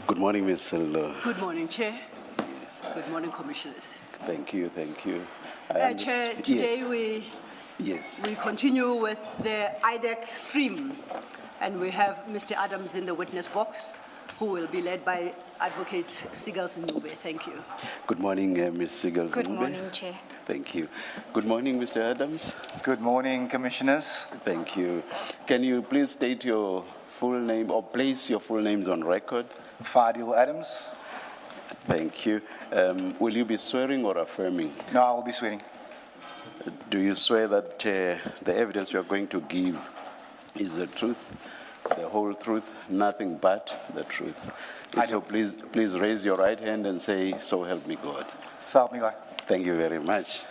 Good morning, Ms. Sillo. Good morning, Chair. Yes. Good morning, Commissioners. Thank you, thank you. Chair, today we continue with the IDAC stream, and we have Mr. Adams in the witness box, who will be led by Advocate Sigals Nube. Thank you. Good morning, Ms. Sigals Nube. Good morning, Chair. Thank you. Good morning, Mr. Adams. Good morning, Commissioners. Thank you. Can you please state your full name or place your full names on record? Fadiel Adams. Thank you. Will you be swearing or affirming? No, I will be swearing. Do you swear that the evidence you are going to give is the truth, the whole truth, nothing but the truth? So please raise your right hand and say, "So help me God." So help me God. Thank you very much.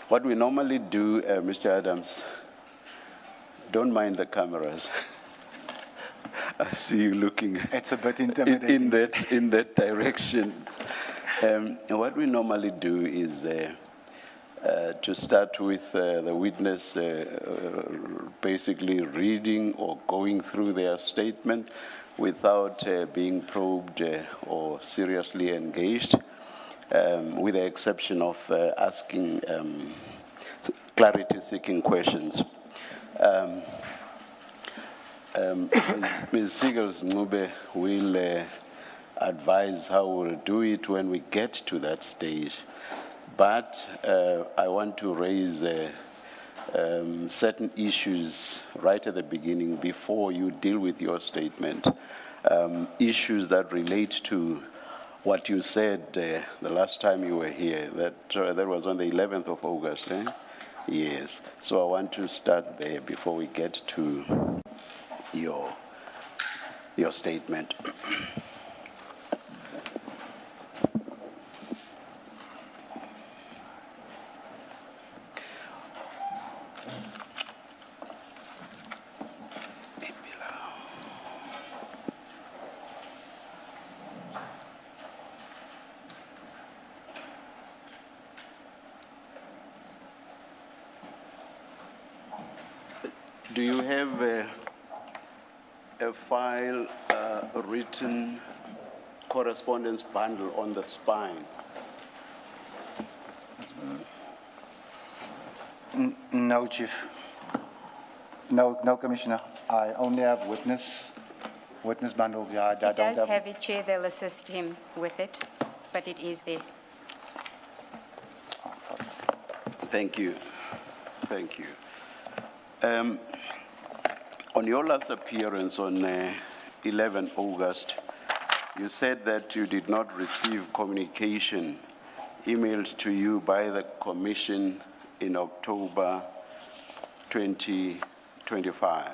What we normally do, Mr. Adams, don't mind the cameras. I see you looking. It's a bit intimidating. in that direction. What we normally do is to start with the witness basically reading or going through their statement without being probed or seriously engaged, with the exception of asking clarity-seeking questions. Ms. Sigals Nube will advise how we'll do it when we get to that stage. But I want to raise certain issues right at the beginning before you deal with your statement. Issues that relate to what you said the last time you were here. That was on the 11th of August, eh? Yes. So I want to start there before we get to your statement. Do you have a file, written correspondence bundle on the spine? No, Chief. No, Commissioner. I only have witness bundles. Yeah, I It don't does have it, Chair. They'll assist him with it, but it is there. Thank you. Thank you. On your last appearance on 11 August, you said that you did not receive communication emailed to you by the Commission in October 2025.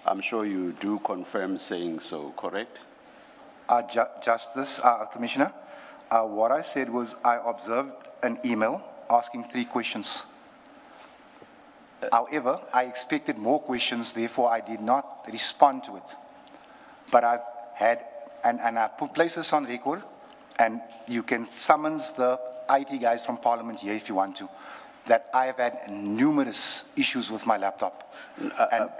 I'm sure you do confirm saying so, correct? Justice, Commissioner, what I said was I observed an email asking 3 questions. However, I expected more questions, therefore I did not respond to it. But I've had, and I put places on record, and you can summons the IT guys from Parliament here if you want to, that I've had numerous issues with my laptop.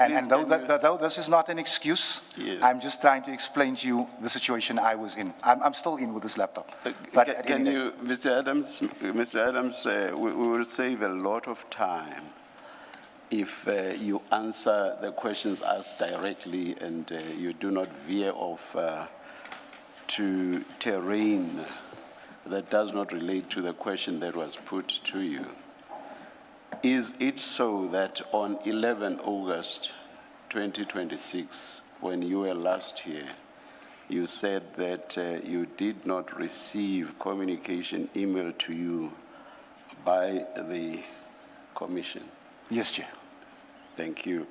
And though this is not an excuse, yes, I'm just trying to explain to you the situation I was in. I'm still in with this laptop. But can you, Mr. Adams, we will save a lot of time if you answer the questions asked directly and you do not veer off to terrain that does not relate to the question that was put to you. Is it so that on 11 August 2026, when you were last here, you said that you did not receive communication emailed to you by the Commission? Yes, Chair. Thank you.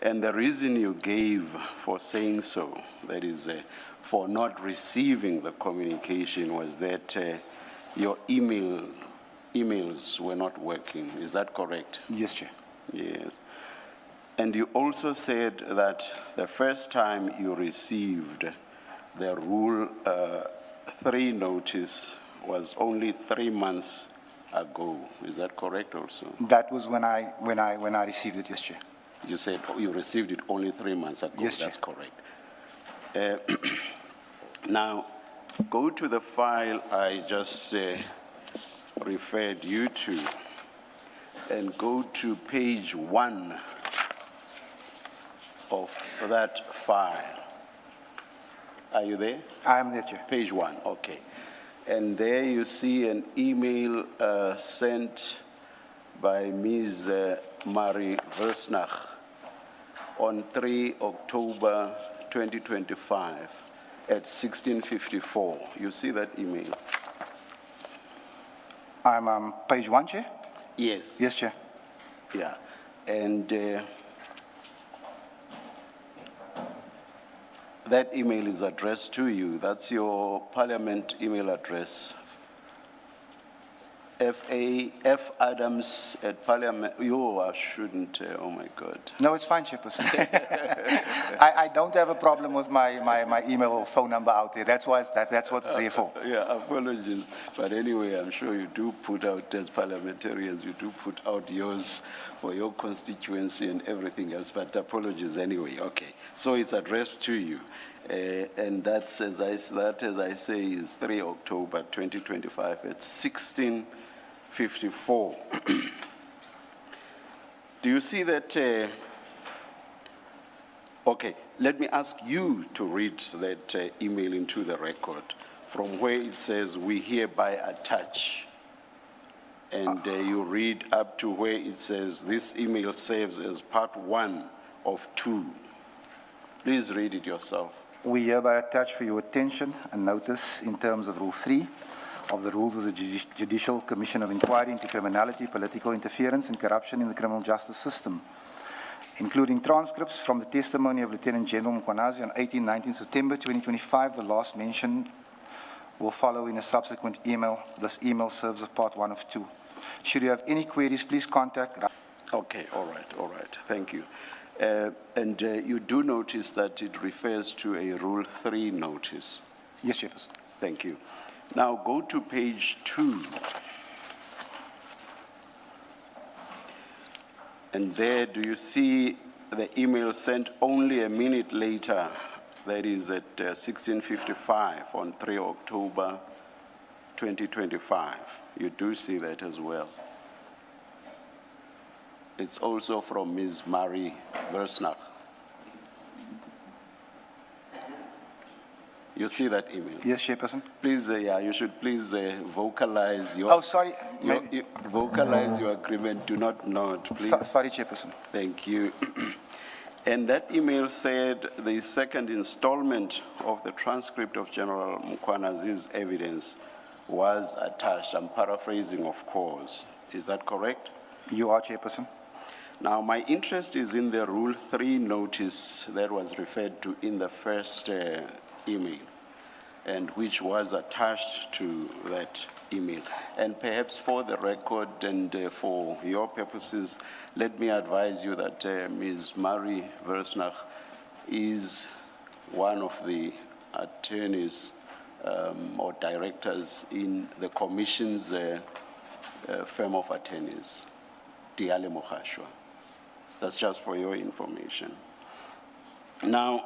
And the reason you gave for saying so, that is, for not receiving the communication, was that your emails were not working. Is that correct? Yes, Chair. Yes. And you also said that the first time you received the Rule 3 notice was only 3 months ago. Is that correct also? That was when I received it, yes, Chair. You said you received it only 3 months ago. Yes, That's Chair. correct. Now, go to the file I just referred you to and go to page 1 of that file. Are you there? I am there, Chair. Page 1, okay. And there you see an email sent by Ms. Marie Versnach on 3 October 2025 at 16:54. You see that email? I'm on page 1, Chair? Yes. Yes, Chair. Yeah. And that email is addressed to you. That's your Parliament email address. F. Adams at Parliament. I shouldn't. Oh my God. No, it's fine, Chairperson. I don't have a problem with my email or phone number out there. That's what it's there for. Yeah, apologies. But anyway, I'm sure you do put out, as parliamentarians, you do put out yours for your constituency and everything else. But apologies anyway. Okay. So it's addressed to you. And that's, as I say, is 3 October 2025 at 16:54. Do you see that? Okay, let me ask you to read that email into the record from where it says, "We hereby attach." And you read up to where it says, "This email serves as part 1 of 2. Please read it yourself. We hereby attach for your attention a notice in terms of Rule 3 of the Rules of the Judicial Commission of Inquiry into Criminality, Political Interference, and Corruption in the Criminal Justice System, including transcripts from the testimony of Lieutenant General Mkhwanazi on 18-19 September 2025. The last mention will follow in a subsequent email. This email serves as part 1 of 2. Should you have any queries, please contact. Okay, all right, thank you. And you do notice that it refers to a Rule 3 notice. Yes, Chairperson. Thank you. Now go to page 2. And there, do you see the email sent only a minute later? That is at 16:55 on 3 October 2025. You do see that as well. It's also from Ms. Marie Versnach. You see that email? Yes, Chairperson. Please, you should please vocalize your. Oh, sorry. Vocalize your agreement. Do not nod, please. Sorry, Chairperson. Thank you. And that email said the second installment of the transcript of General Mkhwanazi's evidence was attached. I'm paraphrasing, of course. Is that correct? You are, Chairperson. Now, my interest is in the Rule 3 notice that was referred to in the first email, and which was attached to that email. And perhaps for the record and for your purposes, let me advise you that Ms. Marie Versnach is one of the attorneys or directors in the Commission's firm of attorneys, Diale Mokhashwa. That's just for your information. Now,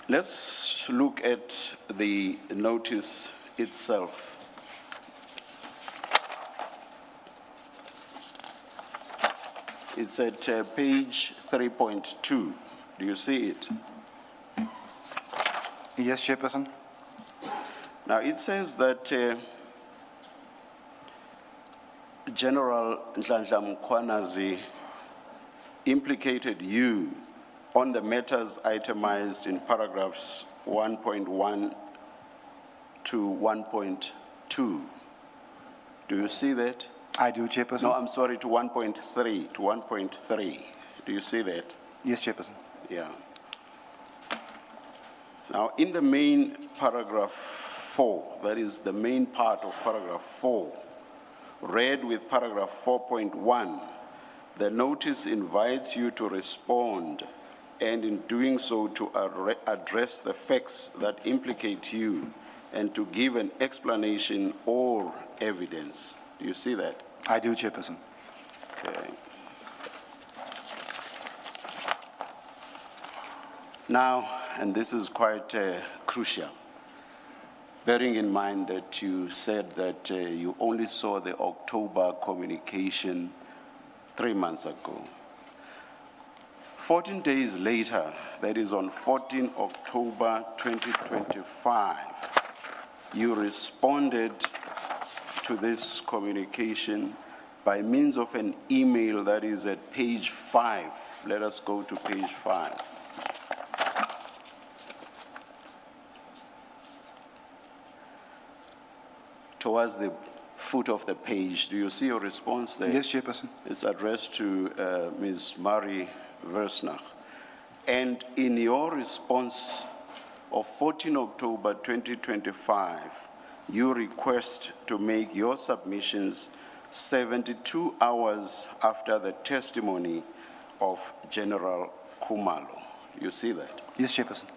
let's look at the notice itself. It's at page 3.2. Do you see it? Yes, Chairperson. Now, it says that General Madlanga Mkhwanazi implicated you on the matters itemized in paragraphs 1.1 to 1.2. Do you see that? I do, Chairperson. No, I'm sorry, to 1.3, to 1.3. Do you see that? Yes, Chairperson. Yeah. Now, in the main paragraph 4, that is the main part of paragraph 4, read with paragraph 4.1, the notice invites you to respond, and in doing so to address the facts that implicate you and to give an explanation or evidence. Do you see that? I do, Chairperson. Okay. Now, and this is quite crucial, bearing in mind that you said that you only saw the October communication 3 months ago. 14 days later, that is on 14 October 2025, you responded to this communication by means of an email that is at page 5. Let us go to page 5. Towards the foot of the page, do you see your response there? Yes, Chairperson. It's addressed to Ms. Marie Versnach. And in your response of 14 October 2025, you request to make your submissions 72 hours after the testimony of General Khumalo. You see that? Yes, Chairperson.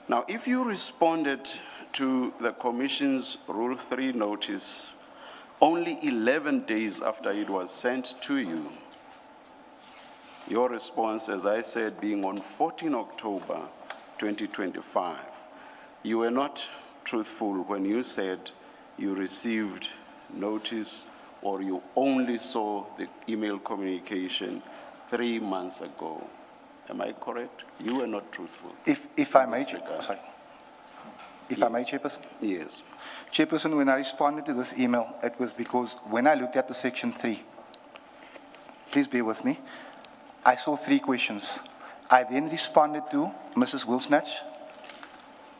Now, if you responded to the Commission's Rule 3 notice only 11 days after it was sent to you, your response, as I said, being on 14 October 2025, you were not truthful when you said you received notice or you only saw the email communication 3 months ago. Am I correct? You were not truthful. If I may, sorry. If I may, Chairperson? Yes. Chairperson, when I responded to this email, it was because when I looked at the section 3, please bear with me, I saw 3 questions. I then responded to Mrs. Wilsnatch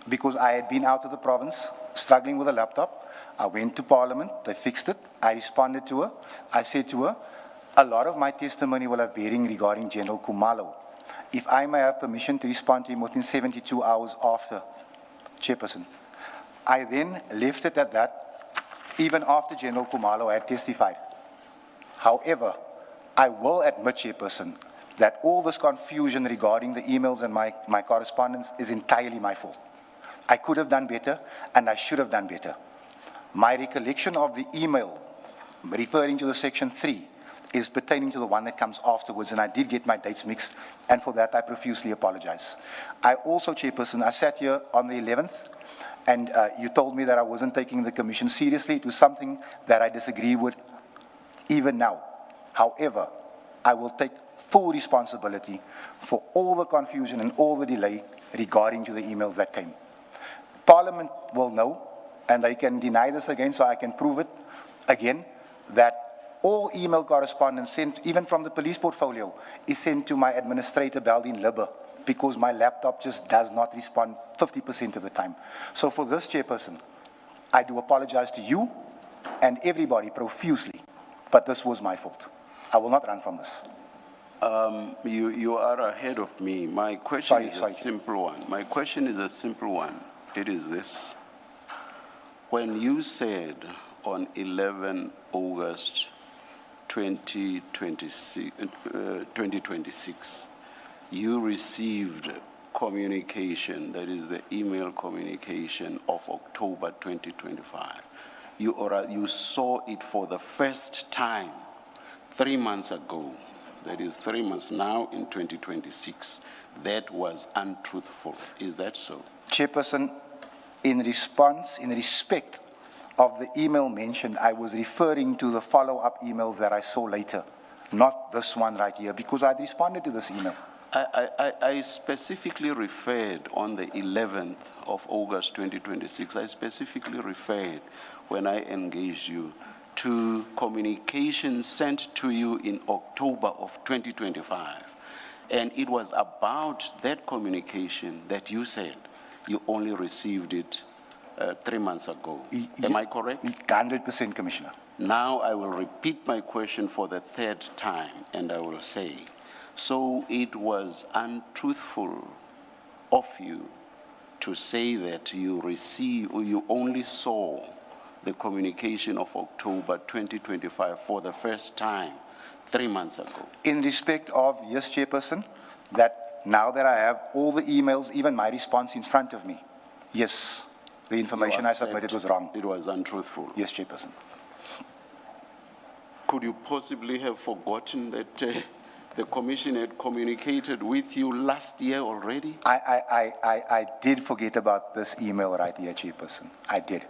because I had been out of the province, struggling with a laptop. I went to Parliament, they fixed it. I responded to her. I said to her, a lot of my testimony will have bearing regarding General Khumalo. If I may have permission to respond to him within 72 hours after, Chairperson. I then left it at that, even after General Khumalo had testified. However, I will admit, Chairperson, that all this confusion regarding the emails and my correspondence is entirely my fault. I could have done better, and I should have done better. My recollection of the email referring to the section 3 is pertaining to the one that comes afterwards, and I did get my dates mixed, and for that I profusely apologize. I also, Chairperson, I sat here on the 11th, and you told me that I wasn't taking the commission seriously. It was something that I disagree with even now. However, I will take full responsibility for all the confusion and all the delay regarding to the emails that came. Parliament will know, and they can deny this again, so I can prove it again, that all email correspondence sent, even from the police portfolio, is sent to my administrator, Baldine Libber, because my laptop just does not respond 50% of the time. So for this, Chairperson, I do apologize to you and everybody profusely, but this was my fault. I will not run from this. You are ahead of me. My question is Sorry. a simple one. My question is a simple one. It is this. When you said on 11 August 2026, you received communication, that is the email communication of October 2025. You saw it for the first time 3 months ago. That is 3 months now in 2026. That was untruthful. Is that so? Chairperson, in respect of the email mentioned, I was referring to the follow-up emails that I saw later, not this one right here, because I'd responded to this email. I specifically referred on the 11th of August 2026, I specifically referred when I engaged you to communication sent to you in October of 2025. And it was about that communication that you said you only received it 3 months ago. Am I correct? 100%, Commissioner. Now I will repeat my question for the 3rd time, and I will say, so it was untruthful of you to say that you only saw the communication of October 2025 for the first time 3 months ago. In respect of, yes, Chairperson, that now that I have all the emails, even my response in front of me, yes, the information I submitted was wrong. It was untruthful. Yes, Chairperson. Could you possibly have forgotten that the commission had communicated with you last year already? I did forget about this email right here, Chairperson. I did.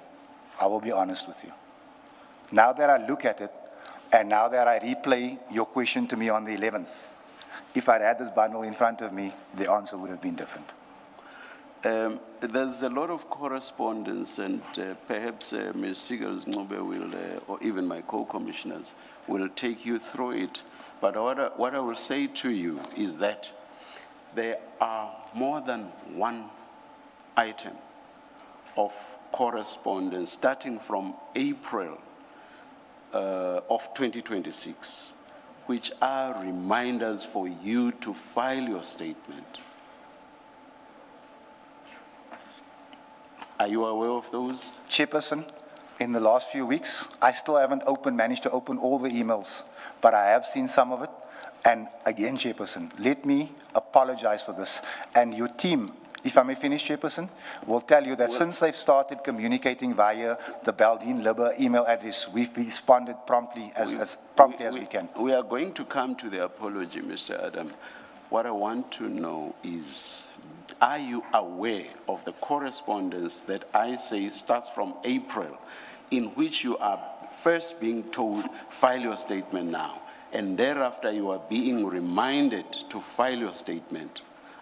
I will be honest with you. Now that I look at it, and now that I replay your question to me on the 11th, if I'd had this bundle in front of me, the answer would have been different. There's a lot of correspondence, and perhaps Ms. Sigels-Ncube will, or even my co-commissioners, will take you through it. But what I will say to you is that there are more than one item of correspondence starting from April of 2026, which are reminders for you to file your statement. Are you aware of those? Chairperson, in the last few weeks, I still haven't managed to open all the emails, but I have seen some of it. And again, Chairperson, let me apologize for this. And your team, if I may finish, Chairperson, will tell you that since they've started communicating via the Baldine Libber email address, we've responded promptly as we can. We are going to come to the apology, Mr. Adam. What I want to know is, are you aware of the correspondence that I say starts from April, in which you are first being told, file your statement now, and thereafter you are being reminded to file your statement?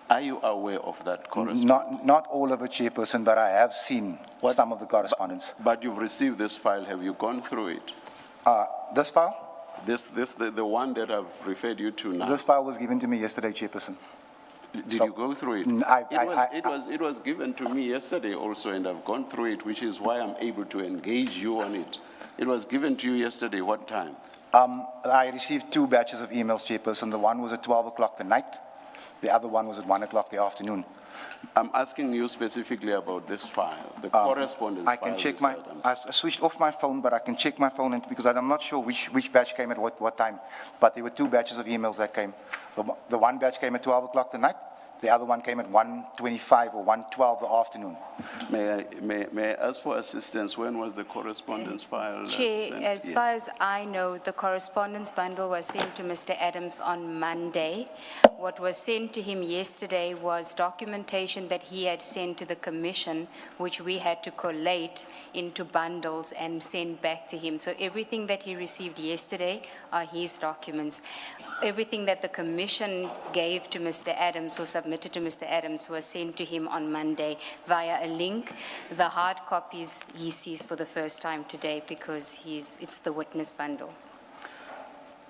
Are you aware of that correspondence? Not all of it, Chairperson, but I have seen some of the correspondence. But you've received this file. Have you gone through it? This file? The one that I've referred you to now. This file was given to me yesterday, Chairperson. Did you go through it? It was given to me yesterday also, and I've gone through it, which is why I'm able to engage you on it. It was given to you yesterday. What time? I received 2 batches of emails, Chairperson. The one was at 12 o'clock at night. The other one was at 1 o'clock the afternoon. I'm asking you specifically about this file, the correspondence I can check I switched off my phone, but I can check my phone because I'm not sure which batch came at what time. But there were 2 batches of emails that came. The one batch came at 12 o'clock the night. The other one came at 1:25 or 1:12 the afternoon. May I ask for assistance? When was the correspondence file Chair, sent? as far as I know, the correspondence bundle was sent to Mr. Adams on Monday. What was sent to him yesterday was documentation that he had sent to the commission, which we had to collate into bundles and send back to him. So everything that he received yesterday are his documents. Everything that the commission gave to Mr. Adams or submitted to Mr. Adams was sent to him on Monday via a link. The hard copies he sees for the first time today because it's the witness bundle.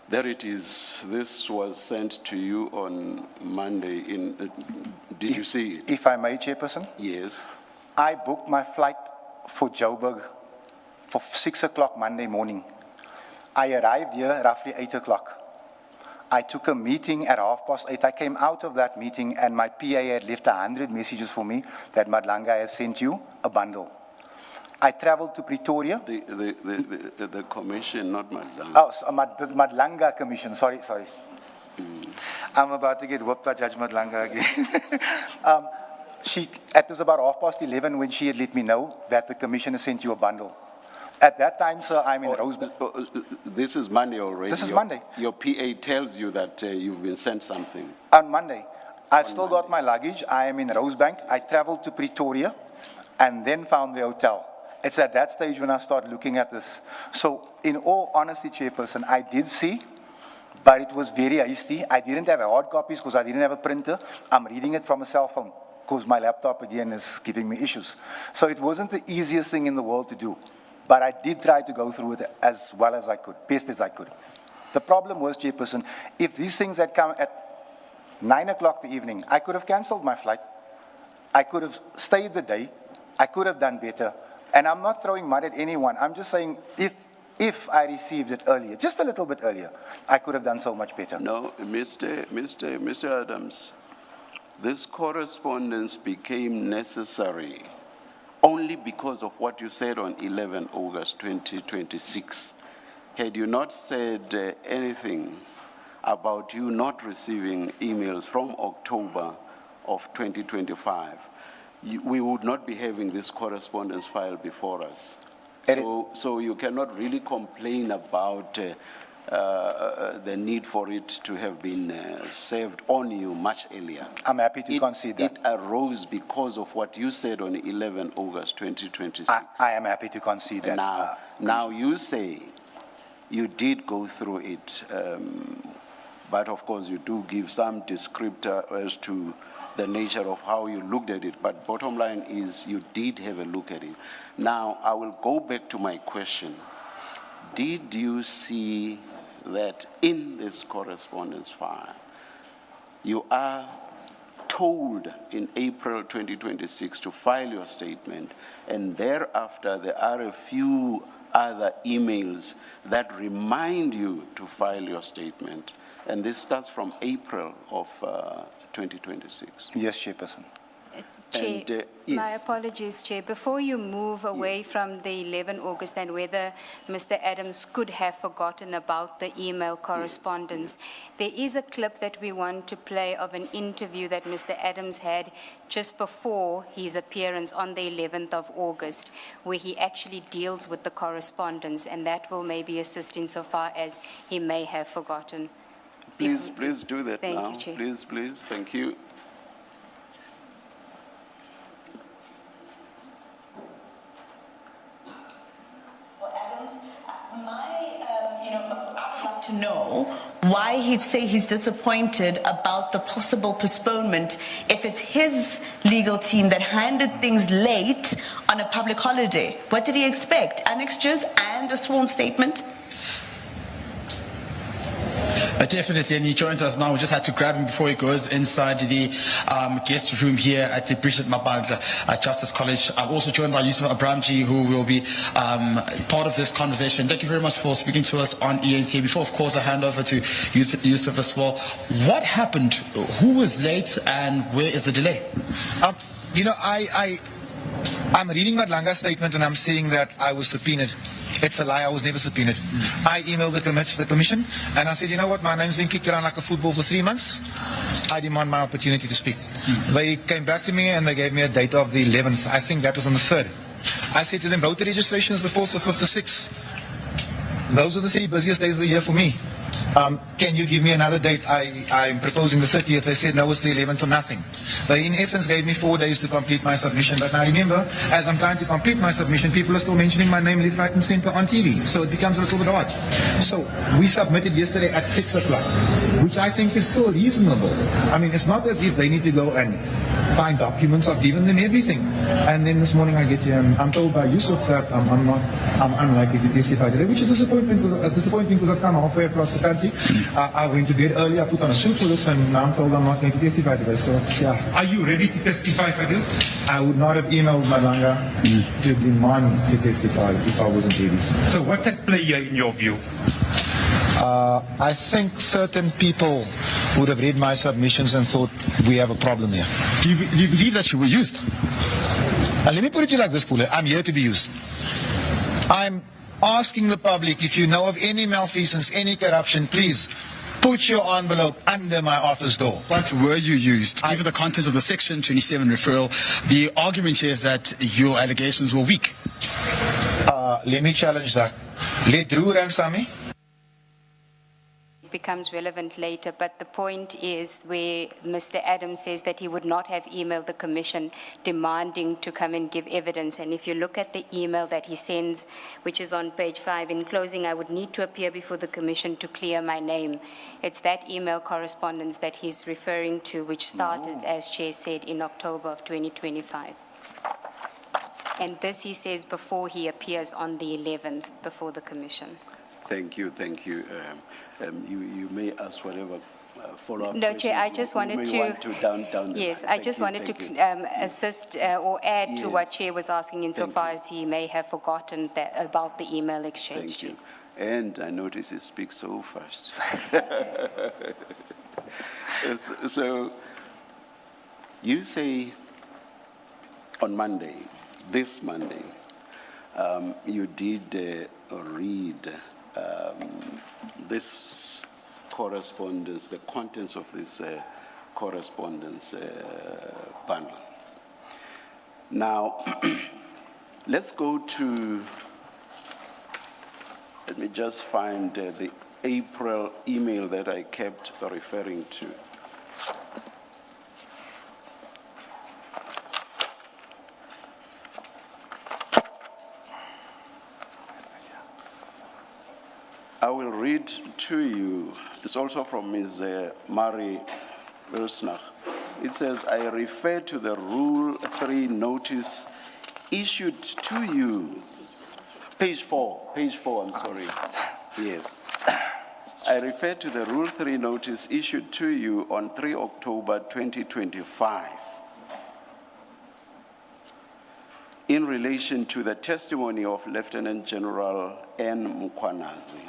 There it is. This was sent to you on Monday. Did you see it? If I may, Chairperson? Yes. I booked my flight for Joburg for 6 o'clock Monday morning. I arrived here roughly 8 o'clock. I took a meeting at 8:30. I came out of that meeting and my PA had left 100 messages for me that Madlanga has sent you a bundle. I traveled to Pretoria. The commission, not Madlanga. Oh, so the Madlanga Commission, sorry. I'm about to get whooped by Judge Madlanga again. It was about 11:30 when she had let me know that the commissioner sent you a bundle. At that time, sir, I'm in Rosebank. This is Monday already. This is Monday. Your PA tells you that you've been sent something. On Monday. I've still got my luggage. I am in Rosebank. I traveled to Pretoria and then found the hotel. It's at that stage when I started looking at this. So, in all honesty, Chairperson, I did see, but it was very hasty. I didn't have hard copies because I didn't have a printer. I'm reading it from a cell phone because my laptop, again, is giving me issues. So, it wasn't the easiest thing in the world to do. But I did try to go through it as well as I could, best as I could. The problem was, Chairperson, if these things had come at 9 o'clock the evening, I could have cancelled my flight. I could have stayed the day. I could have done better. And I'm not throwing mud at anyone. I'm just saying if I received it earlier, just a little bit earlier, I could have done so much better. No, Mr. Adams, this correspondence became necessary only because of what you said on 11 August 2026. Had you not said anything about you not receiving emails from October of 2025, we would not be having this correspondence file before us. So you cannot really complain about the need for it to have been served on you much earlier. I'm happy to concede that. It arose because of what you said on 11 August 2026. I am happy to concede that. Now you say you did go through it, but of course you do give some descriptor as to the nature of how you looked at it, but bottom line is you did have a look at it. Now, I will go back to my question. Did you see that in this correspondence file, you are told in April 2026 to file your statement, and thereafter there are a few other emails that remind you to file your statement, and this starts from April of 2026. Yes, Chairperson. Chair, And, yes. my apologies, Chair. Before you move away from the 11 August and whether Mr. Adams could have forgotten about the email correspondence, there is a clip that we want to play of an interview that Mr. Adams had just before his appearance on the 11th of August, where he actually deals with the correspondence, and that will maybe assist insofar as he may have forgotten. Please do that Thank now. you, Chair. Please, thank you. I'd like to know why he'd say he's disappointed about the possible postponement if it's his legal team that handed things late on a public holiday. What did he expect? Annexures and a sworn statement? Definitely, and he joins us now. We just had to grab him before he goes inside the guest room here at the Bishop Madlanga Justice College. I'm also joined by Yusuf Abramji, who will be part of this conversation. Thank you very much for speaking to us on ENC. Before, of course, I hand over to Yusuf as well. What happened? Who was late, and where is the delay? I'm reading Madlanga's statement, and I'm saying that I was subpoenaed. It's a lie. I was never subpoenaed. I emailed the commission, and I said, you know what, my name's been kicked around like a football for 3 months. I demand my opportunity to speak. They came back to me, and they gave me a date of the 11th. I think that was on the 3rd. I said to them, voter registration is the 4th, the 5th, the 6th. Those are the 3 busiest days of the year for me. Can you give me another date? I'm proposing the 30th. They said, no, it's the 11th or nothing. They, in essence, gave me 4 days to complete my submission. But now remember, as I'm trying to complete my submission, people are still mentioning my name left, right, and center on TV. So it becomes a little bit odd. So we submitted yesterday at 6 o'clock, which I think is still reasonable. I mean, it's not as if they need to go and find documents. I've given them everything. And then this morning I get here and I'm told by Yusuf that I'm unlikely to testify today, which is disappointing because I've come halfway across the country. I went to bed early, I put on a suit for this, and now I'm told I'm not going to testify today. So it's, Are you ready to testify, Fadiel? I would not have emailed Madlanga to demand to testify if I wasn't ready. So what's at play here in your view? I think certain people would have read my submissions and thought we have a problem here. Do you believe that you were used? Let me put it to you like this, Pule. I'm here to be used. I'm asking the public, if you know of any malfeasance, any corruption, please put your envelope under my office door. But were you used? Given the contents of the Section 27 referral, the argument here is that your allegations were weak. Let me challenge that. Let Drew answer me. Becomes relevant later, but the point is where Mr. Adams says that he would not have emailed the commission demanding to come and give evidence. And if you look at the email that he sends, which is on page 5, in closing, I would need to appear before the commission to clear my name. It's that email correspondence that he's referring to, which started, as Chair said, in October of 2025. And this, he says, before he appears on the 11th before the commission. Thank you. You may ask whatever follow-up. No, Chair, I just wanted to assist or add to what Chair was asking insofar as he may have forgotten that about the email exchange. Thank you. And I notice he speaks so fast. So you say on Monday, this Monday, you did read this correspondence, the contents of this correspondence bundle. Now, let's go to, let me just find the April email that I kept referring to. I will read to you. It's also from Ms. Mari Wilsnach. It says, I refer to the Rule 3 notice issued to you. Page 4, I'm sorry. Yes. I refer to the Rule 3 notice issued to you on 3 October 2025 in relation to the testimony of Lieutenant General N. Mukwanazi.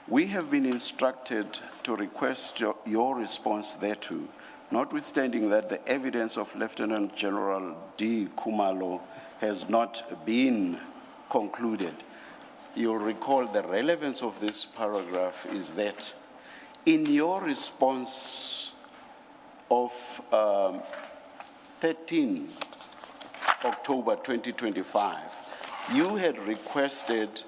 We have been instructed to request your response thereto, notwithstanding that the evidence of Lieutenant General D. Kumalo has not been concluded. You'll recall the relevance of this paragraph is that in your response of 13 October 2025, you had requested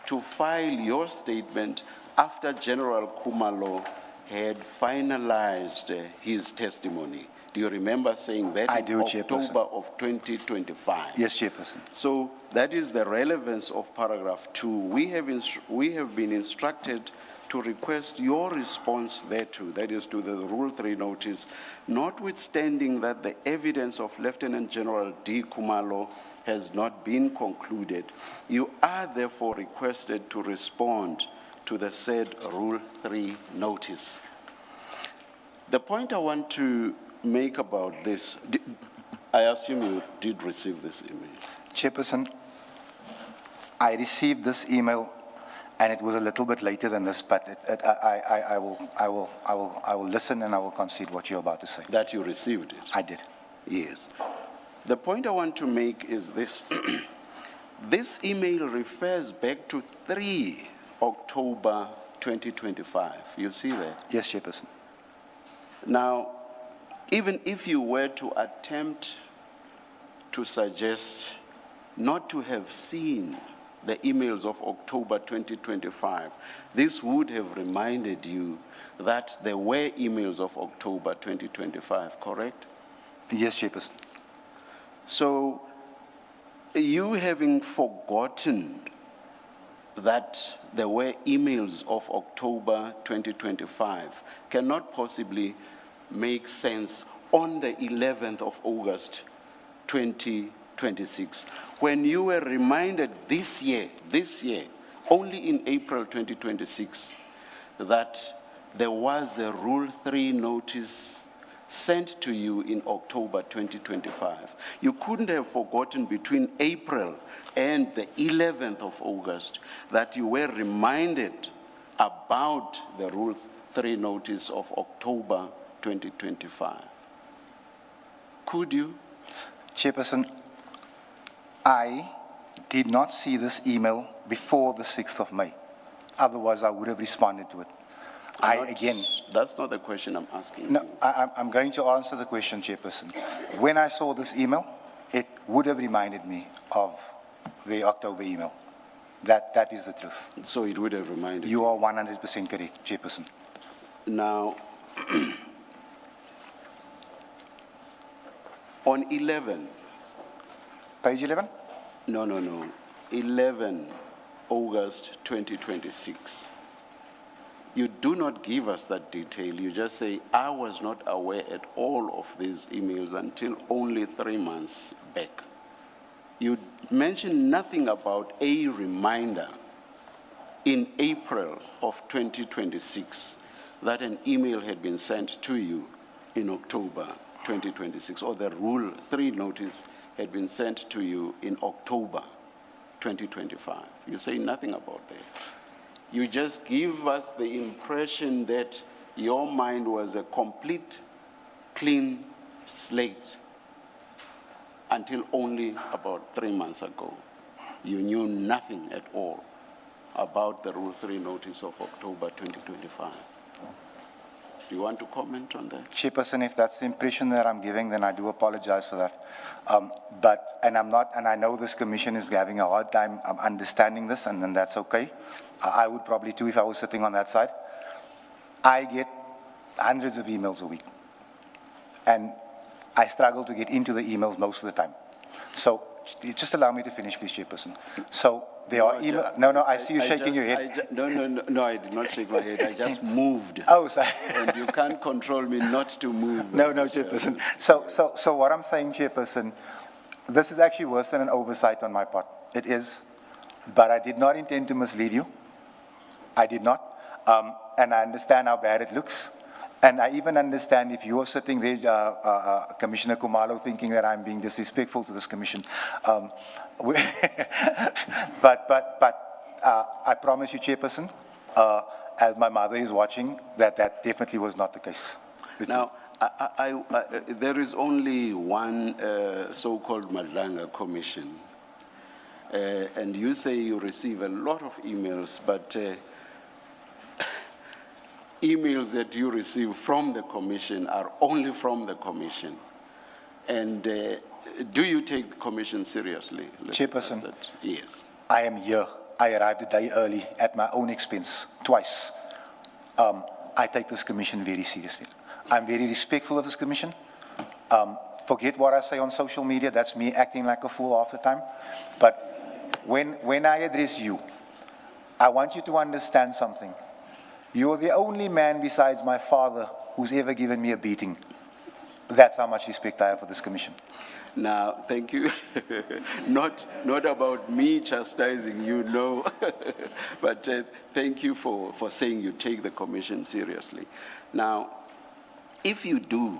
to file your statement after General Kumalo had finalized his testimony. Do you remember saying that? I do, in October of 2025? Yes, Chairperson. So that is the relevance of paragraph 2. We have been instructed to request your response thereto, that is to the Rule 3 notice, notwithstanding that the evidence of Lieutenant General D. Kumalo has not been concluded. You are therefore requested to respond to the said Rule 3 notice. The point I want to make about this, I assume you did receive this email. Chairperson, I received this email, and it was a little bit later than this, but I will listen and I will concede what you're about to say. That you received it? I did. Yes. The point I want to make is this. This email refers back to 3 October 2025. You see that? Yes, Chairperson. Now, even if you were to attempt to suggest not to have seen the emails of October 2025, this would have reminded you that there were emails of October 2025, correct? Yes, Chairperson. So, you having forgotten that there were emails of October 2025 cannot possibly make sense on the 11th of August 2026, when you were reminded this year, only in April 2026, that there was a Rule 3 notice sent to you in October 2025. You couldn't have forgotten between April and the 11th of August that you were reminded about the Rule 3 notice of October 2025. Could you? Chairperson, I did not see this email before the 6th of May. Otherwise, I would have responded to it. That's not the question I'm asking. No, I'm going to answer the question, Chairperson. When I saw this email, it would have reminded me of the October email. That is the truth. So it would have reminded you. You are 100% correct, Chairperson. Now, on 11. Page 11? No. 11 August 2026. You do not give us that detail. You just say, I was not aware at all of these emails until only 3 months back. You mention nothing about a reminder in April of 2026 that an email had been sent to you in October 2026, or the Rule 3 notice had been sent to you in October 2025. You say nothing about that. You just give us the impression that your mind was a complete, clean slate until only about 3 months ago. You knew nothing at all about the Rule 3 notice of October 2025. Do you want to comment on that? Chairperson, if that's the impression that I'm giving, then I do apologize for that. And I know this commission is having a hard time understanding this, and then that's okay. I would probably too if I was sitting on that side. I get hundreds of emails a week, and I struggle to get into the emails most of the time. So just allow me to finish, please, Chairperson. So there are emails. No, I see you shaking your head. No, I did not shake my head. I just moved. Oh, sorry. And you can't control me not to move. No, Chairperson. So what I'm saying, Chairperson, this is actually worse than an oversight on my part. It is. But I did not intend to mislead you. I did not. And I understand how bad it looks. And I even understand if you are sitting there, Commissioner Kumalo, thinking that I'm being disrespectful to this commission. But I promise you, Chairperson, as my mother is watching, that definitely was not the case. Now, there is only one so-called Madlanga Commission. And you say you receive a lot of emails, but emails that you receive from the commission are only from the commission. And do you take the commission seriously? Chairperson, yes. I am here. I arrived a day early at my own expense, twice. I take this commission very seriously. I'm very respectful of this commission. Forget what I say on social media. That's me acting like a fool half the time. But when I address you, I want you to understand something. You're the only man besides my father who's ever given me a beating. That's how much respect I have for this commission. Now, thank you. Not about me chastising you, no. But thank you for saying you take the commission seriously. Now, if you do,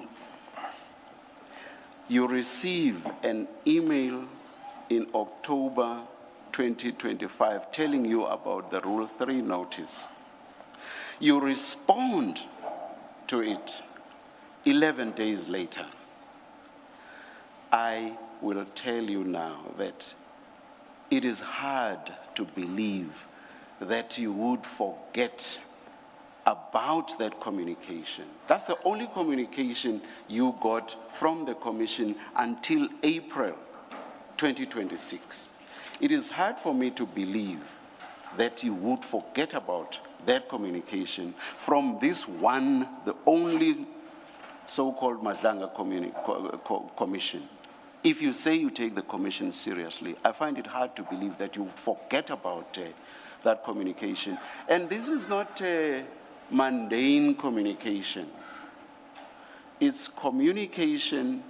you receive an email in October 2025 telling you about the Rule 3 notice. You respond to it 11 days later. I will tell you now that it is hard to believe that you would forget about that communication. That's the only communication you got from the commission until April 2026. It is hard for me to believe that you would forget about that communication from this one, the only so-called Madlanga Commission. If you say you take the commission seriously, I find it hard to believe that you forget about that communication. And this is not a mundane communication. It's communication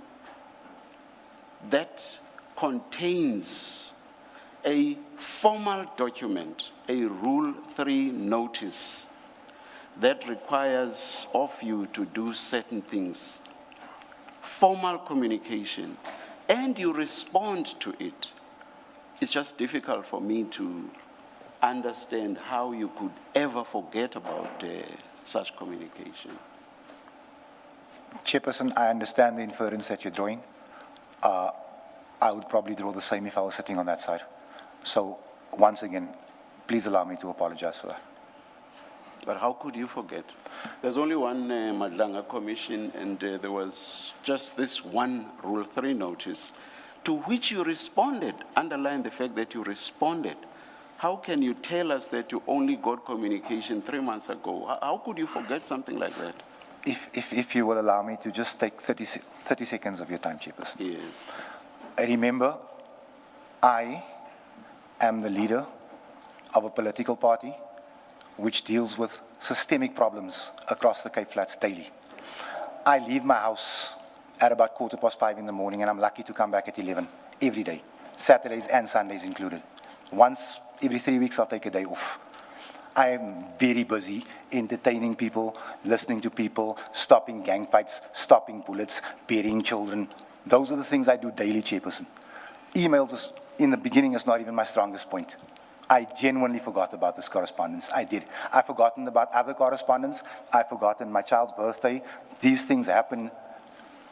that contains a formal document, a Rule 3 notice that requires of you to do certain things. Formal communication, and you respond to it. It's just difficult for me to understand how you could ever forget about such communication. Chairperson, I understand the inference that you're drawing. I would probably draw the same if I was sitting on that side. So, once again, please allow me to apologize for that. But how could you forget? There's only one Madlanga Commission, and there was just this one Rule 3 notice to which you responded. Underline the fact that you responded. How can you tell us that you only got communication 3 months ago? How could you forget something like that? If you will allow me to just take 30 seconds of your time, Chairperson. Yes. Remember, I am the leader of a political party which deals with systemic problems across the Cape Flats daily. I leave my house at about 5:15 in the morning, and I'm lucky to come back at 11 every day, Saturdays and Sundays included. Once every 3 weeks, I'll take a day off. I am very busy entertaining people, listening to people, stopping gang fights, stopping bullets, burying children. Those are the things I do daily, Chairperson. Emails, in the beginning, is not even my strongest point. I genuinely forgot about this correspondence. I did. I've forgotten about other correspondence. I've forgotten my child's birthday. These things happen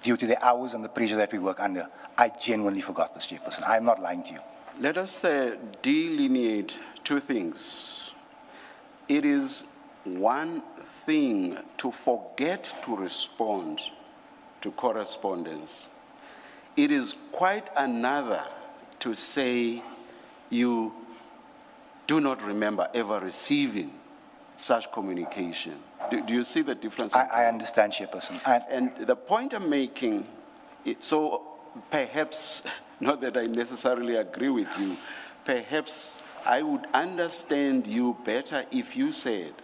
due to the hours and the pressure that we work under. I genuinely forgot this, Chairperson. I'm not lying to you. Let us delineate two things. It is one thing to forget to respond to correspondence. It is quite another to say you do not remember ever receiving such communication. Do you see the difference? I understand, Chairperson. And the point I'm making, so perhaps, not that I necessarily agree with you, perhaps I would understand you better if you said,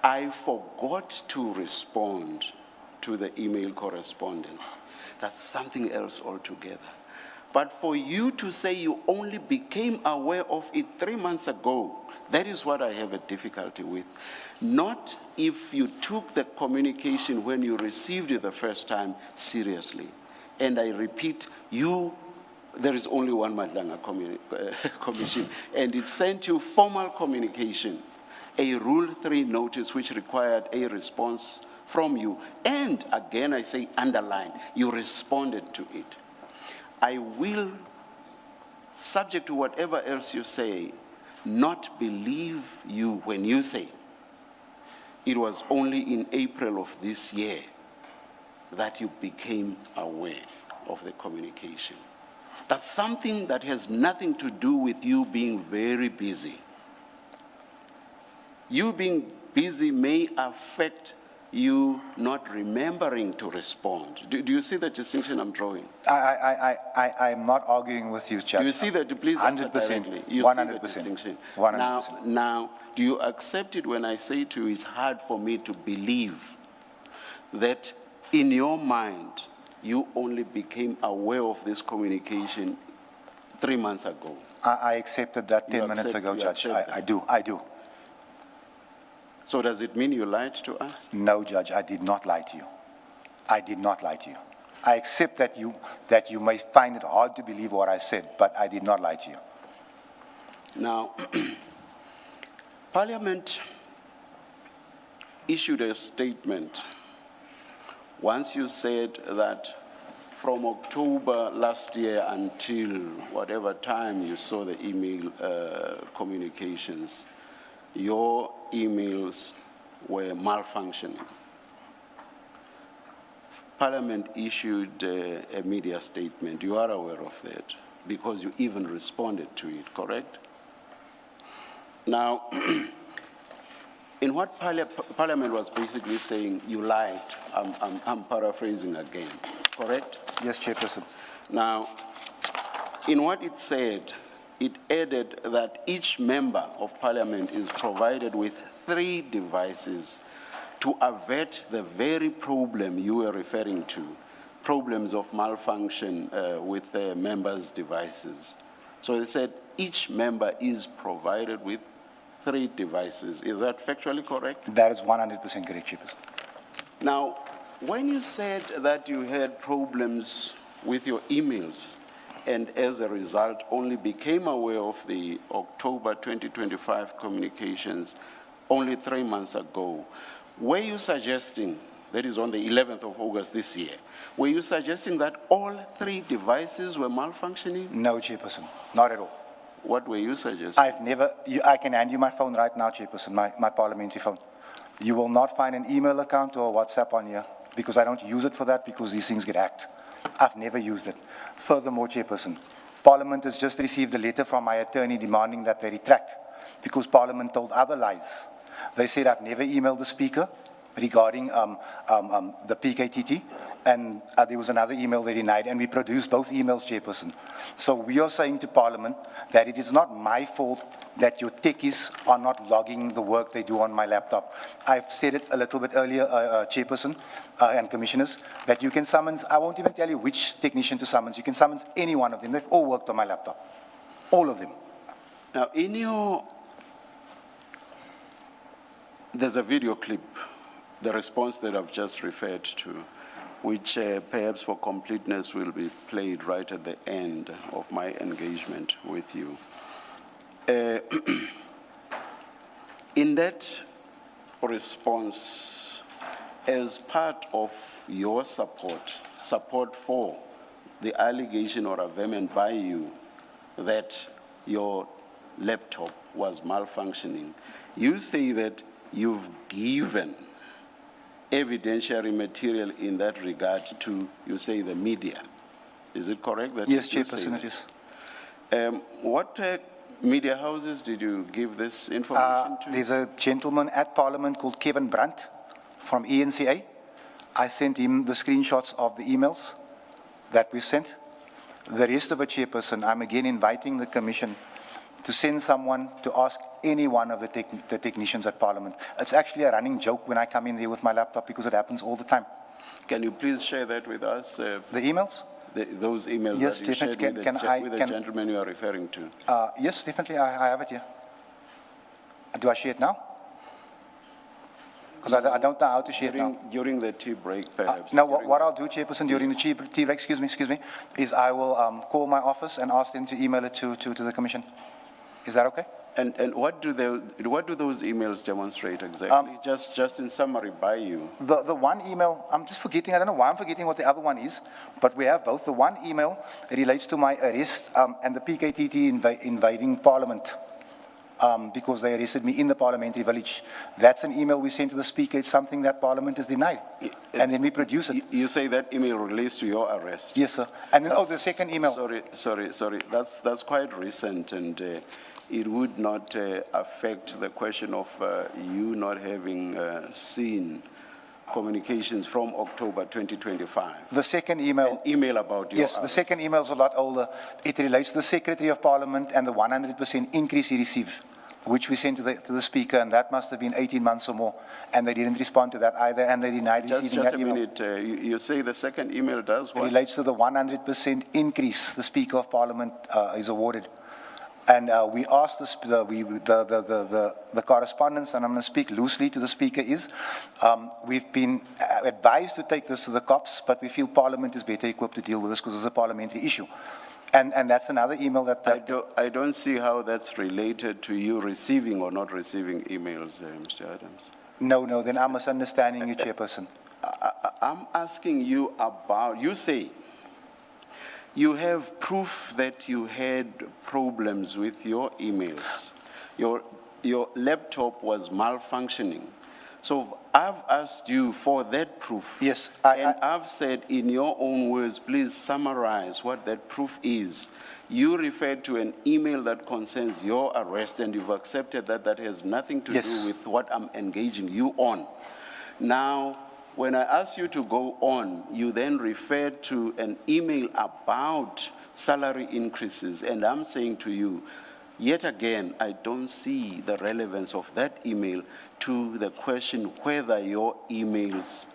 I forgot to respond to the email correspondence. That's something else altogether. But for you to say you only became aware of it 3 months ago, that is what I have a difficulty with. Not if you took the communication when you received it the first time seriously. And I repeat, there is only one Madlanga Commission, and it sent you formal communication, a Rule 3 notice which required a response from you. And again, I say underline, you responded to it. I will, subject to whatever else you say, not believe you when you say it was only in April of this year that you became aware of the communication. That's something that has nothing to do with you being very busy. You being busy may affect you not remembering to respond. Do you see the distinction I'm drawing? I'm not arguing with you, Judge. Do you see that? Please answer 100%. directly. You 100%. see the distinction. 100%. Now, do you accept it when I say to you, it's hard for me to believe that in your mind, you only became aware of this communication 3 months ago? I accepted that 10 minutes ago, Judge. I do. So does it mean you lied to us? No, Judge, I did not lie to you. I did not lie to you. I accept that you may find it hard to believe what I said, but I did not lie to you. Now, Parliament issued a statement once you said that from October last year until whatever time you saw the email communications, your emails were malfunctioning. Parliament issued a media statement. You are aware of that because you even responded to it, correct? Now, in what Parliament was basically saying, you lied. I'm paraphrasing again, correct? Yes, Chairperson. Now, in what it said, it added that each member of Parliament is provided with 3 devices to avert the very problem you were referring to, problems of malfunction with members' devices. So they said each member is provided with 3 devices. Is that factually correct? That is 100% correct, Chairperson. Now, when you said that you had problems with your emails, and as a result only became aware of the October 2025 communications only 3 months ago, were you suggesting, that is on the 11th of August this year, were you suggesting that all 3 devices were malfunctioning? No, Chairperson, not at all. What were you suggesting? I can hand you my phone right now, Chairperson, my parliamentary phone. You will not find an email account or WhatsApp on here because I don't use it for that because these things get hacked. I've never used it. Furthermore, Chairperson, Parliament has just received a letter from my attorney demanding that they retract because Parliament told other lies. They said I've never emailed the Speaker regarding the PKTT, and there was another email they denied, and we produced both emails, Chairperson. So we are saying to Parliament that it is not my fault that your techies are not logging the work they do on my laptop. I've said it a little bit earlier, Chairperson and Commissioners, that you can summons, I won't even tell you which technician to summons, you can summons any one of them. They've all worked on my laptop, all of them. Now, there's a video clip, the response that I've just referred to, which perhaps for completeness will be played right at the end of my engagement with you. In that response, as part of your support for the allegation or averment by you that your laptop was malfunctioning, you say that you've given evidentiary material in that regard to, you say, the media. Is it correct? That Yes, you say Chairperson, that? it is. What media houses did you give this information to? There's a gentleman at Parliament called Kevin Brandt from ENCA. I sent him the screenshots of the emails that we sent. The rest of it, Chairperson, I'm again inviting the Commission to send someone to ask any one of the technicians at Parliament. It's actually a running joke when I come in there with my laptop because it happens all the time. Can you please share that with us? The emails? Those emails Yes, that you shared definitely. with the gentleman you are referring to. Yes, definitely, I have it here. Do I share it now? Because I don't know how to share it now. During the tea break, perhaps. No, what I'll do, Chairperson, during the tea break, excuse me, is I will call my office and ask them to email it to the Commission. Is that okay? And what do those emails demonstrate exactly? Just in summary by you. The one email, I'm just forgetting, I don't know why I'm forgetting what the other one is, but we have both. The one email relates to my arrest and the PKTT invading Parliament because they arrested me in the parliamentary village. That's an email we sent to the Speaker. It's something that Parliament has denied. And then we produce it. You say that email relates to your arrest? Yes, sir. And then, the second email. Sorry. That's quite recent, and it would not affect the question of you not having seen communications from October 2025. The second email. An email about your Yes, the second email is a lot older. It relates to the Secretary of Parliament and the 100% increase he received, which we sent to the Speaker, and that must have been 18 months or more. And they didn't respond to that either, and they denied receiving that email. Just a minute. You say the second email does what? It relates to the 100% increase the Speaker of Parliament is awarded. And we asked the correspondence, and I'm going to speak loosely to the Speaker, is we've been advised to take this to the cops, but we feel Parliament is better equipped to deal with this because it's a parliamentary issue. And that's another email that... I don't see how that's related to you receiving or not receiving emails, Mr. Adams. No, then I'm misunderstanding you, Chairperson. I'm asking you about, you say, you have proof that you had problems with your emails. Your laptop was malfunctioning. So I've asked you for that proof. Yes. I've said in your own words, please summarize what that proof is. You referred to an email that concerns your arrest, and you've accepted that that has nothing to do with what I'm engaging you on. Now, when I asked you to go on, you then referred to an email about salary increases, and I'm saying to you, yet again, I don't see the relevance of that email to the question whether your emails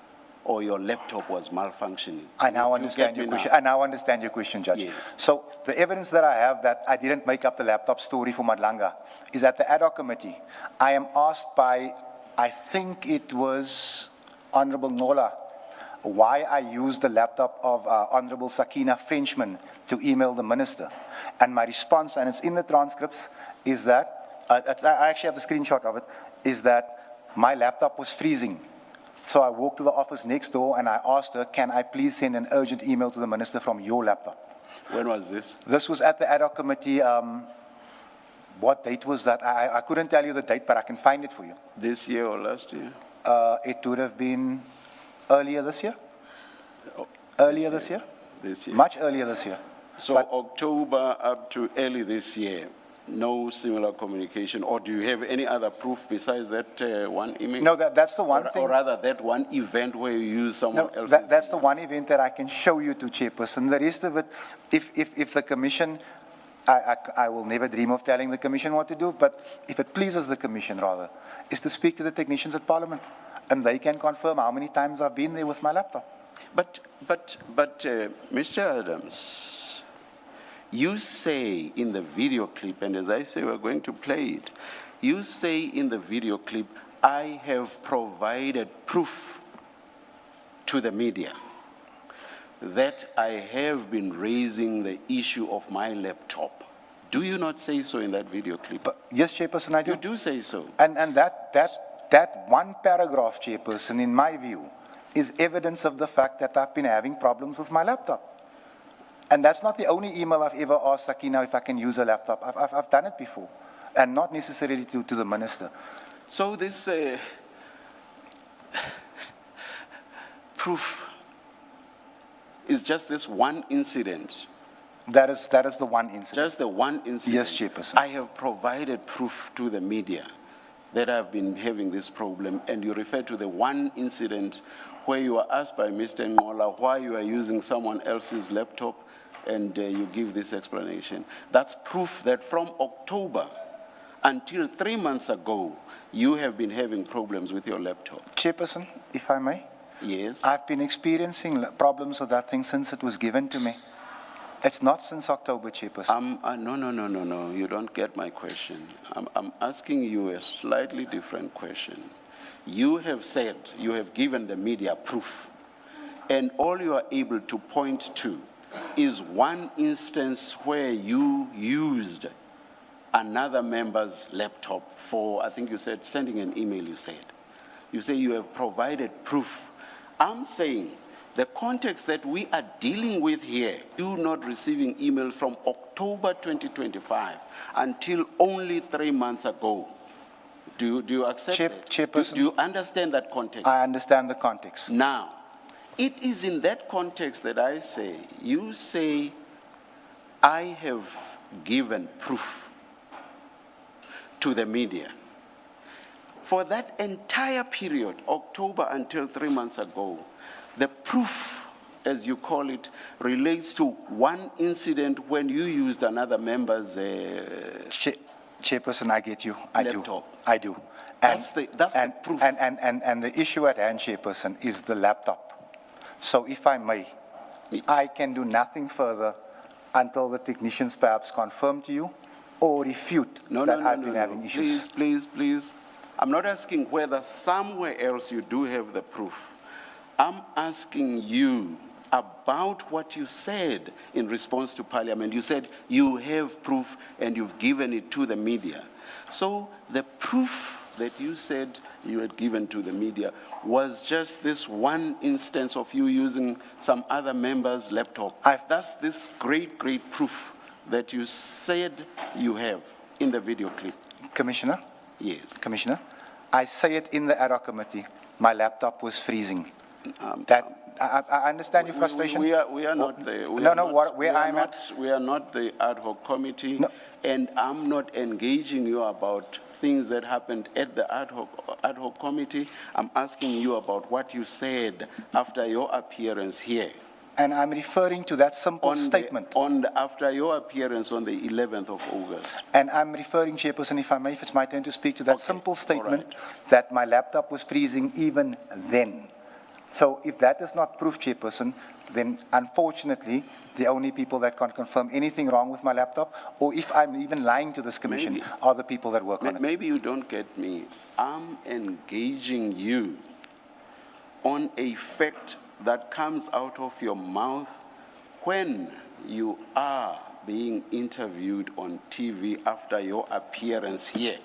or your laptop was malfunctioning. I now understand your question. I now understand your question, Judge. Yes. So the evidence that I have that I didn't make up the laptop story for Madlanga is at the ad hoc committee. I am asked by, I think it was Honorable Nola, why I used the laptop of Honorable Sakina Frenchman to email the minister. And my response, and it's in the transcripts, is that, I actually have the screenshot of it, is that my laptop was freezing. So I walked to the office next door and I asked her, can I please send an urgent email to the minister from your laptop? When was this? This was at the ad hoc committee. What date was that? I couldn't tell you the date, but I can find it for you. This year or last year? It would have been earlier this year. Earlier this year? This year. Much earlier this year. So October up to early this year, no similar communication, or do you have any other proof besides that one email? No, that's the one thing. Or rather, that one event where you use someone else's that's the one event that I can show you to, Chairperson. The rest of it, if the Commission, I will never dream of telling the Commission what to do, but if it pleases the Commission, rather, is to speak to the technicians at Parliament, and they can confirm how many times I've been there with my laptop. But Mr. Adams, you say in the video clip, and as I say, we're going to play it, you say in the video clip, I have provided proof to the media that I have been raising the issue of my laptop. Do you not say so in that video clip? Yes, Chairperson, I do. You do say so. And that one paragraph, Chairperson, in my view, is evidence of the fact that I've been having problems with my laptop. And that's not the only email I've ever asked Sakina if I can use a laptop. I've done it before, and not necessarily to the minister. So this, proof is just this one incident. That is the one incident. Just the one incident. Yes, Chairperson. I have provided proof to the media that I've been having this problem, and you refer to the one incident where you are asked by Mr. Ngola why you are using someone else's laptop, and you give this explanation. That's proof that from October until 3 months ago, you have been having problems with your laptop. Chairperson, if I may. Yes. I've been experiencing problems with that thing since it was given to me. It's not since October, Chairperson. No, you don't get my question. I'm asking you a slightly different question. You have said, you have given the media proof, and all you are able to point to is one instance where you used another member's laptop for, I think you said, sending an email, you said. You say you have provided proof. I'm saying the context that we are dealing with here, you not receiving emails from October 2025 until only 3 months ago. Do you accept that? Chairperson, Do you understand that context? I understand the context. Now, it is in that context that I say, you say, I have given proof to the media. For that entire period, October until 3 months ago, the proof, as you call it, relates to one incident when you used another member's Chairperson, I get you. laptop. I do. That's the proof. And the issue at hand, Chairperson, is the laptop. So if I may, I can do nothing further until the technicians perhaps confirm to you or refute that I've been having issues. Please. I'm not asking whether somewhere else you do have the proof. I'm asking you about what you said in response to Parliament. You said you have proof and you've given it to the media. So the proof that you said you had given to the media was just this one instance of you using some other member's laptop. That's this great proof that you said you have in the video clip. Commissioner? Yes. Commissioner, I say it in the ad hoc committee. My laptop was freezing. I understand your frustration. We are not the. We are not the ad hoc committee, and I'm not engaging you about things that happened at the ad hoc committee. I'm asking you about what you said after your appearance here. And I'm referring to that simple statement. After your appearance on the 11th of August. And I'm referring, Chairperson, if I may, if it's my turn to speak, to that simple statement that my laptop was freezing even then. So if that is not proof, Chairperson, then unfortunately, the only people that can confirm anything wrong with my laptop, or if I'm even lying to this commission, are the people that work on it. Maybe you don't get me. I'm engaging you on a fact that comes out of your mouth when you are being interviewed on TV after your appearance here.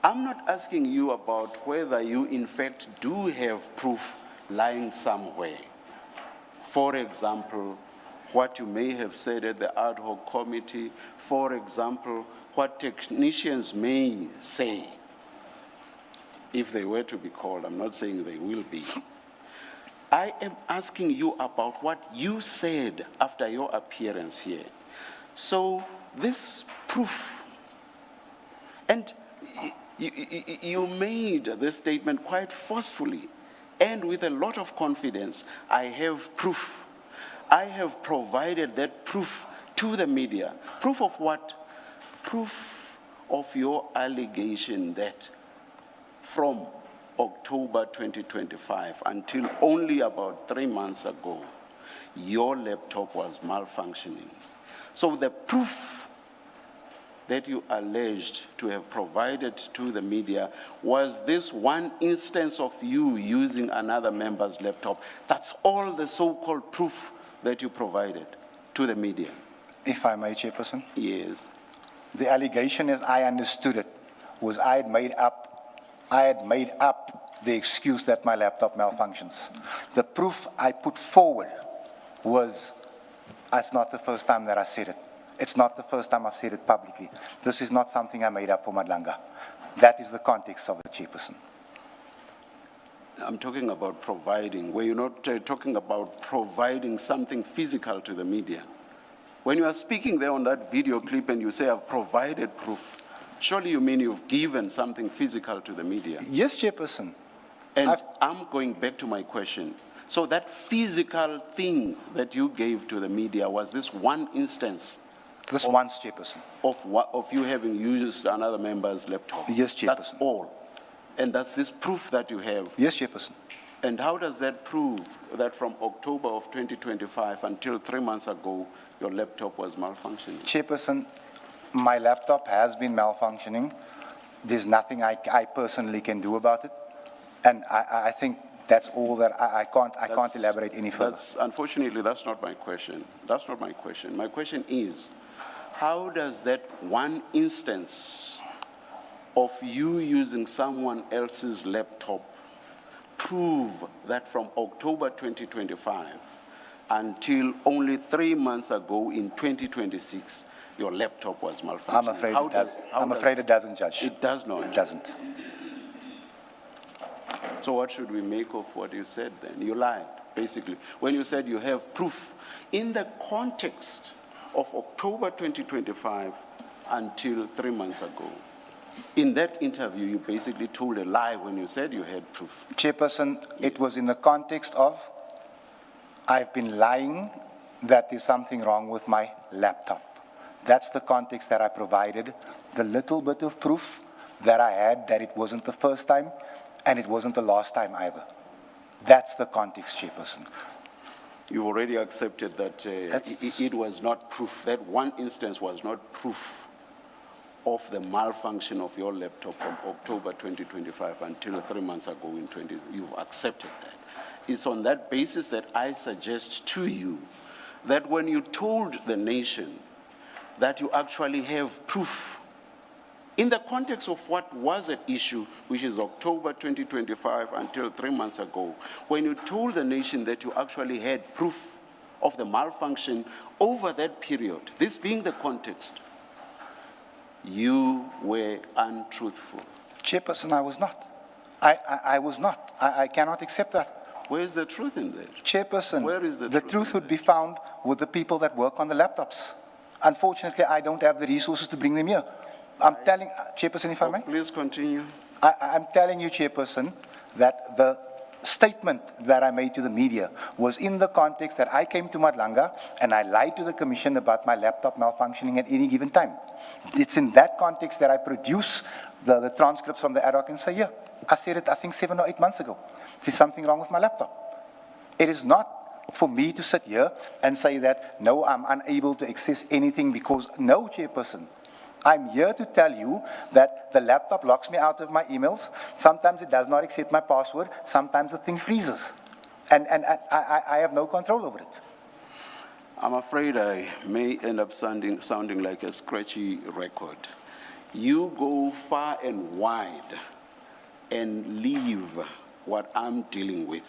I'm not asking you about whether you in fact do have proof lying somewhere. For example, what you may have said at the ad hoc committee, for example, what technicians may say, if they were to be called. I'm not saying they will be. I am asking you about what you said after your appearance here. So this proof, and you made this statement quite forcefully and with a lot of confidence. I have proof. I have provided that proof to the media. Proof of what? Proof of your allegation that from October 2025 until only about 3 months ago, your laptop was malfunctioning. So the proof that you alleged to have provided to the media was this one instance of you using another member's laptop. That's all the so-called proof that you provided to the media. If I may, Chairperson? Yes. The allegation, as I understood it, was I had made up the excuse that my laptop malfunctions. The proof I put forward was, it's not the first time that I said it. It's not the first time I've said it publicly. This is not something I made up for Madlanga. That is the context of it, Chairperson. I'm talking about providing. Were you not talking about providing something physical to the media? When you are speaking there on that video clip and you say, I've provided proof, surely you mean you've given something physical to the media? Yes, Chairperson. And I'm going back to my question. So that physical thing that you gave to the media was this one instance? This once, Chairperson. Of you having used another member's laptop? Yes, Chairperson. That's all. And that's this proof that you have? Yes, Chairperson. And how does that prove that from October of 2025 until 3 months ago, your laptop was malfunctioning? Chairperson, my laptop has been malfunctioning. There's nothing I personally can do about it. And I think that's all that I can't elaborate any further. Unfortunately, that's not my question. That's not my question. My question is, how does that one instance of you using someone else's laptop prove that from October 2025 until only 3 months ago in 2026, your laptop was malfunctioning? I'm afraid it doesn't, Judge. It does not? It doesn't. So what should we make of what you said then? You lied, basically. When you said you have proof in the context of October 2025 until 3 months ago. In that interview, you basically told a lie when you said you had proof. Chairperson, it was in the context of I've been lying that there's something wrong with my laptop. That's the context that I provided, the little bit of proof that I had that it wasn't the first time and it wasn't the last time either. That's the context, Chairperson. You've already accepted that it was not proof. That one instance was not proof of the malfunction of your laptop from October 2025 until 3 months ago in you've accepted that. It's on that basis that I suggest to you that when you told the nation that you actually have proof in the context of what was at issue, which is October 2025 until 3 months ago, when you told the nation that you actually had proof of the malfunction over that period, this being the context, you were untruthful. Chairperson, I was not. I was not. I cannot accept that. Where is the truth in that? Chairperson, where is the truth would be found with the people that work on the laptops. Unfortunately, I don't have the resources to bring them here. I'm telling, Chairperson, if I may? Please continue. I'm telling you, Chairperson, that the statement that I made to the media was in the context that I came to Madlanga and I lied to the Commission about my laptop malfunctioning at any given time. It's in that context that I produce the transcripts from the IDAC and say, yeah, I said it, I think 7 or 8 months ago. There's something wrong with my laptop. It is not for me to sit here and say that, no, I'm unable to access anything because, no, Chairperson. I'm here to tell you that the laptop locks me out of my emails. Sometimes it does not accept my password. Sometimes the thing freezes. And I have no control over it. I'm afraid I may end up sounding like a scratchy record. You go far and wide and leave what I'm dealing with.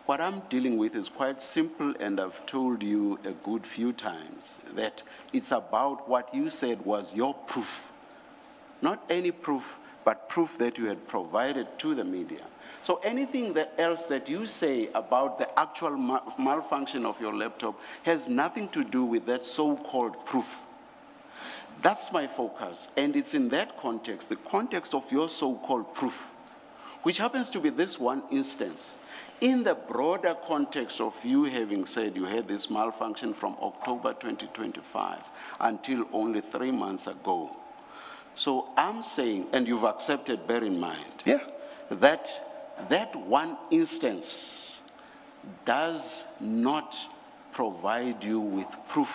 What I'm dealing with is quite simple, and I've told you a good few times that it's about what you said was your proof. Not any proof, but proof that you had provided to the media. So anything else that you say about the actual malfunction of your laptop has nothing to do with that so-called proof. That's my focus, and it's in that context, the context of your so-called proof, which happens to be this one instance. In the broader context of you having said you had this malfunction from October 2025 until only 3 months ago. So I'm saying, and you've accepted, bear in mind, that one instance does not provide you with proof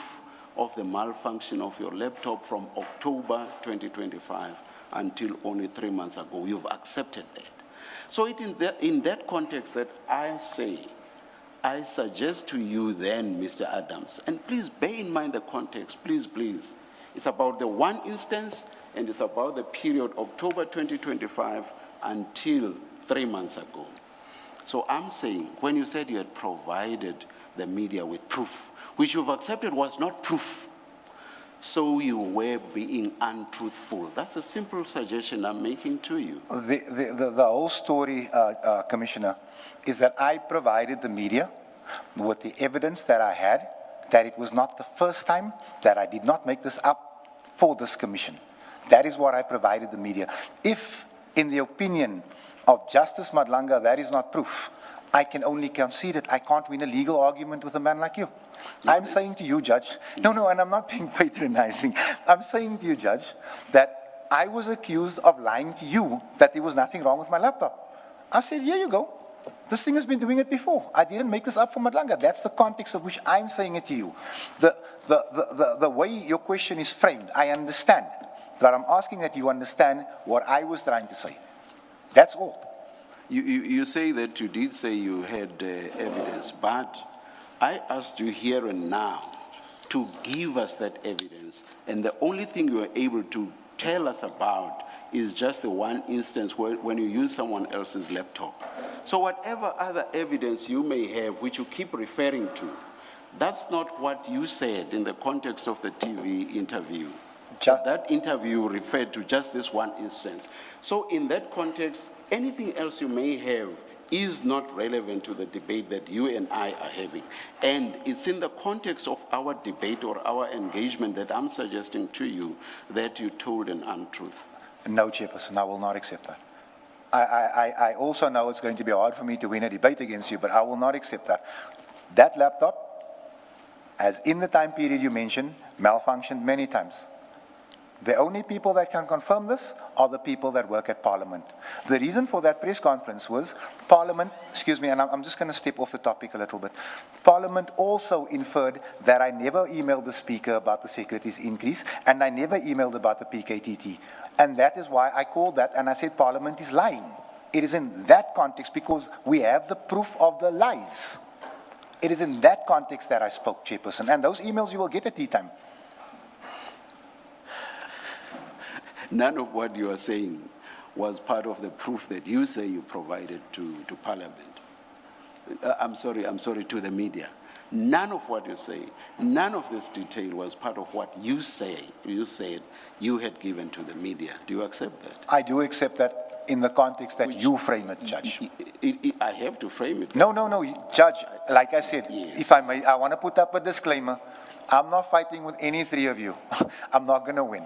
of the malfunction of your laptop from October 2025 until only 3 months ago. You've accepted that. So in that context that I suggest to you then, Mr. Adams, and please bear in mind the context, please. It's about the one instance, and it's about the period October 2025 until 3 months ago. So I'm saying, when you said you had provided the media with proof, which you've accepted was not proof, so you were being untruthful. That's a simple suggestion I'm making to you. The whole story, Commissioner, is that I provided the media with the evidence that I had, that it was not the first time, that I did not make this up for this commission. That is what I provided the media. If, in the opinion of Justice Madlanga, that is not proof, I can only concede it. I can't win a legal argument with a man like you. I'm saying to you, Judge, no, and I'm not being patronizing. I'm saying to you, Judge, that I was accused of lying to you that there was nothing wrong with my laptop. I said, here you go. This thing has been doing it before. I didn't make this up for Madlanga. That's the context of which I'm saying it to you. The way your question is framed, I understand. But I'm asking that you understand what I was trying to say. That's all. You say that you did say you had evidence, but I asked you here and now to give us that evidence, and the only thing you were able to tell us about is just the one instance when you use someone else's laptop. So whatever other evidence you may have, which you keep referring to, that's not what you said in the context of the TV interview. That interview referred to just this one instance. So in that context, anything else you may have is not relevant to the debate that you and I are having. And it's in the context of our debate or our engagement that I'm suggesting to you that you told an untruth. No, Chairperson, I will not accept that. I also know it's going to be hard for me to win a debate against you, but I will not accept that. That laptop, as in the time period you mentioned, malfunctioned many times. The only people that can confirm this are the people that work at Parliament. The reason for that press conference was Parliament, excuse me, and I'm just going to step off the topic a little bit. Parliament also inferred that I never emailed the Speaker about the Secretary's increase, and I never emailed about the PKTT. And that is why I called that, and I said Parliament is lying. It is in that context because we have the proof of the lies. It is in that context that I spoke, Chairperson, and those emails you will get at tea time. None of what you are saying was part of the proof that you say you provided to Parliament. I'm sorry, to the media. None of what you say, none of this detail was part of what you said you had given to the media. Do you accept that? I do accept that in the context that you frame it, Judge. I have to frame it. No, Judge, like I said, yes. If I may, I want to put up a disclaimer. I'm not fighting with any three of you. I'm not going to win.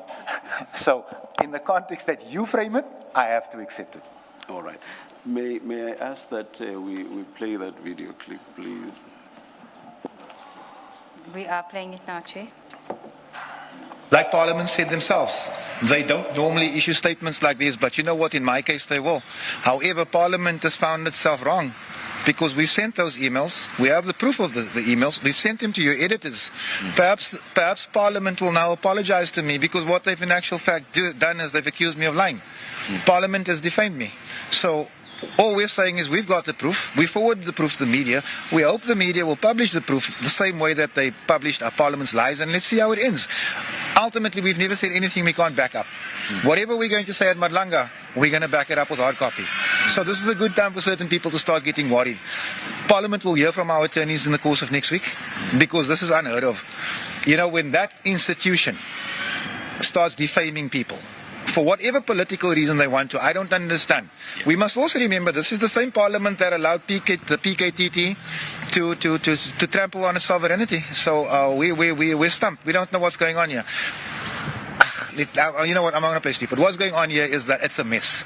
So, in the context that you frame it, I have to accept it. All right. May I ask that we play that video clip, please? We are playing it now, Chair. Like Parliament said themselves, they don't normally issue statements like this, but you know what, in my case they will. However, Parliament has found itself wrong because we've sent those emails. We have the proof of the emails. We've sent them to your editors. Perhaps Parliament will now apologize to me because what they've in actual fact done is they've accused me of lying. Parliament has defamed me. So all we're saying is we've got the proof. We forwarded the proof to the media. We hope the media will publish the proof the same way that they published our Parliament's lies, and let's see how it ends. Ultimately, we've never said anything we can't back up. Whatever we're going to say at Madlanga, we're going to back it up with hard copy. So this is a good time for certain people to start getting worried. Parliament will hear from our attorneys in the course of next week because this is unheard of. You know, when that institution starts defaming people, for whatever political reason they want to, I don't understand. We must also remember this is the same Parliament that allowed the PKTT to trample on its sovereignty. So we're stumped. We don't know what's going on here. You know what, I'm not going to play stupid. What's going on here is that it's a mess.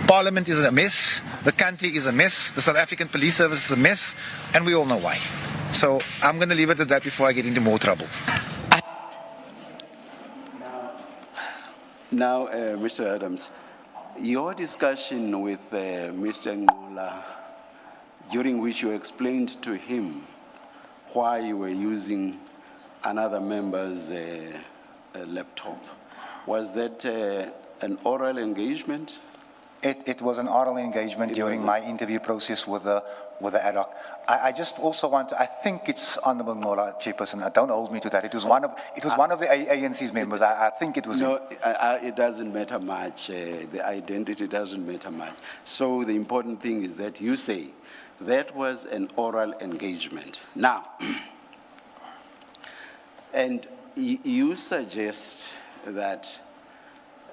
Parliament is a mess. The country is a mess. The South African Police Service is a mess. And we all know why. So I'm going to leave it at that before I get into more trouble. Now, Mr. Adams, your discussion with Mr. Ngola, during which you explained to him why you were using another member's laptop, was that an oral engagement? It was an oral engagement during my interview process with the IDAC. I just also want to, I think it's Honorable Ngola, Chairperson, don't hold me to that. It was one of the ANC's members. I think it was No, it doesn't matter much. The identity doesn't matter much. So the important thing is that you say that was an oral engagement. Now, and you suggest that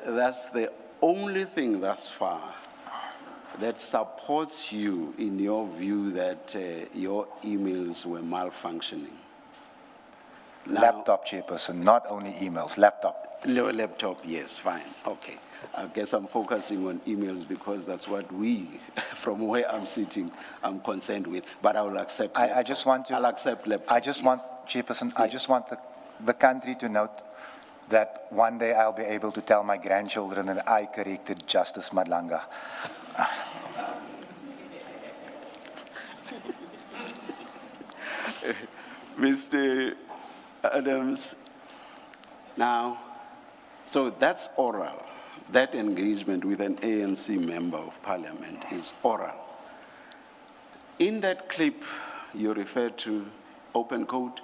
that's the only thing thus far that supports you in your view that your emails were malfunctioning. Now, Laptop, Chairperson, not only emails, laptop. no, laptop, yes, fine, okay. I guess I'm focusing on emails because that's what we, from where I'm sitting, I'm concerned with. But I will accept. I just want to. I'll accept laptop. I just want, Chairperson, I just want the country to note that one day I'll be able to tell my grandchildren that I corrected Justice Madlanga. Mr. Adams, now, so that's oral. That engagement with an ANC member of parliament is oral. In that clip, you refer to, open quote,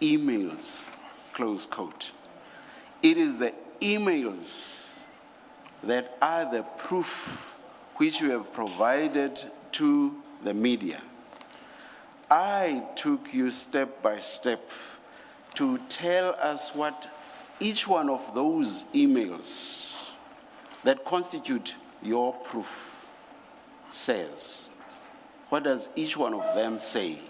emails, close quote. It is the emails that are the proof which you have provided to the media. I took you step by step to tell us what each one of those emails that constitute your proof says. What does each one of them say?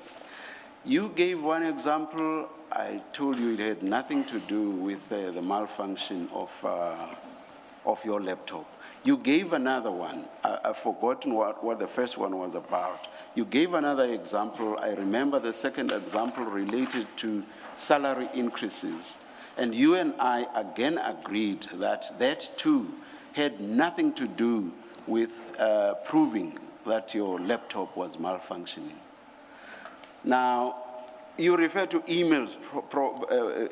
You gave one example. I told you it had nothing to do with the malfunction of your laptop. You gave another one. I've forgotten what the first one was about. You gave another example. I remember the second example related to salary increases. And you and I again agreed that that too had nothing to do with proving that your laptop was malfunctioning. Now, you refer to emails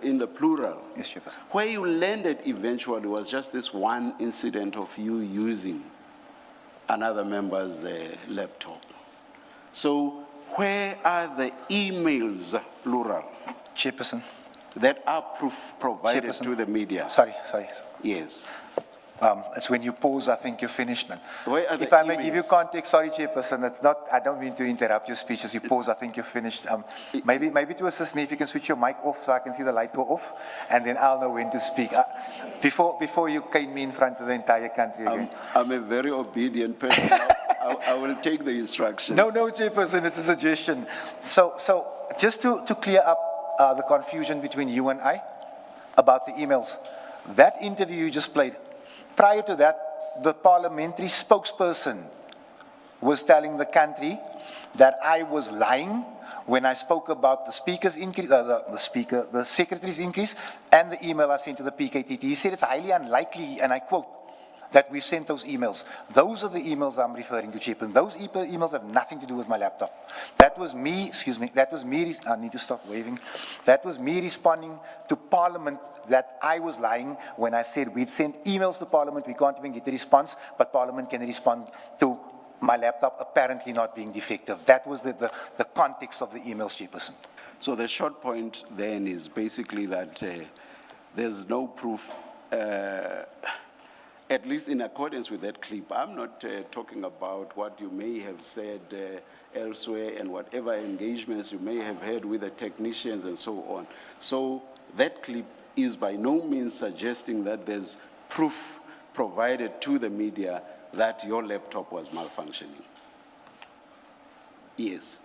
in the plural. Yes, Chairperson. Where you landed eventually was just this one incident of you using another member's laptop. So where are the emails, plural, Chairperson. that are proof provided Chairperson. to the media? Sorry. Yes. It's when you pause, I think you're finished, man. Where are the If I may emails? give you context, sorry, Chairperson, it's not, I don't mean to interrupt your speech. As you pause, I think you're finished. Maybe to assist me, if you can switch your mic off so I can see the light go off, and then I'll know when to speak. Before you cane me in front of the entire country again. I'm a very obedient person. I will take the instructions. No, Chairperson, it's a suggestion. So just to clear up the confusion between you and I about the emails, that interview you just played, prior to that, the parliamentary spokesperson was telling the country that I was lying when I spoke about the speaker's increase, the secretary's increase, and the email I sent to the PKTT. He said it's highly unlikely, and I quote, that we sent those emails. Those are the emails I'm referring to, Chairperson. Those emails have nothing to do with my laptop. That was me, I need to stop waving. That was me responding to Parliament that I was lying when I said we'd sent emails to Parliament, we can't even get a response, but Parliament can respond to my laptop apparently not being defective. That was the context of the emails, Chairperson. So the short point then is basically that there's no proof, at least in accordance with that clip. I'm not talking about what you may have said elsewhere and whatever engagements you may have had with the technicians and so on. So that clip is by no means suggesting that there's proof provided to the media that your laptop was malfunctioning. Yes.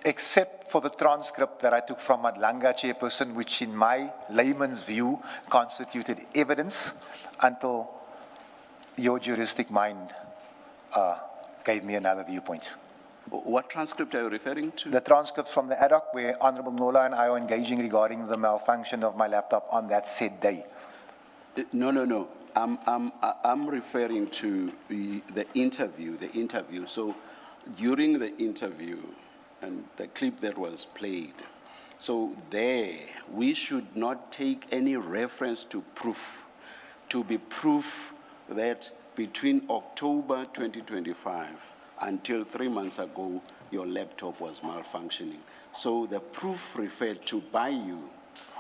Except for the transcript that I took from Madlanga, Chairperson, which in my layman's view constituted evidence until your juristic mind gave me another viewpoint. What transcript are you referring to? The transcript from the IDAC where Honorable Nola and I are engaging regarding the malfunction of my laptop on that said day. No. I'm referring to the interview. So during the interview and the clip that was played, so there we should not take any reference to proof, to be proof that between October 2025 until 3 months ago, your laptop was malfunctioning. So the proof referred to by you,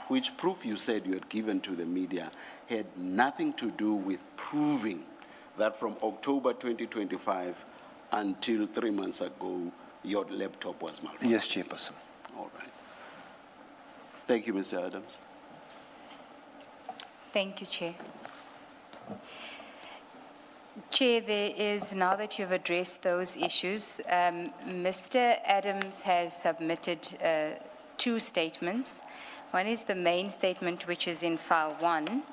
which proof you said you had given to the media, had nothing to do with proving that from October 2025 until 3 months ago, your laptop was malfunctioning. Yes, Chairperson. All right. Thank you, Mr. Adams. Thank you, Chair. Chair, there is, now that you've addressed those issues, Mr. Adams has submitted two statements. One is the main statement, which is in file 1,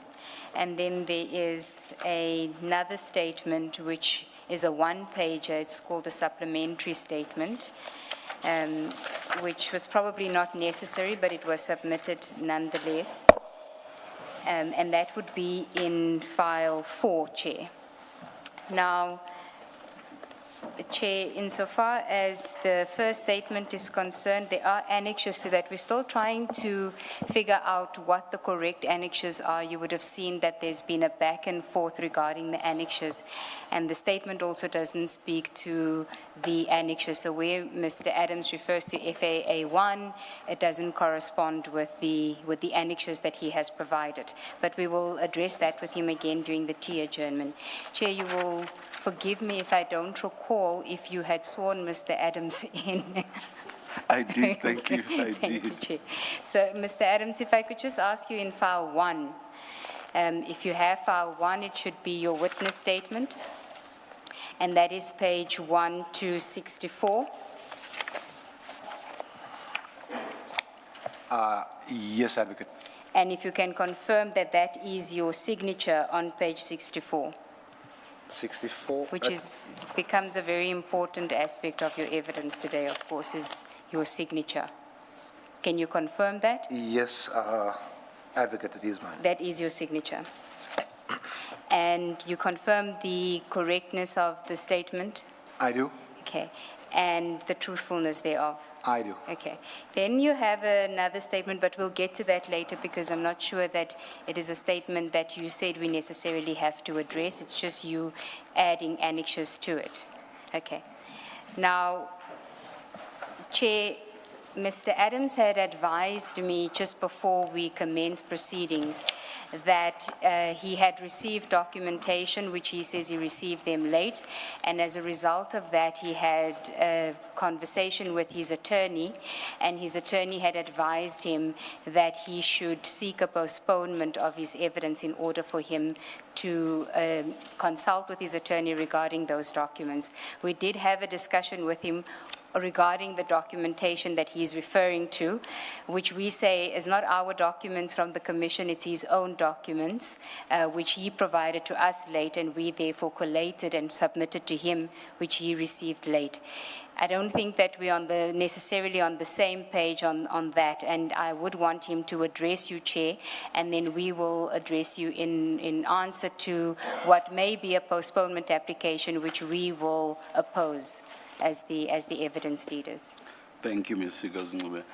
and then there is another statement, which is a one-pager. It's called a supplementary statement, which was probably not necessary, but it was submitted nonetheless. And that would be in file 4, Chair. Now, Chair, insofar as the first statement is concerned, there are annexures to that. We're still trying to figure out what the correct annexures are. You would have seen that there's been a back and forth regarding the annexures, and the statement also doesn't speak to the annexures. So where Mr. Adams refers to FAA1, it doesn't correspond with the annexures that he has provided. But we will address that with him again during the tea adjournment. Chair, you will forgive me if I don't recall if you had sworn Mr. Adams in. I did, thank you, I Thank you, did. Chair. So, Mr. Adams, if I could just ask you in file 1, if you have file 1, it should be your witness statement, and that is page 1264. Yes, Advocate. And if you can confirm that that is your signature on page 64. 64. Which becomes a very important aspect of your evidence today, of course, is your signature. Can you confirm that? Yes, Advocate, it is mine. That is your signature. And you confirm the correctness of the statement? I do. Okay. And the truthfulness thereof? I do. Okay. Then you have another statement, but we'll get to that later because I'm not sure that it is a statement that you said we necessarily have to address. It's just you adding annexures to it. Okay. Now, Chair, Mr. Adams had advised me just before we commenced proceedings that he had received documentation, which he says he received them late, and as a result of that, he had a conversation with his attorney, and his attorney had advised him that he should seek a postponement of his evidence in order for him to consult with his attorney regarding those documents. We did have a discussion with him regarding the documentation that he's referring to, which we say is not our documents from the Commission, it's his own documents, which he provided to us late, and we therefore collated and submitted to him, which he received late. I don't think that we're necessarily on the same page on that, and I would want him to address you, Chair, and then we will address you in answer to what may be a postponement application, which we will oppose as the evidence leaders. Thank you, Ms. Sigazngube.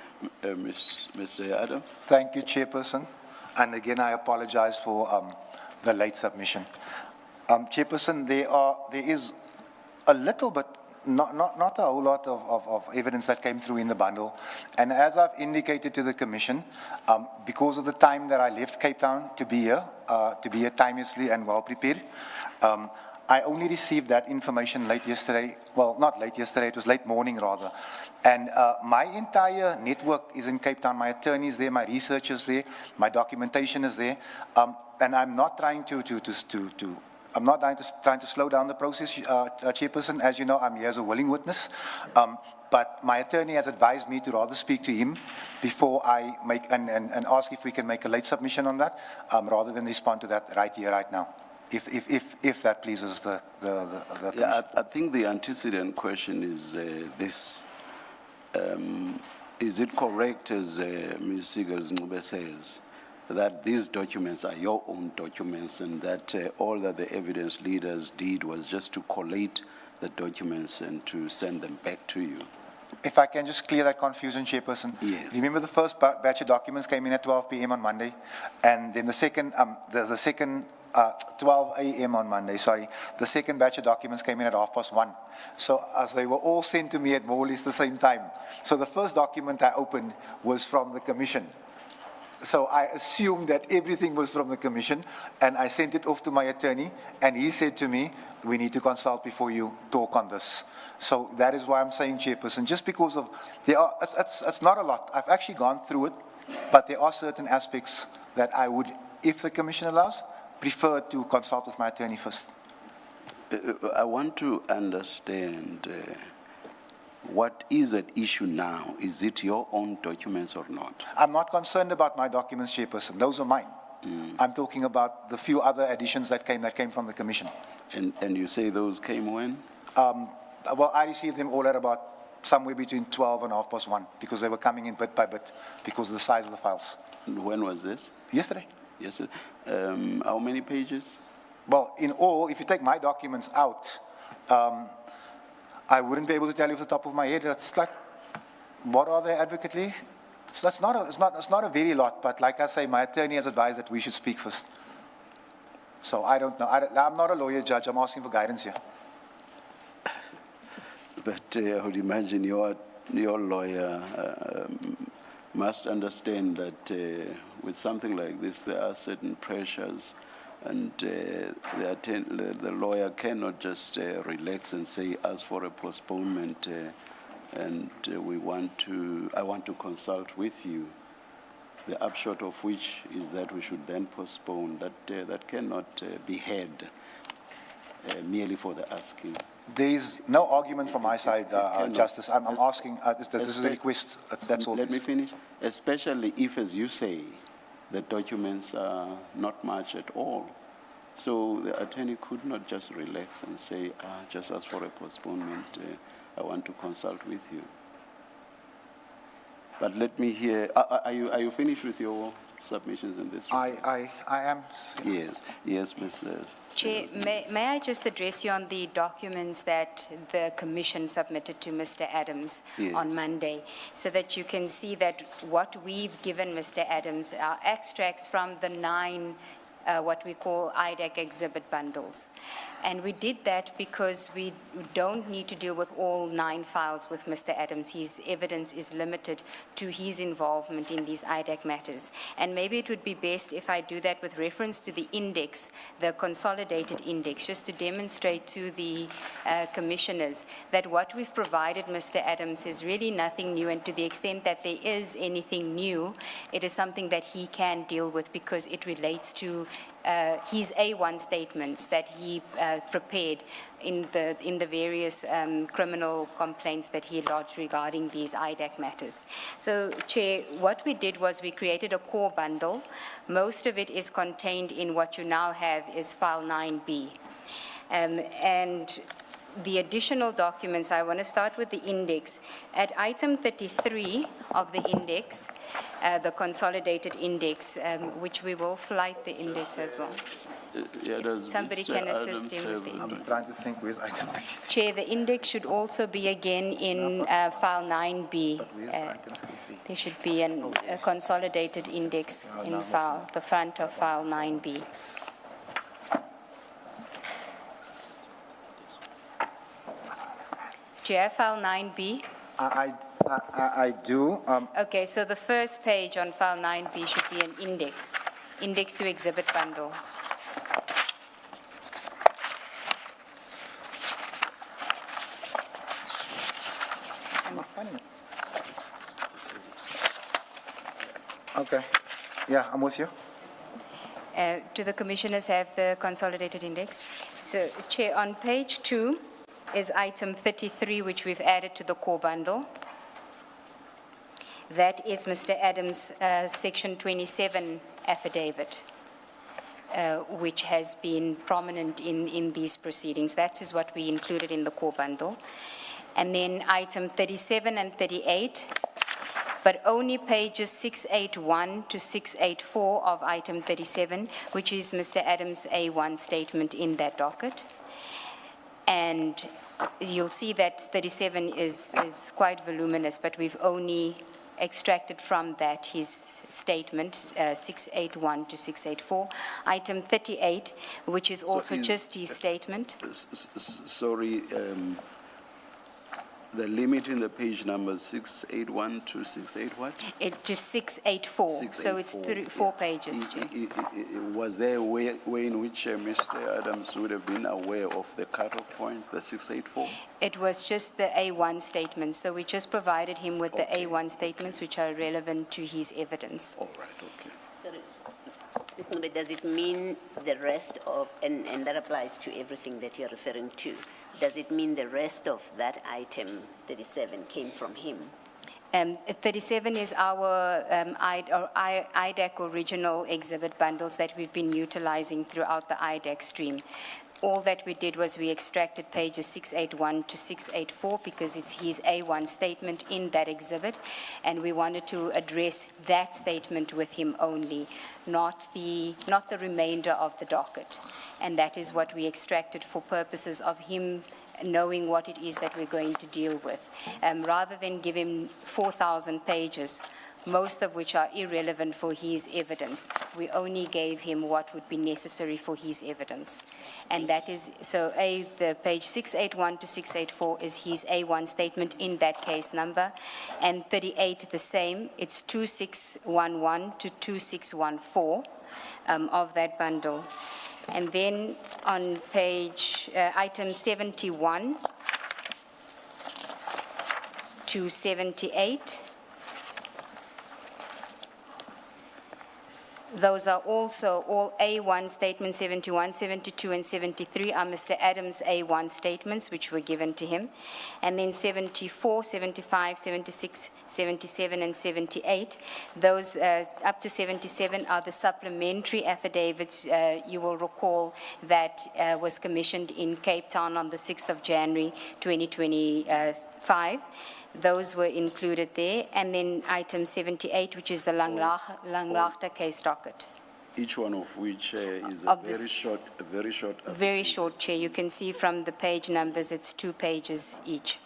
Mr. Adams? Thank you, Chairperson. And again, I apologize for the late submission. Chairperson, there is a little bit, not a whole lot of evidence that came through in the bundle. And as I've indicated to the Commission, because of the time that I left Cape Town to be here timeously and well prepared, I only received that information late yesterday. Well, not late yesterday, it was late morning rather. And my entire network is in Cape Town. My attorney is there, my researchers there, my documentation is there. And I'm not trying to slow down the process, Chairperson. As you know, I'm here as a willing witness. But my attorney has advised me to rather speak to him before I make and ask if we can make a late submission on that, rather than respond to that right here, right now. If that pleases the Yeah, I think the antecedent question is this. Is it correct, as Ms. Sigazngube says, that these documents are your own documents and that all that the evidence leaders did was just to collate the documents and to send them back to you? If I can just clear that confusion, Chairperson. Yes. Remember the first batch of documents came in at 12 p.m. on Monday, and then the second 12 a.m. on Monday, sorry. The second batch of documents came in at 1:30. So as they were all sent to me at more or less the same time. So the first document I opened was from the Commission. So I assumed that everything was from the Commission, and I sent it off to my attorney, and he said to me, we need to consult before you talk on this. So that is why I'm saying, Chairperson, just because of, it's not a lot. I've actually gone through it, but there are certain aspects that I would if the Commission allows, prefer to consult with my attorney first. I want to understand what is at issue now. Is it your own documents or not? I'm not concerned about my documents, Chairperson. Those are mine. I'm talking about the few other additions that came from the Commission. And you say those came when? Well, I received them all at about somewhere between 12 and 1:30 because they were coming in bit by bit because of the size of the files. When was this? Yesterday. Yesterday. How many pages? Well, in all, if you take my documents out, I wouldn't be able to tell you off the top of my head. It's like, what are they, Advocate Lee? It's not a very lot, but like I say, my attorney has advised that we should speak first. So I don't know. I'm not a lawyer, Judge. I'm asking for guidance here. But I would imagine your lawyer must understand that with something like this, there are certain pressures, and the lawyer cannot just relax and say, ask for a postponement, and I want to consult with you. The upshot of which is that we should then postpone. That cannot be had merely for the asking. There's no argument from my side, Justice. I'm asking, this is a request. That's all. Let me finish. Especially if, as you say, the documents are not much at all. So the attorney could not just relax and say, just ask for a postponement. I want to consult with you. But let me hear. Are you finished with your submissions in this? I am. Yes, Ms. Chair, may I just address you on the documents that the Commission submitted to Mr. Adams on Monday, so that you can see that what we've given Mr. Adams are extracts from the 9 what we call IDAC exhibit bundles. And we did that because we don't need to deal with all 9 files with Mr. Adams. His evidence is limited to his involvement in these IDAC matters. And maybe it would be best if I do that with reference to the index, the consolidated index, just to demonstrate to the commissioners that what we've provided Mr. Adams is really nothing new, and to the extent that there is anything new, it is something that he can deal with because it relates to his A1 statements that he prepared in the various criminal complaints that he lodged regarding these IDAC matters. So, Chair, what we did was we created a core bundle. Most of it is contained in what you now have is file 9B. And the additional documents, I want to start with the index. At item 33 of the index, the consolidated index, which we will flight the index as well. Somebody can assist him with the index. I'm trying to think where's item 33. Chair, the index should also be again in file 9B. There should be a consolidated index in the front of file 9B. Chair, file 9B. I do. Okay, so the first page on file 9B should be an index to exhibit bundle. I'm not finding it. Okay. Yeah, I'm with you. Do the commissioners have the consolidated index? So, Chair, on page 2 is item 33, which we've added to the core bundle. That is Mr. Adams' section 27 affidavit, which has been prominent in these proceedings. That is what we included in the core bundle. And then item 37 and 38, but only pages 681 to 684 of item 37, which is Mr. Adams' A1 statement in that docket. And you'll see that 37 is quite voluminous, but we've only extracted from that his statement, 681 to 684. Item 38, which is also just his statement. Sorry, the limit in the page number 681 to 68 what? It just 684, so it's 4 pages, Chair. Was there a way in which Mr. Adams would have been aware of the cutoff point, the 684? It was just the A1 statements, so we just provided him with the A1 statements which are relevant to his evidence. All right, okay. Sorry. Mr. Ngube, does it mean the rest of, and that applies to everything that you're referring to, does it mean the rest of that item 37 came from him? 37 is our IDAC original exhibit bundles that we've been utilizing throughout the IDAC stream. All that we did was we extracted pages 681 to 684 because it's his A1 statement in that exhibit, and we wanted to address that statement with him only, not the remainder of the docket. And that is what we extracted for purposes of him knowing what it is that we're going to deal with. Rather than give him 4,000 pages, most of which are irrelevant for his evidence, we only gave him what would be necessary for his evidence. And that is, so the page 681 to 684 is his A1 statement in that case number, and 38 the same, it's 2611 to 2614 of that bundle. And then on page, item 71 to 78, those are also all A1 statements. 71, 72, and 73 are Mr. Adams' A1 statements, which were given to him. And then 74, 75, 76, 77, and 78, those up to 77 are the supplementary affidavits. You will recall that was commissioned in Cape Town on the 6th of January, 2025. Those were included there. And then item 78, which is the Langlaagte case docket. Each one of which is very short. Very short, Chair. You can see from the page numbers, it's 2 pages each.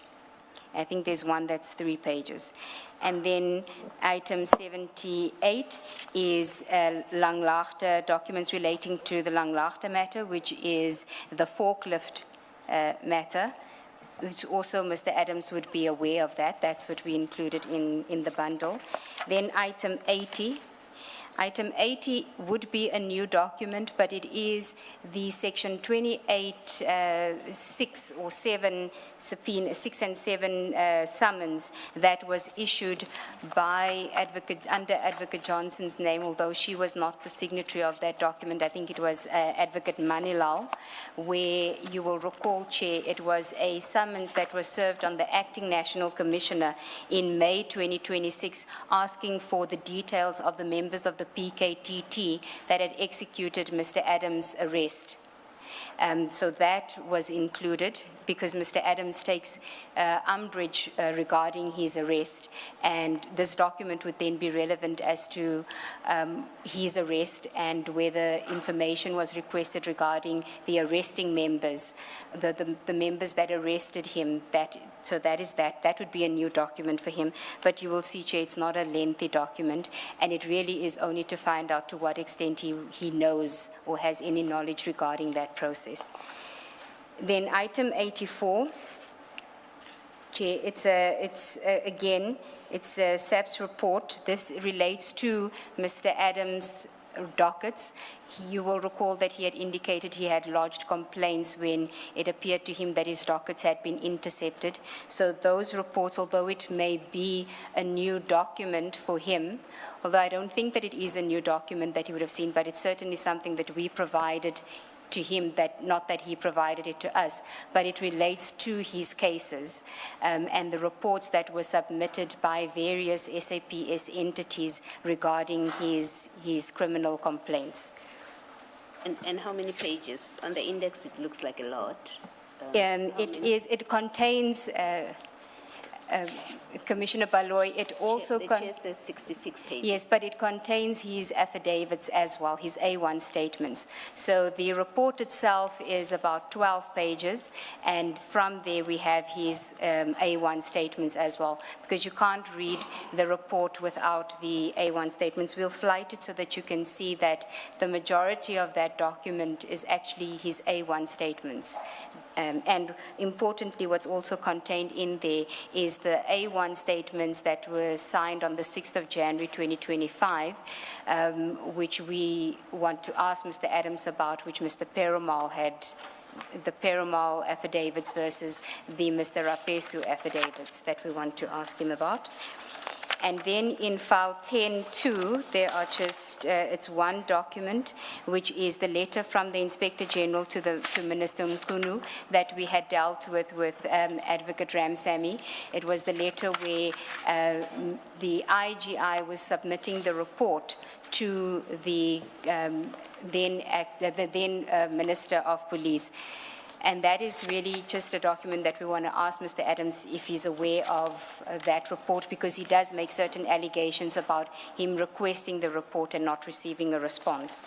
I think there's one that's 3 pages. And then item 78 is Langlaagte documents relating to the Langlaagte matter, which is the forklift matter, which also Mr. Adams would be aware of that. That's what we included in the bundle. Then item 80. Item 80 would be a new document, but it is the section 28, 6 or 7 subpoena, 6 and 7 summons that was issued by under Advocate Johnson's name, although she was not the signatory of that document. I think it was Advocate Manilal, where you will recall, Chair, it was a summons that was served on the acting national commissioner in May 2026, asking for the details of the members of the PKTT that had executed Mr. Adams' arrest. So that was included because Mr. Adams takes umbrage regarding his arrest, and this document would then be relevant as to his arrest and whether information was requested regarding the arresting members, the members that arrested him. So that would be a new document for him. But you will see, Chair, it's not a lengthy document, and it really is only to find out to what extent he knows or has any knowledge regarding that process. Then item 84, Chair, it's a SAPS report. This relates to Mr. Adams' dockets. You will recall that he had indicated he had lodged complaints when it appeared to him that his dockets had been intercepted. So those reports, although it may be a new document for him, although I don't think that it is a new document that he would have seen, but it's certainly something that we provided to him, that not that he provided it to us, but it relates to his cases and the reports that were submitted by various SAPS entities regarding his criminal complaints. And how many pages? On the index, it looks like a lot. It contains, Commissioner Baloy, it also the chair says 66 pages. Yes, but it contains his affidavits as well, his A1 statements. So the report itself is about 12 pages, and from there we have his A1 statements as well, because you can't read the report without the A1 statements. We'll flight it so that you can see that the majority of that document is actually his A1 statements. And importantly, what's also contained in there is the A1 statements that were signed on the 6th of January 2025, which we want to ask Mr. Adams about, which Mr. Perumal had, the Perumal affidavits versus the Mr. Rapesu affidavits that we want to ask him about. And then in file 10-2, there are just, it's one document, which is the letter from the Inspector General to Minister Mkhunu that we had dealt with Advocate Ramsamy. It was the letter where the IGI was submitting the report to the then Minister of Police. And that is really just a document that we want to ask Mr. Adams if he's aware of that report, because he does make certain allegations about him requesting the report and not receiving a response.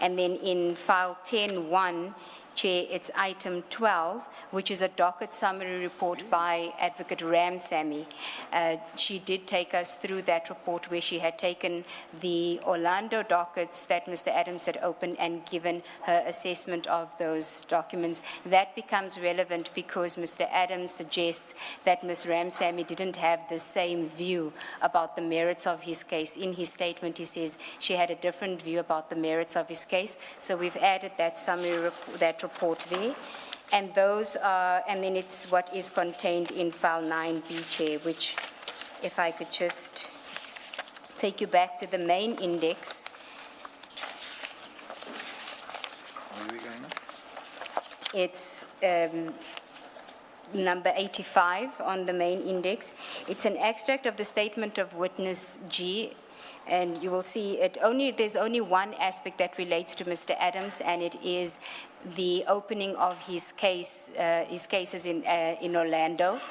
And then in file 10-1, Chair, it's item 12, which is a docket summary report by Advocate Ramsamy. She did take us through that report where she had taken the Orlando dockets that Mr. Adams had opened and given her assessment of those documents. That becomes relevant because Mr. Adams suggests that Ms. Ramsamy didn't have the same view about the merits of his case. In his statement, he says she had a different view about the merits of his case. So we've added that summary, that report there. And those are, and then it's what is contained in file 9B, Chair, which, if I could just take you back to the main index. Where are we going now? It's number 85 on the main index. It's an extract of the statement of witness G. And you will see there's only one aspect that relates to Mr. Adams, and it is the opening of his cases in Orlando.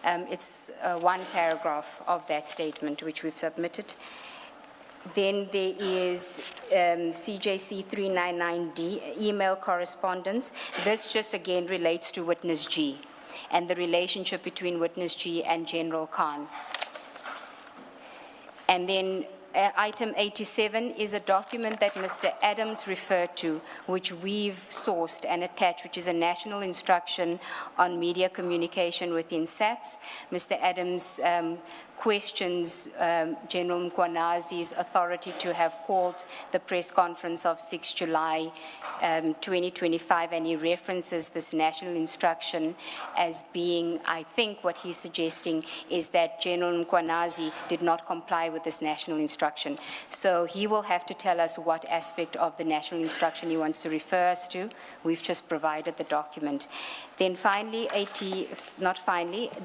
It's one paragraph of that statement which we've submitted. Then there is CJC 399D, email correspondence. This just again relates to witness G and the relationship between witness G and General Khan. And then item 87 is a document that Mr. Adams referred to, which we've sourced and attached, which is a national instruction on media communication within SAPS. Mr. Adams questions General Mkwanazi's authority to have called the press conference of 6 July 2025, and he references this national instruction as being, I think what he's suggesting is that General Mkwanazi did not comply with this national instruction. So he will have to tell us what aspect of the national instruction he wants to refer us to. We've just provided the document. Then finally,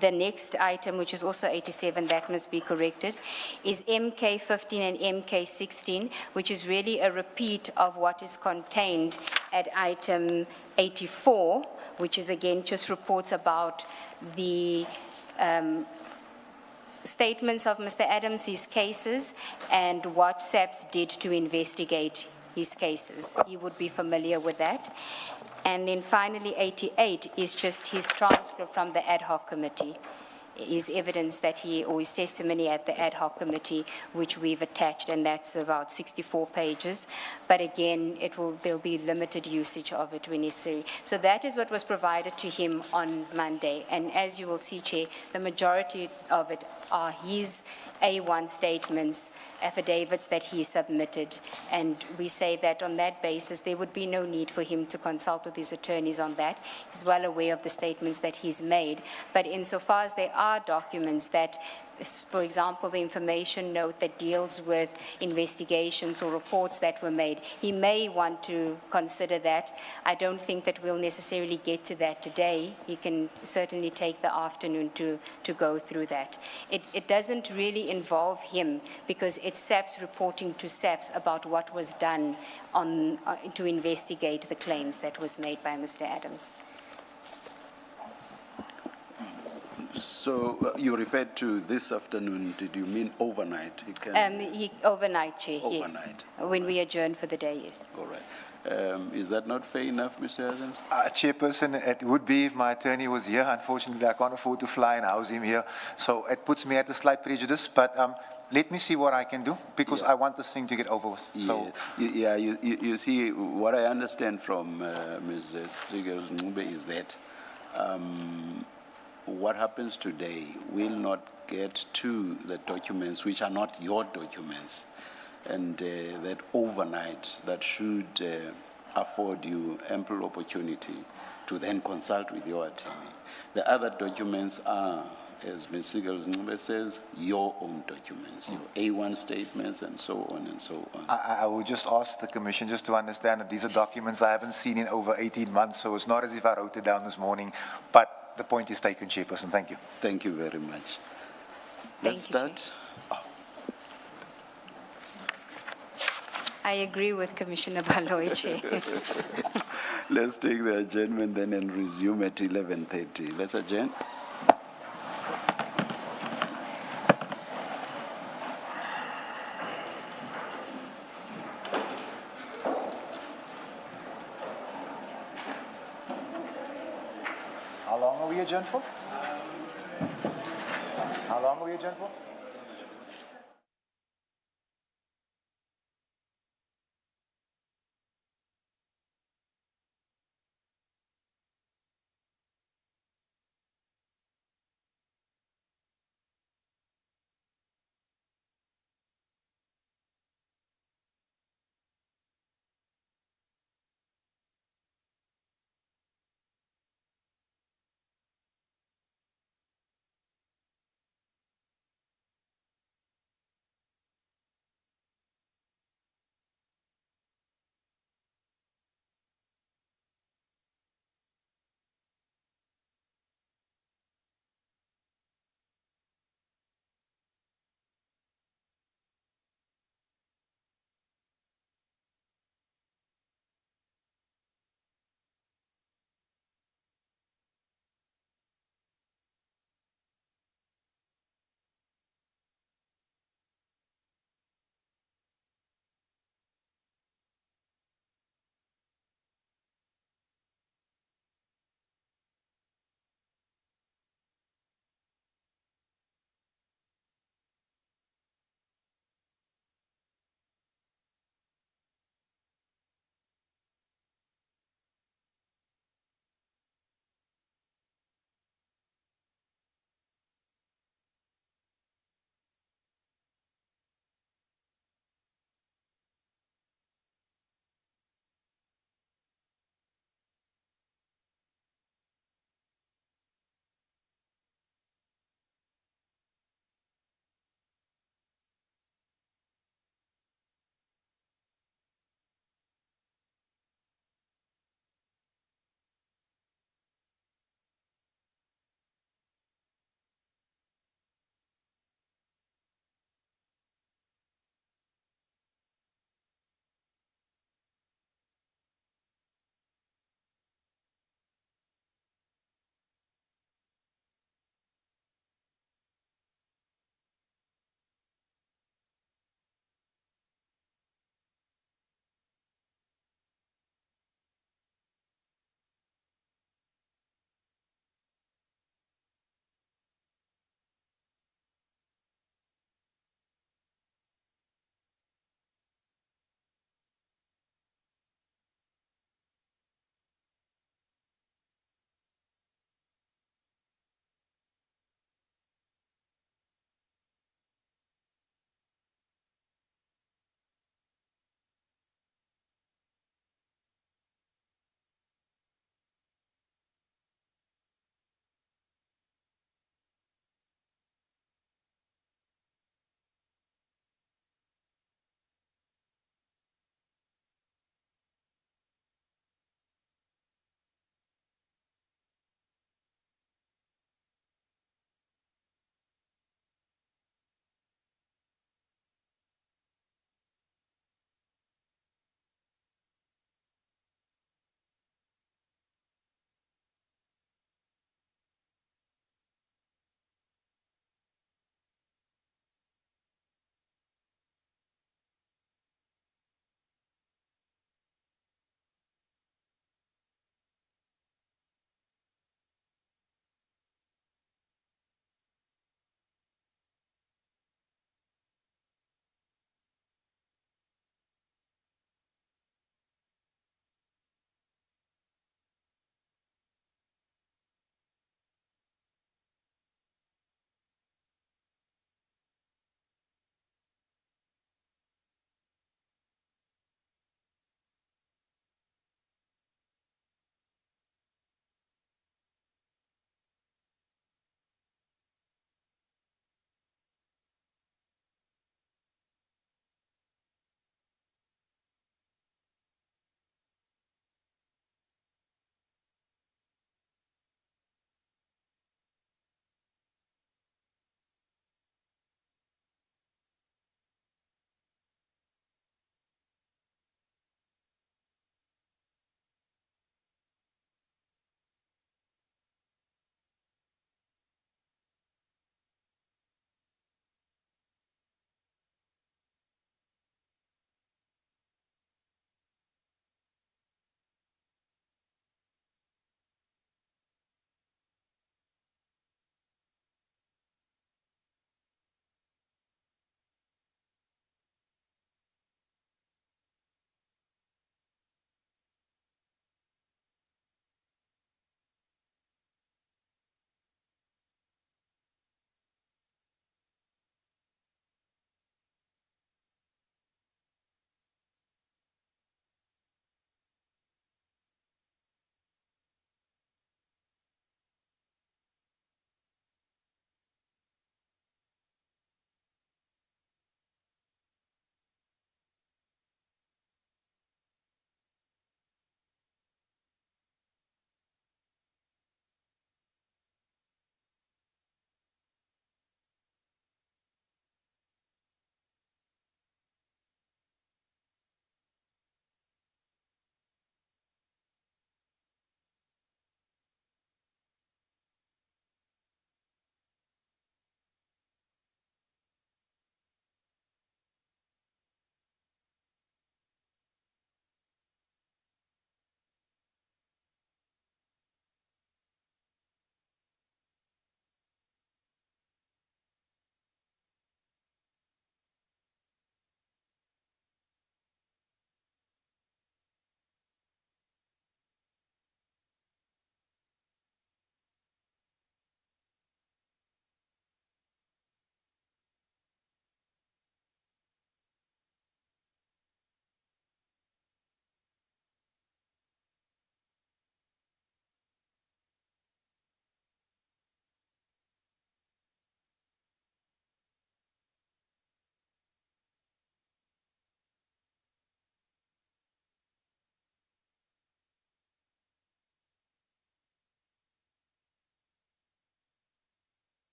the next item, which is also 87, that must be corrected, is MK15 and MK16, which is really a repeat of what is contained at item 84, which is again just reports about the statements of Mr. Adams, his cases, and what SAPS did to investigate his cases. You would be familiar with that. And then finally, 88 is just his transcript from the ad hoc committee. His evidence that or his testimony at the ad hoc committee, which we've attached, and that's about 64 pages. But again, there'll be limited usage of it when necessary. So that is what was provided to him on Monday. And as you will see, Chair, the majority of it are his A1 statements, affidavits that he submitted. And we say that on that basis, there would be no need for him to consult with his attorneys on that. He's well aware of the statements that he's made. But insofar as there are documents that, for example, the information note that deals with investigations or reports that were made, he may want to consider that. I don't think that we'll necessarily get to that today. He can certainly take the afternoon to go through that. It doesn't really involve him because it's SAPS reporting to SAPS about what was done to investigate the claims that was made by Mr. Adams. So you referred to this afternoon. Did you mean overnight? Overnight, Chair, yes. Overnight. When we adjourn for the day, yes. All right. Is that not fair enough, Mr. Adams? Chairperson, it would be if my attorney was here. Unfortunately, I can't afford to fly and house him here. So it puts me at a slight prejudice. But let me see what I can do, because I want this thing to get over with. So, yeah, you see, what I understand from Ms. Striegel is that what happens today will not get to the documents which are not your documents, and that overnight that should afford you ample opportunity to then consult with your attorney. The other documents are as Ms. Sigels says, your own documents, your A1 statements and so on and so on. I will just ask the Commission just to understand that these are documents I haven't seen in over 18 months, so it's not as if I wrote it down this morning, but the point is taken, Chairperson. Thank you. Thank you very much. Let's Thank you, start. I agree with Commissioner Baloyi, Chair. Let's take the adjournment then and resume at 11:30. Let's adjourn. How long are we adjourned for? How long are we adjourned for?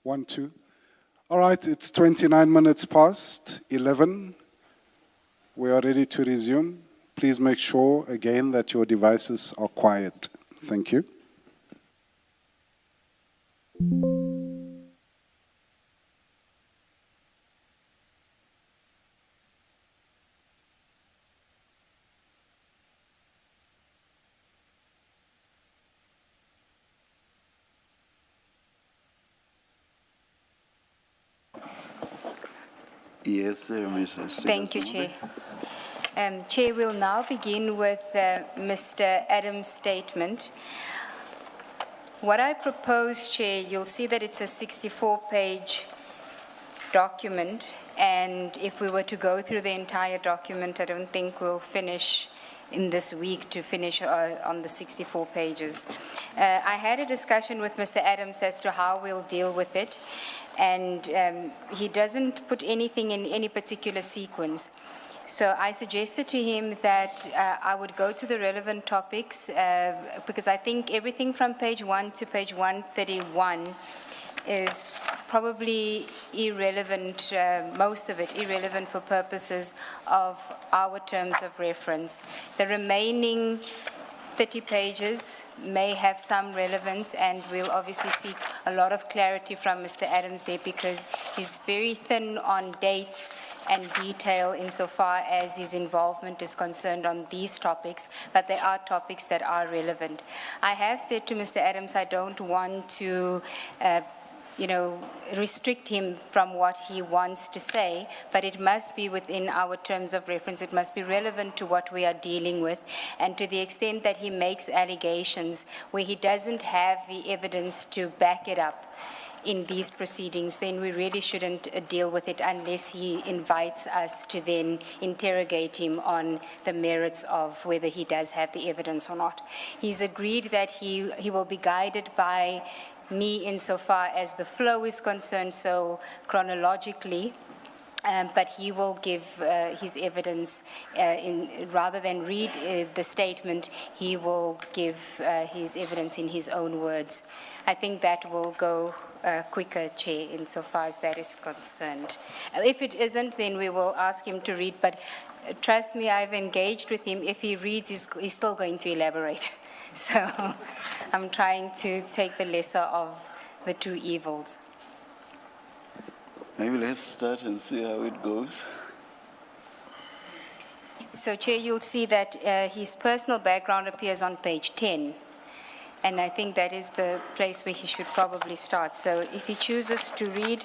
1, 2. All right, it's 29 minutes past 11. We are ready to resume. Please make sure, again, that your devices are quiet. Thank you. Yes, Mrs. Thank you, Chair. Chair, we'll now begin with Mr. Adams' statement. What I propose, Chair, you'll see that it's a 64-page document, and if we were to go through the entire document, I don't think we'll finish in this week to finish on the 64 pages. I had a discussion with Mr. Adams as to how we'll deal with it, and he doesn't put anything in any particular sequence. So I suggested to him that I would go to the relevant topics because I think everything from page 1 to page 131 is probably irrelevant, most of it irrelevant for purposes of our terms of reference. The remaining 30 pages may have some relevance, and we'll obviously seek a lot of clarity from Mr. Adams there because he's very thin on dates and detail insofar as his involvement is concerned on these topics, but there are topics that are relevant. I have said to Mr. Adams, I don't want to restrict him from what he wants to say, but it must be within our terms of reference. It must be relevant to what we are dealing with. And to the extent that he makes allegations where he doesn't have the evidence to back it up in these proceedings, then we really shouldn't deal with it unless he invites us to then interrogate him on the merits of whether he does have the evidence or not. He's agreed that he will be guided by me insofar as the flow is concerned, so chronologically, but he will give his evidence rather than read the statement, he will give his evidence in his own words. I think that will go quicker, Chair, insofar as that is concerned. If it isn't, then we will ask him to read, but trust me, I've engaged with him. If he reads, he's still going to elaborate. So I'm trying to take the lesser of the two evils. Maybe let's start and see how it goes. So, Chair, you'll see that his personal background appears on page 10. And I think that is the place where he should probably start. So if he chooses to read,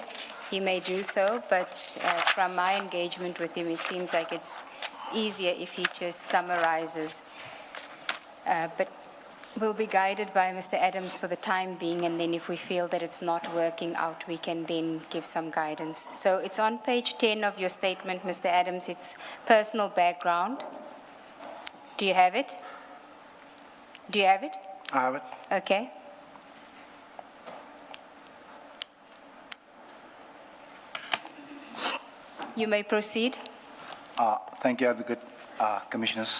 he may do so. But from my engagement with him, it seems like it's easier if he just summarizes. But we'll be guided by Mr. Adams for the time being, and then if we feel that it's not working out, we can then give some guidance. So it's on page 10 of your statement, Mr. Adams. It's personal background. Do you have it? Do you have it? I have it. Okay. You may proceed. Thank you, Advocate, Commissioners.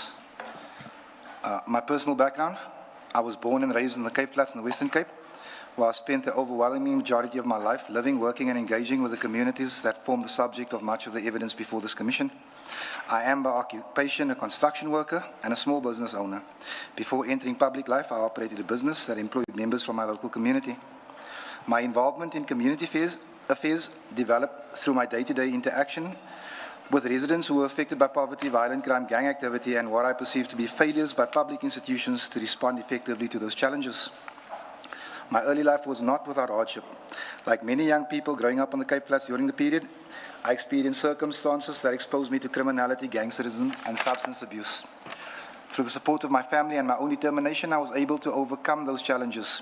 My personal background, I was born and raised in the Cape Flats in the Western Cape, where I spent the overwhelming majority of my life living, working and engaging with the communities that form the subject of much of the evidence before this Commission. I am by occupation a construction worker and a small business owner. Before entering public life, I operated a business that employed members from my local community. My involvement in community affairs developed through my day-to-day interaction with residents who were affected by poverty, violent crime, gang activity, and what I perceive to be failures by public institutions to respond effectively to those challenges. My early life was not without hardship. Like many young people growing up on the Cape Flats during the period, I experienced circumstances that exposed me to criminality, gangsterism, and substance abuse. Through the support of my family and my own determination, I was able to overcome those challenges,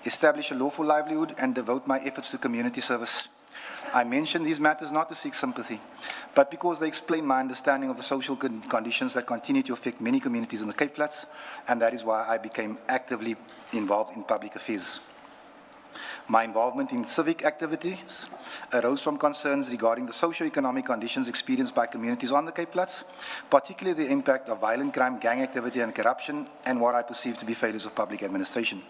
establish a lawful livelihood, and devote my efforts to community service. I mention these matters not to seek sympathy, but because they explain my understanding of the social conditions that continue to affect many communities in the Cape Flats, and that is why I became actively involved in public affairs. My involvement in civic activities arose from concerns regarding the socio-economic conditions experienced by communities on the Cape Flats, particularly the impact of violent crime, gang activity, and corruption, and what I perceive to be failures of public administration.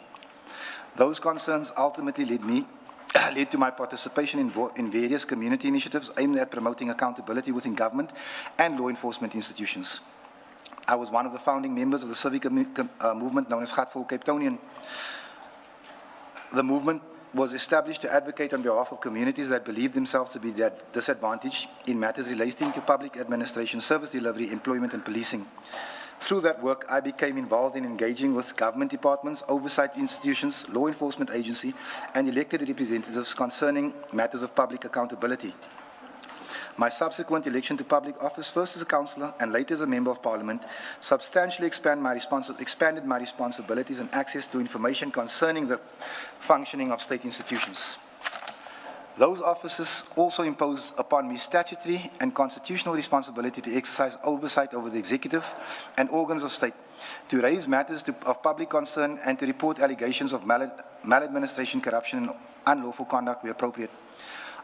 Those concerns ultimately led me led to my participation in various community initiatives aimed at promoting accountability within government and law enforcement institutions. I was one of the founding members of the civic movement known as Gatful Capetonian. The movement was established to advocate on behalf of communities that believed themselves to be disadvantaged in matters relating to public administration, service delivery, employment, and policing. Through that work, I became involved in engaging with government departments, oversight institutions, law enforcement agency, and elected representatives concerning matters of public accountability. My subsequent election to public office, first as a councillor and later as a member of parliament, substantially expanded my responsibilities and access to information concerning the functioning of state institutions. Those offices also impose upon me statutory and constitutional responsibility to exercise oversight over the executive and organs of state, to raise matters of public concern and to report allegations of maladministration, corruption, and unlawful conduct where appropriate.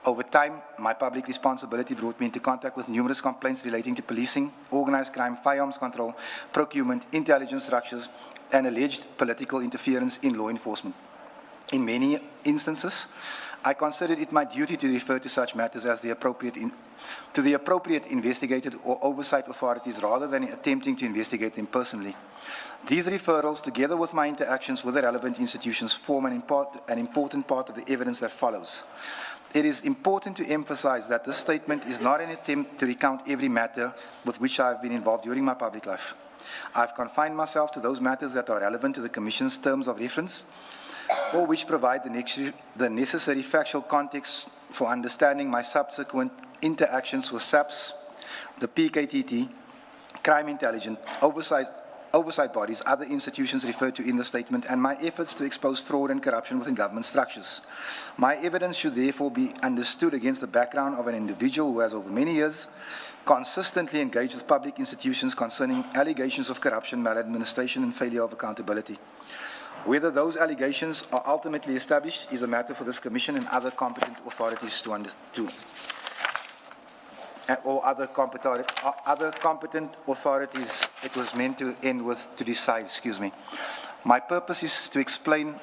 Over time, my public responsibility brought me into contact with numerous complaints relating to policing, organized crime, firearms control, procurement, intelligence structures, and alleged political interference in law enforcement. In many instances, I considered it my duty to refer to such matters as the appropriate investigated or oversight authorities rather than attempting to investigate them personally. These referrals, together with my interactions with the relevant institutions, form an important part of the evidence that follows. It is important to emphasize that this statement is not an attempt to recount every matter with which I have been involved during my public life. I've confined myself to those matters that are relevant to the Commission's terms of reference or which provide the necessary factual context for understanding my subsequent interactions with SAPS, the PKTT, crime intelligence, oversight bodies, other institutions referred to in the statement, and my efforts to expose fraud and corruption within government structures. My evidence should therefore be understood against the background of an individual who has over many years consistently engaged with public institutions concerning allegations of corruption, maladministration, and failure of accountability. Whether those allegations are ultimately established is a matter for this Commission and other competent authorities other competent authorities, it was meant to end with, to decide, excuse me. My purpose is to explain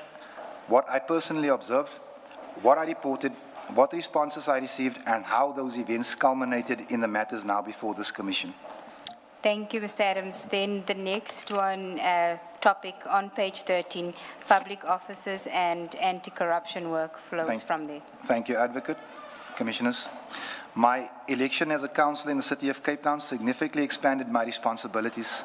what I personally observed, what I reported, what responses I received, and how those events culminated in the matters now before this Commission. Thank you, Mr. Adams. Then the next one, topic on page 13, public offices and anti-corruption work flows from there. Thank you, Advocate, Commissioners. My election as a councillor in the City of Cape Town significantly expanded my responsibilities.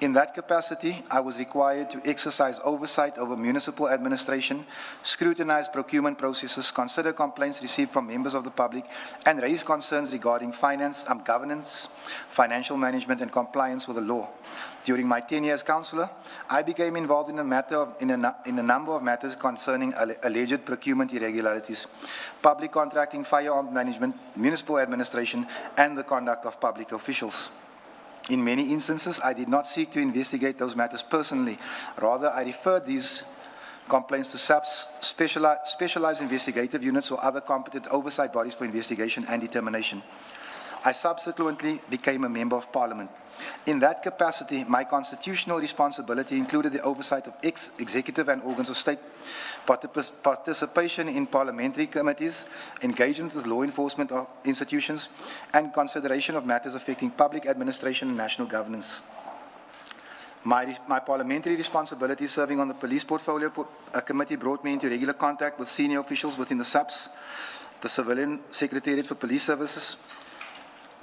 In that capacity, I was required to exercise oversight over municipal administration, scrutinize procurement processes, consider complaints received from members of the public, and raise concerns regarding finance, governance, financial management, and compliance with the law. During my tenure as councillor, I became involved in a number of matters concerning alleged procurement irregularities, public contracting, firearm management, municipal administration, and the conduct of public officials. In many instances, I did not seek to investigate those matters personally. Rather, I referred these complaints to SAPS, specialized investigative units, or other competent oversight bodies for investigation and determination. I subsequently became a member of Parliament. In that capacity, my constitutional responsibility included the oversight of executive and organs of state, participation in parliamentary committees, engagement with law enforcement institutions, and consideration of matters affecting public administration and national governance. My parliamentary responsibility serving on the Police Portfolio Committee brought me into regular contact with senior officials within the SAPS, the Civilian Secretariat for Police Services,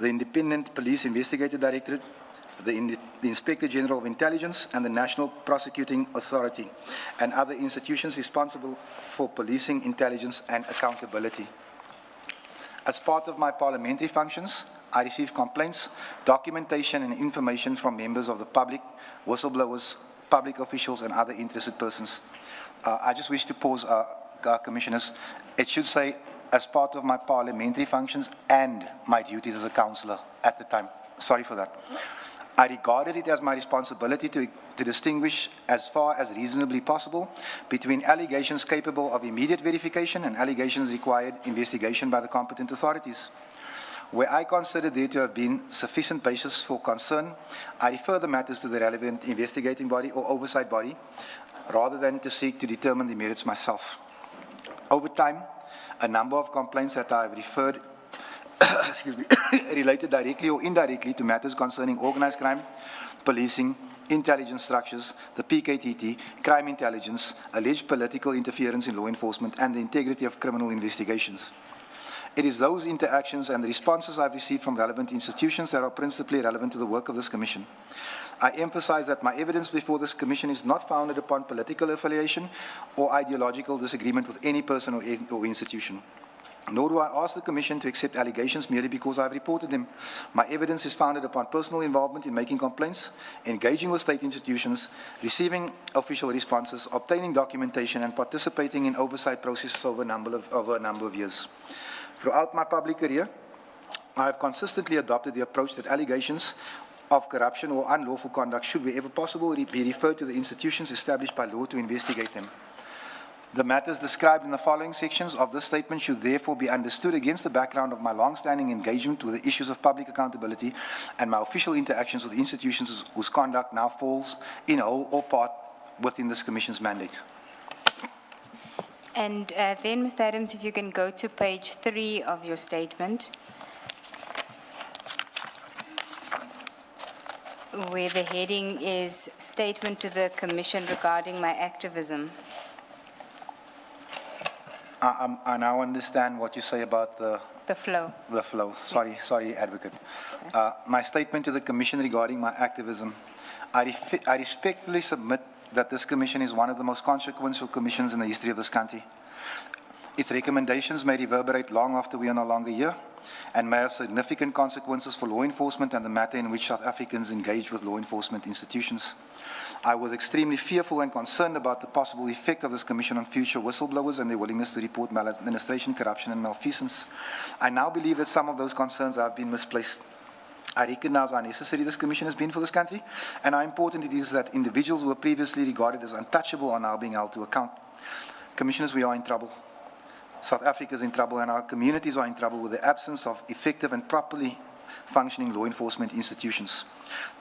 the Independent Police Investigator Directorate, the Inspector General of Intelligence, and the National Prosecuting Authority, and other institutions responsible for policing, intelligence, and accountability. As part of my parliamentary functions, I received complaints, documentation, and information from members of the public, whistleblowers, public officials, and other interested persons. I just wish to pause, Commissioners. It should say, as part of my parliamentary functions and my duties as a councillor at the time. Sorry for that. I regarded it as my responsibility to distinguish, as far as reasonably possible, between allegations capable of immediate verification and allegations required investigation by the competent authorities. Where I consider there to have been sufficient basis for concern, I refer the matters to the relevant investigating body or oversight body, rather than to seek to determine the merits myself. Over time, a number of complaints that I have referred excuse me, related directly or indirectly to matters concerning organized crime, policing, intelligence structures, the PKTT, crime intelligence, alleged political interference in law enforcement, and the integrity of criminal investigations. It is those interactions and the responses I've received from relevant institutions that are principally relevant to the work of this Commission. I emphasize that my evidence before this Commission is not founded upon political affiliation or ideological disagreement with any person or institution. Nor do I ask the Commission to accept allegations merely because I have reported them. My evidence is founded upon personal involvement in making complaints, engaging with state institutions, receiving official responses, obtaining documentation, and participating in oversight processes over a number of years. Throughout my public career, I have consistently adopted the approach that allegations of corruption or unlawful conduct should, wherever possible, be referred to the institutions established by law to investigate them. The matters described in the following sections of this statement should therefore be understood against the background of my long-standing engagement with the issues of public accountability and my official interactions with institutions whose conduct now falls in whole or part within this Commission's mandate. And then, Mr. Adams, if you can go to page 3 of your statement, where the heading is Statement to the Commission regarding my activism. I now understand what you say about the flow. The flow. Sorry, Advocate. My statement to the Commission regarding my activism. I respectfully submit that this Commission is one of the most consequential commissions in the history of this country. Its recommendations may reverberate long after we are no longer here and may have significant consequences for law enforcement and the manner in which South Africans engage with law enforcement institutions. I was extremely fearful and concerned about the possible effect of this Commission on future whistleblowers and their willingness to report maladministration, corruption, and malfeasance. I now believe that some of those concerns have been misplaced. I recognize how necessary this Commission has been for this country and how important it is that individuals who were previously regarded as untouchable are now being held to account. Commissioners, we are in trouble. South Africa is in trouble and our communities are in trouble with the absence of effective and properly functioning law enforcement institutions.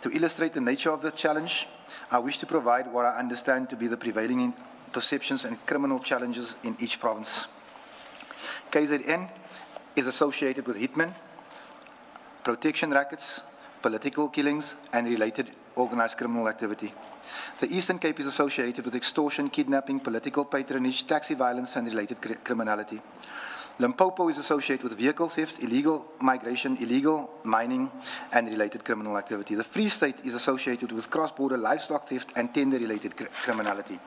To illustrate the nature of the challenge, I wish to provide what I understand to be the prevailing perceptions and criminal challenges in each province. KZN is associated with hitmen, protection rackets, political killings, and related organized criminal activity. The Eastern Cape is associated with extortion, kidnapping, political patronage, taxi violence, and related criminality. Limpopo is associated with vehicle theft, illegal migration, illegal mining, and related criminal activity. The Free State is associated with cross-border livestock theft and tender-related criminality.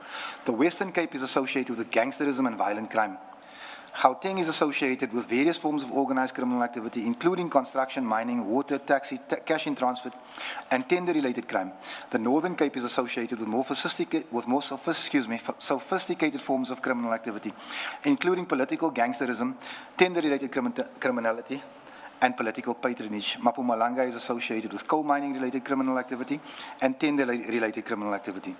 The Western Cape is associated with gangsterism and violent crime. Gauteng is associated with various forms of organized criminal activity, including construction, mining, water, taxi, cash in transfer, and tender-related crime. The Northern Cape is associated with more sophisticated forms of criminal activity, including political gangsterism, tender-related criminality, and political patronage. Mpumalanga is associated with coal mining-related criminal activity and tender-related criminal activity.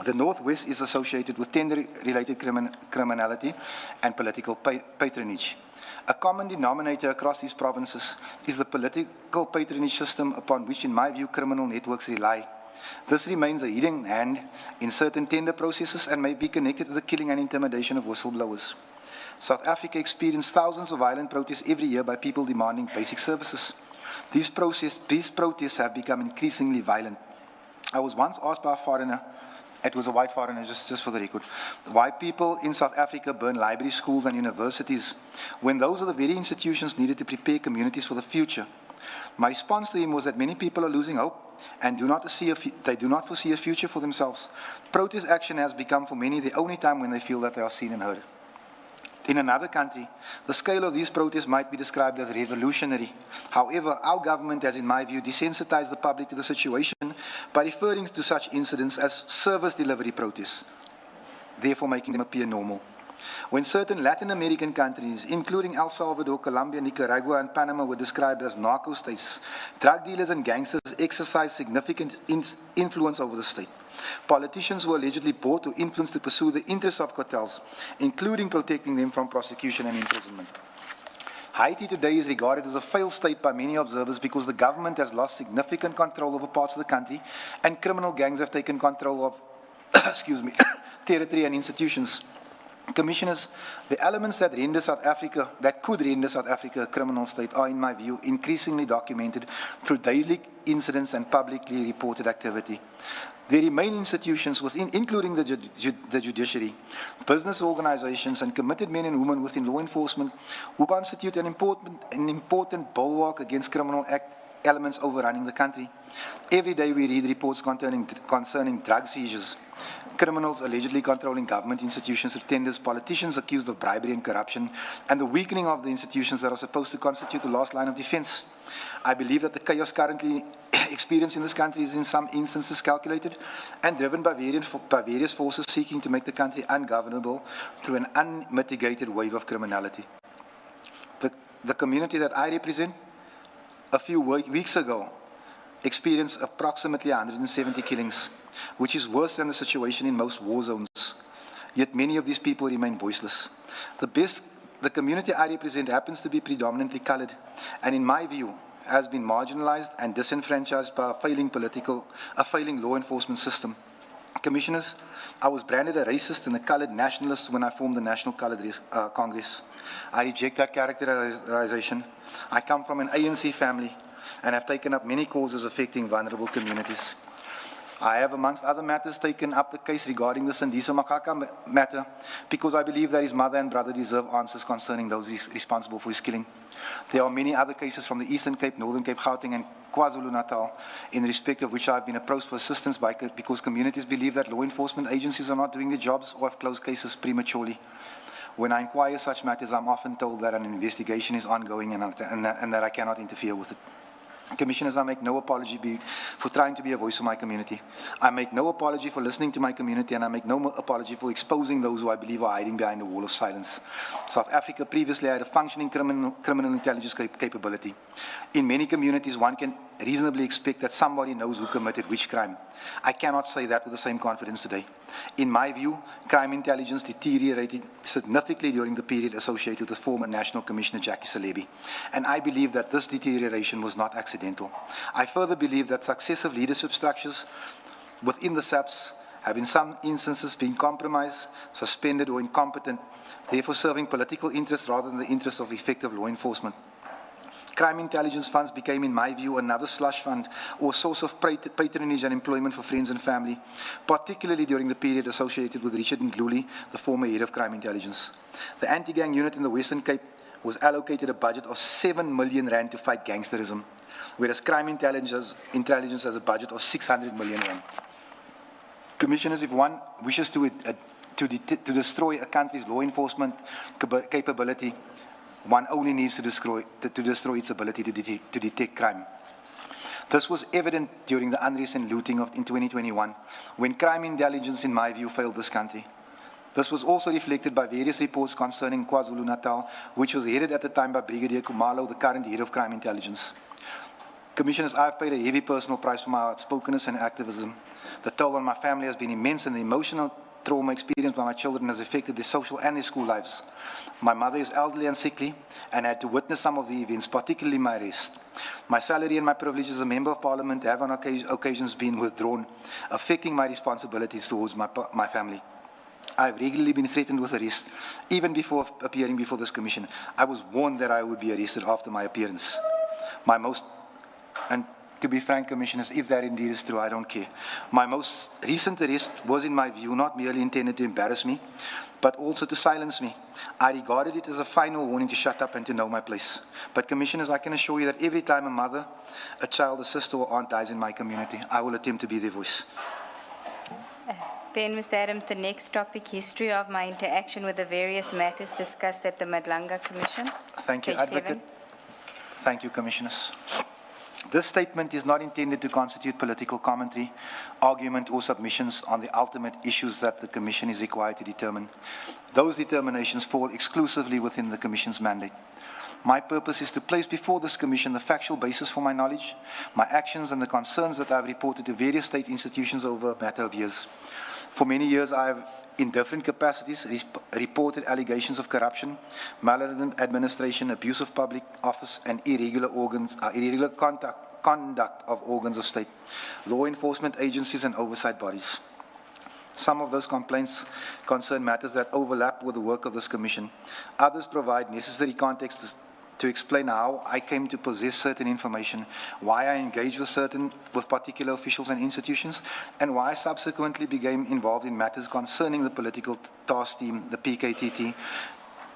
The Northwest is associated with tender-related criminality and political patronage. A common denominator across these provinces is the political patronage system upon which, in my view, criminal networks rely. This remains a hidden hand in certain tender processes and may be connected to the killing and intimidation of whistleblowers. South Africa experiences thousands of violent protests every year by people demanding basic services. These protests have become increasingly violent. I was once asked by a foreigner, it was a white foreigner, just for the record, why people in South Africa burn libraries, schools, and universities when those are the very institutions needed to prepare communities for the future. My response to him was that many people are losing hope and do not foresee a future for themselves. Protest action has become for many the only time when they feel that they are seen and heard. In another country, the scale of these protests might be described as revolutionary. However, our government has, in my view, desensitized the public to the situation by referring to such incidents as service delivery protests, therefore making them appear normal. When certain Latin American countries, including El Salvador, Colombia, Nicaragua, and Panama, were described as narco states, drug dealers and gangsters exercised significant influence over the state. Politicians were allegedly bought or influenced to pursue the interests of cartels, including protecting them from prosecution and imprisonment. Haiti today is regarded as a failed state by many observers because the government has lost significant control over parts of the country and criminal gangs have taken control of territory and institutions. Commissioners, the elements that could render South Africa a criminal state are, in my view, increasingly documented through daily incidents and publicly reported activity. There remain institutions including the judiciary, business organizations, and committed men and women within law enforcement who constitute an important bulwark against criminal elements overrunning the country. Every day we read reports concerning drug seizures, criminals allegedly controlling government institutions through tenders, politicians accused of bribery and corruption, and the weakening of the institutions that are supposed to constitute the last line of defense. I believe that the chaos currently experienced in this country is in some instances calculated and driven by various forces seeking to make the country ungovernable through an unmitigated wave of criminality. The community that I represent, a few weeks ago, experienced approximately 170 killings, which is worse than the situation in most war zones. Yet many of these people remain voiceless. The community I represent happens to be predominantly colored, and in my view, has been marginalized and disenfranchised by a failing law enforcement system. Commissioners, I was branded a racist and a colored nationalist when I formed the National Colored Congress. I reject that characterization. I come from an ANC family and have taken up many causes affecting vulnerable communities. I have, amongst other matters, taken up the case regarding the Sandisa Makaka matter because I believe that his mother and brother deserve answers concerning those responsible for his killing. There are many other cases from the Eastern Cape, Northern Cape, Gauteng, and KwaZulu-Natal, in respect of which I have been approached for assistance because communities believe that law enforcement agencies are not doing their jobs or have closed cases prematurely. When I inquire such matters, I'm often told that an investigation is ongoing and that I cannot interfere with it. Commissioners, I make no apology for trying to be a voice of my community. I make no apology for listening to my community, and I make no apology for exposing those who I believe are hiding behind a wall of silence. South Africa previously had a functioning criminal intelligence capability. In many communities, one can reasonably expect that somebody knows who committed which crime. I cannot say that with the same confidence today. In my view, crime intelligence deteriorated significantly during the period associated with former National Commissioner Jackie Salebi, and I believe that this deterioration was not accidental. I further believe that successive leadership structures within the SAPS have in some instances been compromised, suspended, or incompetent, therefore serving political interests rather than the interests of effective law enforcement. Crime intelligence funds became, in my view, another slush fund or source of patronage and employment for friends and family, particularly during the period associated with Richard Ndluli, the former head of crime intelligence. The anti-gang unit in the Western Cape was allocated a budget of 7 million rand to fight gangsterism, whereas crime intelligence has a budget of 600 million rand. Commissioners, if one wishes to destroy a country's law enforcement capability, one only needs to destroy its ability to detect crime. This was evident during the unrest and looting in 2021, when crime intelligence, in my view, failed this country. This was also reflected by various reports concerning KwaZulu-Natal, which was headed at the time by Brigadier Kumalo, the current head of crime intelligence. Commissioners, I have paid a heavy personal price for my outspokenness and activism. The toll on my family has been immense, and the emotional trauma experienced by my children has affected their social and their school lives. My mother is elderly and sickly and had to witness some of the events, particularly my arrest. My salary and my privilege as a member of parliament have on occasions been withdrawn, affecting my responsibilities towards my family. I have regularly been threatened with arrest, even before appearing before this commission. I was warned that I would be arrested after my appearance. And to be frank, Commissioners, if that indeed is true, I don't care. My most recent arrest was, in my view, not merely intended to embarrass me, but also to silence me. I regarded it as a final warning to shut up and to know my place. But Commissioners, I can assure you that every time a mother, a child, a sister, or aunt dies in my community, I will attempt to be their voice. Then, Mr. Adams, the next topic, history of my interaction with the various matters discussed at the Madlanga Commission. Thank you, Page Advocate. 7. Thank you, Commissioners. This statement is not intended to constitute political commentary, argument, or submissions on the ultimate issues that the Commission is required to determine. Those determinations fall exclusively within the Commission's mandate. My purpose is to place before this Commission the factual basis for my knowledge, my actions, and the concerns that I have reported to various state institutions over a matter of years. For many years, I have, in different capacities, reported allegations of corruption, maladministration, abuse of public office, and irregular conduct of organs of state, law enforcement agencies, and oversight bodies. Some of those complaints concern matters that overlap with the work of this Commission. Others provide necessary context to explain how I came to possess certain information, why I engaged with particular officials and institutions, and why I subsequently became involved in matters concerning the political task team, the PKTT,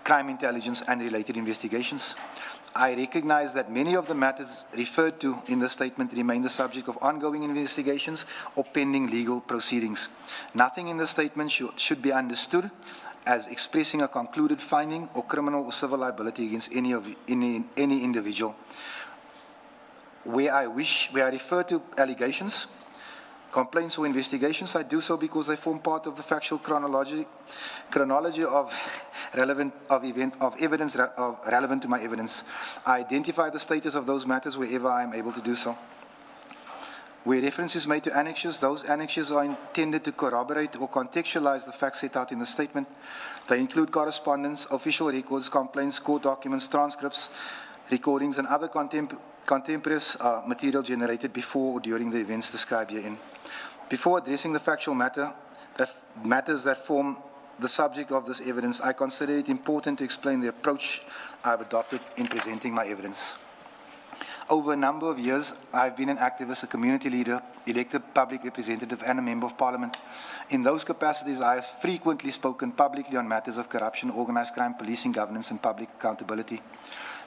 crime intelligence, and related investigations. I recognize that many of the matters referred to in the statement remain the subject of ongoing investigations or pending legal proceedings. Nothing in the statement should be understood as expressing a concluded finding or criminal or civil liability against any individual. Where I refer to allegations, complaints or investigations, I do so because they form part of the factual chronology of evidence relevant to my evidence. I identify the status of those matters wherever I am able to do so. Where reference is made to annexures, those annexures are intended to corroborate or contextualize the facts set out in the statement. They include correspondence, official records, complaints, court documents, transcripts, recordings, and other contemporaneous material generated before or during the events described herein. Before addressing the factual matters that form the subject of this evidence, I consider it important to explain the approach I have adopted in presenting my evidence. Over a number of years, I have been an activist, a community leader, elected public representative, and a member of parliament. In those capacities, I have frequently spoken publicly on matters of corruption, organized crime, policing, governance, and public accountability.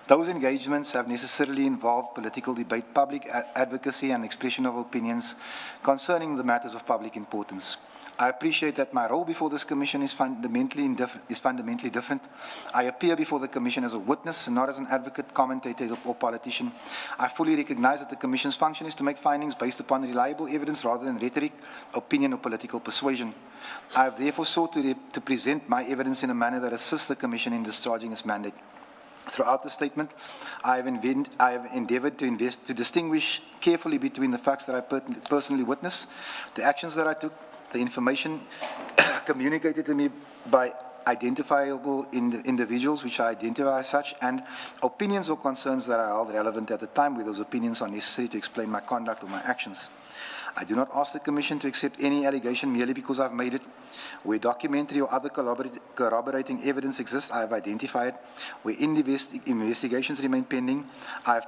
Those engagements have necessarily involved political debate, public advocacy, and expression of opinions concerning the matters of public importance. I appreciate that my role before this Commission is fundamentally different. I appear before the Commission as a witness and not as an advocate, commentator, or politician. I fully recognize that the Commission's function is to make findings based upon reliable evidence rather than rhetoric, opinion, or political persuasion. I have therefore sought to present my evidence in a manner that assists the Commission in discharging its mandate. Throughout the statement, I have endeavored to distinguish carefully between the facts that I personally witnessed, the actions that I took, the information communicated to me by identifiable individuals, which I identify as such, and opinions or concerns that are held relevant at the time where those opinions are necessary to explain my conduct or my actions. I do not ask the Commission to accept any allegation merely because I've made it. Where documentary or other corroborating evidence exists, I have identified it. Where investigations remain pending, I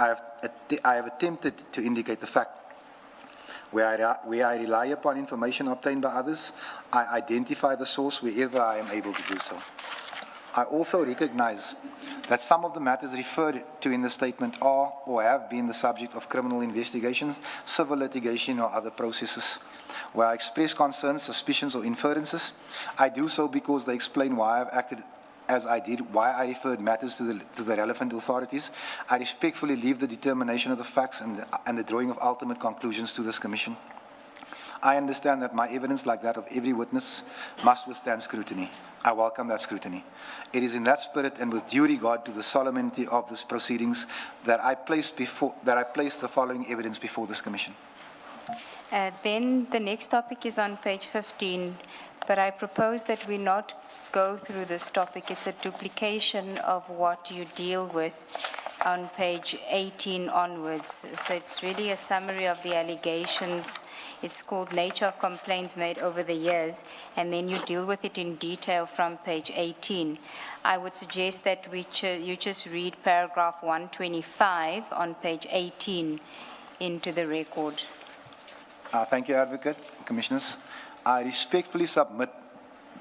have attempted to indicate the fact. Where I rely upon information obtained by others, I identify the source wherever I am able to do so. I also recognize that some of the matters referred to in the statement are or have been the subject of criminal investigations, civil litigation, or other processes. Where I express concerns, suspicions, or inferences, I do so because they explain why I've acted as I did, why I referred matters to the relevant authorities. I respectfully leave the determination of the facts and the drawing of ultimate conclusions to this Commission. I understand that my evidence, like that of every witness, must withstand scrutiny. I welcome that scrutiny. It is in that spirit and with due regard to the solemnity of these proceedings that I place the following evidence before this Commission. Then the next topic is on page 15, but I propose that we not go through this topic. It's a duplication of what you deal with on page 18 onwards. So it's really a summary of the allegations. It's called Nature of Complaints Made Over the Years, and then you deal with it in detail from page 18. I would suggest that you just read paragraph 125 on page 18 into the record. Thank you, Advocate, Commissioners. I respectfully submit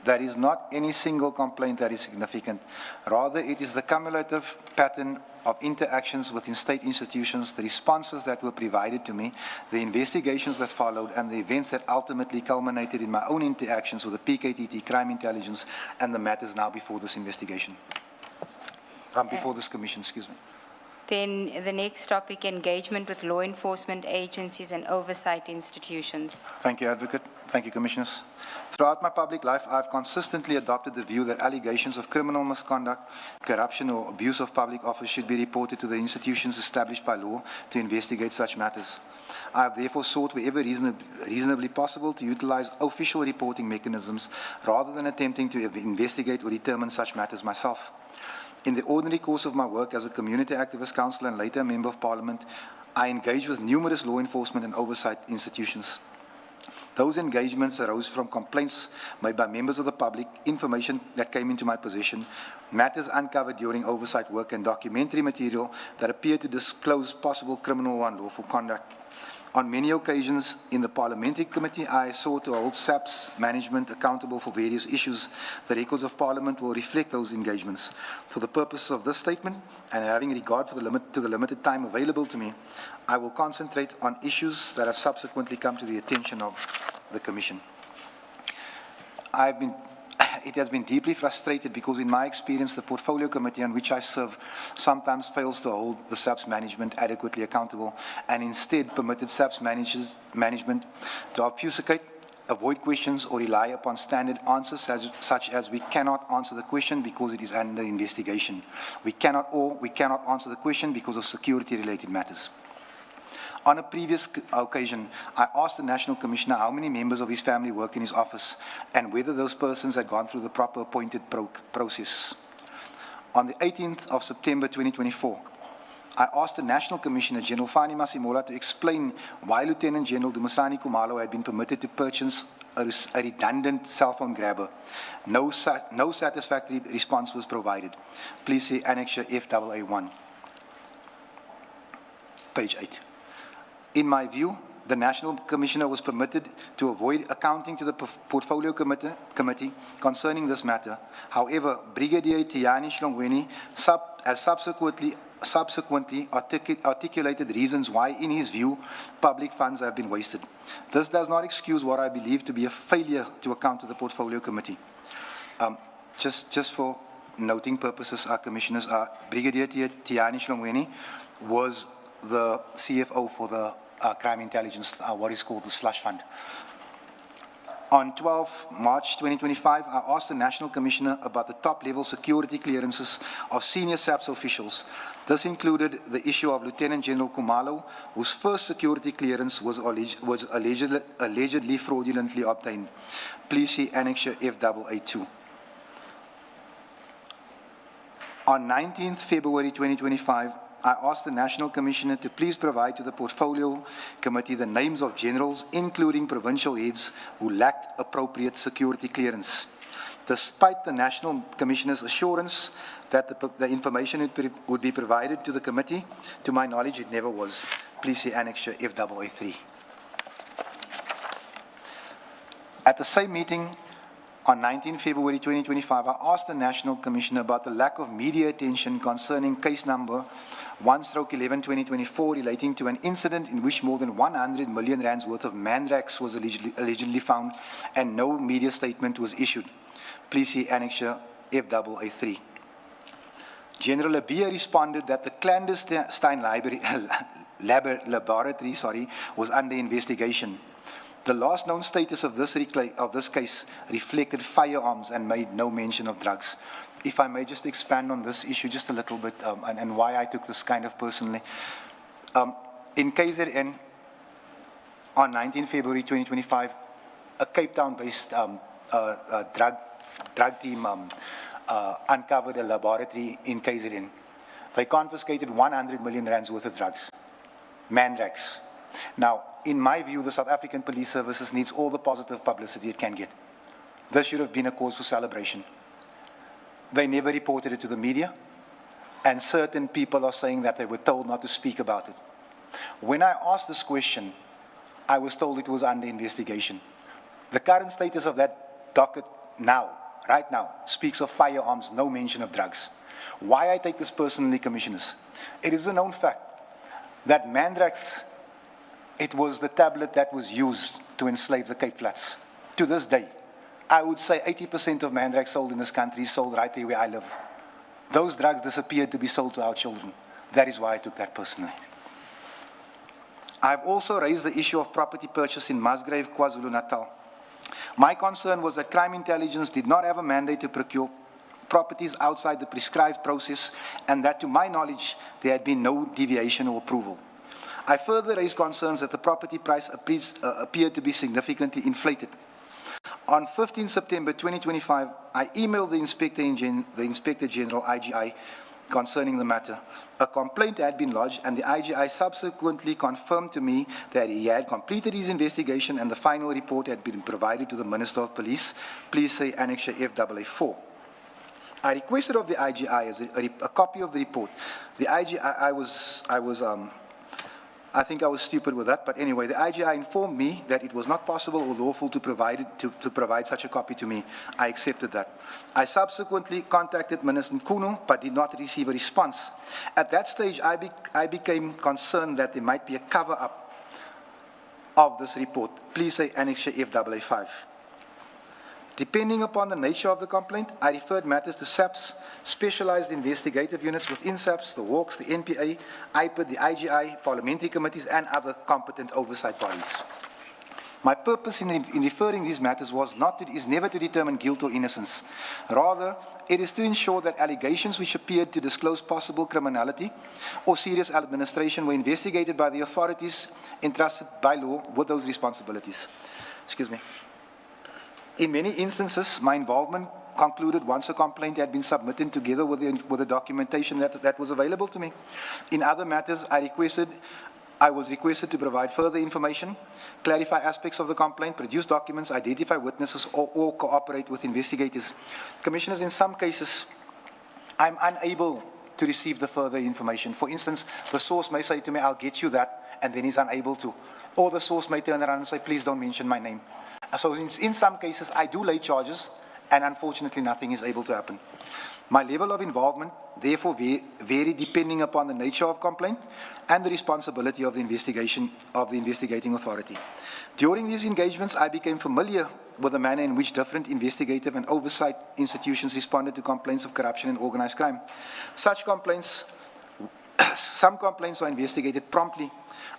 there is not any single complaint that is significant. Rather, it is the cumulative pattern of interactions within state institutions, the responses that were provided to me, the investigations that followed, and the events that ultimately culminated in my own interactions with the PKTT, crime intelligence, and the matters now before this investigation. Before this Commission, excuse me. Then the next topic, engagement with law enforcement agencies and oversight institutions. Thank you, Advocate. Thank you, Commissioners. Throughout my public life, I have consistently adopted the view that allegations of criminal misconduct, corruption, or abuse of public office should be reported to the institutions established by law to investigate such matters. I have therefore sought wherever reasonably possible to utilize official reporting mechanisms rather than attempting to investigate or determine such matters myself. In the ordinary course of my work as a community activist, councillor, and later a member of parliament, I engage with numerous law enforcement and oversight institutions. Those engagements arose from complaints made by members of the public, information that came into my possession, matters uncovered during oversight work, and documentary material that appeared to disclose possible criminal or unlawful conduct. On many occasions in the Parliamentary Committee, I sought to hold SAP's management accountable for various issues. The records of Parliament will reflect those engagements. For the purposes of this statement, and having regard for the limited time available to me, I will concentrate on issues that have subsequently come to the attention of the Commission. It has been deeply frustrated because, in my experience, the Portfolio Committee on which I serve sometimes fails to hold the SAP's management adequately accountable and instead permitted SAP's management to obfuscate, avoid questions, or rely upon standard answers such as "we cannot answer the question because it is under investigation," we cannot answer the question because of security-related matters. On a previous occasion, I asked the National Commissioner how many members of his family worked in his office and whether those persons had gone through the proper appointed process. On the 18th of September 2024, I asked the National Commissioner General Fani Masimola to explain why Lieutenant General Dumisani Kumalo had been permitted to purchase a redundant cell phone grabber. No satisfactory response was provided. Please see Annexure FAA1, page 8. In my view, the National Commissioner was permitted to avoid accounting to the Portfolio Committee concerning this matter. However, Brigadier Tiani Shlongweni has subsequently articulated reasons why, in his view, public funds have been wasted. This does not excuse what I believe to be a failure to account to the Portfolio Committee. Just for noting purposes, our commissioners are Brigadier Tiani Shlongweni was the CFO for the crime intelligence, what is called the slush fund. On 12 March 2025, I asked the National Commissioner about the top-level security clearances of senior SAPS officials. This included the issue of Lieutenant General Kumalo, whose first security clearance was allegedly fraudulently obtained. Please see Annexure FAA2. On 19th February 2025, I asked the National Commissioner to please provide to the Portfolio Committee the names of generals, including provincial heads, who lacked appropriate security clearance. Despite the National Commissioner's assurance that the information would be provided to the committee, to my knowledge, it never was. Please see Annexure FAA3. At the same meeting, on 19 February 2025, I asked the National Commissioner about the lack of media attention concerning case number 1/11/2024 relating to an incident in which more than 100 million rands worth of mandrax was allegedly found and no media statement was issued. Please see Annexure FAA3. General Abia responded that the clandestine laboratory was under investigation. The last known status of this case reflected firearms and made no mention of drugs. If I may just expand on this issue just a little bit and why I took this kind of personally. In KZN, on 19 February 2025, a Cape Town-based drug team uncovered a laboratory in KZN. They confiscated 100 million rands worth of drugs, mandrax. Now, in my view, the South African Police Services needs all the positive publicity it can get. This should have been a cause for celebration. They never reported it to the media, and certain people are saying that they were told not to speak about it. When I asked this question, I was told it was under investigation. The current status of that docket now, right now, speaks of firearms, no mention of drugs. Why I take this personally, Commissioners? It is a known fact that mandrax, it was the tablet that was used to enslave the Cape Flats. To this day, I would say 80% of mandrax sold in this country is sold right there where I live. Those drugs disappeared to be sold to our children. That is why I took that personally. I've also raised the issue of property purchase in Musgrave, KwaZulu-Natal. My concern was that crime intelligence did not have a mandate to procure properties outside the prescribed process, and that, to my knowledge, there had been no deviation or approval. I further raised concerns that the property price appeared to be significantly inflated. On 15 September 2025, I emailed the Inspector General, IGI, concerning the matter. A complaint had been lodged, and the IGI subsequently confirmed to me that he had completed his investigation and the final report had been provided to the Minister of Police. Please say Annexure FAA4. I requested of the IGI as a copy of the report. The IGI, I think I was stupid with that, but anyway, the IGI informed me that it was not possible or lawful to provide such a copy to me. I accepted that. I subsequently contacted Minister Nkunu, but did not receive a response. At that stage, I became concerned that there might be a cover-up of this report. Please say Annexure FAA5. Depending upon the nature of the complaint, I referred matters to SAPS, specialized investigative units within SAPS, the WARCS, the NPA, IPID, the IGI, parliamentary committees, and other competent oversight bodies. My purpose in referring these matters is never to determine guilt or innocence. Rather, it is to ensure that allegations which appeared to disclose possible criminality or serious administration were investigated by the authorities entrusted by law with those responsibilities. Excuse me. In many instances, my involvement concluded once a complaint had been submitted together with the documentation that was available to me. In other matters, I was requested to provide further information, clarify aspects of the complaint, produce documents, identify witnesses, or cooperate with investigators. Commissioners, in some cases, I'm unable to receive the further information. For instance, the source may say to me, I'll get you that, and then he's unable to. Or the source may turn around and say, please don't mention my name. So in some cases, I do lay charges, and unfortunately, nothing is able to happen. My level of involvement, therefore, vary depending upon the nature of complaint and the responsibility of the investigating authority. During these engagements, I became familiar with the manner in which different investigative and oversight institutions responded to complaints of corruption and organized crime. Some complaints were investigated promptly,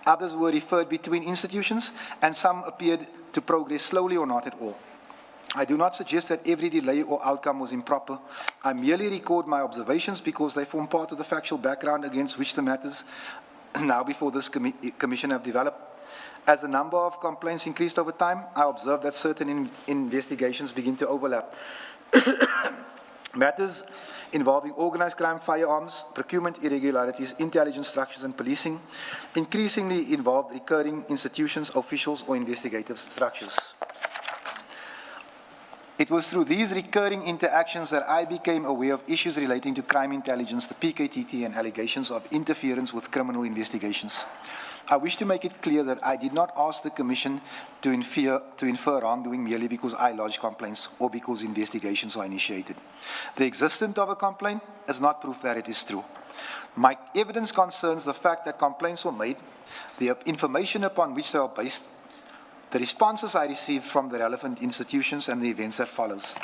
others were referred between institutions, and some appeared to progress slowly or not at all. I do not suggest that every delay or outcome was improper. I merely record my observations because they form part of the factual background against which the matters now before this commission have developed. As the number of complaints increased over time, I observed that certain investigations begin to overlap. Matters involving organized crime, firearms, procurement irregularities, intelligence structures, and policing increasingly involved recurring institutions, officials, or investigative structures. It was through these recurring interactions that I became aware of issues relating to crime intelligence, the PKTT, and allegations of interference with criminal investigations. I wish to make it clear that I did not ask the Commission to infer wrongdoing merely because I lodged complaints or because investigations are initiated. The existence of a complaint is not proof that it is true. My evidence concerns the fact that complaints were made, the information upon which they are based, the responses I received from the relevant institutions, and the events that follows.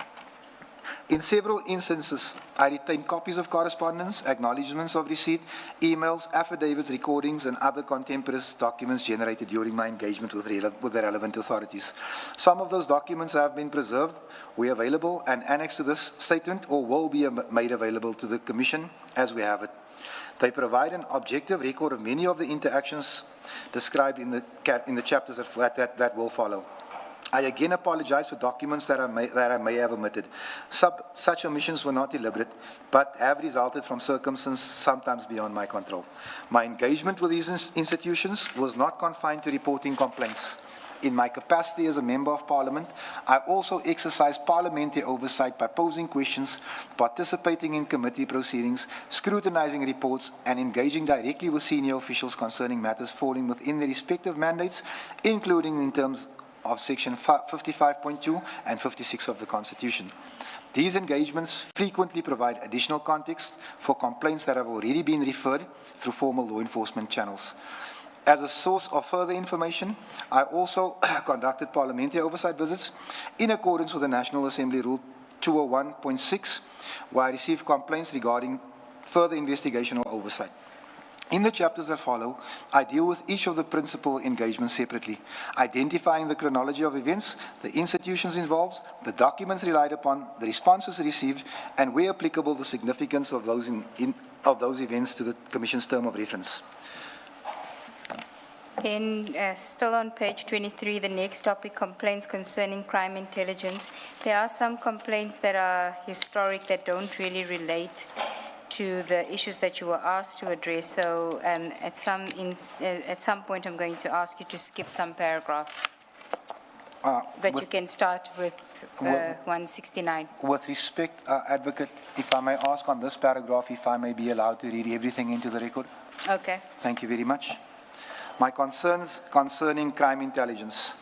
In several instances, I retained copies of correspondence, acknowledgements of receipt, emails, affidavits, recordings, and other contemporaneous documents generated during my engagement with the relevant authorities. Some of those documents have been preserved, were available, and annexed to this statement, or will be made available to the Commission as we have it. They provide an objective record of many of the interactions described in the chapters that will follow. I again apologize for documents that I may have omitted. Such omissions were not deliberate, but have resulted from circumstances sometimes beyond my control. My engagement with these institutions was not confined to reporting complaints. In my capacity as a Member of Parliament, I also exercised parliamentary oversight by posing questions, participating in committee proceedings, scrutinizing reports, and engaging directly with senior officials concerning matters falling within their respective mandates, including in terms of Section 55.2 and 56 of the Constitution. These engagements frequently provide additional context for complaints that have already been referred through formal law enforcement channels. As a source of further information, I also conducted parliamentary oversight visits in accordance with the National Assembly Rule 201.6, where I received complaints regarding further investigation or oversight. In the chapters that follow, I deal with each of the principal engagements separately, identifying the chronology of events, the institutions involved, the documents relied upon, the responses received, and where applicable, the significance of those events to the Commission's term of reference. Then, still on page 23, the next topic, complaints concerning crime intelligence. There are some complaints that are historic that don't really relate to the issues that you were asked to address. So at some point, I'm going to ask you to skip some paragraphs. But you can start with 169. With respect, Advocate, if I may ask on this paragraph, if I may be allowed to read everything into the record. Okay. Thank you very much. My concerns concerning crime intelligence.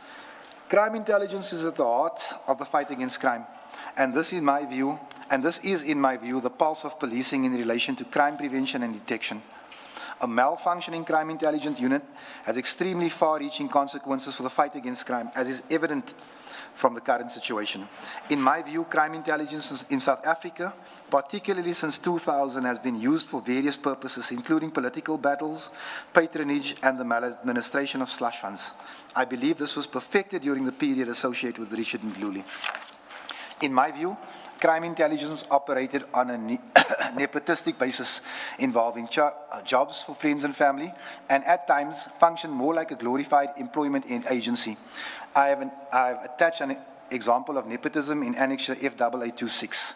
Crime intelligence is at the heart of the fight against crime. And this is, in my view, the pulse of policing in relation to crime prevention and detection. A malfunctioning crime intelligence unit has extremely far-reaching consequences for the fight against crime, as is evident from the current situation. In my view, crime intelligence in South Africa, particularly since 2000, has been used for various purposes, including political battles, patronage, and the maladministration of slush funds. I believe this was perfected during the period associated with Richard Mdluli. In my view, crime intelligence operated on a nepotistic basis involving jobs for friends and family, and at times functioned more like a glorified employment agency. I have attached an example of nepotism in Annexure F8826.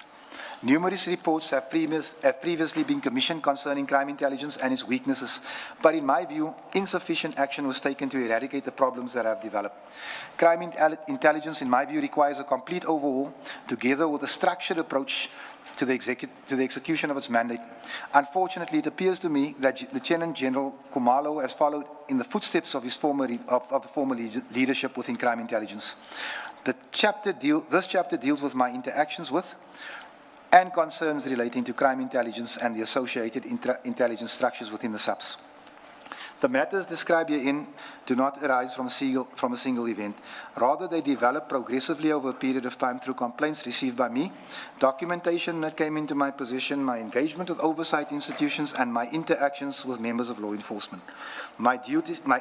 Numerous reports have previously been commissioned concerning crime intelligence and its weaknesses, but in my view, insufficient action was taken to eradicate the problems that have developed. Crime intelligence, in my view, requires a complete overhaul, together with a structured approach to the execution of its mandate. Unfortunately, it appears to me that Lieutenant General Khumalo has followed in the footsteps of the former leadership within crime intelligence. This chapter deals with my interactions with and concerns relating to crime intelligence and the associated intelligence structures within the subs. The matters described herein do not arise from a single event. Rather, they develop progressively over a period of time through complaints received by me, documentation that came into my possession, my engagement with oversight institutions, and my interactions with members of law enforcement. My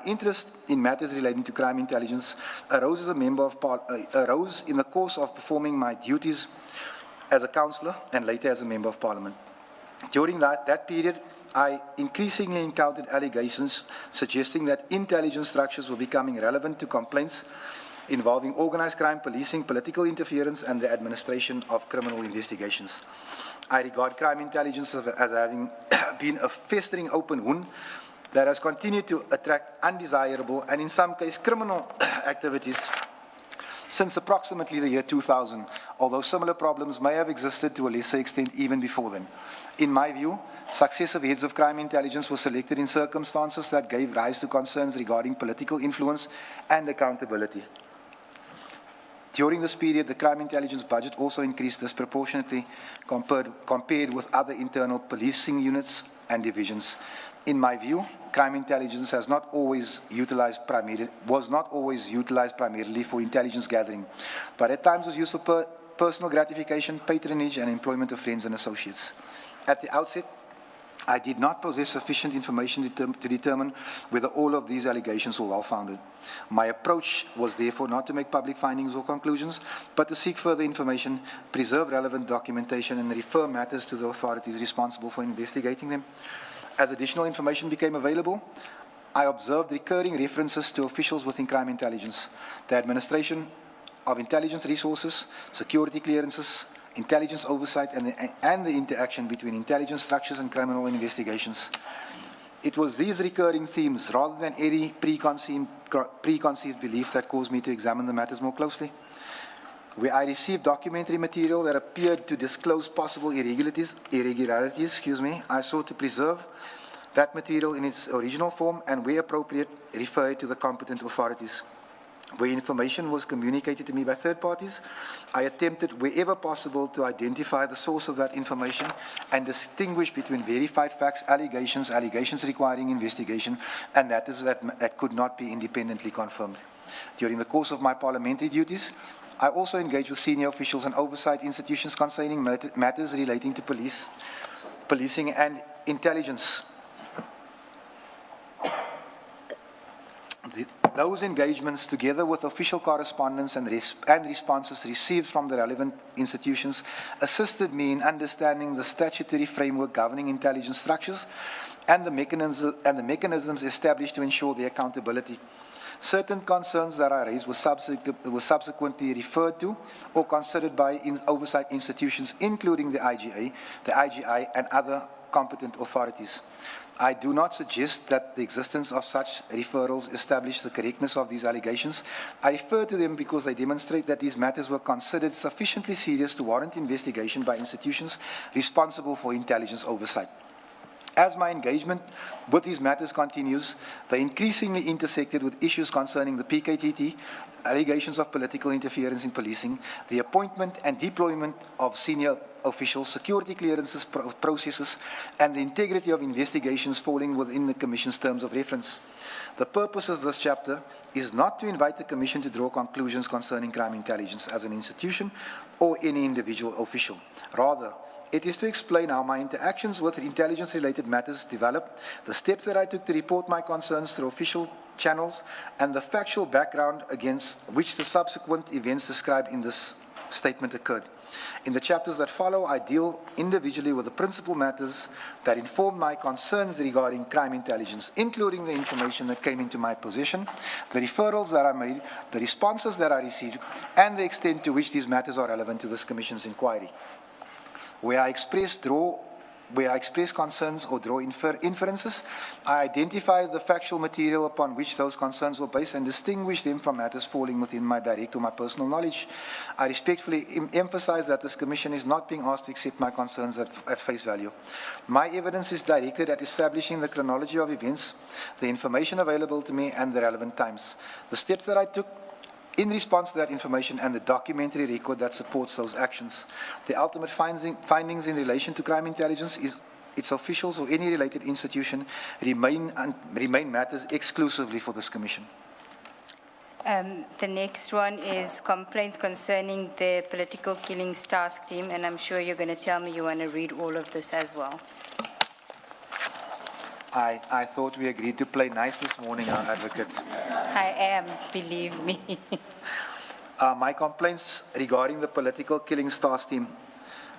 interest in matters relating to crime intelligence arose in the course of performing my duties as a councillor and later as a member of parliament. During that period, I increasingly encountered allegations suggesting that intelligence structures were becoming relevant to complaints involving organized crime, policing, political interference, and the administration of criminal investigations. I regard crime intelligence as having been a festering open wound that has continued to attract undesirable and in some cases criminal activities since approximately the year 2000, although similar problems may have existed to a lesser extent even before then. In my view, successive heads of crime intelligence were selected in circumstances that gave rise to concerns regarding political influence and accountability. During this period, the crime intelligence budget also increased disproportionately compared with other internal policing units and divisions. In my view, crime intelligence was not always utilized primarily for intelligence gathering, but at times was used for personal gratification, patronage, and employment of friends and associates. At the outset, I did not possess sufficient information to determine whether all of these allegations were well-founded. My approach was therefore not to make public findings or conclusions, but to seek further information, preserve relevant documentation, and refer matters to the authorities responsible for investigating them. As additional information became available, I observed recurring references to officials within crime intelligence, the administration of intelligence resources, security clearances, intelligence oversight, and the interaction between intelligence structures and criminal investigations. It was these recurring themes, rather than any preconceived belief, that caused me to examine the matters more closely. Where I received documentary material that appeared to disclose possible irregularities, I sought to preserve that material in its original form and, where appropriate, refer it to the competent authorities. Where information was communicated to me by third parties, I attempted, wherever possible, to identify the source of that information and distinguish between verified facts, allegations requiring investigation, and matters that could not be independently confirmed. During the course of my parliamentary duties, I also engaged with senior officials and oversight institutions concerning matters relating to policing and intelligence. Those engagements, together with official correspondence and responses received from the relevant institutions, assisted me in understanding the statutory framework governing intelligence structures and the mechanisms established to ensure their accountability. Certain concerns that I raised were subsequently referred to or considered by oversight institutions, including the IGA, the IGI, and other competent authorities. I do not suggest that the existence of such referrals establish the correctness of these allegations. I refer to them because they demonstrate that these matters were considered sufficiently serious to warrant investigation by institutions responsible for intelligence oversight. As my engagement with these matters continues, they increasingly intersected with issues concerning the PKTT, allegations of political interference in policing, the appointment and deployment of senior officials, security clearances processes, and the integrity of investigations falling within the Commission's terms of reference. The purpose of this chapter is not to invite the Commission to draw conclusions concerning crime intelligence as an institution or any individual official. Rather, it is to explain how my interactions with intelligence-related matters developed, the steps that I took to report my concerns through official channels, and the factual background against which the subsequent events described in this statement occurred. In the chapters that follow, I deal individually with the principal matters that inform my concerns regarding crime intelligence, including the information that came into my possession, the referrals that I made, the responses that I received, and the extent to which these matters are relevant to this Commission's inquiry. Where I express concerns or draw inferences, I identify the factual material upon which those concerns were based and distinguish them from matters falling within my direct or my personal knowledge. I respectfully emphasize that this Commission is not being asked to accept my concerns at face value. My evidence is directed at establishing the chronology of events, the information available to me, and the relevant times. The steps that I took in response to that information and the documentary record that supports those actions. The ultimate findings in relation to crime intelligence, its officials or any related institution remain matters exclusively for this Commission. The next one is complaints concerning the political killings task team, and I'm sure you're going to tell me you want to read all of this as well. I thought we agreed to play nice this morning, our advocate. I am, believe me. My complaints regarding the political killings task team.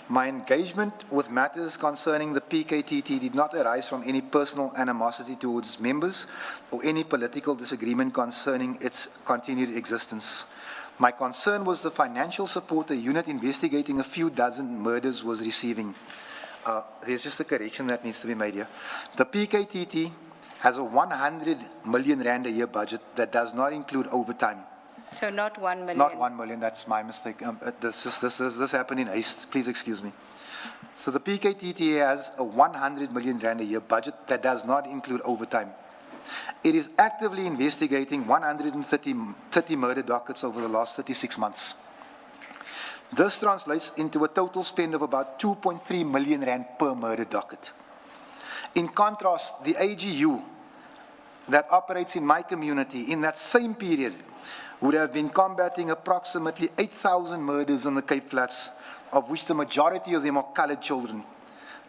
My engagement with matters concerning the PKTT did not arise from any personal animosity towards its members or any political disagreement concerning its continued existence. My concern was the financial support a unit investigating a few dozen murders was receiving. There's just a correction that needs to be made here. The PKTT has a 100 million rand a year budget that does not include overtime. So not 1 million? Not 1 million, that's my mistake. This happened in haste, please excuse me. So the PKTT has a 100 million rand a year budget that does not include overtime. It is actively investigating 130 murder dockets over the last 36 months. This translates into a total spend of about 2.3 million rand per murder docket. In contrast, the AGU that operates in my community in that same period would have been combating approximately 8,000 murders on the Cape Flats, of which the majority of them are colored children.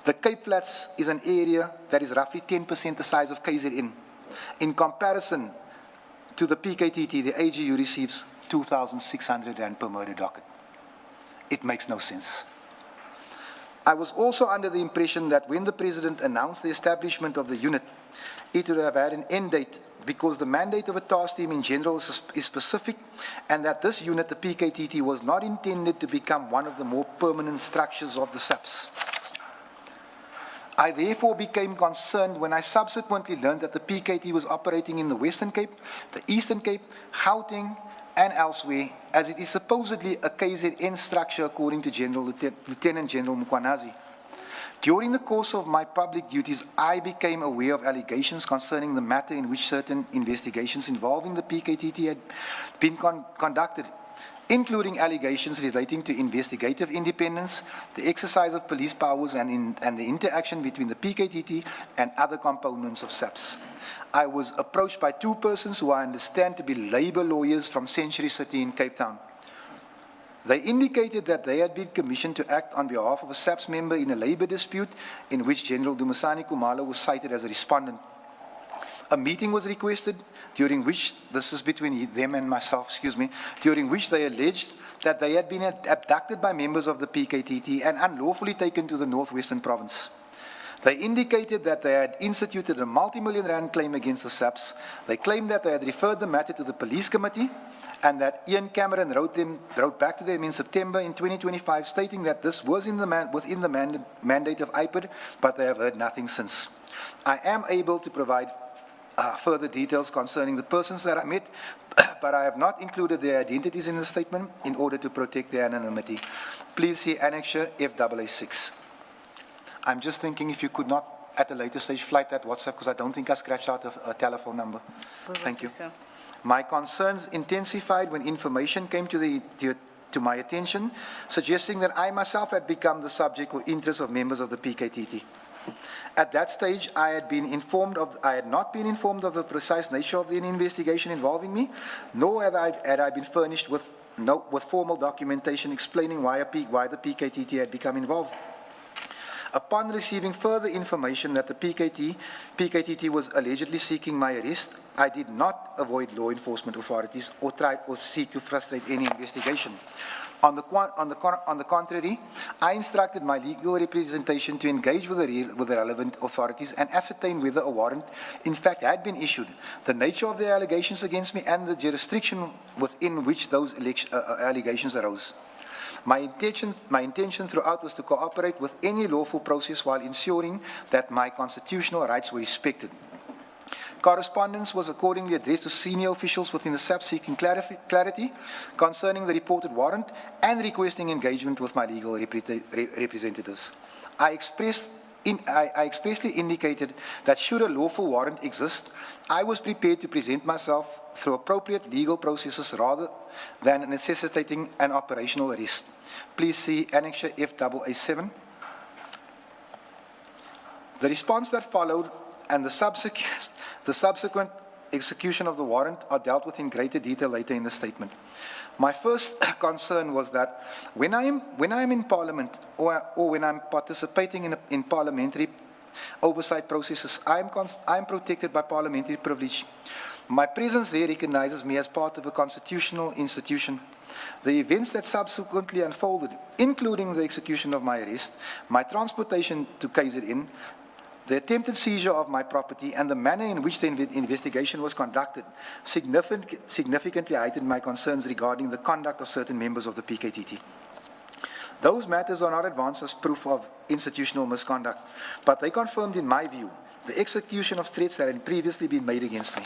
The Cape Flats is an area that is roughly 10% the size of KZN. In comparison to the PKTT, the AGU receives 2,600 rand per murder docket. It makes no sense. I was also under the impression that when the President announced the establishment of the unit, it would have had an end date because the mandate of a task team in general is specific, and that this unit, the PKTT, was not intended to become one of the more permanent structures of the SAPS. I therefore became concerned when I subsequently learned that the PKT was operating in the Western Cape, the Eastern Cape, Gauteng, and elsewhere, as it is supposedly a KZN structure according to Lieutenant General Mkwanazi. During the course of my public duties, I became aware of allegations concerning the matter in which certain investigations involving the PKTT had been conducted, including allegations relating to investigative independence, the exercise of police powers, and the interaction between the PKTT and other components of SAPS. I was approached by two persons who I understand to be labor lawyers from Century City in Cape Town. They indicated that they had been commissioned to act on behalf of a SAPS member in a labor dispute in which General Dumisani Kumalo was cited as a respondent. A meeting was requested, during which, this is between them and myself, during which they alleged that they had been abducted by members of the PKTT and unlawfully taken to the Northwestern Province. They indicated that they had instituted a multi-million rand claim against the SAPs. They claimed that they had referred the matter to the police committee and that Ian Cameron wrote back to them in September in 2025 stating that this was within the mandate of IPID, but they have heard nothing since. I am able to provide further details concerning the persons that I met, but I have not included their identities in the statement in order to protect their anonymity. Please see Annexure FAA6. I'm just thinking if you could not, at a later stage, flight that WhatsApp, because I don't think I scratched out a telephone number. Thank you. So. My concerns intensified when information came to my attention, suggesting that I myself had become the subject or interest of members of the PKTT. At that stage, I had not been informed of the precise nature of the investigation involving me, nor had I been furnished with formal documentation explaining why the PKTT had become involved. Upon receiving further information that the PKTT was allegedly seeking my arrest, I did not avoid law enforcement authorities or seek to frustrate any investigation. On the contrary, I instructed my legal representation to engage with the relevant authorities and ascertain whether a warrant in fact had been issued, the nature of the allegations against me, and the jurisdiction within which those allegations arose. My intention throughout was to cooperate with any lawful process while ensuring that my constitutional rights were respected. Correspondence was accordingly addressed to senior officials within the SAP seeking clarity concerning the reported warrant and requesting engagement with my legal representatives. I expressly indicated that should a lawful warrant exist, I was prepared to present myself through appropriate legal processes rather than necessitating an operational arrest. Please see Annexure FAA7. The response that followed and the subsequent execution of the warrant are dealt with in greater detail later in the statement. My first concern was that when I am in Parliament or when I'm participating in parliamentary oversight processes, I am protected by parliamentary privilege. My presence there recognizes me as part of a constitutional institution. The events that subsequently unfolded, including the execution of my arrest, my transportation to KZN, the attempted seizure of my property, and the manner in which the investigation was conducted significantly heightened my concerns regarding the conduct of certain members of the PKTT. Those matters are not advanced as proof of institutional misconduct, but they confirmed, in my view, the execution of threats that had previously been made against me.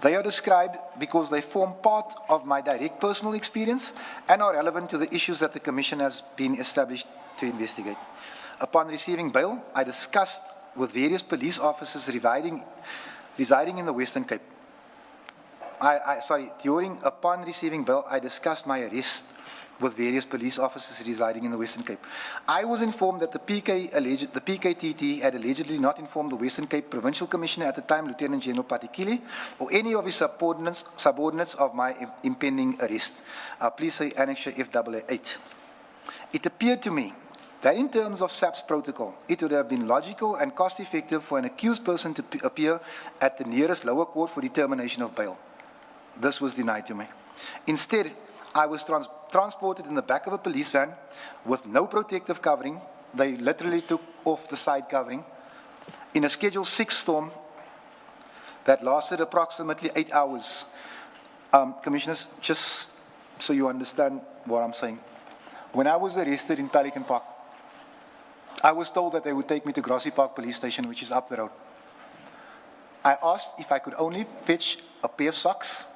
They are described because they form part of my direct personal experience and are relevant to the issues that the Commission has been established to investigate. Upon receiving bail, I discussed with various police officers residing in the Western Cape. Upon receiving bail, I discussed my arrest with various police officers residing in the Western Cape. I was informed that the PKTT had allegedly not informed the Western Cape Provincial Commissioner at the time, Lieutenant General Patikile, or any of his subordinates of my impending arrest. Please see Annexure FAA8. It appeared to me that in terms of SAP's protocol, it would have been logical and cost-effective for an accused person to appear at the nearest lower court for determination of bail. This was denied to me. Instead, I was transported in the back of a police van with no protective covering. They literally took off the side covering in a Schedule 6 storm that lasted approximately 8 hours. Commissioners, just so you understand what I'm saying. When I was arrested in Pelican Park, I was told that they would take me to Grassy Park Police Station, which is up the road. I asked if I could only fetch a pair of socks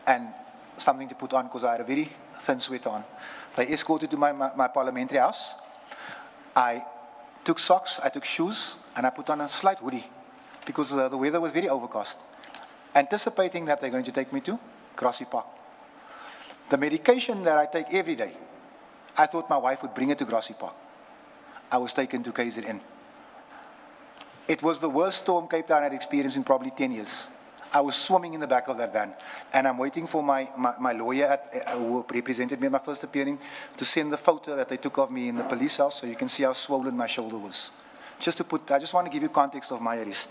and something to put on because I had a very thin sweater on. They escorted to my parliamentary house. I took socks, I took shoes, and I put on a slight hoodie because the weather was very overcast, anticipating that they're going to take me to Grassy Park. The medication that I take every day, I thought my wife would bring it to Grassy Park. I was taken to KZN. It was the worst storm Cape Town had experienced in probably 10 years. I was swimming in the back of that van, and I'm waiting for my lawyer who represented me at my first appearing to send the photo that they took of me in the police house so you can see how swollen my shoulder was. I just want to give you context of my arrest.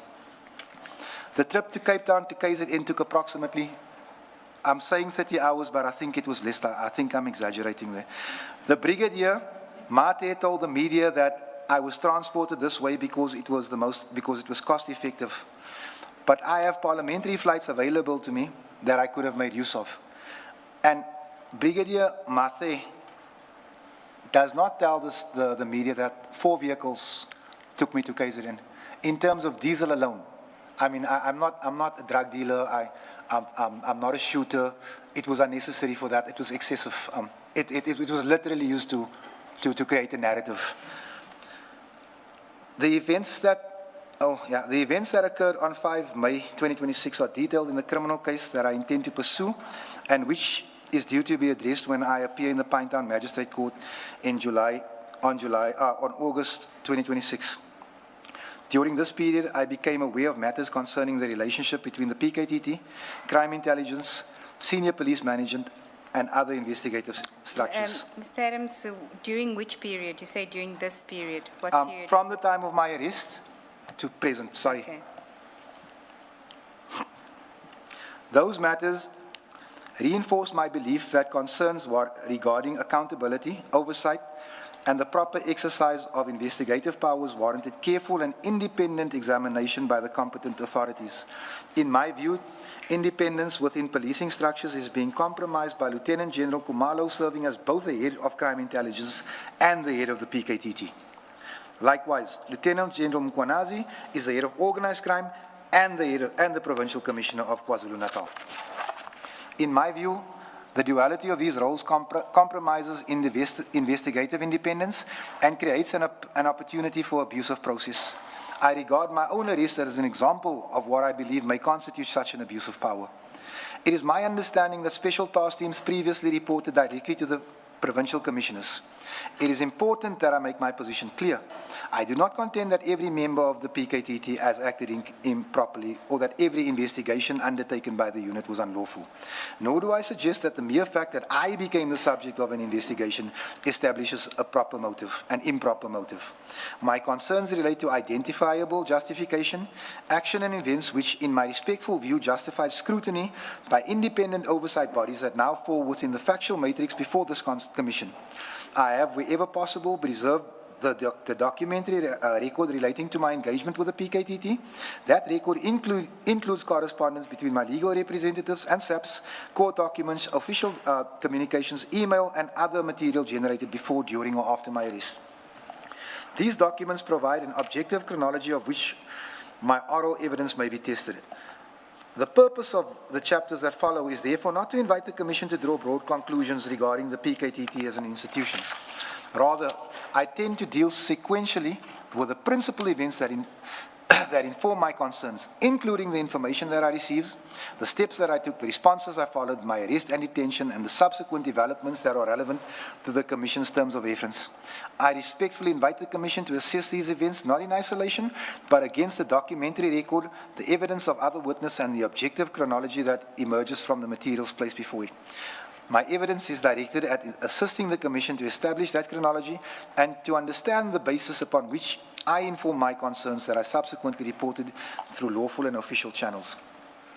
The trip to Cape Town to KZN took approximately, I'm saying 30 hours, but I think it was less. I think I'm exaggerating there. The brigadier, Mate, told the media that I was transported this way because it was cost effective. But I have parliamentary flights available to me that I could have made use of. And Brigadier Mathe does not tell the media that 4 vehicles took me to KZN. In terms of diesel alone, I mean, I'm not a drug dealer. I'm not a shooter. It was unnecessary for that. It was excessive. It was literally used to create a narrative. The events that occurred on 5 May 2026 are detailed in the criminal case that I intend to pursue, and which is due to be addressed when I appear in the Pinetown Magistrate Court in on August 2026. During this period, I became aware of matters concerning the relationship between the PKTT, crime intelligence, senior police management, and other investigative structures. Mr. Adams, so during which period? You say during this period. What period? From the time of my arrest to present, sorry. Okay. Those matters reinforce my belief that concerns regarding accountability, oversight, and the proper exercise of investigative powers warranted careful and independent examination by the competent authorities. In my view, independence within policing structures is being compromised by Lieutenant General Kumalo serving as both the head of crime intelligence and the head of the PKTT. Likewise, Lieutenant General Mkwanazi is the head of organized crime and the Provincial Commissioner of KwaZulu-Natal. In my view, the duality of these roles compromises investigative independence and creates an opportunity for abuse of process. I regard my own arrest as an example of what I believe may constitute such an abuse of power. It is my understanding that special task teams previously reported directly to the provincial commissioners. It is important that I make my position clear. I do not contend that every member of the PKTT has acted improperly or that every investigation undertaken by the unit was unlawful. Nor do I suggest that the mere fact that I became the subject of an investigation establishes a proper motive, an improper motive. My concerns relate to identifiable justification, action and events which, in my respectful view, justify scrutiny by independent oversight bodies that now fall within the factual matrix before this commission. I have, wherever possible, preserved the documentary record relating to my engagement with the PKTT. That record includes correspondence between my legal representatives and SAPS, court documents, official communications, email, and other material generated before, during, or after my arrest. These documents provide an objective chronology of which my oral evidence may be tested. The purpose of the chapters that follow is therefore not to invite the Commission to draw broad conclusions regarding the PKTT as an institution. Rather, I tend to deal sequentially with the principal events that inform my concerns, including the information that I received, the steps that I took, the responses I followed, my arrest and detention, and the subsequent developments that are relevant to the Commission's terms of reference. I respectfully invite the Commission to assess these events not in isolation, but against the documentary record, the evidence of other witnesses, and the objective chronology that emerges from the materials placed before it. My evidence is directed at assisting the Commission to establish that chronology and to understand the basis upon which I inform my concerns that I subsequently reported through lawful and official channels.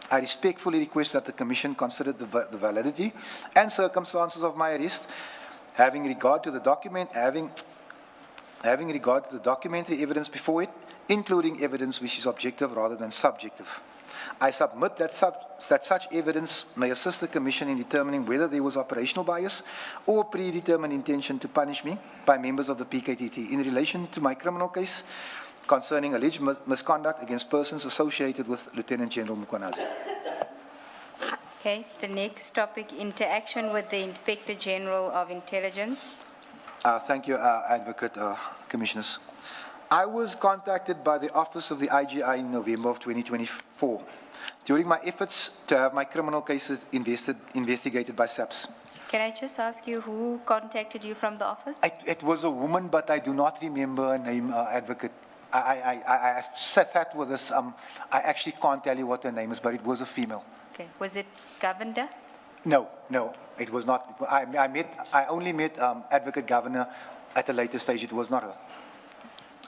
I respectfully request that the Commission consider the validity and circumstances of my arrest, having regard to the documentary evidence before it, including evidence which is objective rather than subjective. I submit that such evidence may assist the Commission in determining whether there was operational bias or predetermined intention to punish me by members of the PKTT in relation to my criminal case concerning alleged misconduct against persons associated with Lieutenant General Mkwanazi. Okay, the next topic, interaction with the Inspector General of Intelligence. Thank you, Advocate, Commissioners. I was contacted by the Office of the IGI in November of 2024 during my efforts to have my criminal cases investigated by SAPS. Can I just ask you who contacted you from the office? It was a woman, but I do not remember her name, Advocate. I sat with this. I actually can't tell you what her name is, but it was a female. Okay. Was it Governor? No, it was not. I only met Advocate Governor at a later stage. It was not her.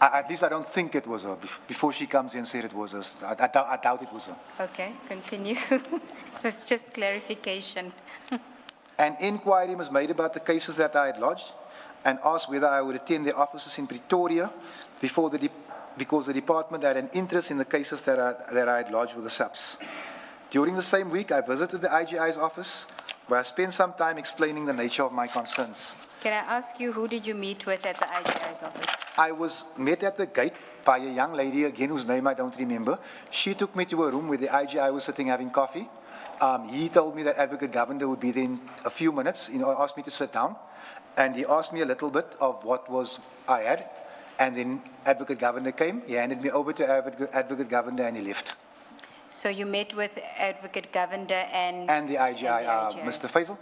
At least I don't think it was her. Before she comes in and said it was her, I doubt it was her. Okay, continue. It was just clarification. An inquiry was made about the cases that I had lodged. and asked whether I would attend their offices in Pretoria because the department had an interest in the cases that I had lodged with the SAPS. During the same week, I visited the IGI's office, where I spent some time explaining the nature of my concerns. Can I ask you, who did you meet with at the IGI's office? I was met at the gate by a young lady, again, whose name I don't remember. She took me to a room where the IGI was sitting having coffee. He told me that Advocate Govender would be there in a few minutes. Asked me to sit down. And he asked me a little bit of what I had. And then Advocate Govender came. He handed me over to Advocate Govender and he left. So you met with Advocate Govender and the IGI, Mr. Faisal?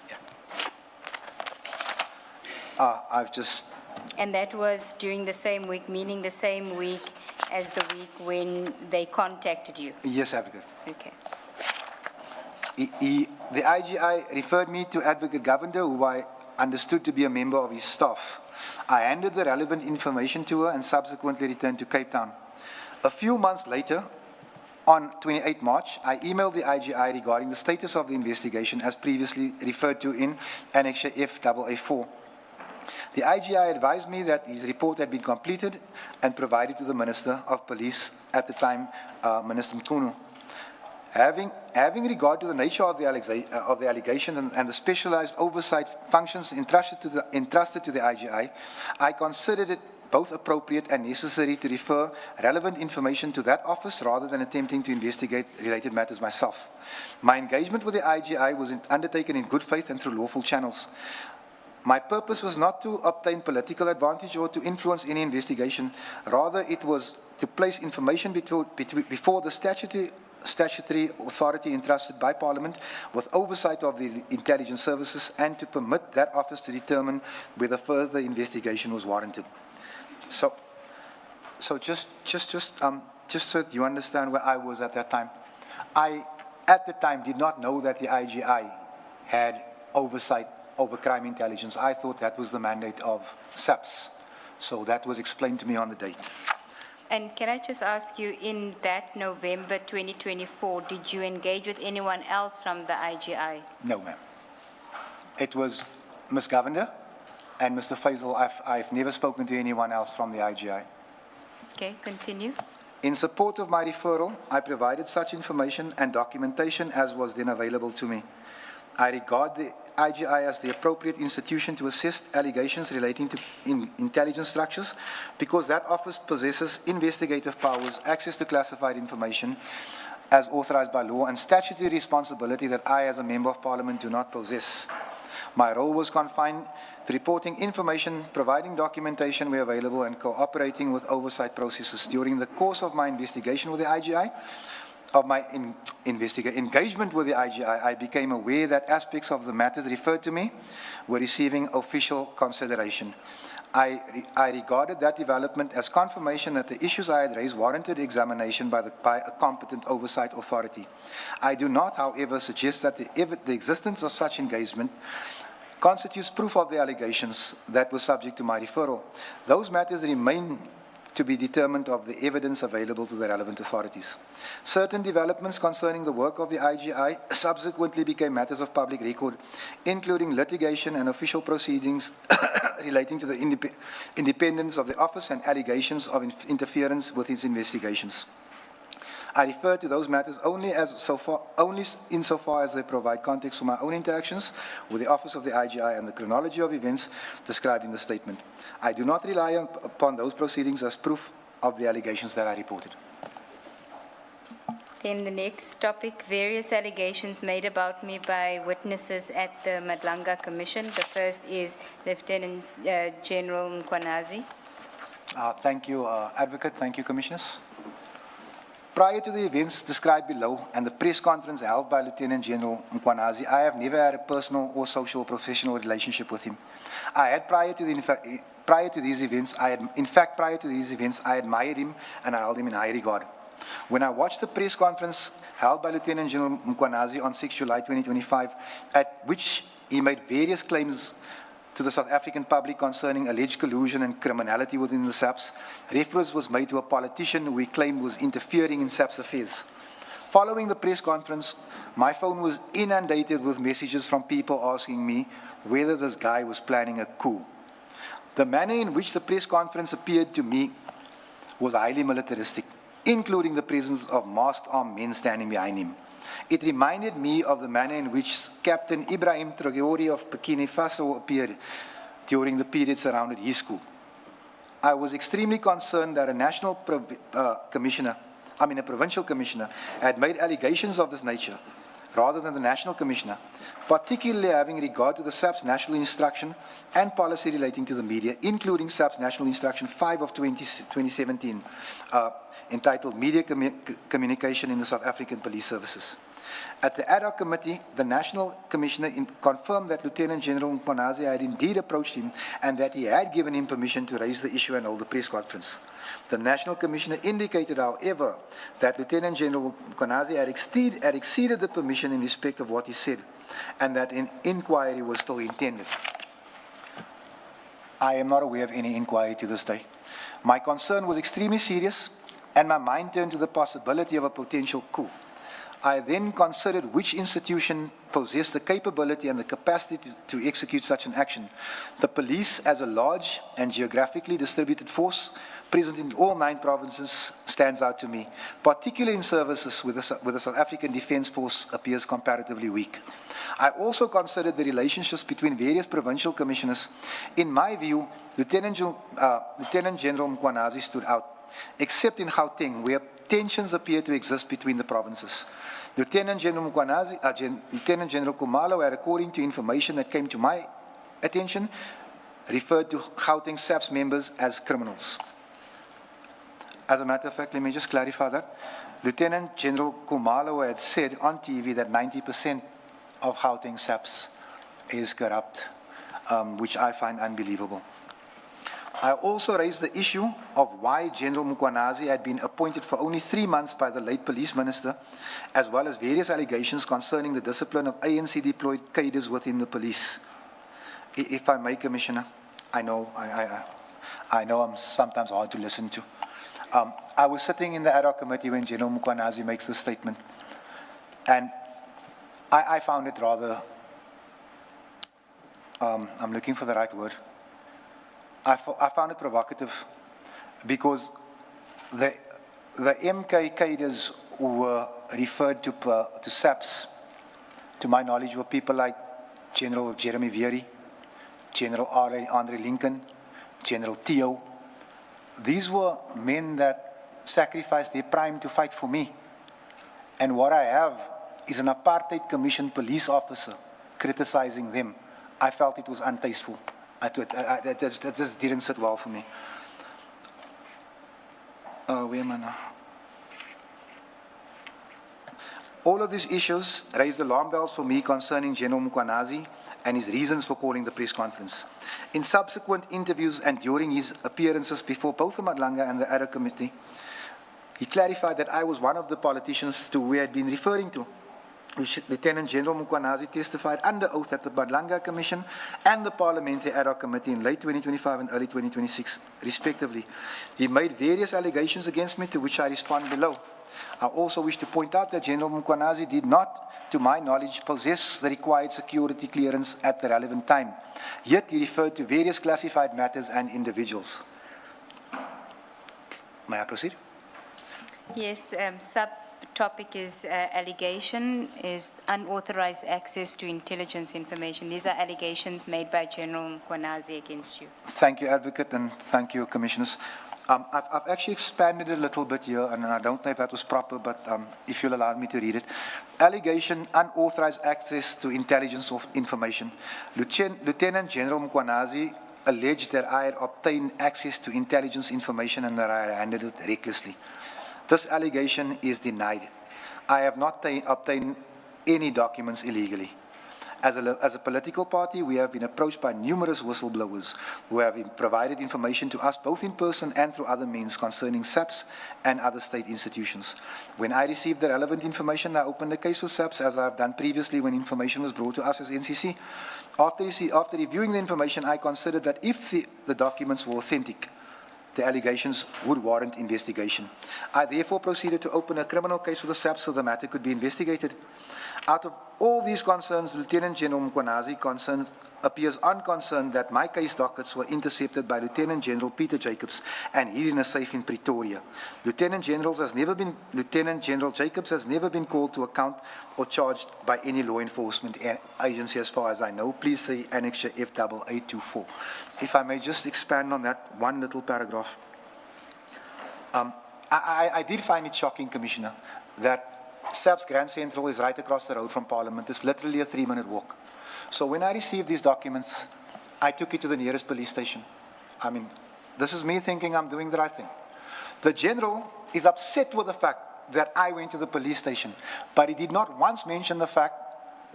Yeah. And that was during the same week, meaning the same week as the week when they contacted you? Yes, Advocate. Okay. The IGI referred me to Advocate Govender, who I understood to be a member of his staff. I handed the relevant information to her and subsequently returned to Cape Town. A few months later, on 28 March, I emailed the IGI regarding the status of the investigation as previously referred to in Annexure FAA4. The IGI advised me that his report had been completed and provided to the Minister of Police at the time, Minister Mkunu. Having regard to the nature of the allegation and the specialized oversight functions entrusted to the IGI, I considered it both appropriate and necessary to refer relevant information to that office rather than attempting to investigate related matters myself. My engagement with the IGI was undertaken in good faith and through lawful channels. My purpose was not to obtain political advantage or to influence any investigation. Rather, it was to place information before the statutory authority entrusted by Parliament with oversight of the intelligence services and to permit that office to determine whether further investigation was warranted. So just so that you understand where I was at that time. I, at the time, did not know that the IGI had oversight over crime intelligence. I thought that was the mandate of SAPS. So that was explained to me on the day. And can I just ask you, in that November 2024, did you engage with anyone else from the IGI? No, ma'am. It was Ms. Govender and Mr. Faisal. I've never spoken to anyone else from the IGI. Okay, continue. In support of my referral, I provided such information and documentation as was then available to me. I regard the IGI as the appropriate institution to assist allegations relating to intelligence structures because that office possesses investigative powers, access to classified information as authorized by law, and statutory responsibility that I, as a Member of Parliament, do not possess. My role was confined to reporting information, providing documentation where available, and cooperating with oversight processes. During the course of my investigation with the IGI, of my engagement with the IGI, I became aware that aspects of the matters referred to me were receiving official consideration. I regarded that development as confirmation that the issues I had raised warranted examination by a competent oversight authority. I do not, however, suggest that the existence of such engagement constitutes proof of the allegations that were subject to my referral. Those matters remain to be determined of the evidence available to the relevant authorities. Certain developments concerning the work of the IGI subsequently became matters of public record, including litigation and official proceedings relating to the independence of the office and allegations of interference with its investigations. I refer to those matters only insofar as they provide context for my own interactions with the Office of the IGI and the chronology of events described in the statement. I do not rely upon those proceedings as proof of the allegations that I reported. Then the next topic, various allegations made about me by witnesses at the Madlanga Commission. The first is Lieutenant General Mkwanazi. Thank you, Advocate. Thank you, Commissioners. Prior to the events described below and the press conference held by Lieutenant General Mkwanazi, I have never had a personal or social or professional relationship with him. Prior to these events, I admired him and I held him in high regard. When I watched the press conference held by Lieutenant General Mkwanazi on 6 July 2025, at which he made various claims to the South African public concerning alleged collusion and criminality within the SAPS, reference was made to a politician who he claimed was interfering in SAPS affairs. Following the press conference, my phone was inundated with messages from people asking me whether this guy was planning a coup. The manner in which the press conference appeared to me was highly militaristic, including the presence of masked armed men standing behind him. It reminded me of the manner in which Captain Ibrahim Traoré of Burkina Faso appeared during the period surrounded his coup. I was extremely concerned that a provincial commissioner had made allegations of this nature rather than the national commissioner, particularly having regard to the SAP's national instruction and policy relating to the media, including SAP's national instruction 5 of 2017, entitled Media Communication in the South African Police Services. At the ad hoc committee, the National Commissioner confirmed that Lieutenant General Mkwanazi had indeed approached him and that he had given him permission to raise the issue and hold the press conference. The National Commissioner indicated, however, that Lieutenant General Mkwanazi had exceeded the permission in respect of what he said and that an inquiry was still intended. I am not aware of any inquiry to this day. My concern was extremely serious and my mind turned to the possibility of a potential coup. I then considered which institution possessed the capability and the capacity to execute such an action. The police, as a large and geographically distributed force present in all 9 provinces, stands out to me, particularly in services where the South African Defence Force appears comparatively weak. I also considered the relationships between various provincial commissioners. In my view, Lieutenant General Mkwanazi stood out, except in Gauteng, where tensions appear to exist between the provinces. Lieutenant General Lieutenant General Kumalo had, according to information that came to my attention, referred to Gauteng SAPS members as criminals. As a matter of fact, let me just clarify that. Lieutenant General Kumalo had said on TV that 90% of Gauteng SAPS is corrupt, which I find unbelievable. I also raised the issue of why General Mkwanazi had been appointed for only 3 months by the late police minister, as well as various allegations concerning the discipline of ANC-deployed cadres within the police. If I may, Commissioner, I know I'm sometimes hard to listen to. I was sitting in the ad hoc committee when General Mkwanazi makes the statement, and I found it rather, I'm looking for the right word. I found it provocative because the MK cadres who were referred to SAPS, to my knowledge, were people like General Jeremy Vieri, General Andre Lincoln, General Tio. These were men that sacrificed their prime to fight for me. And what I have is an apartheid commission police officer criticizing them. I felt it was untasteful. That just didn't sit well for me. Where am I now? All of these issues raised alarm bells for me concerning General Mkwanazi and his reasons for calling the press conference. In subsequent interviews and during his appearances before both the Madlanga and the ad hoc committee, he clarified that I was one of the politicians to who he had been referring to. Lieutenant General Mkwanazi testified under oath at the Madlanga Commission and the Parliamentary Ad hoc Committee in late 2025 and early 2026, respectively. He made various allegations against me, to which I respond below. I also wish to point out that General Mkwanazi did not, to my knowledge, possess the required security clearance at the relevant time. Yet he referred to various classified matters and individuals. May I proceed? Yes, subtopic is allegation is unauthorized access to intelligence information. These are allegations made by General Mkwanazi against you. Thank you, Advocate, and thank you, Commissioners. I've actually expanded a little bit here, and I don't know if that was proper, but if you'll allow me to read it. Allegation, unauthorized access to intelligence of information. Lieutenant General Mkwanazi alleged that I had obtained access to intelligence information and that I had handled it recklessly. This allegation is denied. I have not obtained any documents illegally. As a political party, we have been approached by numerous whistleblowers who have provided information to us both in person and through other means concerning SAPS and other state institutions. When I received the relevant information, I opened a case with SAPS, as I have done previously when information was brought to us as NCC. After reviewing the information, I considered that if the documents were authentic, the allegations would warrant investigation. I therefore proceeded to open a criminal case with the SAPS so the matter could be investigated. Out of all these concerns, Lieutenant General Mkhwanazi appears unconcerned that my case dockets were intercepted by Lieutenant General Peter Jacobs and hid in a safe in Pretoria. Lieutenant General Jacobs has never been called to account or charged by any law enforcement agency as far as I know. Please see Annexure F8824. If I may just expand on that one little paragraph. I did find it shocking, Commissioner, that SAP's Grand Central is right across the road from Parliament. It's literally a 3-minute walk. So when I received these documents, I took it to the nearest police station. I mean, this is me thinking I'm doing the right thing. The General is upset with the fact that I went to the police station, but he did not once mention the fact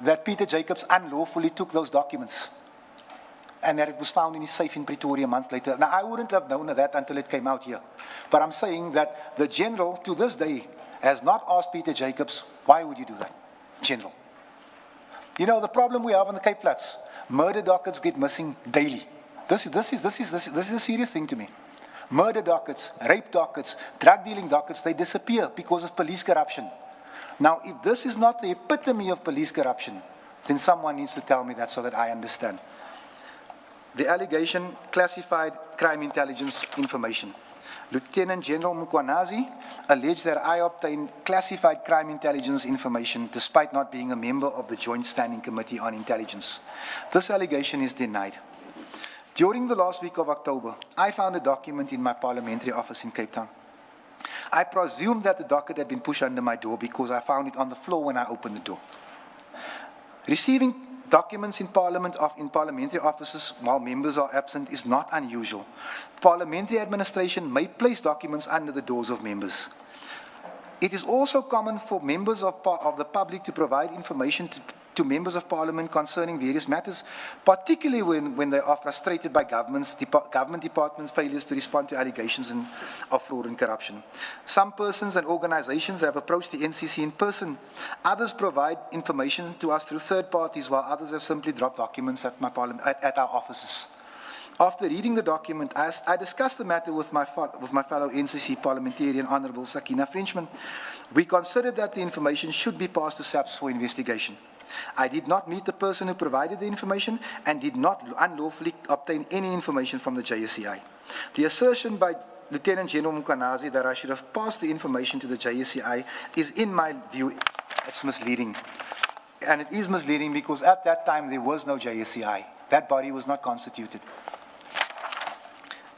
that Peter Jacobs unlawfully took those documents and that it was found in his safe in Pretoria a month later. Now, I wouldn't have known that until it came out here. But I'm saying that the General, to this day, has not asked Peter Jacobs, why would you do that, General? You know, the problem we have on the Cape Flats, murder dockets get missing daily. This is a serious thing to me. Murder dockets, rape dockets, drug dealing dockets, they disappear because of police corruption. Now, if this is not the epitome of police corruption, then someone needs to tell me that so that I understand. The allegation, classified crime intelligence information. Lieutenant General Mkhwanazi alleged that I obtained classified crime intelligence information despite not being a member of the Joint Standing Committee on Intelligence. This allegation is denied. During the last week of October, I found a document in my parliamentary office in Cape Town. I presumed that the docket had been pushed under my door because I found it on the floor when I opened the door. Receiving documents in Parliament in parliamentary offices while members are absent is not unusual. Parliamentary administration may place documents under the doors of members. It is also common for members of the public to provide information to members of Parliament concerning various matters, particularly when they are frustrated by government departments' failures to respond to allegations of fraud and corruption. Some persons and organizations have approached the NCC in person. Others provide information to us through third parties, while others have simply dropped documents at our offices. After reading the document, I discussed the matter with my fellow NCC parliamentarian, Honourable Sakina Frenchman. We considered that the information should be passed to SAPS for investigation. I did not meet the person who provided the information and did not unlawfully obtain any information from the JSCI. The assertion by Lieutenant General Mkhwanazi that I should have passed the information to the JSCI is, in my view, it's misleading. And it is misleading because at that time there was no JSCI. That body was not constituted.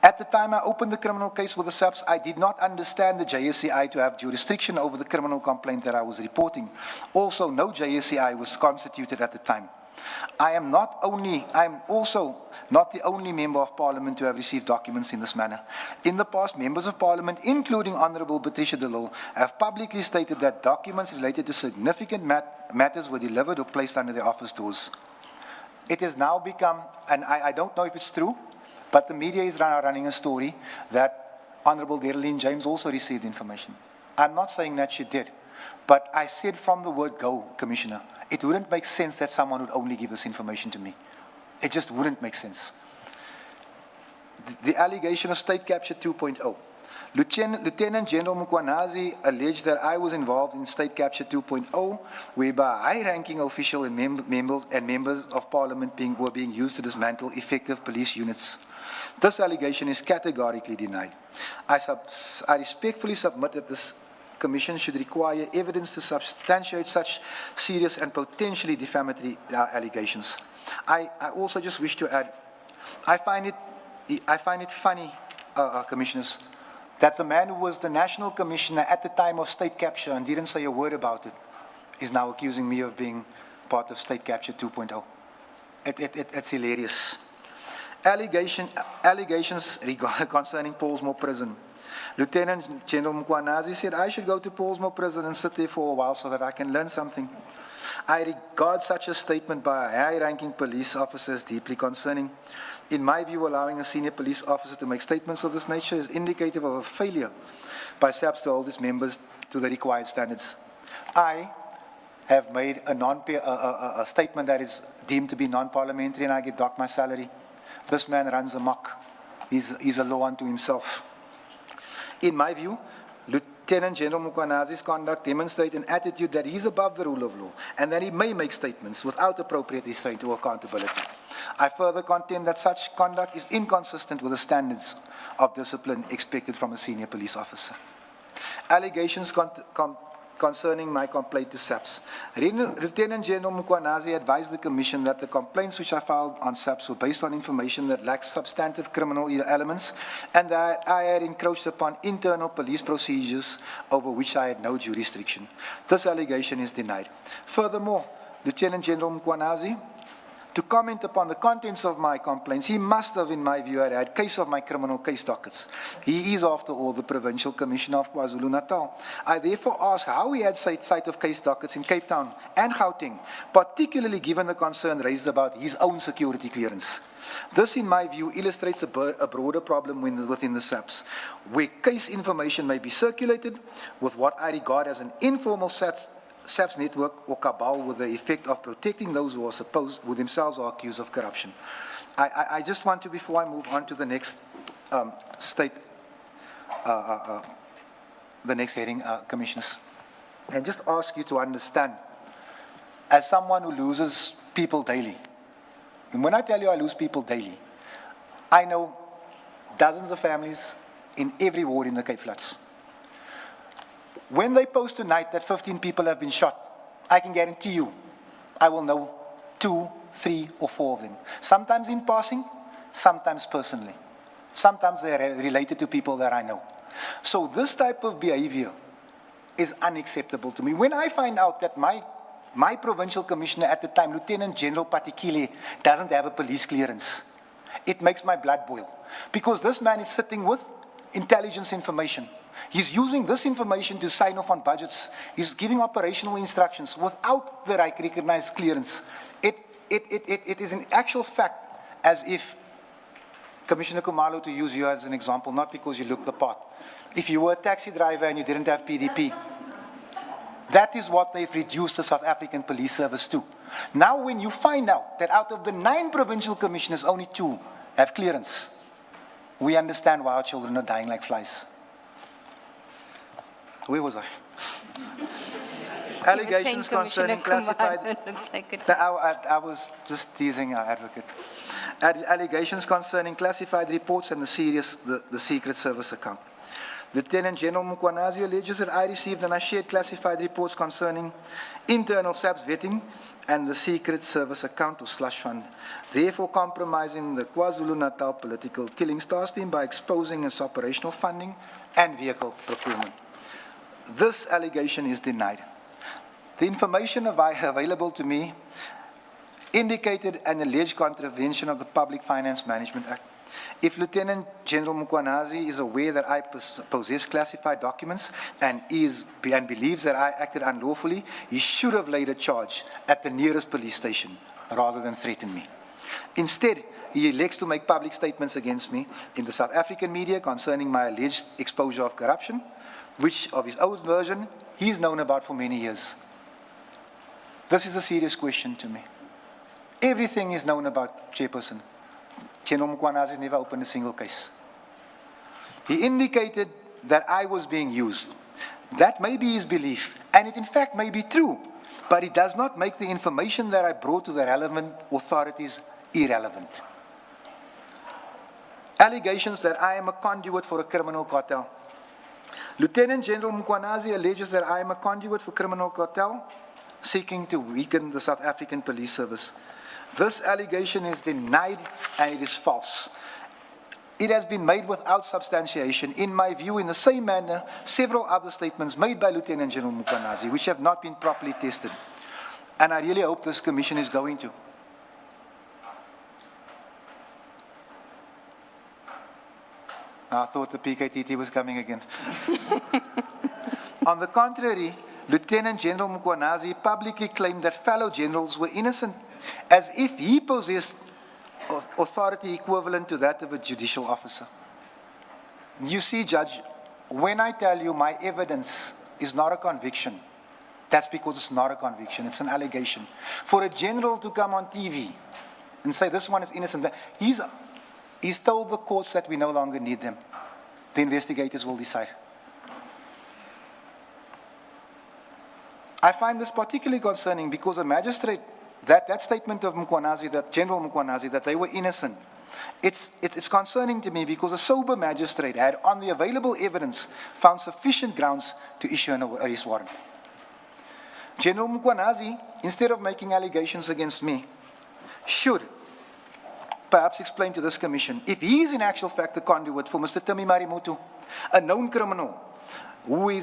At the time I opened the criminal case with the SAPS, I did not understand the JSCI to have jurisdiction over the criminal complaint that I was reporting. Also, no JSCI was constituted at the time. I am also not the only member of Parliament to have received documents in this manner. In the past, members of Parliament, including Honourable Patricia de Lille, have publicly stated that documents related to significant matters were delivered or placed under their office doors. It has now become, and I don't know if it's true, but the media is running a story that Honourable Darlene James also received information. I'm not saying that she did, but I said from the word go, Commissioner, it wouldn't make sense that someone would only give this information to me. It just wouldn't make sense. The allegation of State Capture 2.0. Lieutenant General Mkhwanazi alleged that I was involved in State Capture 2.0, whereby high-ranking officials and members of Parliament were being used to dismantle effective police units. This allegation is categorically denied. I respectfully submit that this Commission should require evidence to substantiate such serious and potentially defamatory allegations. I also just wish to add, I find it funny, Commissioners, that the man who was the National Commissioner at the time of State Capture and didn't say a word about it is now accusing me of being part of State Capture 2.0. It's hilarious. Allegations concerning Paulsmoor Prison. Lieutenant General Mkhwanazi said I should go to Paulsmoor Prison and sit there for a while so that I can learn something. I regard such a statement by a high-ranking police officer as deeply concerning. In my view, allowing a senior police officer to make statements of this nature is indicative of a failure by SAPS to hold its members to the required standards. I have made a statement that is deemed to be non-parliamentary and I get docked my salary. This man runs amok. He's a law unto himself. In my view, Lieutenant General Mukwanazi's conduct demonstrates an attitude that he is above the rule of law and that he may make statements without appropriate restraint or accountability. I further contend that such conduct is inconsistent with the standards of discipline expected from a senior police officer. Allegations concerning my complaint to SAPS. Lieutenant General Mukwanazi advised the Commission that the complaints which I filed on SAPS were based on information that lacks substantive criminal elements and that I had encroached upon internal police procedures over which I had no jurisdiction. This allegation is denied. Furthermore, Lieutenant General Mukwanazi, to comment upon the contents of my complaints, he must have, in my view, had case of my criminal case dockets. He is, after all, the Provincial Commissioner of KwaZulu-Natal. I therefore ask how he had sight of case dockets in Cape Town and Gauteng, particularly given the concern raised about his own security clearance. This, in my view, illustrates a broader problem within the SAPS, where case information may be circulated with what I regard as an informal SAPS network or cabal with the effect of protecting those who themselves are accused of corruption. I just want to, before I move on to the next the next heading, Commissioners, and just ask you to understand, as someone who loses people daily, and when I tell you I lose people daily, I know dozens of families in every ward in the Cape Flats. When they post tonight that 15 people have been shot, I can guarantee you, I will know 2, 3, or 4 of them. Sometimes in passing, sometimes personally. Sometimes they are related to people that I know. So this type of behavior is unacceptable to me. When I find out that my provincial commissioner at the time, Lieutenant General Patikile, doesn't have a police clearance, it makes my blood boil. Because this man is sitting with intelligence information. He's using this information to sign off on budgets. He's giving operational instructions without the recognized clearance. It is in actual fact as if, Commissioner Kumalo, to use you as an example, not because you look the part, if you were a taxi driver and you didn't have PDP, that is what they've reduced the South African Police Service to. Now when you find out that out of the 9 provincial commissioners, only 2 have clearance, we understand why our children are dying like flies. Where was I? Allegations concerning classified... I was just teasing our advocate. Allegations concerning classified reports and the Secret Service account. Lieutenant General Mukwanazi alleges that I received and I shared classified reports concerning internal SAPS vetting and the Secret Service account or slush fund, therefore compromising the KwaZulu-Natal political killings task team by exposing its operational funding and vehicle procurement. This allegation is denied. The information available to me indicated an alleged contravention of the Public Finance Management Act. If Lieutenant General Mukwanazi is aware that I possess classified documents and believes that I acted unlawfully, he should have laid a charge at the nearest police station rather than threaten me. Instead, he elects to make public statements against me in the South African media concerning my alleged exposure of corruption, which of his own version he's known about for many years. This is a serious question to me. Everything is known about Chairperson. General Mukwanazi never opened a single case. He indicated that I was being used. That may be his belief, and it in fact may be true, but it does not make the information that I brought to the relevant authorities irrelevant. Allegations that I am a conduit for a criminal cartel. Lieutenant General Mukwanazi alleges that I am a conduit for criminal cartel seeking to weaken the South African Police Service. This allegation is denied and it is false. It has been made without substantiation. In my view, in the same manner, several other statements made by Lieutenant General Mukwanazi, which have not been properly tested. And I really hope this commission is going to. I thought the PKTT was coming again. On the contrary, Lieutenant General Mukwanazi publicly claimed that fellow generals were innocent, as if he possessed authority equivalent to that of a judicial officer. You see, Judge, when I tell you my evidence is not a conviction, that's because it's not a conviction, it's an allegation. For a general to come on TV and say this one is innocent, he's told the courts that we no longer need them. The investigators will decide. I find this particularly concerning because a magistrate, that statement of Mkwanazi, that General Mkwanazi, that they were innocent, it's concerning to me because a sober magistrate had, on the available evidence, found sufficient grounds to issue an arrest warrant. General Mkwanazi, instead of making allegations against me, should perhaps explain to this commission if he is in actual fact the conduit for Mr. Timi Marimutu, a known criminal who he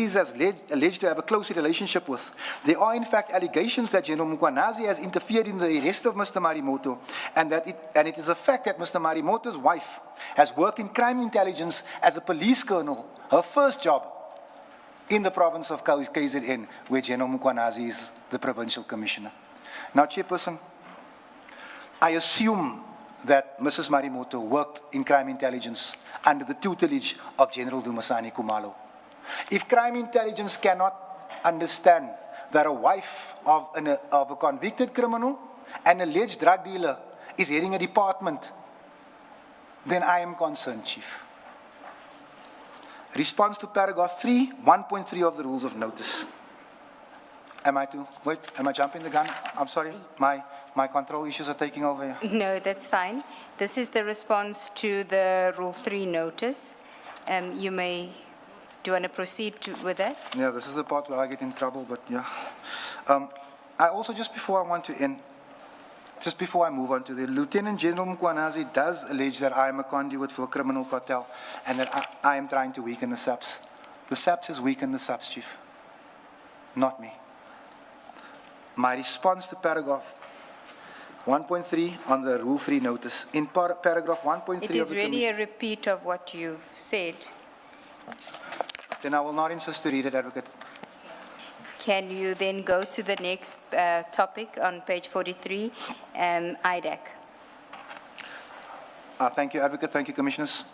is alleged to have a close relationship with. There are in fact allegations that General Mkwanazi has interfered in the arrest of Mr. Marimutu, and it is a fact that Mr. Marimutu's wife has worked in crime intelligence as a police colonel, her first job in the province of KZN, where General Mkwanazi is the provincial commissioner. Now, Chairperson, I assume that Mrs. Marimutu worked in crime intelligence under the tutelage of General Dumasani Kumalo. If crime intelligence cannot understand that a wife of a convicted criminal, an alleged drug dealer, is heading a department, then I am concerned, Chief. Response to paragraph 3, 1.3 of the rules of notice. Am I jumping the gun? I'm sorry, my control issues are taking over here. No, that's fine. This is the response to the Rule 3 notice. Do you want to proceed with that? Yeah, this is the part where I get in trouble, but yeah. I also, just before I move on to the Lieutenant General Mkwanazi does allege that I am a conduit for a criminal cartel and that I am trying to weaken the SAPS. The SAPS has weakened the SAPS, Chief, not me. My response to paragraph 1.3 on the Rule 3 notice, in paragraph 1.3 It is really a repeat of what you've said. Then I will not insist to read it, Advocate. Can you then go to the next topic on page 43, IDAC? Thank you, Advocate. Thank you, Commissioners.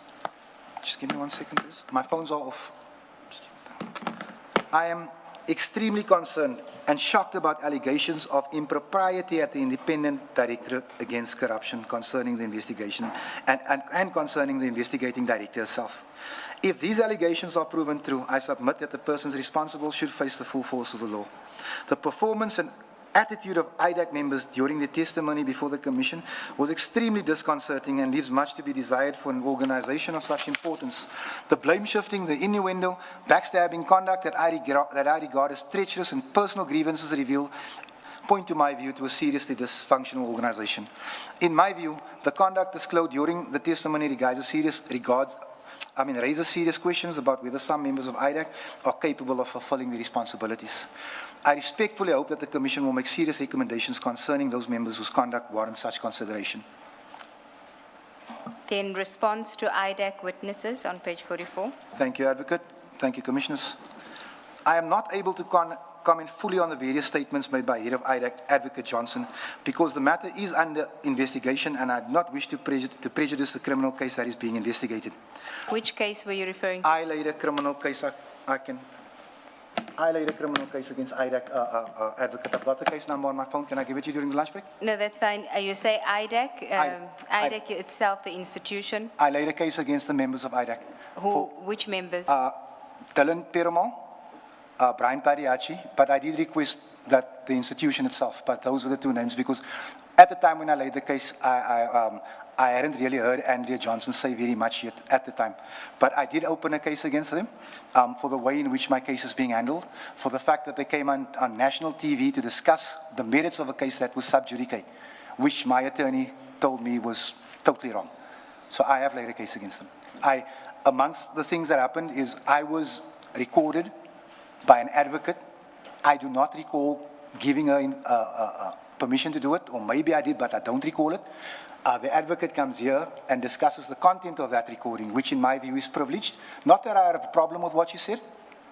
Just give me 1 second, please. My phones are off. I am extremely concerned and shocked about allegations of impropriety at the Independent Directorate against corruption concerning the investigation and concerning the investigating director herself. If these allegations are proven true, I submit that the persons responsible should face the full force of the law. The performance and attitude of IDAC members during their testimony before the Commission was extremely disconcerting and leaves much to be desired for an organization of such importance. The blame shifting, the innuendo, backstabbing conduct that I regard as treacherous and personal grievances revealed point, to my view, to a seriously dysfunctional organization. In my view, the conduct disclosed during the testimony raises serious questions about whether some members of IDAC are capable of fulfilling their responsibilities. I respectfully hope that the Commission will make serious recommendations concerning those members whose conduct warrants such consideration. Then response to IDAC witnesses on page 44. Thank you, Advocate. Thank you, Commissioners. I am not able to comment fully on the various statements made by Head of IDAC, Advocate Johnson, because the matter is under investigation and I do not wish to prejudice the criminal case that is being investigated. Which case were you referring to? I laid a criminal case. I laid a criminal case against IDAC, Advocate. I've got the case number on my phone. Can I give it to you during the lunch break? No, that's fine. You say IDAC, IDAC itself, the institution. I laid a case against the members of IDAC. Which members? Dylan Perumal, Brian Padiachi, but I did request that the institution itself, but those were the two names because at the time when I laid the case, I hadn't really heard Andrea Johnson say very much yet at the time. But I did open a case against them for the way in which my case is being handled, for the fact that they came on national TV to discuss the merits of a case that was sub judice, which my attorney told me was totally wrong. So I have laid a case against them. Amongst the things that happened is I was recorded by an advocate. I do not recall giving her permission to do it, or maybe I did, but I don't recall it. The advocate comes here and discusses the content of that recording, which in my view is privileged. Not that I have a problem with what she said,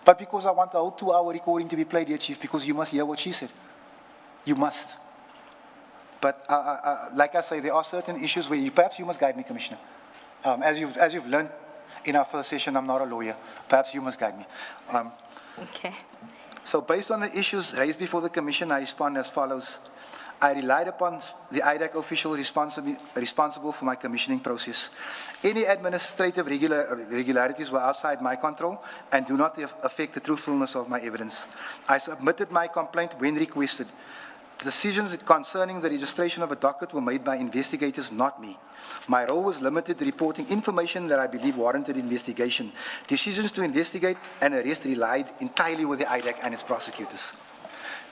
but because I want the whole 2-hour recording to be played here, Chief, because you must hear what she said. You must. But like I say, there are certain issues where perhaps you must guide me, Commissioner. As you've learned in our first session, I'm not a lawyer. Perhaps you must guide me. Okay. So based on the issues raised before the Commission, I respond as follows. I relied upon the IDAC official responsible for my commissioning process. Any administrative irregularities were outside my control and do not affect the truthfulness of my evidence. I submitted my complaint when requested. Decisions concerning the registration of a docket were made by investigators, not me. My role was limited to reporting information that I believe warranted investigation. Decisions to investigate and arrest relied entirely with the IDAC and its prosecutors.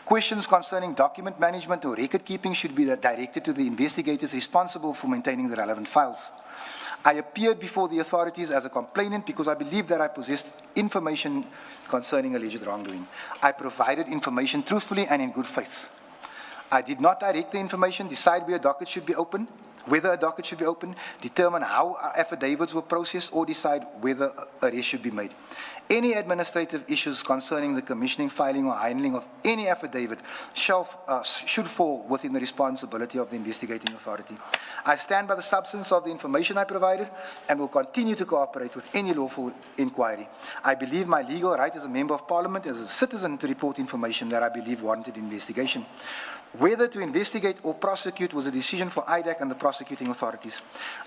Questions concerning document management or record keeping should be directed to the investigators responsible for maintaining the relevant files. I appeared before the authorities as a complainant because I believed that I possessed information concerning alleged wrongdoing. I provided information truthfully and in good faith. I did not direct the information, decide whether a docket should be opened, determine how affidavits were processed, or decide whether arrest should be made. Any administrative issues concerning the commissioning, filing, or handling of any affidavit should fall within the responsibility of the investigating authority. I stand by the substance of the information I provided and will continue to cooperate with any lawful inquiry. I believe my legal right as a member of parliament, as a citizen, to report information that I believe warranted investigation. Whether to investigate or prosecute was a decision for IDAC and the prosecuting authorities.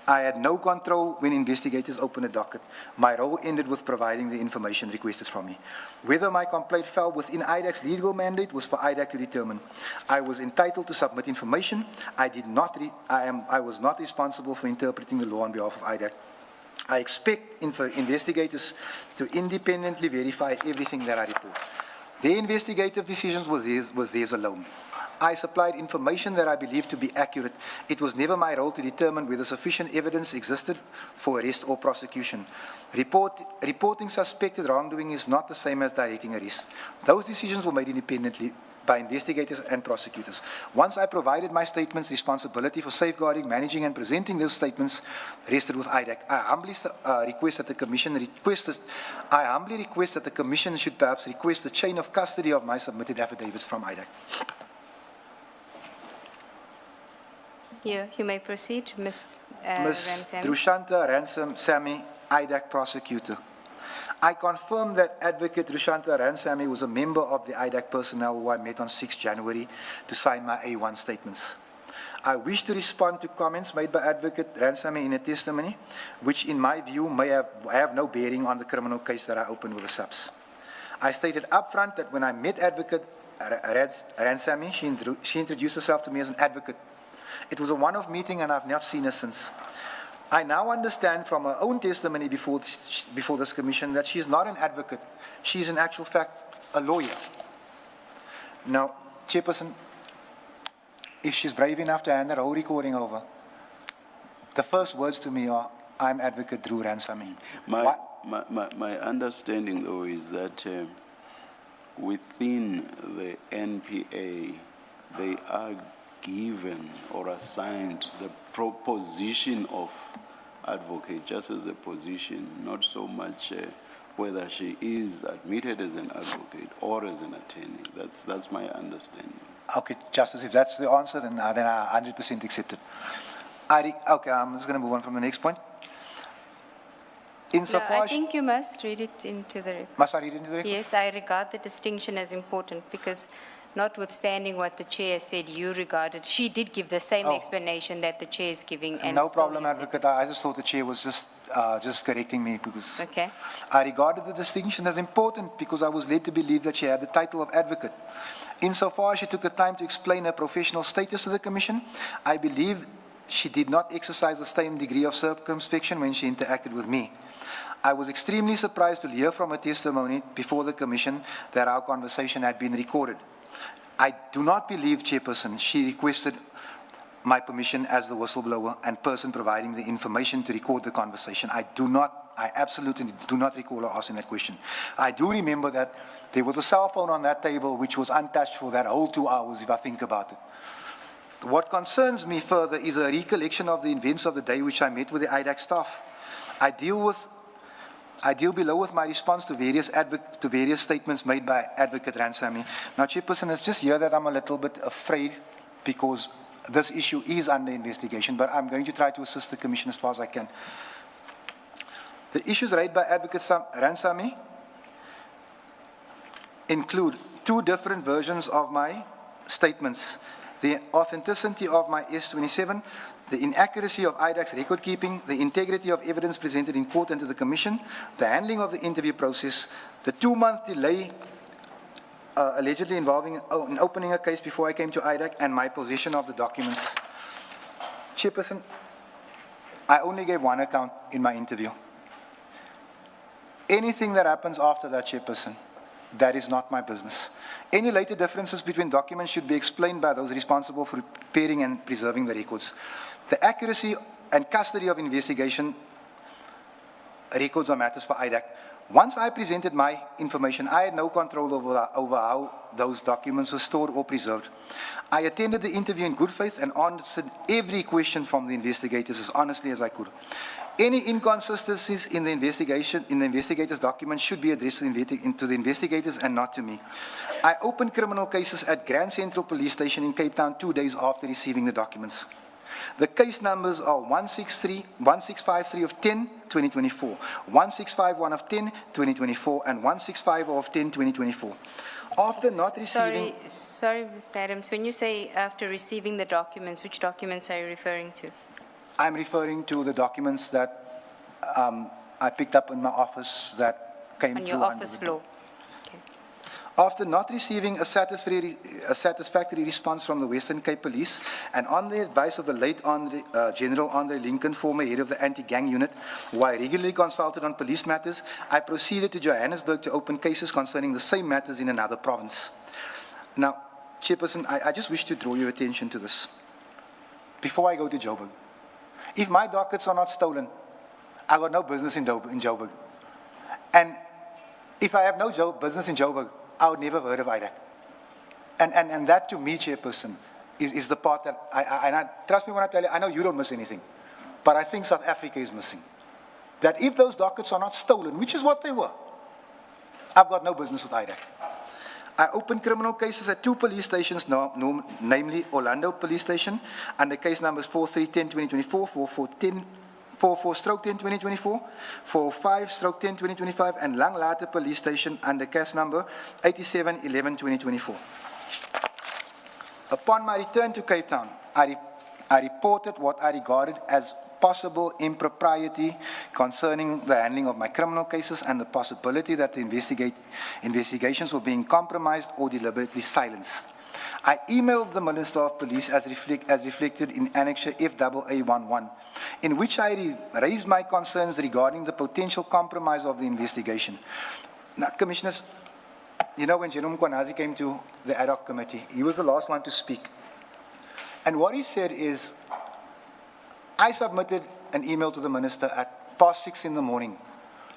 I had no control when investigators opened a docket. My role ended with providing the information requested from me. Whether my complaint fell within IDAC's legal mandate was for IDAC to determine. I was entitled to submit information. I was not responsible for interpreting the law on behalf of IDAC. I expect investigators to independently verify everything that I report. Their investigative decisions was theirs alone. I supplied information that I believed to be accurate. It was never my role to determine whether sufficient evidence existed for arrest or prosecution. Reporting suspected wrongdoing is not the same as directing arrest. Those decisions were made independently by investigators and prosecutors. Once I provided my statements, responsibility for safeguarding, managing, and presenting those statements rested with IDAC. I humbly request that the Commission should perhaps request the chain of custody of my submitted affidavits from IDAC. You may proceed, Ms. Ms. Ramsamy. Drushanta Ransamy, IDAC prosecutor. I confirm that Advocate Drushanta Ransamy was a member of the IDAC personnel who I met on 6 January to sign my A1 statements. I wish to respond to comments made by Advocate Ransamy in a testimony, which in my view may have no bearing on the criminal case that I opened with the subs. I stated upfront that when I met Advocate Ransamy, she introduced herself to me as an advocate. It was a one-off meeting and I've not seen her since. I now understand from her own testimony before this commission that she is not an advocate. She is in actual fact a lawyer. Now, Chairperson, if she's brave enough to hand that whole recording over, the first words to me are, I'm Advocate Drew Ransamy. My understanding, though, is that within the NPA, they are given or assigned the proposition of advocate just as a position, not so much whether she is admitted as an advocate or as an attorney. That's my understanding. Okay, Justice, if that's the answer, then I 100% accept it. Okay, I'm just going to move on from the next point. I think you must read it into the record. Must I read it into the record? Yes, I regard the distinction as important because notwithstanding what the chair said, she did give the same explanation that the chair is giving. And no problem, Advocate. I just thought the chair was just correcting me because okay. I regarded the distinction as important because I was led to believe that she had the title of advocate. Insofar as she took the time to explain her professional status to the Commission, I believe she did not exercise the same degree of circumspection when she interacted with me. I was extremely surprised to hear from her testimony before the Commission that our conversation had been recorded. I do not believe, Chairperson, she requested my permission as the whistleblower and person providing the information to record the conversation. I absolutely do not recall her asking that question. I do remember that there was a cell phone on that table which was untouched for that whole 2 hours, if I think about it. What concerns me further is a recollection of the events of the day which I met with the IDAC staff. I deal below with my response to various statements made by Advocate Ransamy. Now, Chairperson, it's just here that I'm a little bit afraid because this issue is under investigation, but I'm going to try to assist the Commission as far as I can. The issues raised by Advocate Ransamy include 2 different versions of my statements the authenticity of my S27, the inaccuracy of IDAC's record keeping, the integrity of evidence presented in court and to the Commission, the handling of the interview process, the 2-month delay allegedly involving in opening a case before I came to IDAC, and my possession of the documents. Chairperson, I only gave one account in my interview. Anything that happens after that, Chairperson, that is not my business. Any later differences between documents should be explained by those responsible for preparing and preserving the records. The accuracy and custody of investigation records are matters for IDAC. Once I presented my information, I had no control over how those documents were stored or preserved. I attended the interview in good faith and answered every question from the investigators as honestly as I could. Any inconsistencies in the investigation, in the investigators' documents, should be addressed to the investigators and not to me. I opened criminal cases at Grand Central Police Station in Cape Town 2 days after receiving the documents. The case numbers are 1653 of 10, 2024, 1651 of 10, 2024, and 165 of 10, 2024. After not receiving... Sorry, Mr. Adams, when you say after receiving the documents, which documents are you referring to? I'm referring to the documents that I picked up in my office that came on through. On your office floor? Okay. After not receiving a satisfactory response from the Western Cape Police, and on the advice of the late General Andre Lincoln, former head of the anti-gang unit, who I regularly consulted on police matters, I proceeded to Johannesburg to open cases concerning the same matters in another province. Now, Chairperson, I just wish to draw your attention to this. Before I go to Joburg, if my dockets are not stolen, I got no business in Joburg. And if I have no business in Joburg, I would never have heard of IDAC. And that to me, Chairperson, is the part that I trust me when I tell you, I know you don't miss anything, but I think South Africa is missing. That if those dockets are not stolen, which is what they were, I've got no business with IDAC. I opened criminal cases at 2 police stations, namely Orlando Police Station, under case numbers 4310-2024, 44-10-2024, 45-10-2025, and Langlate Police Station under case number 8711-2024. Upon my return to Cape Town, I reported what I regarded as possible impropriety concerning the handling of my criminal cases and the possibility that the investigations were being compromised or deliberately silenced. I emailed the Minister of Police as reflected in Annexure FAA11, in which I raised my concerns regarding the potential compromise of the investigation. Now, Commissioners, you know, when Jerome Kwanazi came to the ad hoc committee, he was the last one to speak. And what he said is, I submitted an email to the Minister at past 6 in the morning,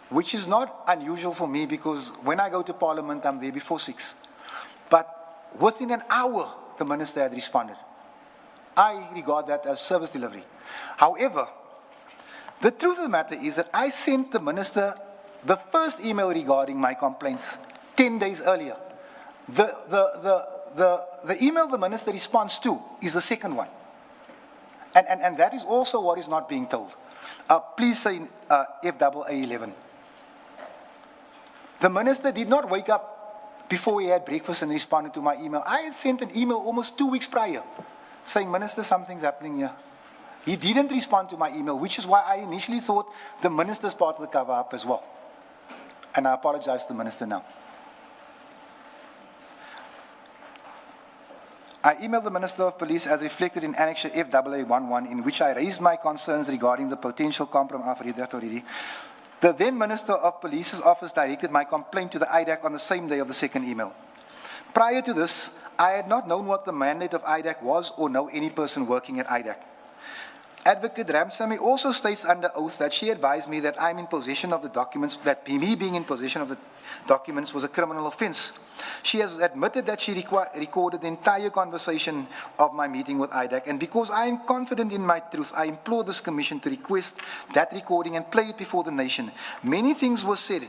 which is not unusual for me because when I go to Parliament, I'm there before 6. But within an hour, the Minister had responded. I regard that as service delivery. However, the truth of the matter is that I sent the Minister the first email regarding my complaints 10 days earlier. The email the Minister responds to is the second one. And that is also what is not being told. Please say FAA11. The Minister did not wake up before he had breakfast and responded to my email. I had sent an email almost 2 weeks prior saying, Minister, something's happening here. He didn't respond to my email, which is why I initially thought the Minister's part of the cover-up as well. And I apologize to the Minister now. I emailed the Minister of Police as reflected in Annexure FAA11, in which I raised my concerns regarding the potential compromise. I've read that already. The then Minister of Police's office directed my complaint to the IDAC on the same day of the second email. Prior to this, I had not known what the mandate of IDAC was or know any person working at IDAC. Advocate Ramsamy also states under oath that she advised me that I'm in possession of the documents, that me being in possession of the documents was a criminal offense. She has admitted that she recorded the entire conversation of my meeting with IDAC, and because I am confident in my truth, I implore this commission to request that recording and play it before the nation. Many things were said,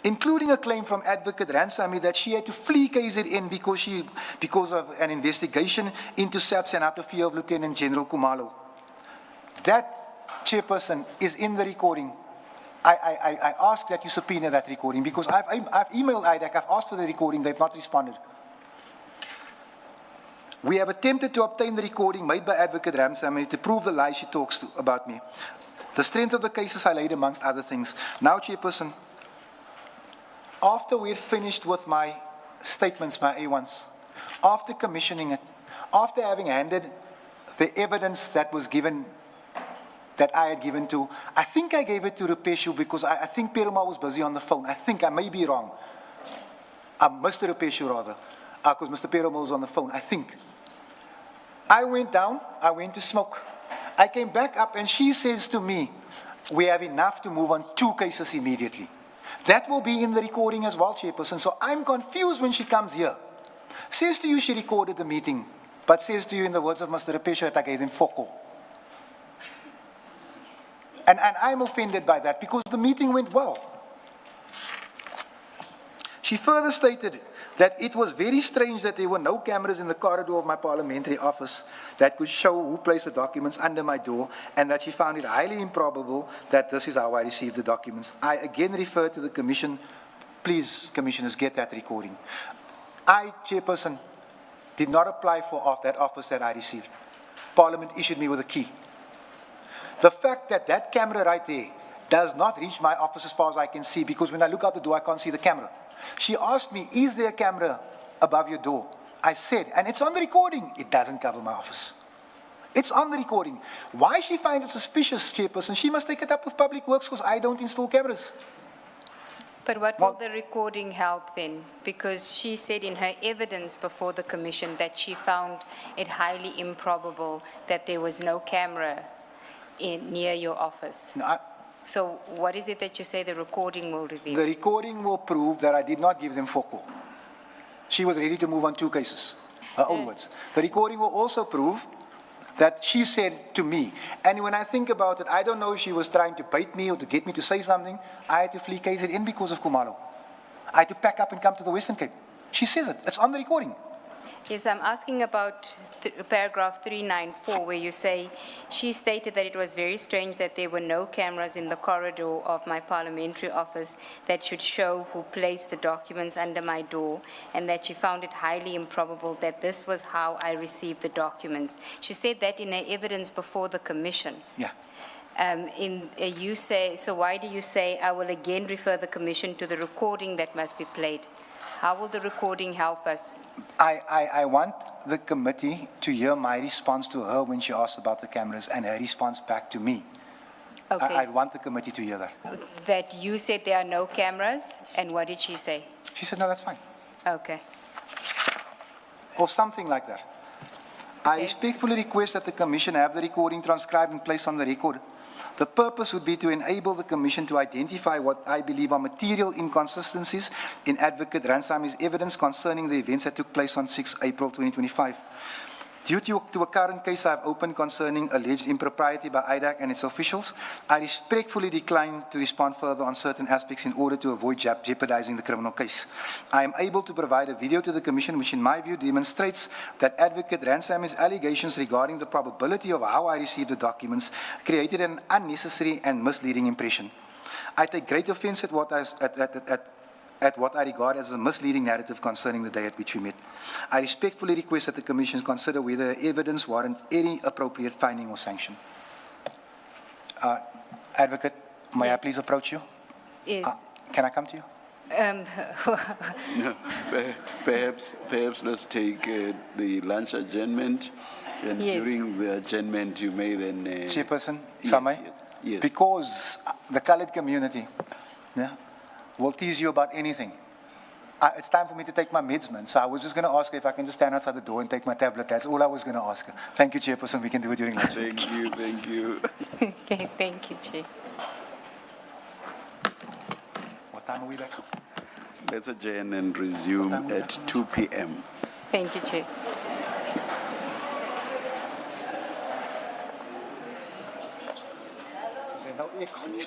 including a claim from Advocate Ramsamy that she had to flee KZN because of an investigation into SAPS and out of fear of Lieutenant General Kumalo. That, Chairperson, is in the recording. I ask that you subpoena that recording because I've emailed IDAC, I've asked for the recording, they've not responded. We have attempted to obtain the recording made by Advocate Ramsamy to prove the lies she talks about me. The strength of the cases I laid amongst other things. Now, Chairperson, after we'd finished with my statements, my A1s, after commissioning it, after having handed the evidence that was given, that I had given to, I think I gave it to Rupeshu because I think Perumal was busy on the phone. I may be wrong. Mr. Rupeshu rather, because Mr. Perumal was on the phone, I think. I went down, I went to smoke. I came back up and she says to me, we have enough to move on 2 cases immediately. That will be in the recording as well, Chairperson. So I'm confused when she comes here. Says to you she recorded the meeting, but says to you in the words of Mr. Rupeshu that I gave him foko. And I'm offended by that because the meeting went well. She further stated that it was very strange that there were no cameras in the corridor of my parliamentary office that could show who placed the documents under my door, and that she found it highly improbable that this is how I received the documents. I again refer to the Commission. Please, Commissioners, get that recording. I, Chairperson, did not apply for that office that I received. Parliament issued me with a key. The fact that that camera right there does not reach my office as far as I can see, because when I look out the door, I can't see the camera. She asked me, is there a camera above your door? I said, and it's on the recording, it doesn't cover my office. It's on the recording. Why she finds it suspicious, Chairperson, she must take it up with Public Works because I don't install cameras. But what will the recording help then? Because she said in her evidence before the Commission that she found it highly improbable that there was no camera near your office. No, so what is it that you say the recording will reveal? The recording will prove that I did not give them focal. She was ready to move on 2 cases, her own words. The recording will also prove that she said to me, and when I think about it, I don't know if she was trying to bait me or to get me to say something. I had to flee KZN because of Kumalo. I had to pack up and come to the Western Cape. She says it. It's on the recording. Yes, I'm asking about paragraph 394, where you say, she stated that it was very strange that there were no cameras in the corridor of my parliamentary office that should show who placed the documents under my door, and that she found it highly improbable that this was how I received the documents. She said that in her evidence before the Commission. Yeah. You say, so why do you say, I will again refer the Commission to the recording that must be played? How will the recording help us? I want the committee to hear my response to her when she asked about the cameras and her response back to me. Okay. I want the committee to hear that. That you said there are no cameras, and what did she say? She said, no, that's fine. Okay. Or something like that. I respectfully request that the Commission have the recording transcribed and placed on the record. The purpose would be to enable the Commission to identify what I believe are material inconsistencies in Advocate Ransamy's evidence concerning the events that took place on 6 April 2025. Due to a current case I have opened concerning alleged impropriety by IDAC and its officials, I respectfully decline to respond further on certain aspects in order to avoid jeopardizing the criminal case. I am able to provide a video to the Commission which in my view demonstrates that Advocate Ransamy's allegations regarding the probability of how I received the documents created an unnecessary and misleading impression. I take great offense at what I regard as a misleading narrative concerning the day at which we met. I respectfully request that the Commission consider whether evidence warrants any appropriate finding or sanction. Advocate, may I please approach you? Yes. Can I come to you? No, perhaps let's take the lunch adjournment, and during the adjournment you may then... Chairperson, if I may? Yes. Because the colored community will tease you about anything. It's time for me to take my meds, man. So I was just going to ask her if I can just stand outside the door and take my tablet. That's all I was going to ask her. Thank you, Chairperson. We can do it during lunch. Thank you. Okay, thank you, Chair. What time are we back? Let's adjourn and resume at 2 p.m. Thank you, Chair. Is there no aircon here?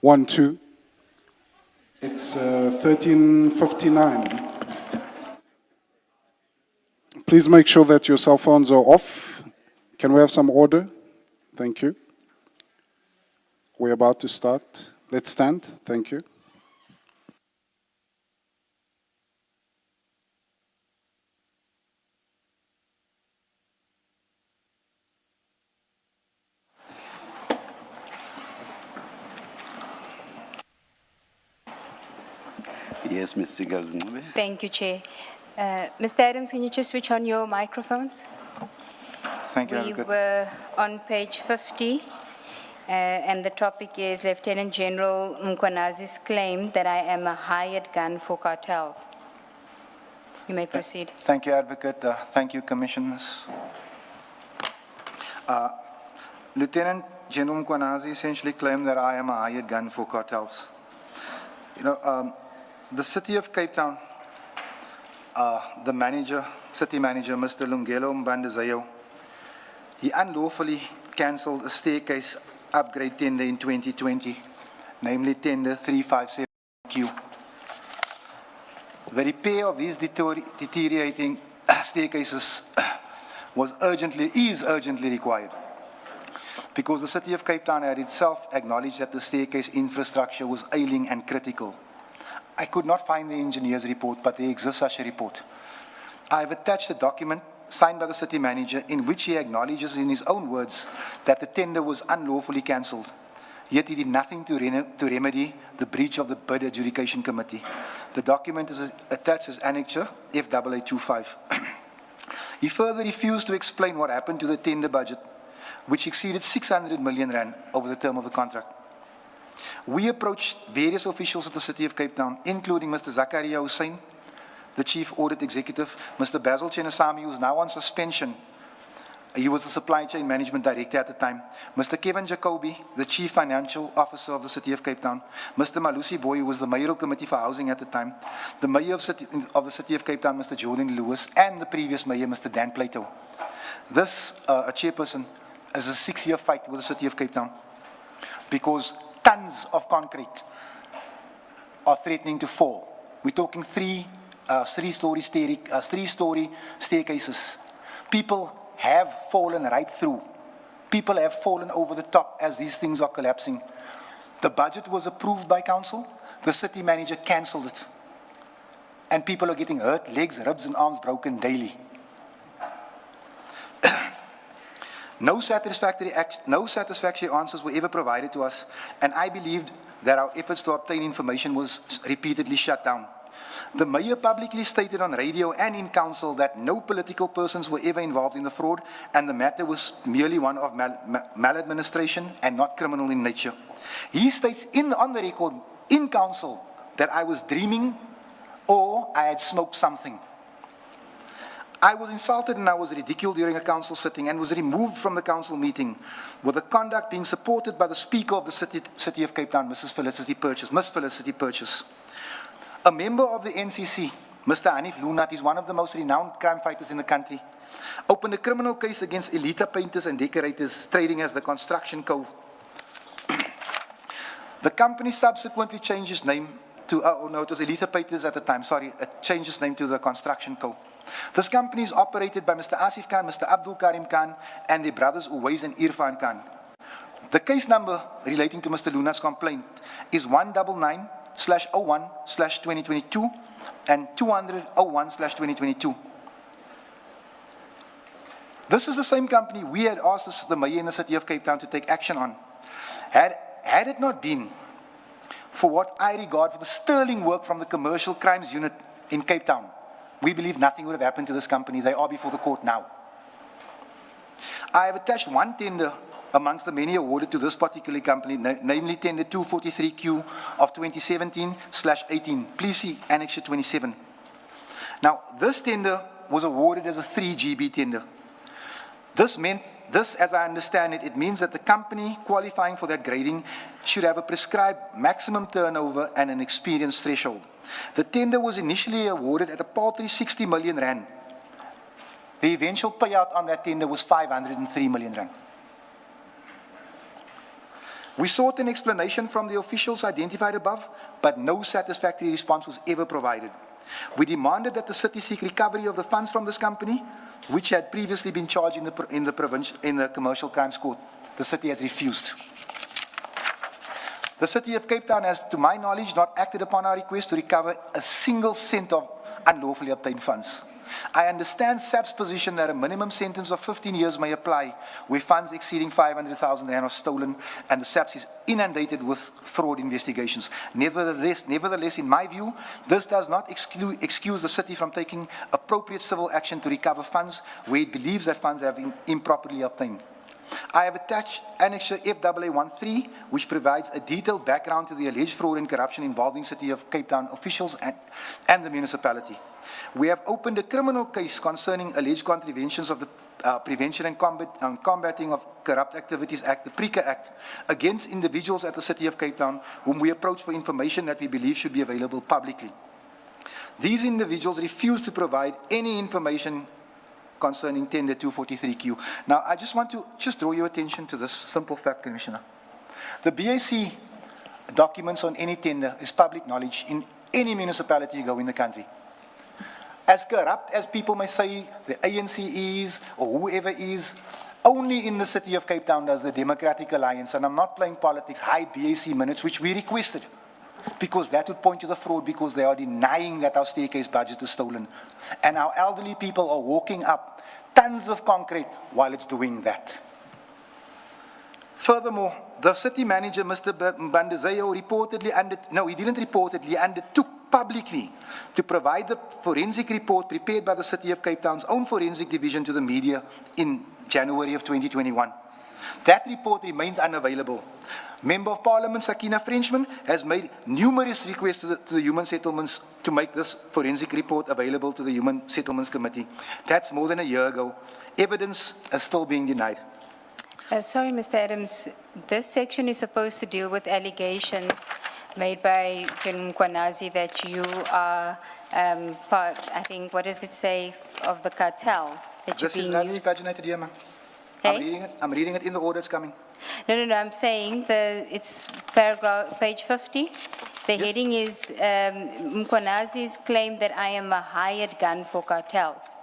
1, 2. It's 13:59. Please make sure that your cell phones are off. Can we have some order? Thank you. We're about to start. Let's stand. Thank you. Yes, Ms. Sigals-Ncube. Thank you, Chair. Mr. Adams, can you just switch on your microphones? Thank you, We Advocate. were on page 50, and the topic is Lieutenant General Mkwanazi's claim that I am a hired gun for cartels. You may proceed. Thank you, Advocate. Thank you, Commissioners. Lieutenant General Mkwanazi essentially claimed that I am a hired gun for cartels. You know, the City of Cape Town, the manager, city manager, Mr. Lungelo Mbandezayo, he unlawfully cancelled a staircase upgrade tender in 2020, namely tender 357Q. The repair of these deteriorating staircases is urgently required, because the City of Cape Town had itself acknowledged that the staircase infrastructure was ailing and critical. I could not find the engineer's report, but there exists such a report. I have attached a document signed by the city manager in which he acknowledges in his own words that the tender was unlawfully cancelled, yet he did nothing to remedy the breach of the bid adjudication committee. The document is attached as annexure FAA25. He further refused to explain what happened to the tender budget, which exceeded 600 million rand over the term of the contract. We approached various officials at the City of Cape Town, including Mr. Zakaria Hussein, the Chief Audit Executive, Mr. Basil Chenesami, who is now on suspension. He was the Supply Chain Management Director at the time. Mr. Kevin Jacobi, the Chief Financial Officer of the City of Cape Town. Mr. Malusi Boy, who was the Mayoral Committee for Housing at the time. The Mayor of the City of Cape Town, Mr. Jordan Lewis, and the previous Mayor, Mr. Dan Plato. This, a chairperson, is a 6-year fight with the City of Cape Town, because tons of concrete are threatening to fall. We're talking three-story staircases. People have fallen right through. People have fallen over the top as these things are collapsing. The budget was approved by council. The city manager cancelled it. And people are getting hurt, legs, ribs, and arms broken daily. No satisfactory answers were ever provided to us, and I believed that our efforts to obtain information was repeatedly shut down. The mayor publicly stated on radio and in council that no political persons were ever involved in the fraud, and the matter was merely one of maladministration and not criminal in nature. He states on the record in council that I was dreaming or I had smoked something. I was insulted and I was ridiculed during a council sitting and was removed from the council meeting, with the conduct being supported by the Speaker of the City of Cape Town, Miss Felicity Purchase. A member of the NCC, Mr. Hanif Lunat, is one of the most renowned crime fighters in the country, opened a criminal case against Elita painters and decorators trading as the Construction Co. The company subsequently changed its name to, it was Elita Painters at the time, it changed its name to the Construction Co. This company is operated by Mr. Asif Khan, Mr. Abdul Karim Khan, and their brothers Uwais and Irfan Khan. The case number relating to Mr. Lunat's complaint is 199/01/2022 and 200/01/2022. This is the same company we had asked the mayor in the City of Cape Town to take action on. Had it not been for what I regard for the sterling work from the Commercial Crimes Unit in Cape Town, we believe nothing would have happened to this company. They are before the court now. I have attached one tender amongst the many awarded to this particular company, namely tender 243Q of 2017/18. Please see Annexure 27. Now, this tender was awarded as a 3 GB tender. This, as I understand it, it means that the company qualifying for that grading should have a prescribed maximum turnover and an experience threshold. The tender was initially awarded at a paltry 60 million rand. The eventual payout on that tender was 503 million rand. We sought an explanation from the officials identified above, but no satisfactory response was ever provided. We demanded that the city seek recovery of the funds from this company, which had previously been charged in the Commercial Crimes Court. The city has refused. The City of Cape Town has, to my knowledge, not acted upon our request to recover a single cent of unlawfully obtained funds. I understand SAP's position that a minimum sentence of 15 years may apply where funds exceeding 500,000 rand are stolen and the SAPS is inundated with fraud investigations. Nevertheless, in my view, this does not excuse the city from taking appropriate civil action to recover funds where it believes that funds have been improperly obtained. I have attached Annexure FAA13, which provides a detailed background to the alleged fraud and corruption involving City of Cape Town officials and the municipality. We have opened a criminal case concerning alleged contraventions of the Prevention and Combating of Corrupt Activities Act, the PRECA Act, against individuals at the City of Cape Town whom we approached for information that we believe should be available publicly. These individuals refused to provide any information concerning tender 243Q. Now, I just want to draw your attention to this simple fact, Commissioner. The BAC documents on any tender is public knowledge in any municipality you go in the country. As corrupt as people may say the ANC is, or whoever is, only in the City of Cape Town does the Democratic Alliance, and I'm not playing politics, hide BAC minutes, which we requested, because that would point to the fraud, because they are denying that our staircase budget is stolen. And our elderly people are walking up tons of concrete while it's doing that. Furthermore, the city manager, Mr. Mbandezeo, he undertook publicly to provide the forensic report prepared by the City of Cape Town's own forensic division to the media in January of 2021. That report remains unavailable. Member of Parliament Sakina Frenchman has made numerous requests to the Human Settlements to make this forensic report available to the Human Settlements Committee. That's more than a year ago. Evidence is still being denied. Sorry, Mr. Adams, this section is supposed to deal with allegations made by Ken Mkwanazi that you are part, I think, what does it say, of the cartel that you're being used. Paginated here, ma'am. Hey? I'm reading it in the order it's coming. No, I'm saying it's page 50. The heading is Mkwanazi's claim that I am a hired gun for cartels.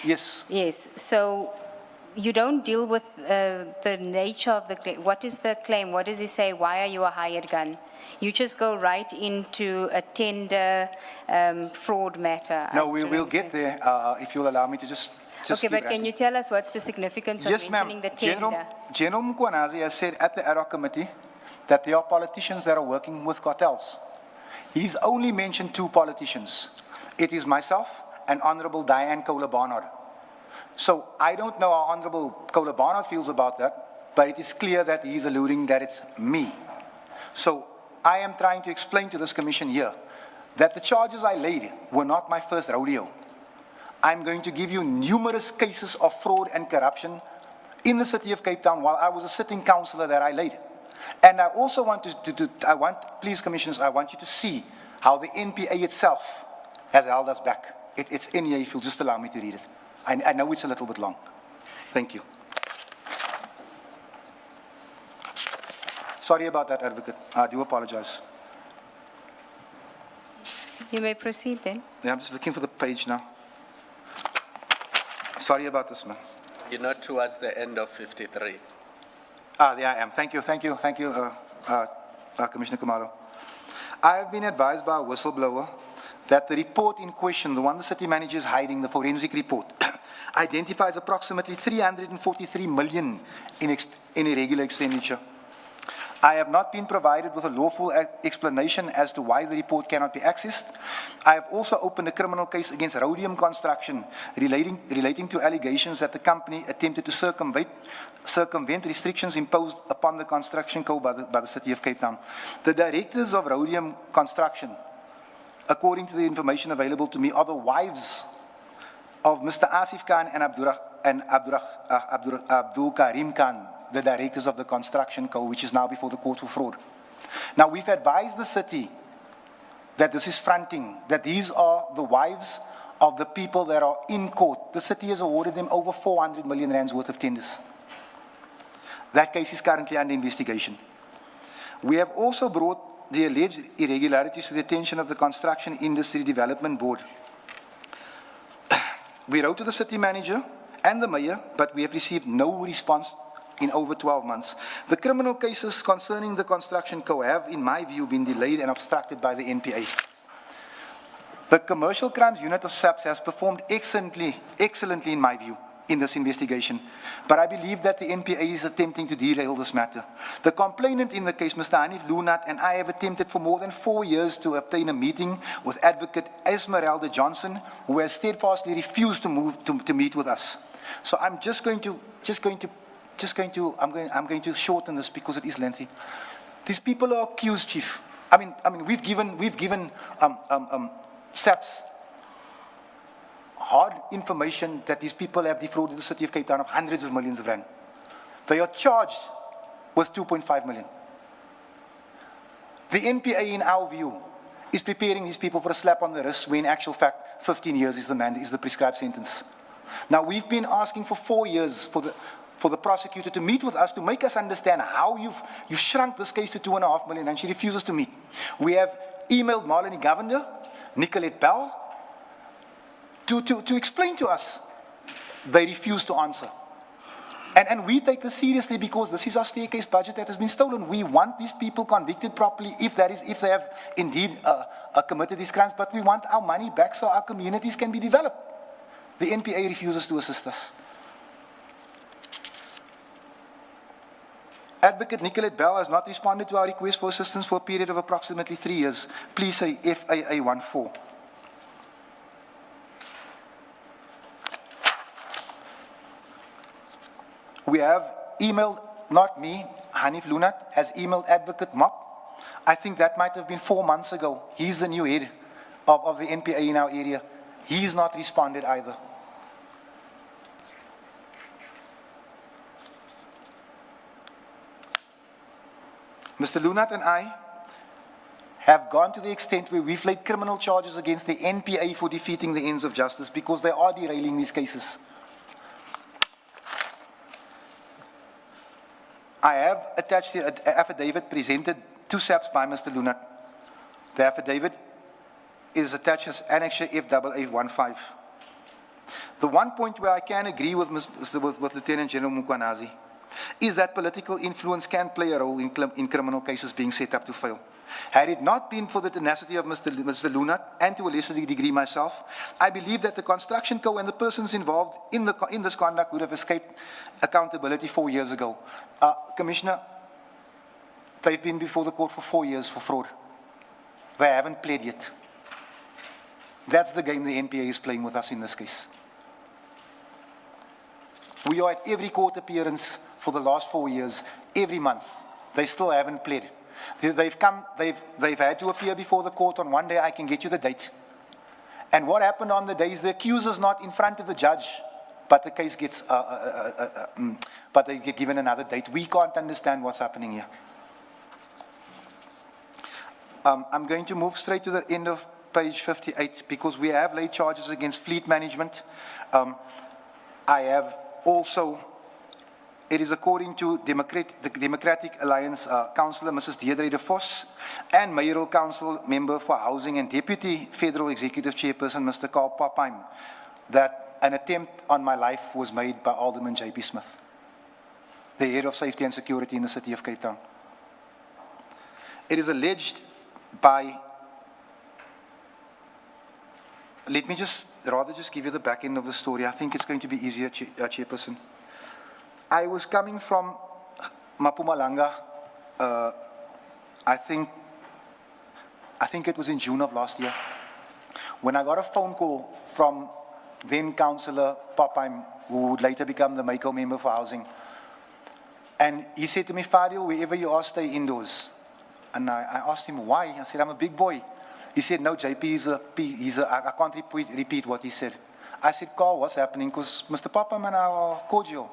Yes. Yes, so you don't deal with the nature of the claim. What is the claim? What does he say? Why are you a hired gun? You just go right into a tender fraud matter. No, we'll get there if you'll allow me to just okay, but can you tell us what's the significance of mentioning the tender? General Mkwanazi has said at the ad hoc committee that there are politicians that are working with cartels. He's only mentioned two politicians. It is myself and Honorable Diane Kohler-Barnard. So I don't know how Honorable Kohler-Barnard feels about that, but it is clear that he's alluding that it's me. So I am trying to explain to this commission here that the charges I laid were not my first rodeo. I'm going to give you numerous cases of fraud and corruption in the City of Cape Town while I was a sitting councillor that I laid. And I also want please commissioners, I want you to see how the NPA itself has held us back. It's in here if you'll just allow me to read it. I know it's a little bit long. Thank you. Sorry about that, Advocate. I do apologize. You may proceed then. Yeah, I'm just looking for the page now. Sorry about this, man. You're not towards the end of 53. There I am. Thank you, Commissioner Kumalo. I have been advised by a whistleblower that the report in question, the one the city manager is hiding, the forensic report, identifies approximately 343 million in irregular expenditure. I have not been provided with a lawful explanation as to why the report cannot be accessed. I have also opened a criminal case against Rhodium Construction relating to allegations that the company attempted to circumvent restrictions imposed upon the construction code by the City of Cape Town. The directors of Rhodium Construction, according to the information available to me, are the wives of Mr. Asif Khan and Abdul Karim Khan, the directors of the construction code, which is now before the court for fraud. Now, we've advised the city that this is fronting, that these are the wives of the people that are in court. The city has awarded them over 400 million rands worth of tenders. That case is currently under investigation. We have also brought the alleged irregularities to the attention of the Construction Industry Development Board. We wrote to the city manager and the mayor, but we have received no response in over 12 months. The criminal cases concerning the construction co have, in my view, been delayed and obstructed by the NPA. The Commercial Crimes Unit of SAPS has performed excellently in my view, in this investigation, but I believe that the NPA is attempting to derail this matter. The complainant in the case, Mr. Hanif Lunat, and I have attempted for more than 4 years to obtain a meeting with Advocate Esmeralda Johnson, who has steadfastly refused to meet with us. So I'm going to shorten this because it is lengthy. These people are accused, Chief. I mean, we've given SAPS hard information that these people have defrauded the city of Cape Town of hundreds of millions of rand. They are charged with 2.5 million. The NPA, in our view, is preparing these people for a slap on the wrist, when in actual fact, 15 years is the prescribed sentence. Now, we've been asking for 4 years for the prosecutor to meet with us to make us understand how you've shrunk this case to 2.5 million, and she refuses to meet. We have emailed Marlene Governor, Nicolette Bell, to explain to us. They refuse to answer. And we take this seriously because this is our staircase budget that has been stolen. We want these people convicted properly if they have indeed committed these crimes, but we want our money back so our communities can be developed. The NPA refuses to assist us. Advocate Nicolette Bell has not responded to our request for assistance for a period of approximately 3 years. Please say FAA 14. We have emailed, not me, Hanif Lunat has emailed Advocate Mop. I think that might have been 4 months ago. He's the new head of the NPA in our area. He's not responded either. Mr. Lunat and I have gone to the extent where we've laid criminal charges against the NPA for defeating the ends of justice because they are derailing these cases. I have attached the affidavit presented to SAPS by Mr. Lunat. The affidavit is attached as Annexure FAA15. The one point where I can agree with Lieutenant General Mukwanazi is that political influence can play a role in criminal cases being set up to fail. Had it not been for the tenacity of Mr. Lunat, and to a lesser degree myself, I believe that the construction co and the persons involved in this conduct would have escaped accountability 4 years ago. Commissioner, they've been before the court for 4 years for fraud. They haven't pled yet. That's the game the NPA is playing with us in this case. We are at every court appearance for the last 4 years, every month. They still haven't pled. They've had to appear before the court on one day. I can get you the date. And what happened on the day is the accuser's not in front of the judge, but the case gets, but they get given another date. We can't understand what's happening here. I'm going to move straight to the end of page 58 because we have laid charges against fleet management. I have also, it is according to the Democratic Alliance Councillor, Mrs. Deirdre de Vos, and Mayoral Council Member for Housing and Deputy Federal Executive Chairperson, Mr. Carl Papheim, that an attempt on my life was made by Alderman J.P. Smith, the head of safety and security in the city of Cape Town. It is alleged by, let me just give you the back end of the story. I think it's going to be easier, Chairperson. I was coming from Mpumalanga, I think it was in June of last year, when I got a phone call from then Councillor Papheim, who would later become the MACO Member for Housing. And he said to me, Fadiel, wherever you are, stay indoors. And I asked him why. I said, I'm a big boy. He said, no, JP, I can't repeat what he said. I said, Carl, what's happening? Because Mr. Papheim and I are cordial.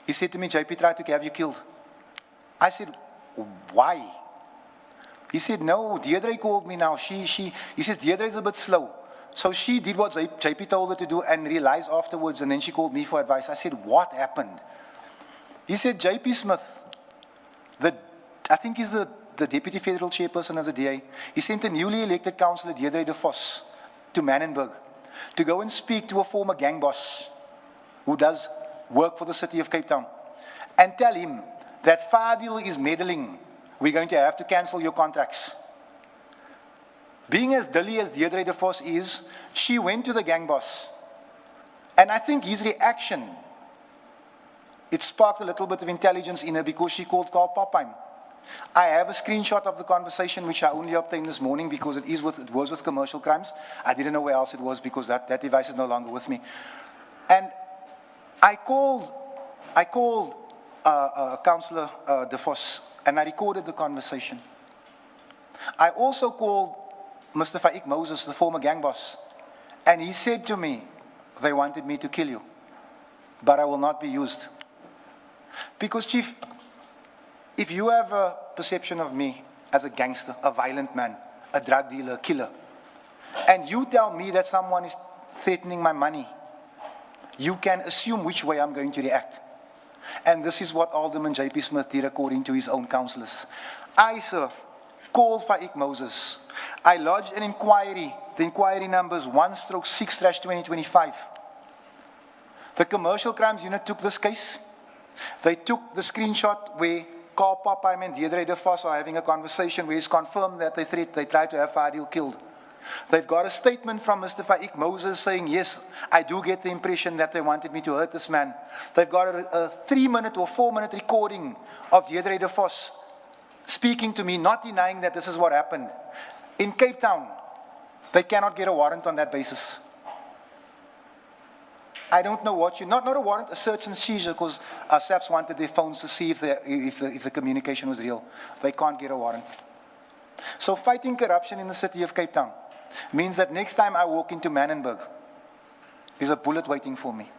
He said to me, JP tried to have you killed. I said, why? He said, no, Deirdre called me now. He says, Deirdre is a bit slow. So she did what JP told her to do and realized afterwards, and then she called me for advice. I said, what happened? He said, JP Smith, I think he's the the Deputy Federal Chairperson of the DA, he sent a newly elected councillor, Deirdre de Vos, to Manenberg to go and speak to a former gang boss who does work for the city of Cape Town and tell him that Fadiel is meddling. We're going to have to cancel your contracts. Being as dilly as Deirdre de Vos is, she went to the gang boss. And I think his reaction, it sparked a little bit of intelligence in her because she called Carl Popheim. I have a screenshot of the conversation which I only obtained this morning because it was with commercial crimes. I didn't know where else it was because that device is no longer with me. And I called Councillor de Vos and I recorded the conversation. I also called Mr. Faik Moses, the former gang boss, and he said to me, they wanted me to kill you, but I will not be used. Because, Chief, if you have a perception of me as a gangster, a violent man, a drug dealer, a killer, and you tell me that someone is threatening my money, you can assume which way I'm going to react. And this is what Alderman J.P. Smith did according to his own councillors. I, sir, called Faik Moses. I lodged an inquiry. The inquiry number is 1/6/2025. The Commercial Crimes Unit took this case. They took the screenshot where Carl Popheim and Deirdre de Vos are having a conversation where it's confirmed that they tried to have Fadiel killed. They've got a statement from Mr. Faik Moses saying, yes, I do get the impression that they wanted me to hurt this man. They've got a 3-minute or 4-minute recording of Deirdre de Vos speaking to me, not denying that this is what happened. In Cape Town, they cannot get a warrant on that basis. I don't know what not a warrant, a search and seizure, because SAPS wanted their phones to see if the communication was real. They can't get a warrant. So fighting corruption in the city of Cape Town means that next time I walk into Manenberg, there's a bullet waiting for me.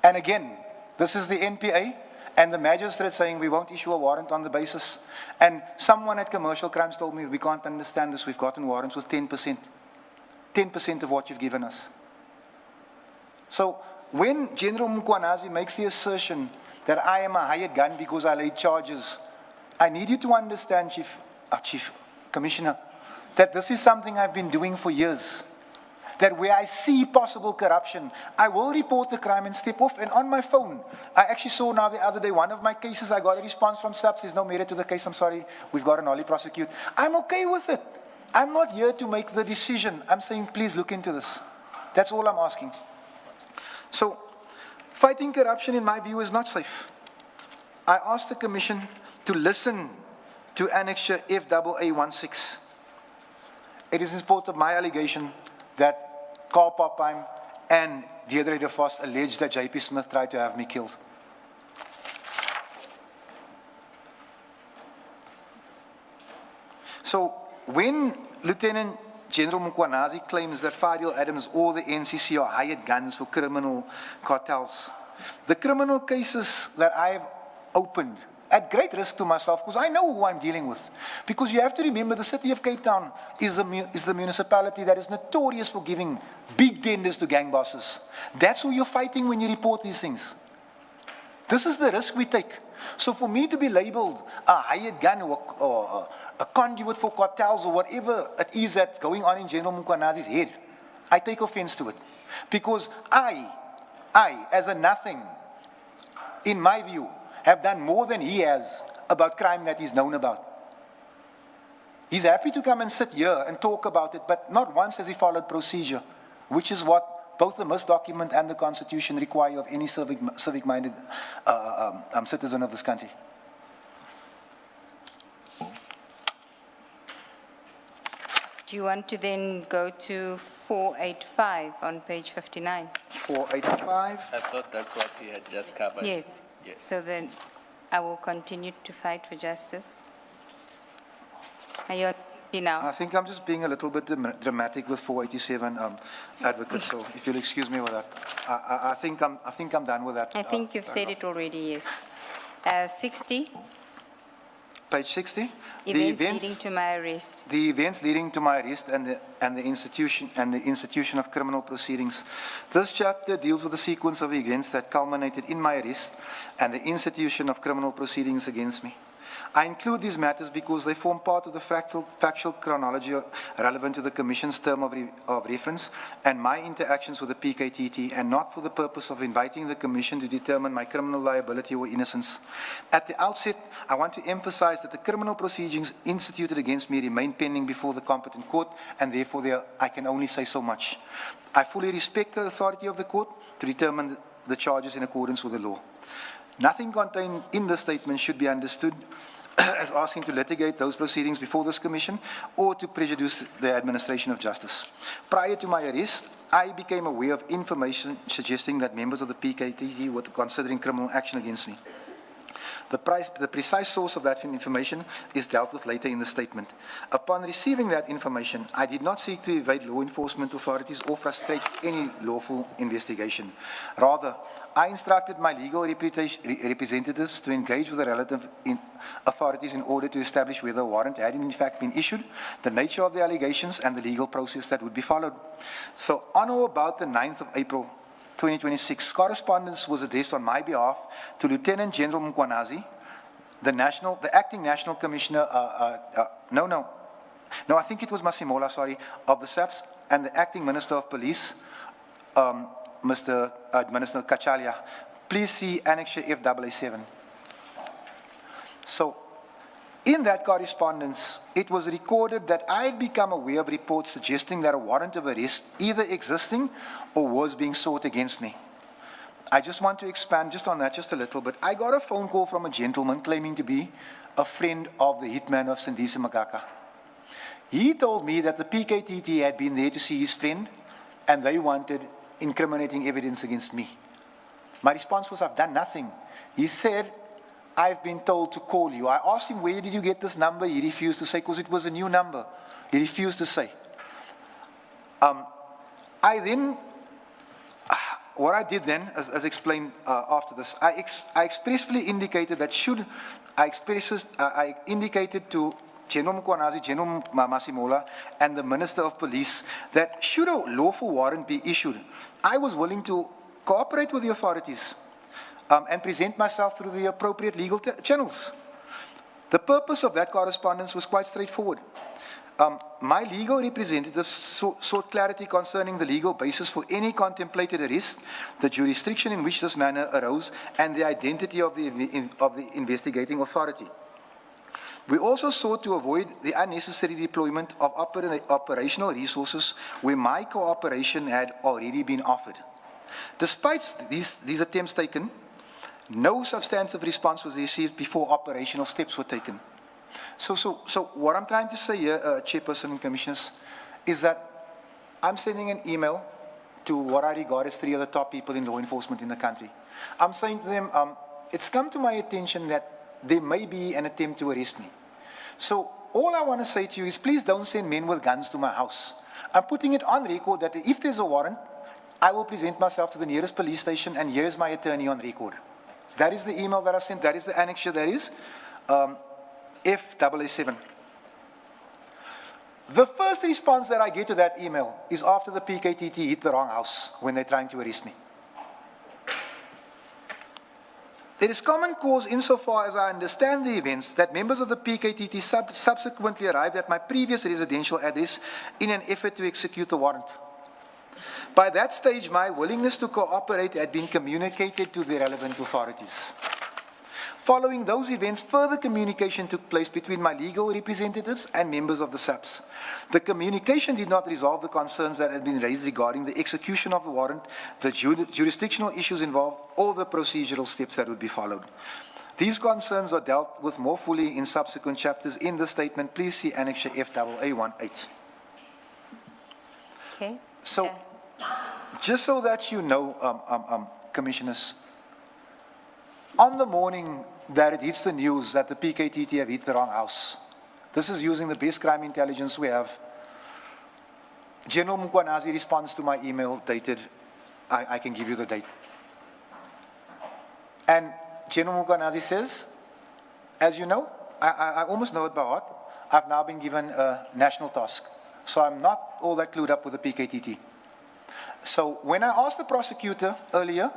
And again, this is the NPA and the magistrate saying we won't issue a warrant on the basis. And someone at Commercial Crimes told me, we can't understand this. We've gotten warrants with 10%. 10% of what you've given us. So when General Mkwanazi makes the assertion that I am a hired gun because I laid charges, I need you to understand, Chief Commissioner, that this is something I've been doing for years. That where I see possible corruption, I will report the crime and step off. And on my phone, I actually saw now the other day, one of my cases, I got a response from SAPS, there's no merit to the case, I'm sorry, we've got an Ollie prosecute. I'm okay with it. I'm not here to make the decision. I'm saying, please look into this. That's all I'm asking. So, fighting corruption, in my view, is not safe. I asked the Commission to listen to Annexure FAA16. It is in support of my allegation that Carl Popheim and Deirdre de Vos alleged that J.P. Smith tried to have me killed. So, when Lieutenant General Mkwanazi claims that Fadiel Adams or the NCC are hired guns for criminal cartels, the criminal cases that I have opened at great risk to myself, because I know who I'm dealing with. Because you have to remember, the city of Cape Town is the municipality that is notorious for giving big tenders to gang bosses. That's who you're fighting when you report these things. This is the risk we take. So for me to be labeled a hired gun or a conduit for cartels or whatever it is that's going on in General Mkwanazi's head, I take offense to it. Because I, as a nothing, in my view, have done more than he has about crime that he's known about. He's happy to come and sit here and talk about it, but not once has he followed procedure, which is what both the MIS document and the Constitution require of any civic-minded citizen of this country. Do you want to then go to 485 on page 59? 485. I thought that's what he had just covered. Yes. Yes. So then I will continue to fight for justice. Are you on 60 now? I think I'm just being a little bit dramatic with 487, advocate. So if you'll excuse me with that, I think I'm done with that. I think you've said it already. Yes. 60. Page 60. Events leading to my arrest. The events leading to my arrest and the institution of criminal proceedings. This chapter deals with the sequence of events that culminated in my arrest and the institution of criminal proceedings against me. I include these matters because they form part of the factual chronology relevant to the Commission's term of reference and my interactions with the PKTT, and not for the purpose of inviting the Commission to determine my criminal liability or innocence. At the outset, I want to emphasize that the criminal proceedings instituted against me remain pending before the competent court, and therefore I can only say so much. I fully respect the authority of the court to determine the charges in accordance with the law. Nothing contained in the statement should be understood as asking to litigate those proceedings before this Commission or to prejudice the administration of justice. Prior to my arrest, I became aware of information suggesting that members of the PKTT were considering criminal action against me. The precise source of that information is dealt with later in the statement. Upon receiving that information, I did not seek to evade law enforcement authorities or frustrate any lawful investigation. Rather, I instructed my legal representatives to engage with the relative authorities in order to establish whether a warrant had in fact been issued, the nature of the allegations, and the legal process that would be followed. So, on or about the 9th of April, 2026, correspondence was addressed on my behalf to Lieutenant General Mkwanazi, the acting National Commissioner, I think it was Masimola, sorry, of the SAPS, and the acting Minister of Police, Minister Kachalia. Please see Annexure FAA7. So, in that correspondence, it was recorded that I had become aware of reports suggesting that a warrant of arrest either existing or was being sought against me. I just want to expand just on that just a little bit. I got a phone call from a gentleman claiming to be a friend of the hitman of Sindisi Magaka. He told me that the PKTT had been there to see his friend and they wanted incriminating evidence against me. My response was, I've done nothing. He said, I've been told to call you. I asked him, where did you get this number? He refused to say, because it was a new number. He refused to say. What I did then, as explained after this, I expressly indicated that I indicated to General Mkwanazi, General Masimola, and the Minister of Police that should a lawful warrant be issued, I was willing to cooperate with the authorities and present myself through the appropriate legal channels. The purpose of that correspondence was quite straightforward. My legal representatives sought clarity concerning the legal basis for any contemplated arrest, the jurisdiction in which this matter arose, and the identity of the investigating authority. We also sought to avoid the unnecessary deployment of operational resources where my cooperation had already been offered. Despite these attempts taken, no substantive response was received before operational steps were taken. So what I'm trying to say here, Chairperson and Commissioners, is that I'm sending an email to what I regard as 3 of the top people in law enforcement in the country. I'm saying to them, it's come to my attention that there may be an attempt to arrest me. So all I want to say to you is please don't send men with guns to my house. I'm putting it on record that if there's a warrant, I will present myself to the nearest police station, and here's my attorney on record. That is the email that I sent. That is the annexure. That is FAA7. The first response that I get to that email is after the PKTT hit the wrong house when they're trying to arrest me. It is common cause insofar as I understand the events that members of the PKTT subsequently arrived at my previous residential address in an effort to execute the warrant. By that stage, my willingness to cooperate had been communicated to the relevant authorities. Following those events, further communication took place between my legal representatives and members of the SAPS. The communication did not resolve the concerns that had been raised regarding the execution of the warrant, the jurisdictional issues involved, or the procedural steps that would be followed. These concerns are dealt with more fully in subsequent chapters in the statement. Please see Annexure FAA18. Okay. So, just so that you know, Commissioners, on the morning that it hits the news that the PKTT have hit the wrong house, this is using the best crime intelligence we have, General Mkwanazi responds to my email dated, I can give you the date. And General Mkwanazi says, as you know, I almost know it by heart, I've now been given a national task. So I'm not all that clued up with the PKTT. So when I asked the prosecutor earlier,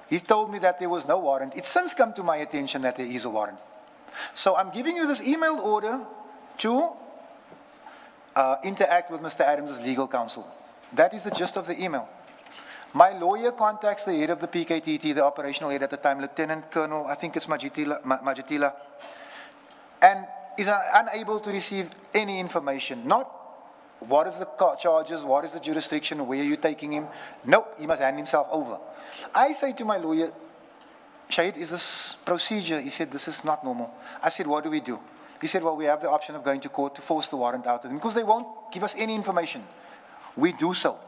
he told me that there was no warrant. It's since come to my attention that there is a warrant. So I'm giving you this emailed order to interact with Mr. Adams' legal counsel. That is the gist of the email. My lawyer contacts the head of the PKTT, the operational head at the time, Lieutenant Colonel, I think it's Majitila, and is unable to receive any information. Not what is the charges, what is the jurisdiction, where are you taking him? Nope, he must hand himself over. I say to my lawyer, Shahid, is this procedure? He said, this is not normal. I said, what do we do? He said, well, we have the option of going to court to force the warrant out of them because they won't give us any information. We do so.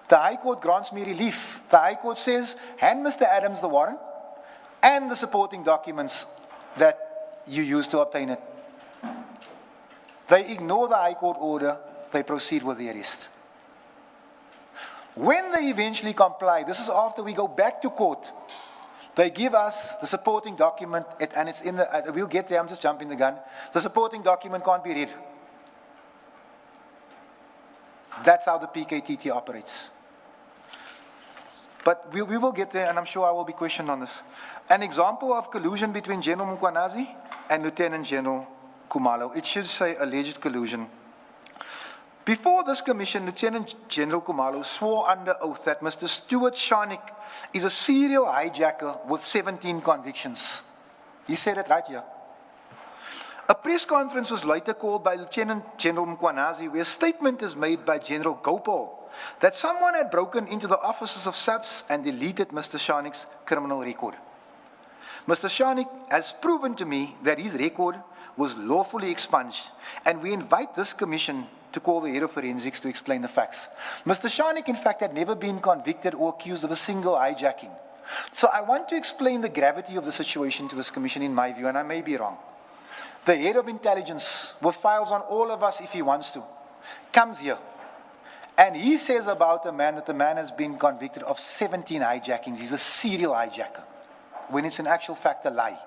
The High Court grants me relief. The High Court says, hand Mr. Adams the warrant and the supporting documents that you used to obtain it. They ignore the High Court order. They proceed with the arrest. When they eventually comply, this is after we go back to court, they give us the supporting document, and it's in the, we'll get there, I'm just jumping the gun. The supporting document can't be read. That's how the PKTT operates. But we will get there, and I'm sure I will be questioned on this. An example of collusion between General Mkwanazi and Lieutenant General Khumalo. It should say alleged collusion. Before this commission, Lieutenant General Khumalo swore under oath that Mr. Stuart Sharnik is a serial hijacker with 17 convictions. He said it right here. A press conference was later called by Lieutenant General Mkwanazi where a statement is made by General Gopal that someone had broken into the offices of SAPS and deleted Mr. Sharnik's criminal record. Mr. Sharnik has proven to me that his record was lawfully expunged, and we invite this commission to call the head of forensics to explain the facts. Mr. Sharnik, in fact, had never been convicted or accused of a single hijacking. So I want to explain the gravity of the situation to this commission in my view, and I may be wrong. The head of intelligence, with files on all of us if he wants to, comes here, and he says about a man that the man has been convicted of 17 hijackings. He's a serial hijacker, when it's in actual fact a lie.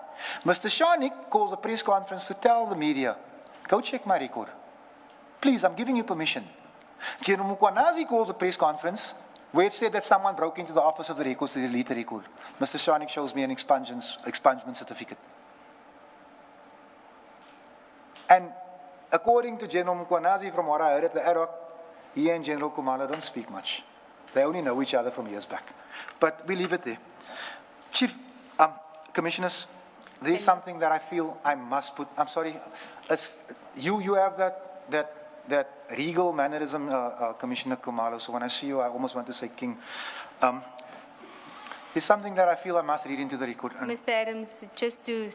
Mr. Sharnik calls a press conference to tell the media, go check my record. Please, I'm giving you permission. General Mkwanazi calls a press conference where it said that someone broke into the office of the records to delete the record. Mr. Sharnik shows me an expungement certificate. And according to General Mkwanazi, from what I heard at the IDAC, he and General Khumalo don't speak much. They only know each other from years back. But we leave it there. Chief, Commissioners, there's something that I feel I must put, I'm sorry, you have that regal mannerism, Commissioner Khumalo, so when I see you, I almost want to say King. There's something that I feel I must read into the record. Mr. Adams, just to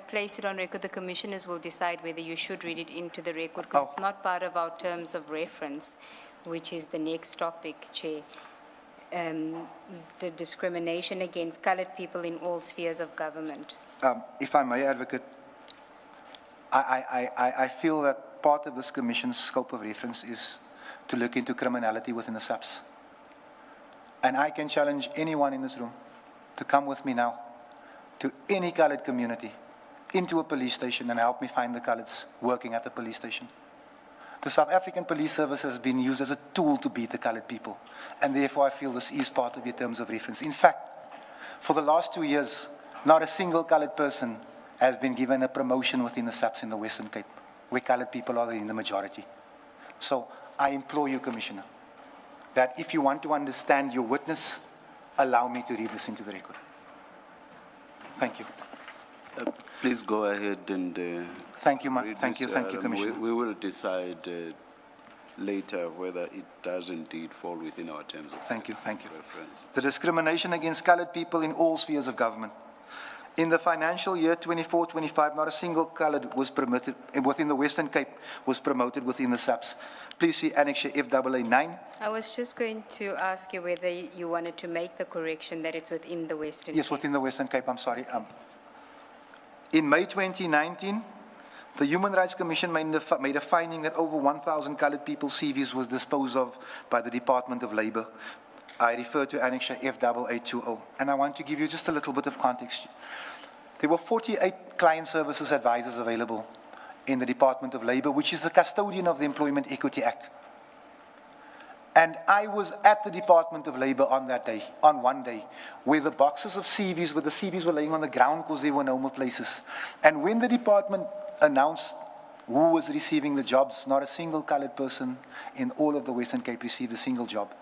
place it on record, the commissioners will decide whether you should read it into the record, because it's not part of our terms of reference, which is the next topic, Chair. The discrimination against colored people in all spheres of government. If I may, Advocate, I feel that part of this Commission's scope of reference is to look into criminality within the SAPS. And I can challenge anyone in this room to come with me now to any colored community, into a police station, and help me find the coloreds working at the police station. The South African Police Service has been used as a tool to beat the colored people, and therefore I feel this is part of your terms of reference. In fact, for the last 2 years, not a single colored person has been given a promotion within the SAPS in the Western Cape, where colored people are in the majority. So I implore you, Commissioner, that if you want to understand your witness, allow me to read this into the record. Thank you. Please go ahead and thank you, Commissioner. We will decide later whether it does indeed fall within our terms of reference. The discrimination against colored people in all spheres of government. In the financial year 24-25, not a single colored was permitted within the Western Cape was promoted within the SAPS. Please see Annexure FAA 9. I was just going to ask you whether you wanted to make the correction that it's within the Western Cape. Yes, within the Western Cape, I'm sorry. In May 2019, the Human Rights Commission made a finding that over 1,000 colored people's CVs was disposed of by the Department of Labor. I refer to Annexure FAA 20. And I want to give you just a little bit of context. There were 48 client services advisors available in the Department of Labor, which is the custodian of the Employment Equity Act. And I was at the Department of Labor on that day, on one day, where the boxes of CVs, where the CVs were laying on the ground because there were no more places. And when the department announced who was receiving the jobs, not a single colored person in all of the Western Cape received a single job.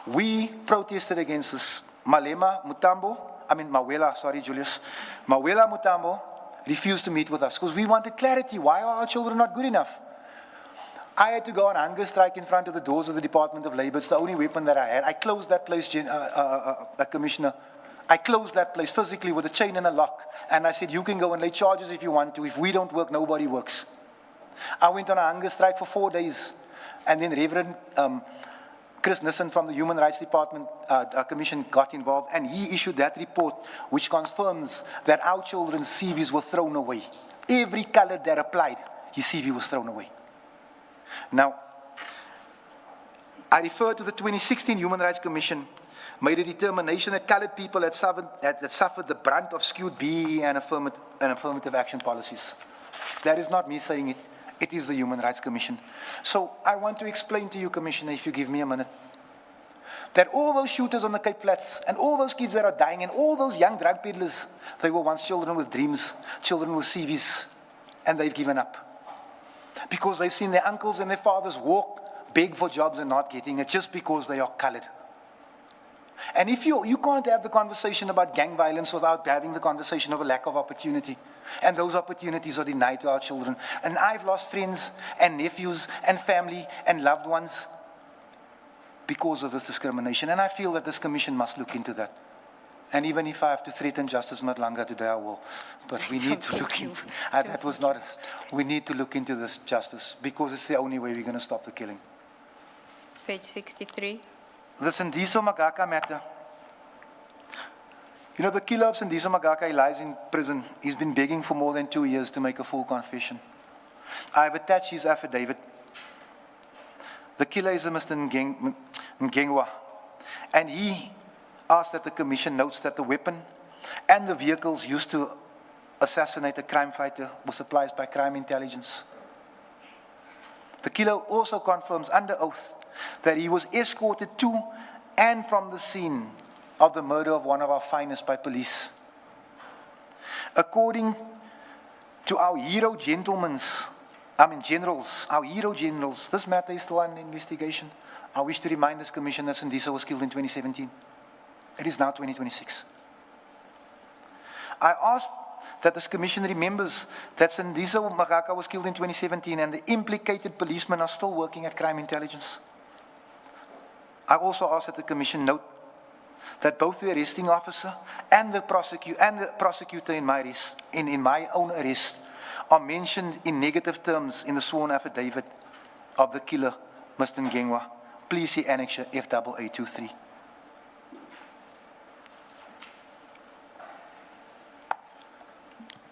We protested against this. Mawela Mutambo refused to meet with us because we wanted clarity. Why are our children not good enough? I had to go on hunger strike in front of the doors of the Department of Labor. It's the only weapon that I had. I closed that place, Commissioner. I closed that place physically with a chain and a lock. And I said, you can go and lay charges if you want to. If we don't work, nobody works. I went on a hunger strike for 4 days. And then Reverend Chris Nissen from the Human Rights Department Commission got involved. And he issued that report, which confirms that our children's CVs were thrown away. Every color that applied, his CV was thrown away. Now, I refer to the 2016 Human Rights Commission made a determination that colored people had suffered the brunt of skewed BEE and affirmative action policies. That is not me saying it. It is the Human Rights Commission. So I want to explain to you, Commissioner, if you give me a minute, that all those shooters on the Cape Flats and all those kids that are dying and all those young drug peddlers, they were once children with dreams, children with CVs, and they've given up. Because they've seen their uncles and their fathers walk, beg for jobs and not getting it just because they are colored. And if you can't have the conversation about gang violence without having the conversation of a lack of opportunity. And those opportunities are denied to our children. And I've lost friends and nephews and family and loved ones because of this discrimination. And I feel that this commission must look into that. And even if I have to threaten Justice Madlanga today, I will. But we need to look into that. We need to look into this, Justice, because it's the only way we're going to stop the killing. Page 63. The Sindiso Magaka matter. You know, the killer of Sindiso Magaka, he lies in prison. He's been begging for more than 2 years to make a full confession. I have attached his affidavit. The killer is a Mr. Ngengwa. And he asked that the commission notes that the weapon and the vehicles used to assassinate a crime fighter were supplied by crime intelligence. The killer also confirms under oath that he was escorted to and from the scene of the murder of one of our finest by police. According to our generals, our hero generals, this matter is still under investigation. I wish to remind this commission that Sindiso was killed in 2017. It is now 2026. I asked that this commission remembers that Sindiso Magaka was killed in 2017 and the implicated policemen are still working at crime intelligence. I also asked that the commission note that both the arresting officer and the prosecutor in my own arrest are mentioned in negative terms in the sworn affidavit of the killer, Mr. Ngengwa. Please see Annexure FAA23.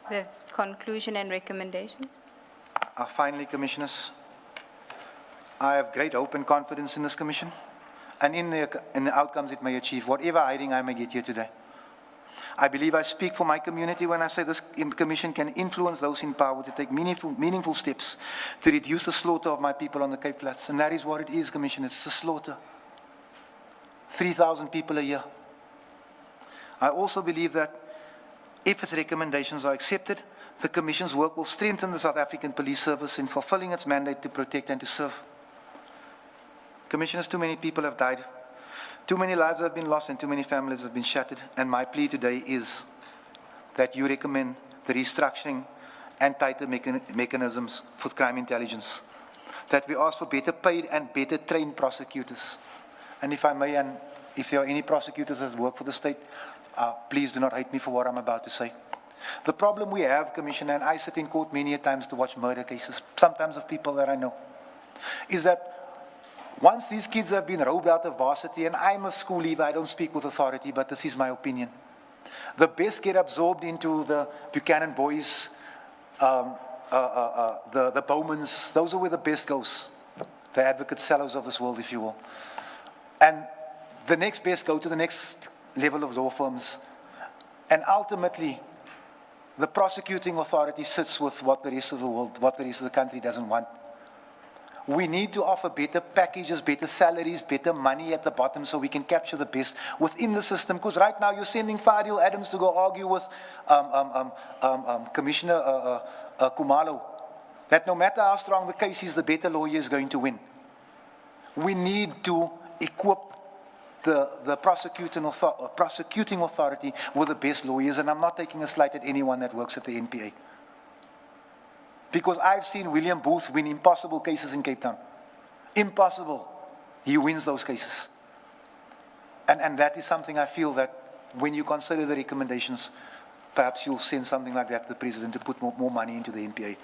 The conclusion and recommendations. Finally, Commissioners, I have great hope and confidence in this Commission and in the outcomes it may achieve, whatever hiding I may get here today. I believe I speak for my community when I say this Commission can influence those in power to take meaningful steps to reduce the slaughter of my people on the Cape Flats. And that is what it is, Commission. It's a slaughter. 3,000 people a year. I also believe that if its recommendations are accepted, the Commission's work will strengthen the South African Police Service in fulfilling its mandate to protect and to serve. Commissioners, too many people have died. Too many lives have been lost and too many families have been shattered. And my plea today is that you recommend the restructuring and tighter mechanisms for crime intelligence. That we ask for better paid and better trained prosecutors. And if I may, and if there are any prosecutors that work for the state, please do not hate me for what I'm about to say. The problem we have, Commissioner, and I sit in court many a times to watch murder cases, sometimes of people that I know, is that once these kids have been robbed out of varsity, and I'm a school leaver, I don't speak with authority, but this is my opinion. The best get absorbed into the Buchanan boys, the Bowmans, those are where the best goes. The advocate sellers of this world, if you will. And the next best go to the next level of law firms. And ultimately, the prosecuting authority sits with what the rest of the world, what the rest of the country doesn't want. We need to offer better packages, better salaries, better money at the bottom so we can capture the best within the system. Because right now you're sending Fadiel Adams to go argue with Commissioner Kumalo that no matter how strong the case is, the better lawyer is going to win. We need to equip the prosecuting authority with the best lawyers, and I'm not taking a slight at anyone that works at the NPA. Because I've seen William Booth win impossible cases in Cape Town. Impossible. He wins those cases. And that is something I feel that when you consider the recommendations, perhaps you'll send something like that to the President to put more money into the NPA.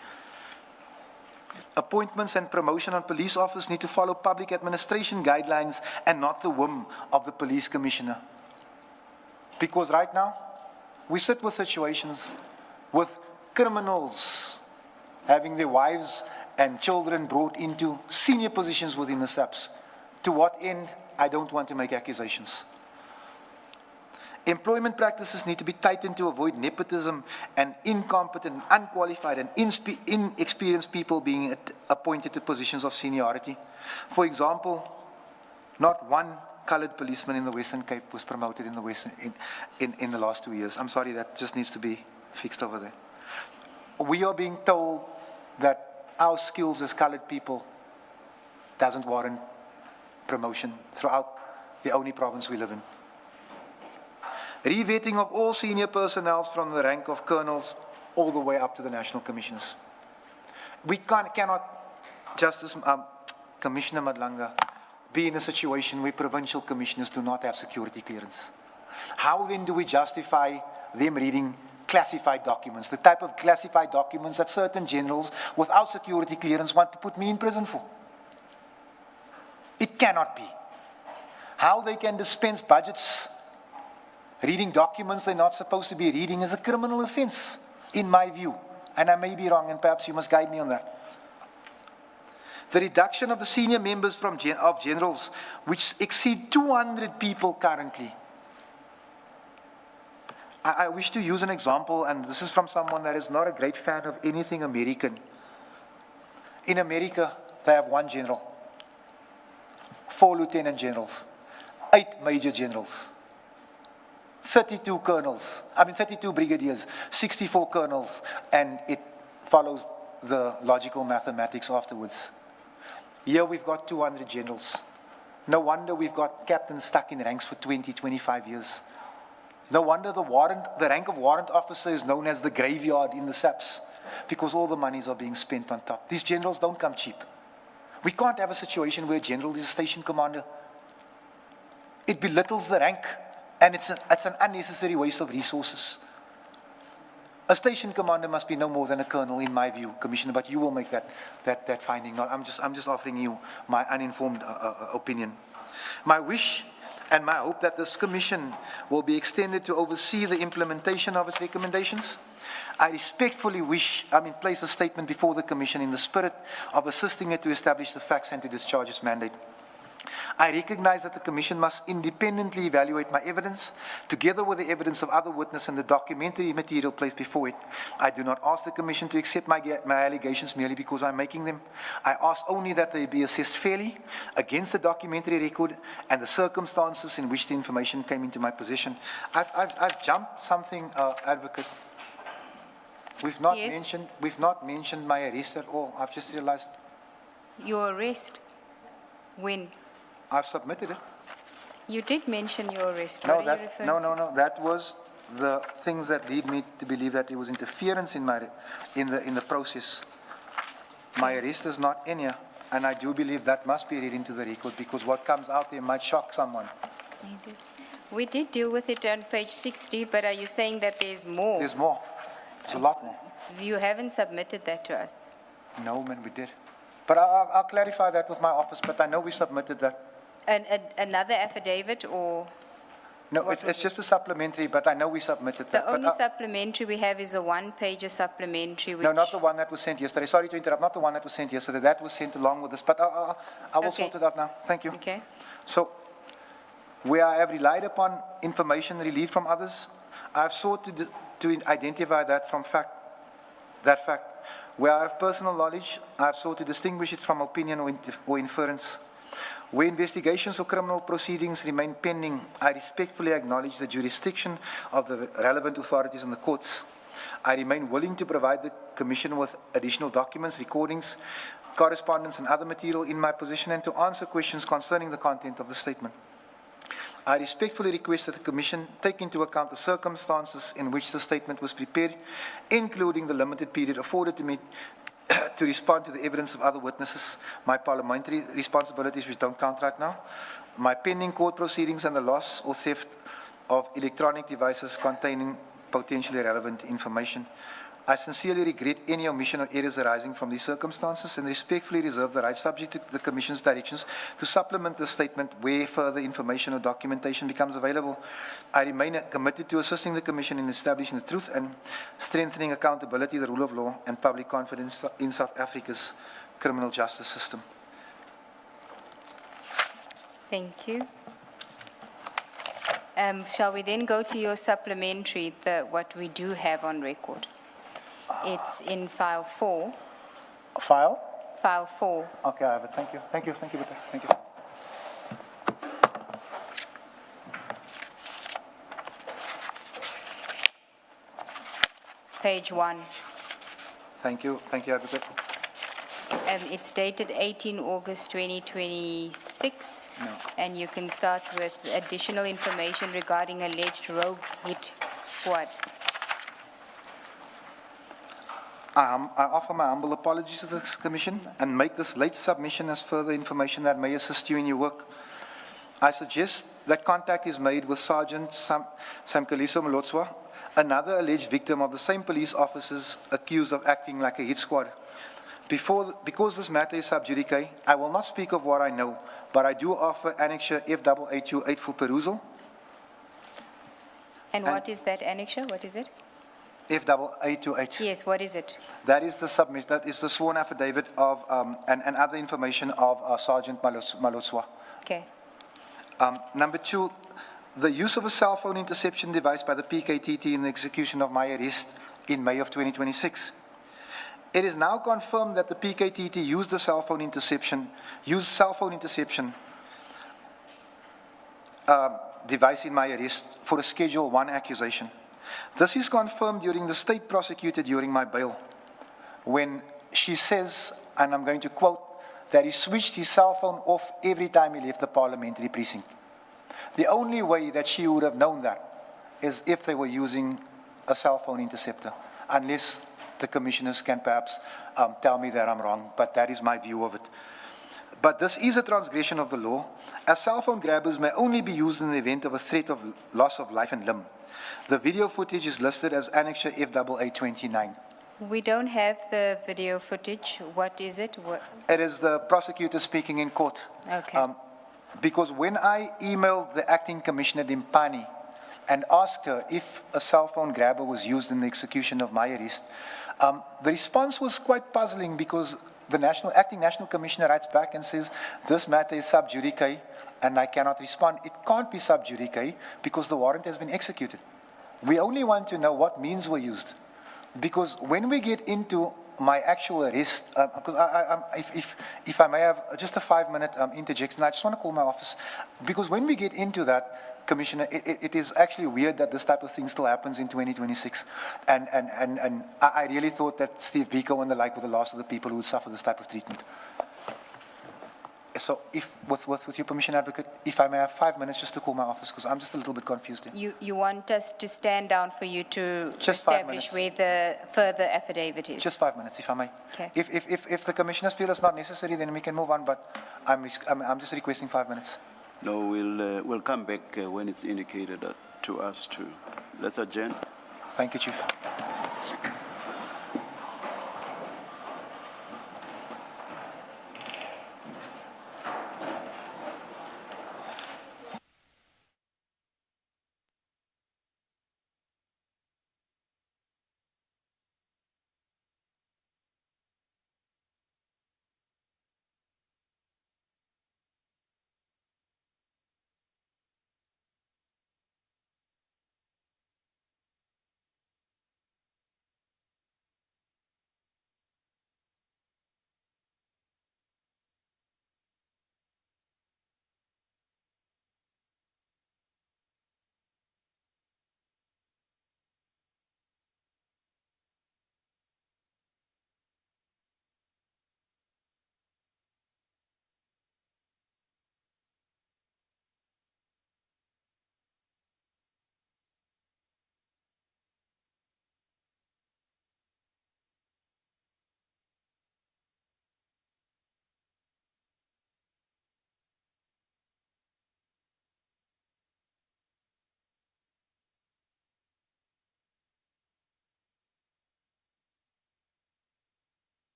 Appointments and promotion on police officers need to follow public administration guidelines and not the whim of the police commissioner. Because right now, we sit with situations with criminals having their wives and children brought into senior positions within the SAPS. To what end? I don't want to make accusations. Employment practices need to be tightened to avoid nepotism and incompetent, unqualified, and inexperienced people being appointed to positions of seniority. For example, not one colored policeman in the Western Cape was promoted in the last 2 years. I'm sorry, that just needs to be fixed over there. We are being told that our skills as colored people doesn't warrant promotion throughout the only province we live in. Revetting of all senior personnel from the rank of colonels all the way up to the national commissioners. We cannot, Commissioner Madlanga, be in a situation where provincial commissioners do not have security clearance. How then do we justify them reading classified documents, the type of classified documents that certain generals without security clearance want to put me in prison for? It cannot be. How they can dispense budgets, reading documents they're not supposed to be reading, is a criminal offense, in my view. And I may be wrong, and perhaps you must guide me on that. The reduction of the senior members of generals, which exceed 200 people currently. I wish to use an example, and this is from someone that is not a great fan of anything American. In America, they have 1 general, 4 lieutenant generals, 8 major generals, 32 colonels, 32 brigadiers, 64 colonels, and it follows the logical mathematics afterwards. Here we've got 200 generals. No wonder we've got captains stuck in ranks for 20, 25 years. No wonder the rank of warrant officer is known as the graveyard in the SAPS, because all the monies are being spent on top. These generals don't come cheap. We can't have a situation where a general is a station commander. It belittles the rank, and it's an unnecessary waste of resources. A station commander must be no more than a colonel, in my view, Commissioner, but you will make that finding. I'm just offering you my uninformed opinion. My wish and my hope that this commission will be extended to oversee the implementation of its recommendations. I respectfully place a statement before the commission in the spirit of assisting it to establish the facts and to discharge its mandate. I recognize that the Commission must independently evaluate my evidence, together with the evidence of other witnesses and the documentary material placed before it. I do not ask the Commission to accept my allegations merely because I'm making them. I ask only that they be assessed fairly against the documentary record and the circumstances in which the information came into my possession. I've jumped something, Advocate. We've not mentioned my arrest at all. I've just realized. Your arrest? When? I've submitted it. You did mention your arrest. No, that was the things that lead me to believe that there was interference in the process. My arrest is not in here, and I do believe that must be read into the record, because what comes out there might shock someone. We did deal with it on page 60, but are you saying that there's more? There's more. There's a lot more. You haven't submitted that to us. No, man, we did. But I'll clarify that with my office, but I know we submitted that. Another affidavit, or? No, it's just a supplementary, but I know we submitted that. The only supplementary we have is a one-page supplementary. No, not the one that was sent yesterday. Sorry to interrupt, not the one that was sent yesterday. That was sent along with this, but I will sort it out now. Thank you. Okay. So, where I have relied upon information relieved from others, I have sought to identify that fact Where I have personal knowledge, I have sought to distinguish it from opinion or inference. Where investigations or criminal proceedings remain pending, I respectfully acknowledge the jurisdiction of the relevant authorities in the courts. I remain willing to provide the Commission with additional documents, recordings, correspondence, and other material in my possession, and to answer questions concerning the content of the statement. I respectfully request that the Commission take into account the circumstances in which the statement was prepared, including the limited period afforded to me to respond to the evidence of other witnesses, my parliamentary responsibilities, which don't count right now, my pending court proceedings, and the loss or theft of electronic devices containing potentially relevant information. I sincerely regret any omission or errors arising from these circumstances and respectfully reserve the right, subject to the Commission's directions, to supplement the statement where further information or documentation becomes available. I remain committed to assisting the Commission in establishing the truth and strengthening accountability, the rule of law, and public confidence in South Africa's criminal justice system. Thank you. Shall we then go to your supplementary, what we do have on record? It's in file 4. File? File 4. Okay, I have it. Thank you. Thank you. Thank you, Bita. Thank you. Page 1. Thank you. Thank you, Advocate. It's dated 18 August 2026. No. And you can start with additional information regarding alleged rogue hit squad. I offer my humble apologies to the Commission and make this late submission as further information that may assist you in your work. I suggest that contact is made with Sergeant Samkeliso Malotswa, another alleged victim of the same police officers accused of acting like a hit squad. Because this matter is sub judice, I will not speak of what I know, but I do offer Annexure F828 for perusal. And what is that annexure? What is it? F828. Yes, what is it? That is the submission. That is the sworn affidavit of and other information of Sergeant Malotswa. Okay. Number 2, the use of a cell phone interception device by the PKTT in the execution of my arrest in May of 2026. It is now confirmed that the PKTT used cell phone interception device in my arrest for a Schedule 1 accusation. This is confirmed during the state prosecutor during my bail, when she says, and I'm going to quote, that he switched his cell phone off every time he left the parliamentary precinct. The only way that she would have known that is if they were using a cell phone interceptor, unless the commissioners can perhaps tell me that I'm wrong, but that is my view of it. But this is a transgression of the law, as cell phone grabbers may only be used in the event of a threat of loss of life and limb. The video footage is listed as Annexure F829. We don't have the video footage. What is it? It is the prosecutor speaking in court. Okay. Because when I emailed the acting commissioner Dimpani and asked her if a cell phone grabber was used in the execution of my arrest, the response was quite puzzling, because the acting national commissioner writes back and says, this matter is sub judice and I cannot respond. It can't be sub judice because the warrant has been executed. We only want to know what means were used. Because when we get into my actual arrest, if I may have just a 5-minute interjection, I just want to call my office. Because when we get into that, Commissioner, it is actually weird that this type of thing still happens in 2026. And I really thought that Steve Biko and the like were the last of the people who would suffer this type of treatment. So, with your permission, Advocate, if I may have 5 minutes just to call my office, because I'm just a little bit confused here. You want us to stand down for you to Just 5 establish minutes. where the further affidavit is? Just 5 minutes, if I may. Okay. If the commissioners feel it's not necessary, then we can move on, but I'm just requesting 5 minutes. No, we'll come back when it's indicated to us too. Let's adjourn. Thank you, Chief.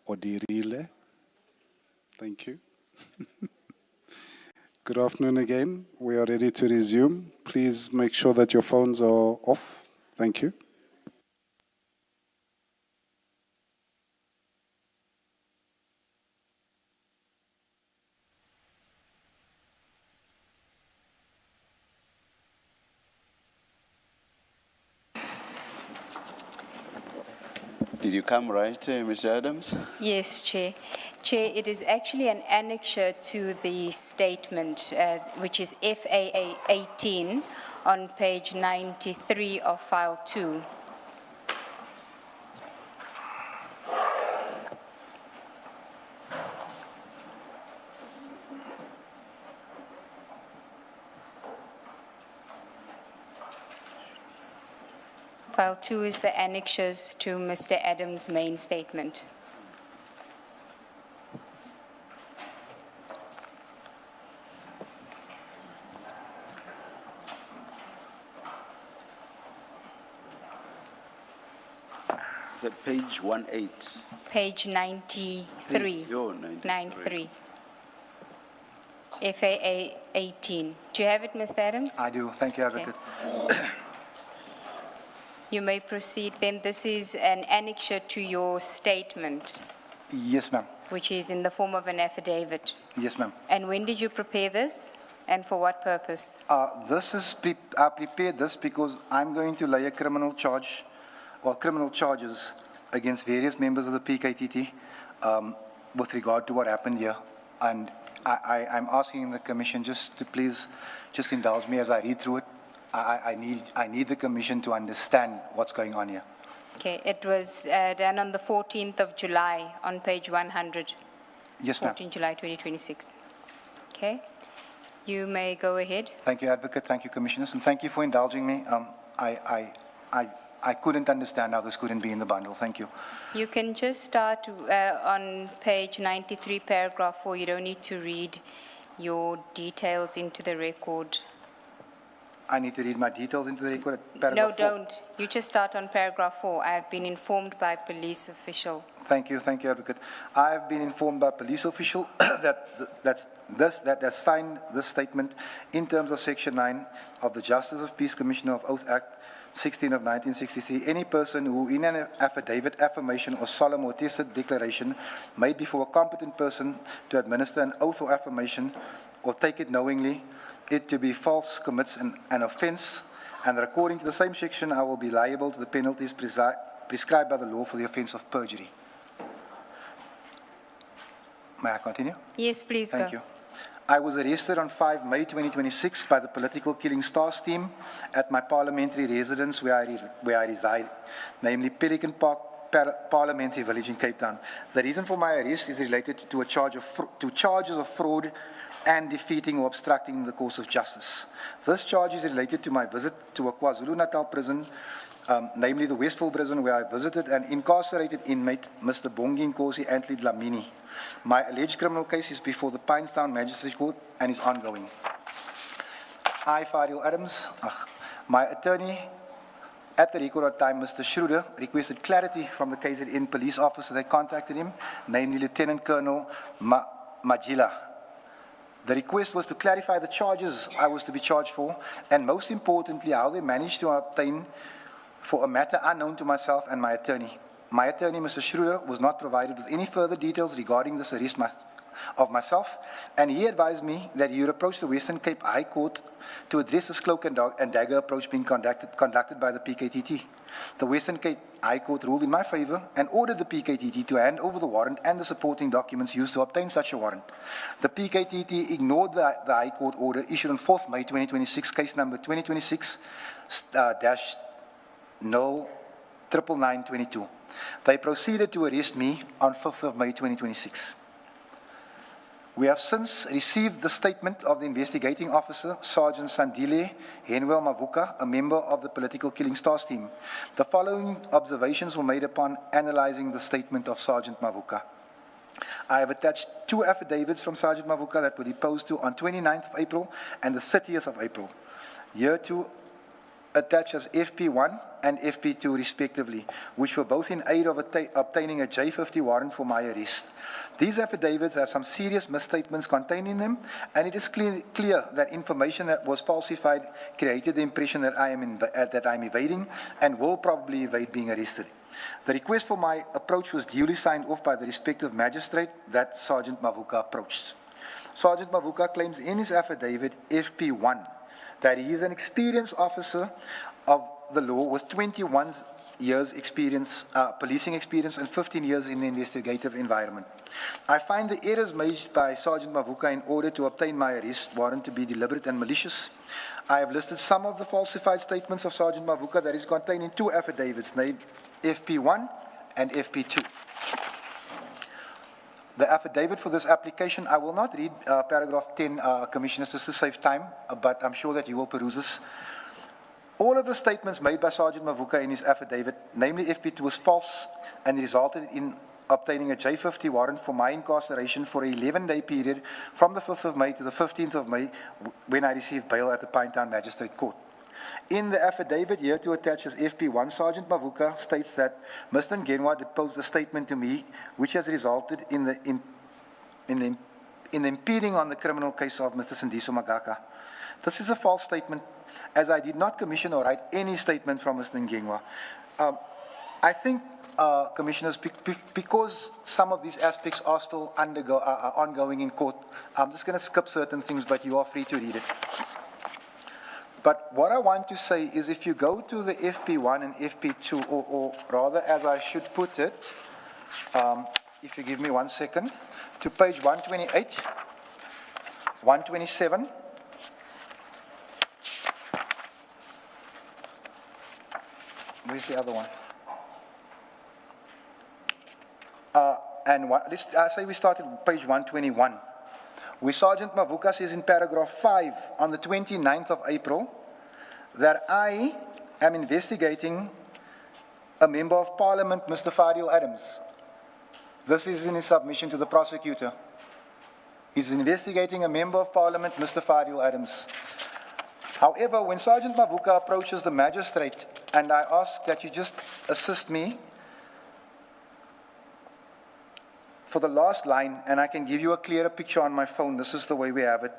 Odirile. Thank you. Good afternoon again. We are ready to resume. Please make sure that your phones are off. Thank you. Did you come right, Mr. Adams? Yes, Chair. Chair, it is actually an annexure to the statement, which is FAA 18 on page 93 of file 2. File 2 is the annexures to Mr. Adams' main statement. Is it page 18? Page 93. Oh, 93. 93. FAA 18. Do you have it, Mr. Adams? I do. Thank you, Advocate. You may proceed. Then this is an annexure to your statement, Yes, ma'am. which is in the form of an affidavit. Yes, ma'am. And when did you prepare this, and for what purpose? I prepared this because I'm going to lay a criminal charge or criminal charges against various members of the PKTT with regard to what happened here. And I'm asking the Commission just to please just indulge me as I read through it. I need the Commission to understand what's going on here. Okay, it was done on the 14th of July on page 100. Yes, ma'am. 14 July 2026. Okay, you may go ahead. Thank you, Advocate. Thank you, Commissioners. And thank you for indulging me. I couldn't understand how this couldn't be in the bundle. Thank you. You can just start on page 93, paragraph 4. You don't need to read your details into the record. I need to read my details into the record at No, paragraph 4. don't. You just start on paragraph 4. I have been informed by police official. Thank you, Advocate. I have been informed by police official that has signed this statement in terms of Section 9 of the Justice of Peace Commission of Oath Act 16 of 1963. Any person who in an affidavit, affirmation, or solemn or attested declaration made before a competent person to administer an oath or affirmation or take it knowingly, it to be false, commits an offence, and that according to the same section, I will be liable to the penalties prescribed by the law for the offence of perjury. May I continue? Yes, please Thank go. you. I was arrested on 5 May 2026 by the Political Killing Stars team at my parliamentary residence where I reside, namely Pelican Park Parliamentary Village in Cape Town. The reason for my arrest is related to charges of fraud and defeating or obstructing the course of justice. This charge is related to my visit to a KwaZulu-Natal prison, namely the Westville prison, where I visited an incarcerated inmate, Mr. Bongi Nkosi Antli Dlamini. My alleged criminal case is before the Pinestown Magistrates Court and is ongoing. I, Fadiel Adams, my attorney at the record time, Mr. Schroeder, requested clarity from the KZN police officer that contacted him, namely Lieutenant Colonel Majila. The request was to clarify the charges I was to be charged for, and most importantly, how they managed to obtain for a matter unknown to myself and my attorney. My attorney, Mr. Schroeder, was not provided with any further details regarding this arrest of myself, and he advised me that he would approach the Western Cape High Court to address this cloak and dagger approach being conducted by the PKTT. The Western Cape High Court ruled in my favor and ordered the PKTT to hand over the warrant and the supporting documents used to obtain such a warrant. The PKTT ignored the High Court order issued on 4th May 2026, case number 2026-09922. They proceeded to arrest me on 5th of May 2026. We have since received the statement of the investigating officer, Sergeant Sandile Henwell Mavuka, a member of the Political Killing Stars team. The following observations were made upon analyzing the statement of Sergeant Mavuka. I have attached 2 affidavits from Sergeant Mavuka that were deposed to on 29th of April and the 30th of April. Here to attaches FP1 and FP2 respectively, which were both in aid of obtaining a J50 warrant for my arrest. These affidavits have some serious misstatements contained in them, and it is clear that information that was falsified created the impression that I'm evading and will probably evade being arrested. The request for my approach was duly signed off by the respective magistrate that Sergeant Mavuka approached. Sergeant Mavuka claims in his affidavit FP1 that he is an experienced officer of the law with 21 years experience, policing experience, and 15 years in the investigative environment. I find the errors made by Sergeant Mavuka in order to obtain my arrest warrant to be deliberate and malicious. I have listed some of the falsified statements of Sergeant Mavuka that is contained in two affidavits, named FP1 and FP2. The affidavit for this application, I will not read paragraph 10, Commissioners, just to save time, but I'm sure that you will peruse this. All of the statements made by Sergeant Mavuka in his affidavit, namely FP2, was false and resulted in obtaining a J50 warrant for my incarceration for an 11-day period from the 5th of May to the 15th of May when I received bail at the Pinetown Magistrate Court. In the affidavit here to attach as FP1, Sergeant Mavuka states that Mr. Ngenwa deposed a statement to me which has resulted in impeding on the criminal case of Mr. Sindiso Magaka. This is a false statement, as I did not commission or write any statement from Mr. Ngenwa. I think, Commissioners, because some of these aspects are still ongoing in court, I'm just going to skip certain things, but you are free to read it. But what I want to say is if you go to the FP1 and FP2, or rather as I should put it, if you give me 1 second, to page 128, 127, where's the other one? I say we started at page 121. Where Sergeant Mavuka says in paragraph 5 on the 29th of April that I am investigating a member of parliament, Mr. Fadiel Adams. This is in his submission to the prosecutor. He's investigating a member of parliament, Mr. Fadiel Adams. However, when Sergeant Mavuka approaches the magistrate, and I ask that you just assist me for the last line, and I can give you a clearer picture on my phone. This is the way we have it.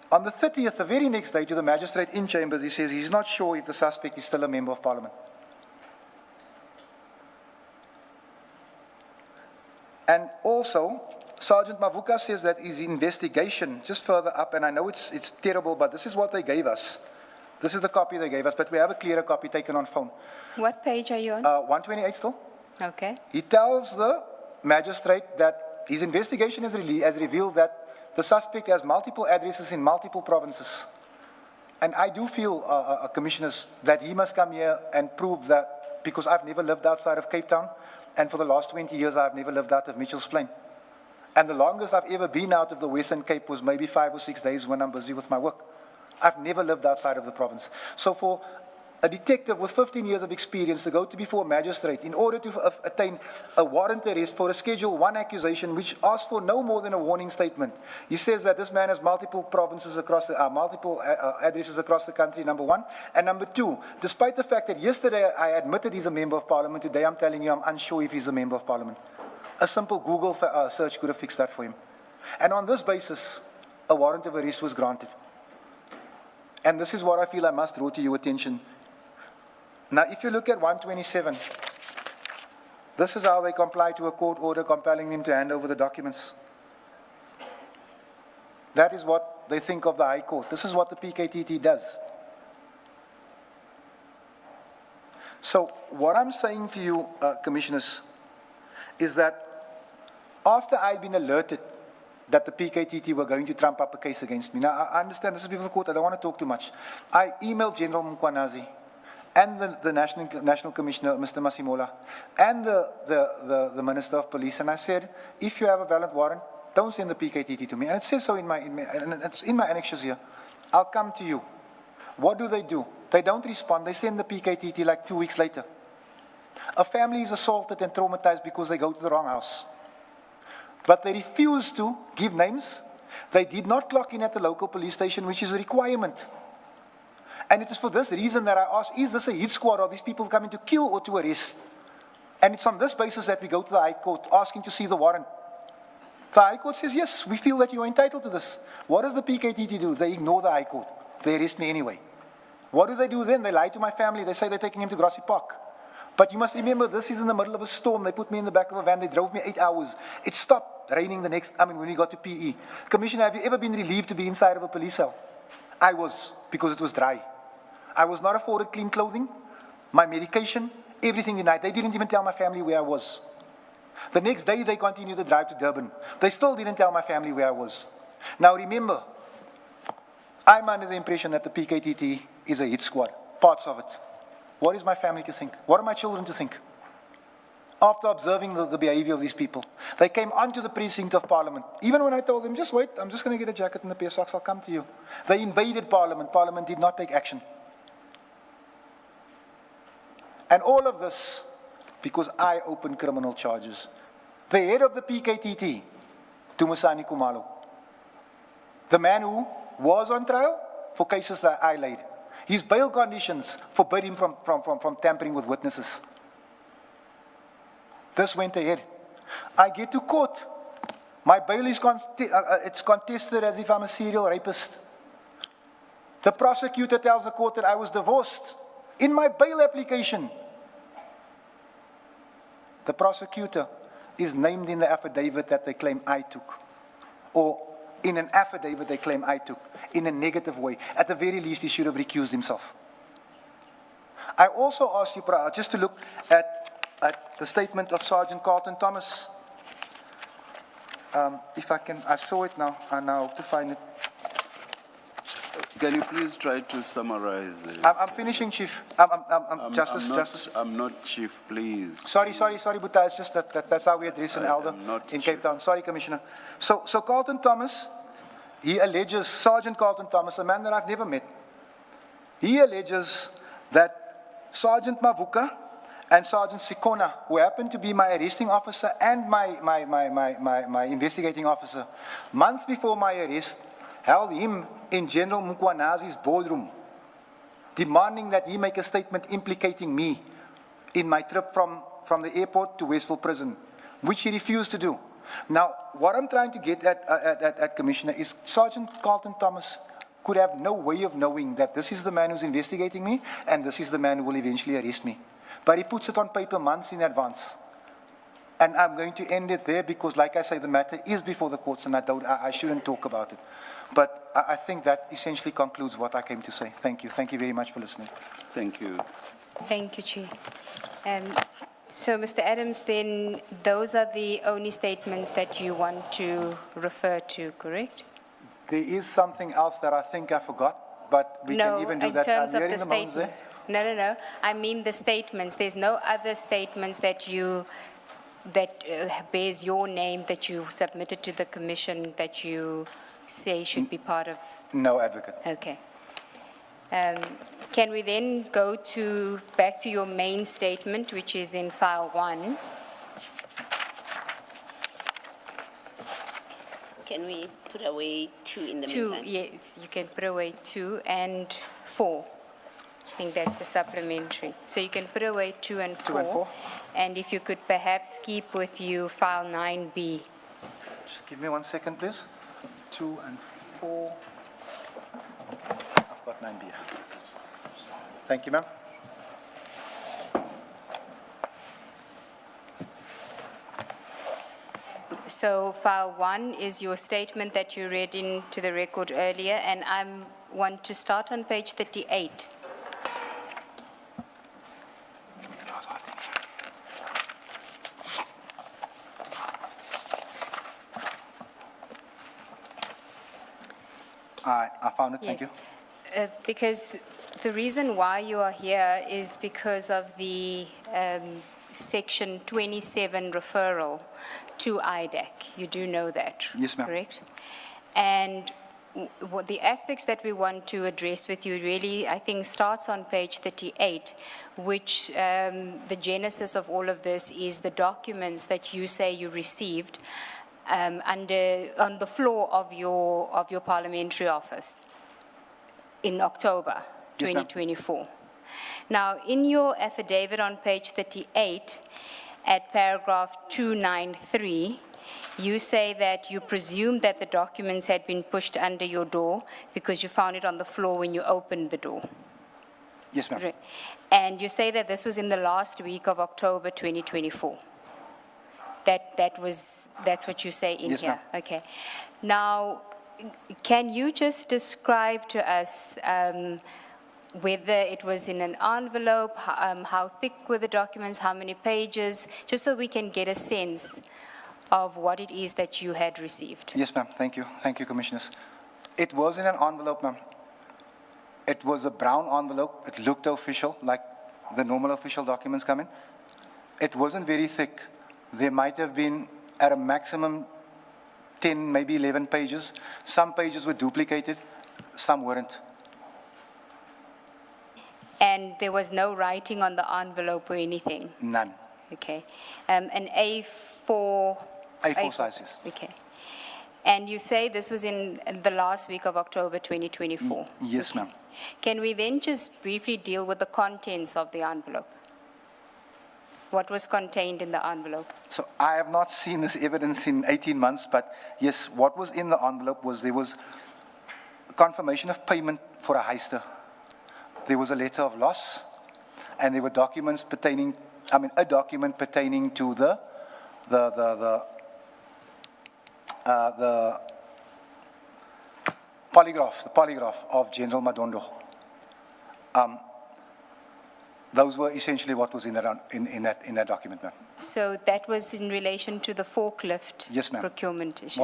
On the 30th, the very next day, to the magistrate in chambers, he says he's not sure if the suspect is still a member of parliament. And also, Sergeant Mavuka says that his investigation, just further up, and I know it's terrible, but this is what they gave us. This is the copy they gave us, but we have a clearer copy taken on phone. What page are you on? 128 still. Okay. He tells the magistrate that his investigation has revealed that the suspect has multiple addresses in multiple provinces. And I do feel, Commissioners, that he must come here and prove that, because I've never lived outside of Cape Town, and for the last 20 years I've never lived out of Mitchell's Plain. And the longest I've ever been out of the Western Cape was maybe 5 or 6 days when I'm busy with my work. I've never lived outside of the province. So for a detective with 15 years of experience to go to before a magistrate in order to attain a warrant arrest for a Schedule 1 accusation which asks for no more than a warning statement. He says that this man has multiple provinces across the, multiple addresses across the country, number one. And number two, despite the fact that yesterday I admitted he's a member of parliament, today I'm telling you I'm unsure if he's a member of parliament. A simple Google search could have fixed that for him. And on this basis, a warrant of arrest was granted. And this is what I feel I must draw to your attention. Now, if you look at 127, this is how they comply to a court order compelling them to hand over the documents. That is what they think of the High Court. This is what the PKTT does. So, what I'm saying to you, Commissioners, is that after I'd been alerted that the PKTT were going to trump up a case against me. Now, I understand this is before the court. I don't want to talk too much. I emailed General Mkwanazi and the National Commissioner, Mr. Masimola, and the Minister of Police, and I said, if you have a valid warrant, don't send the PKTT to me. And it says so in my annexures here. I'll come to you. What do? They don't respond. They send the PKTT like 2 weeks later. A family is assaulted and traumatized because they go to the wrong house. But they refuse to give names. They did not clock in at the local police station, which is a requirement. And it is for this reason that I ask, is this a hit squad? Are these people coming to kill or to arrest? And it's on this basis that we go to the High Court asking to see the warrant. The High Court says, yes, we feel that you are entitled to this. What does the PKTT do? They ignore the High Court. They arrest me anyway. What do they do then? They lie to my family. They say they're taking him to Grassy Park. But you must remember, this is in the middle of a storm. They put me in the back of a van. They drove me 8 hours. It stopped raining when we got to PE. Commissioner, have you ever been relieved to be inside of a police cell? I was, because it was dry. I was not afforded clean clothing, my medication, everything denied. They didn't even tell my family where I was. The next day, they continued to drive to Durban. They still didn't tell my family where I was. Now remember, I'm under the impression that the PKTT is a hit squad, parts of it. What is my family to think? What are my children to think? After observing the behavior of these people, they came onto the precinct of Parliament. Even when I told them, just wait, I'm just going to get a jacket and a pair of socks, I'll come to you. They invaded Parliament. Parliament did not take action. And all of this because I opened criminal charges. The head of the PKTT, Tumusani Kumalo, the man who was on trial for cases that I laid. His bail conditions forbid him from tampering with witnesses. This went ahead. I get to court. My bail is it's contested as if I'm a serial rapist. The prosecutor tells the court that I was divorced. In my bail application, the prosecutor is named in the affidavit that they claim I took. Or in an affidavit they claim I took, in a negative way. At the very least, he should have recused himself. I also asked you, just to look at the statement of Sergeant Carlton Thomas. If I can, I saw it now, and now to find it. Can you please try to summarize it? I'm finishing, Chief. Justice. I'm not Chief, please. Sorry, Buta. It's just that's how we address an elder in Cape Town. Sorry, Commissioner. So Carlton Thomas, he alleges, Sergeant Carlton Thomas, a man that I've never met, he alleges that Sergeant Mavuka and Sergeant Sikona, who happened to be my arresting officer and my investigating officer, months before my arrest, held him in General Mkwanazi's boardroom, demanding that he make a statement implicating me in my trip from the airport to Westville Prison, which he refused to do. Now, what I'm trying to get at Commissioner, is Sergeant Carlton Thomas could have no way of knowing that this is the man who's investigating me and this is the man who will eventually arrest me. But he puts it on paper months in advance. And I'm going to end it there because, like I say, the matter is before the courts and I shouldn't talk about it. But I think that essentially concludes what I came to say. Thank you. Thank you very much for listening. Thank you. Thank you, Chief. So, Mr. Adams, then those are the only statements that you want to refer to, correct? There is something else that I think I forgot, but we can even do that. No, in terms of the statements. No. I mean the statements. There's no other statements that bears your name that you submitted to the commission that you say should be part of? No, Advocate. Okay. Can we then go back to your main statement, which is in file 1? Can we put away 2 in the 2, meantime? yes, you can put away 2 and 4. I think that's the supplementary. So you can put away 2 and 4. 2 and 4. And if you could perhaps keep with you file 9B. Just give me 1 second, please. 2 and 4. I've got 9B. Thank you, ma'am. So file 1 is your statement that you read into the record earlier, and I want to start on page 38. I found it, Yes. thank you. Because the reason why you are here is because of the section 27 referral to IDAC. You do know that, Yes, ma'am. correct? And what the aspects that we want to address with you really, I think, starts on page 38, which the genesis of all of this is the documents that you say you received on the floor of your parliamentary office in October. Yes, ma'am. 2024. Now, in your affidavit on page 38, at paragraph 293, you say that you presume that the documents had been pushed under your door because you found it on the floor when you opened the door. Yes, ma'am. And you say that this was in the last week of October 2024. That's what you say in Yes, here. ma'am. Okay. Now, can you just describe to us whether it was in an envelope, how thick were the documents, how many pages, just so we can get a sense of what it is that you had received? Yes, ma'am. Thank you. Thank you, Commissioners. It was in an envelope, ma'am. It was a brown envelope. It looked official, like the normal official documents come in. It wasn't very thick. There might have been, at a maximum, 10, maybe 11 pages. Some pages were duplicated, some weren't. And there was no writing on the envelope or anything? None. Okay. An A4? A4 size, yes. Okay. And you say this was in the last week of October 2024? Yes, ma'am. Can we then just briefly deal with the contents of the envelope? What was contained in the envelope? So I have not seen this evidence in 18 months, but yes, what was in the envelope was there was confirmation of payment for a heister. There was a letter of loss, and there were documents pertaining, a document pertaining to the polygraph of General Madondo. Those were essentially what was in that document, ma'am. So that was in relation to the forklift? Yes, ma'am. Procurement issue?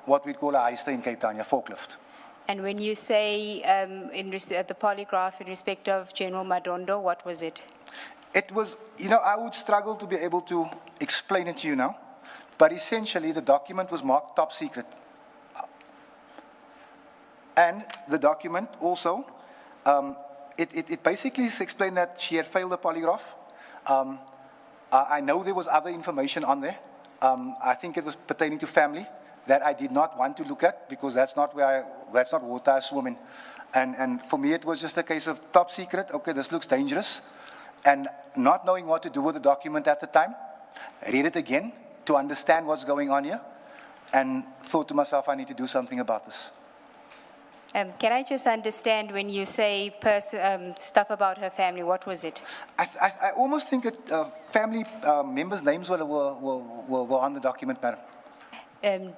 What we call a heister in Cape Town, a forklift. And when you say the polygraph in respect of General Madondo, what was it? It was, I would struggle to be able to explain it to you now, but essentially the document was marked top secret. And the document also, it basically explained that she had failed the polygraph. I know there was other information on there. I think it was pertaining to family that I did not want to look at because that's not water I swim in. And for me, it was just a case of top secret. Okay, this looks dangerous. And not knowing what to do with the document at the time, read it again to understand what's going on here, and thought to myself, I need to do something about this. Can I just understand when you say stuff about her family, what was it? I almost think family members' names were on the document, madam.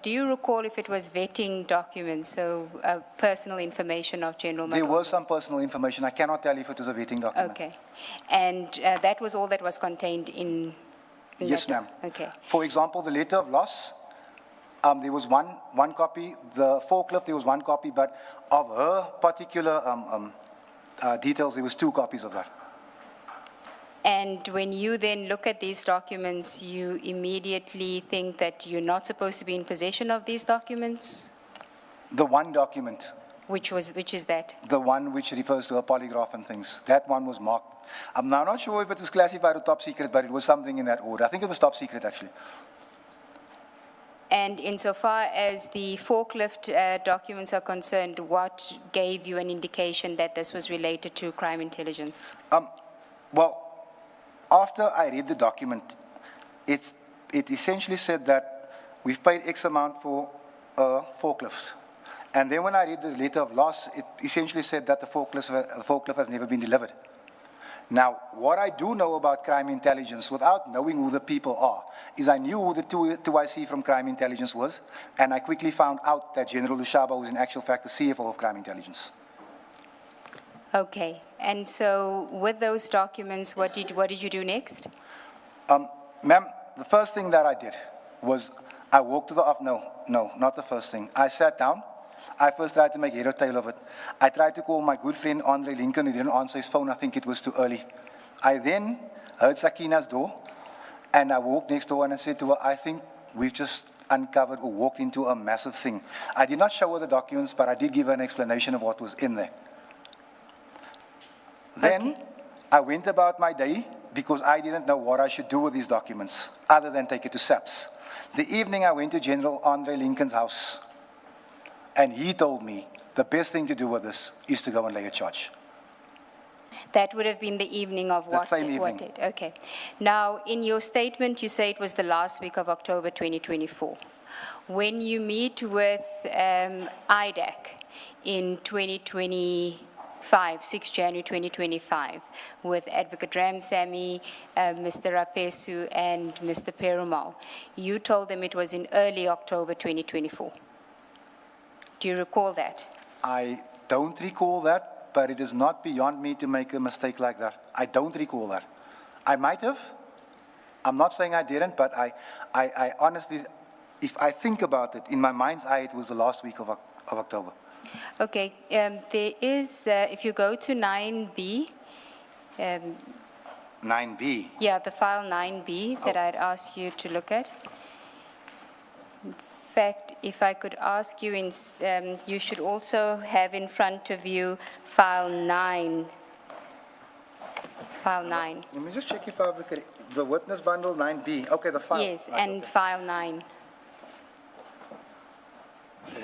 Do you recall if it was vetting documents, so personal information of General Madondo? There was some personal information. I cannot tell you if it was a vetting document. Okay. And that was all that was contained in Yes, ma'am. Okay. For example, the letter of loss, there was one copy. The forklift, there was one copy, but of her particular details, there was 2 copies of that. And when you then look at these documents, you immediately think that you're not supposed to be in possession of these documents? The one document. Which is that? The one which refers to a polygraph and things. That one was marked. I'm now not sure if it was classified as top secret, but it was something in that order. I think it was top secret, actually. And insofar as the forklift documents are concerned, what gave you an indication that this was related to crime intelligence? Well, after I read the document, it essentially said that we've paid X amount for a forklift. And then when I read the letter of loss, it essentially said that the forklift has never been delivered. Now, what I do know about crime intelligence, without knowing who the people are, is I knew who the 2IC from crime intelligence was, and I quickly found out that General Lushaba was in actual fact the CFO of crime intelligence. Okay. And so with those documents, what did you do next? Ma'am, the first thing that I did was I walked to the office. No, not the first thing. I sat down. I first tried to make head or tail of it. I tried to call my good friend Andre Lincoln. He didn't answer his phone. I think it was too early. I then heard Sakina's door, and I walked next door and I said to her, I think we've just uncovered or walked into a massive thing. I did not show her the documents, but I did give her an explanation of what was in there. Then I went about my day because I didn't know what I should do with these documents other than take it to SAPS. The evening I went to General Andre Lincoln's house, and he told me the best thing to do with this is to go and lay a charge. That would have been the evening of That what? same evening. What date? Okay. Now, in your statement, you say it was the last week of October 2024. When you meet with IDAC in 2025, 6 January 2025, with Advocate Ramsamy, Mr. Rapesu, and Mr. Perumal, you told them it was in early October 2024. Do you recall that? I don't recall that, but it is not beyond me to make a mistake like that. I don't recall that. I might have. I'm not saying I didn't, but I honestly, if I think about it, in my mind's eye, it was the last week of October. Okay, there is, if you go to 9B, 9B. yeah, the file 9B that I'd ask you to look at. In fact, if I could ask you, you should also have in front of you file 9. File 9. Let me just check if I have the witness bundle 9B. Okay, the file. Yes, Right, and okay. file 9. So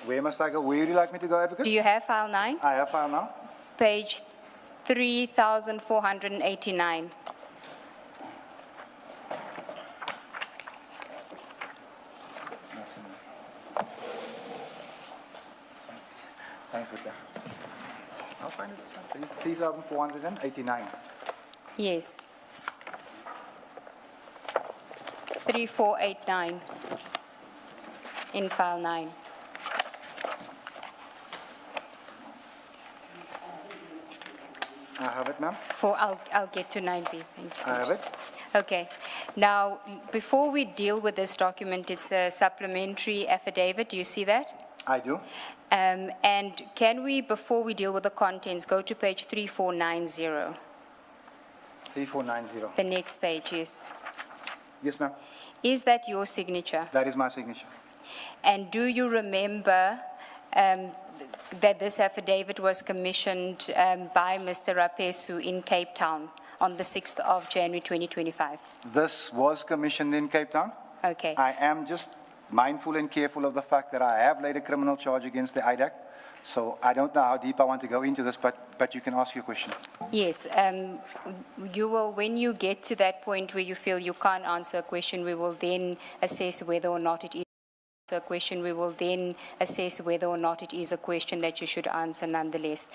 where must I go? Where would you like me to go, Advocate? Do you have file 9? I have file now. Page 3489. Thanks for that. I'll find it. 3,489. Yes. 3489 in file 9. I have it, ma'am. I'll get to 9B. Thank you. I have it. Okay. Now, before we deal with this document, it's a supplementary affidavit. Do you see that? I do. And can we, before we deal with the contents, go to page 3490? 3490. The next page, yes. Yes, ma'am. Is that your signature? That is my signature. And do you remember that this affidavit was commissioned by Mr. Rapesu in Cape Town on the 6th of January 2025? This was commissioned in Cape Town. Okay. I am just mindful and careful of the fact that I have laid a criminal charge against the IDAC. So I don't know how deep I want to go into this, but you can ask your question. Yes. You will, when you get to that point where you feel you can't answer a question, we will then assess whether or not it is a question. We will then assess whether or not it is a question that you should answer nonetheless.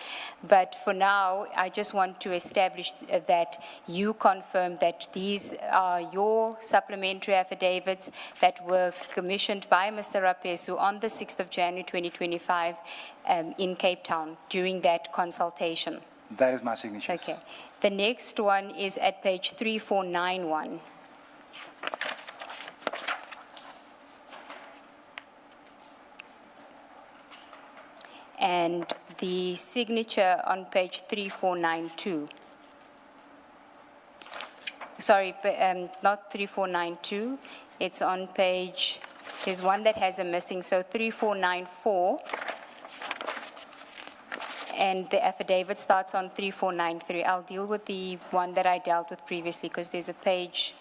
But for now, I just want to establish that you confirm that these are your supplementary affidavits that were commissioned by Mr. Rapesu on the 6th of January 2025 in Cape Town during that consultation. That is my signature. Okay. The next one is at page 3491. And the signature on page 3492. Sorry, not 3492. It's on page, there's one that has a missing, so 3494. And the affidavit starts on 3493. I'll deal with the one that I dealt with previously because there's a page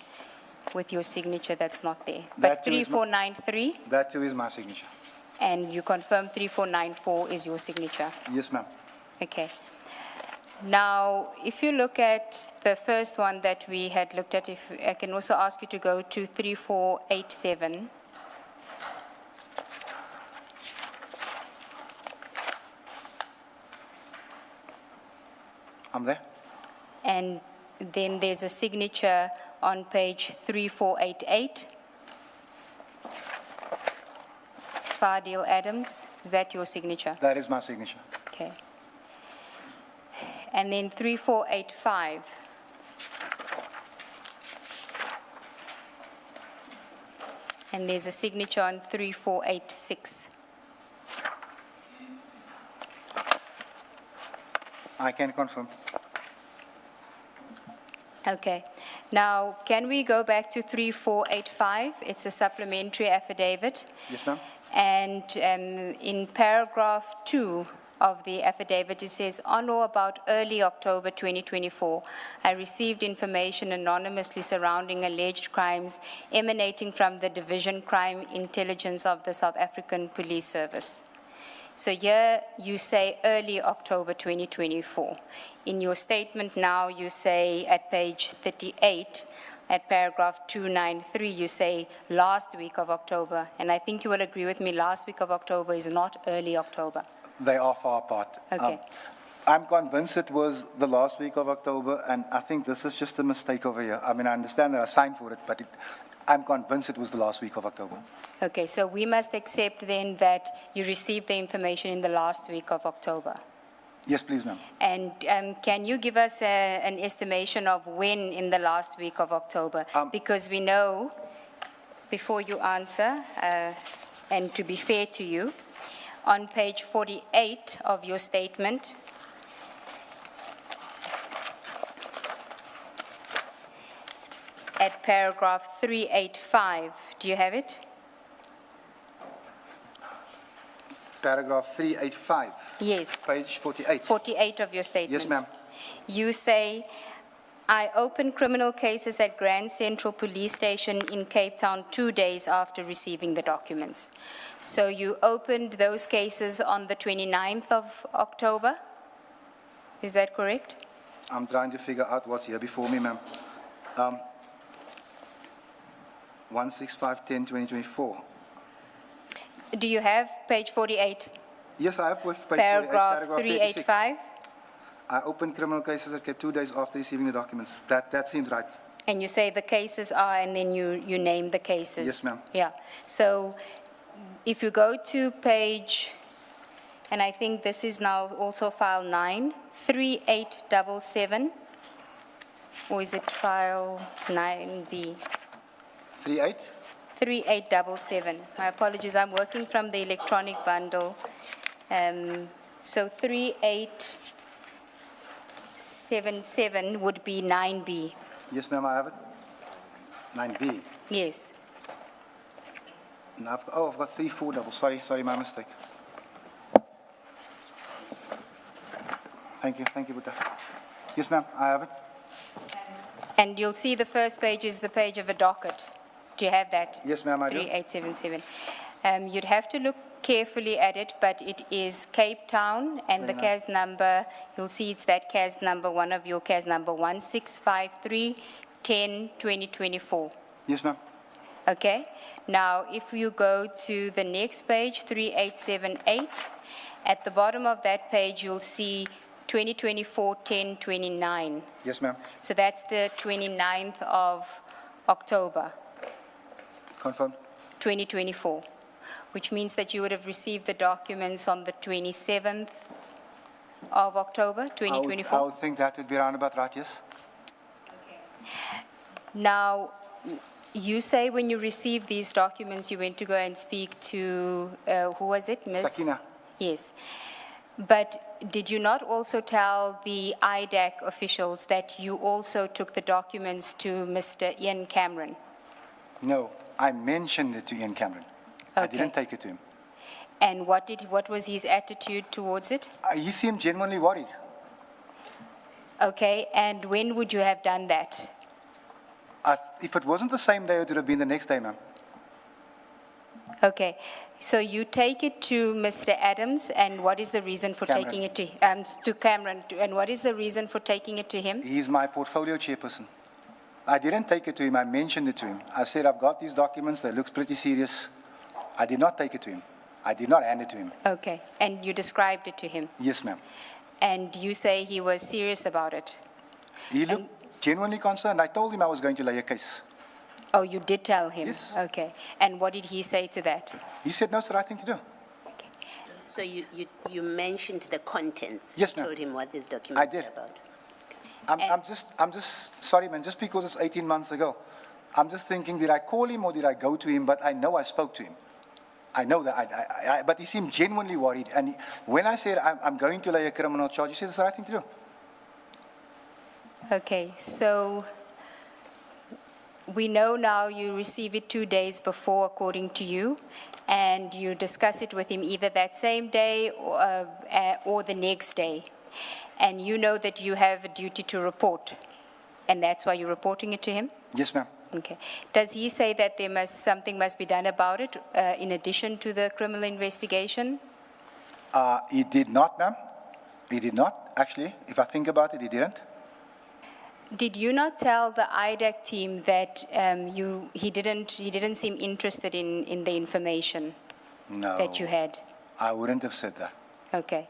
with your signature that's not there. But 3493. That too is my signature. And you confirm 3494 is your signature? Yes, ma'am. Okay. Now, if you look at the first one that we had looked at, if I can also ask you to go to 3487. I'm there. And then there's a signature on page 3488. Fadiel Adams, is that your signature? That is my signature. Okay. And then 3485. And there's a signature on 3486. I can confirm. Okay. Now, can we go back to 3485? It's a supplementary affidavit. Yes, ma'am. And in paragraph 2 of the affidavit, it says, on or about early October 2024, I received information anonymously surrounding alleged crimes emanating from the Division Crime Intelligence of the South African Police Service. So here you say early October 2024. In your statement now, you say at page 38, at paragraph 293, you say last week of October. And I think you will agree with me, last week of October is not early October. They are far apart. Okay. I'm convinced it was the last week of October, and I think this is just a mistake over here. I mean, I understand that I signed for it, but I'm convinced it was the last week of October. Okay, so we must accept then that you received the information in the last week of October. Yes, please, ma'am. And can you give us an estimation of when in the last week of October? Because we know, before you answer, and to be fair to you, on page 48 of your statement, at paragraph 385, do you have it? Paragraph 385. Yes. Page 48. 48 of your statement. Yes, ma'am. You say, I opened criminal cases at Grand Central Police Station in Cape Town 2 days after receiving the documents. So you opened those cases on the 29th of October? Is that correct? I'm trying to figure out what's here before me, ma'am. 16510/2024. Do you have page 48? Yes, I have with page 48, Paragraph 36. 385? I opened criminal cases at 2 days after receiving the documents. That seems right. And you say the cases are, and then you name the cases? Yes, ma'am. Yeah. So if you go to page, and I think this is now also file 9, 3877, or is it file 9B? 38? 3877. My apologies, I'm working from the electronic bundle. So 3877 would be 9B. Yes, ma'am, I have it. 9B. Yes. Now I've got 34 Sorry, my mistake. Thank you, Buddha. Yes, ma'am, I have it. And you'll see the first page is the page of a docket. Do you have that? Yes, ma'am, I do. 3877. You'd have to look carefully at it, but it is Cape Town, and the CAS number, you'll see it's that CAS number, one of your CAS number, 165310/2024. Yes, ma'am. Okay? Now, if you go to the next page, 3878, at the bottom of that page, you'll see 2024-10-29. Yes, ma'am. So that's the 29th of October, Confirmed. 2024, which means that you would have received the documents on the 27th of October, 2024? I would think that would be around about right, yes. Now, you say when you received these documents, you went to go and speak to, who was it, Ms.? Sakina. Yes. But did you not also tell the IDAC officials that you also took the documents to Mr. Ian Cameron? No, I mentioned it to Ian Cameron. I Okay. didn't take it to him. And what was his attitude towards it? He seemed genuinely worried. Okay, and when would you have done that? If it wasn't the same day, it would have been the next day, ma'am. Okay, so you take it to Mr. Adams, and what is the reason for Cameron. taking it to Cameron? And what is the reason for taking it to him? He's my portfolio chairperson. I didn't take it to him. I mentioned it to him. I said, I've got these documents. They look pretty serious. I did not take it to him. I did not hand it to him. Okay, and you described it to him, Yes, ma'am. and you say he was serious about it. He looked genuinely concerned. I told him I was going to lay a case. Oh, you did tell him? Yes. Okay, and what did he say to that? He said, no, it's the right thing to do. So you mentioned the contents. Yes, You ma'am. told him what these documents I did. are about. I'm just sorry, man, just because it's 18 months ago. I'm just thinking, did I call him or did I go to him? But I know I spoke to him. I know that, but he seemed genuinely worried. And when I said, I'm going to lay a criminal charge, he said, it's the right thing to do. Okay, so we know now you receive it 2 days before, according to you, and you discuss it with him either that same day or the next day. And you know that you have a duty to report, and that's why you're reporting it to him? Yes, ma'am. Okay. Does he say that something must be done about it in addition to the criminal investigation? He did not, ma'am. He did not, actually. If I think about it, he didn't. Did you not tell the IDAC team that he didn't seem interested in the information No. that you had? I wouldn't have said that. Okay.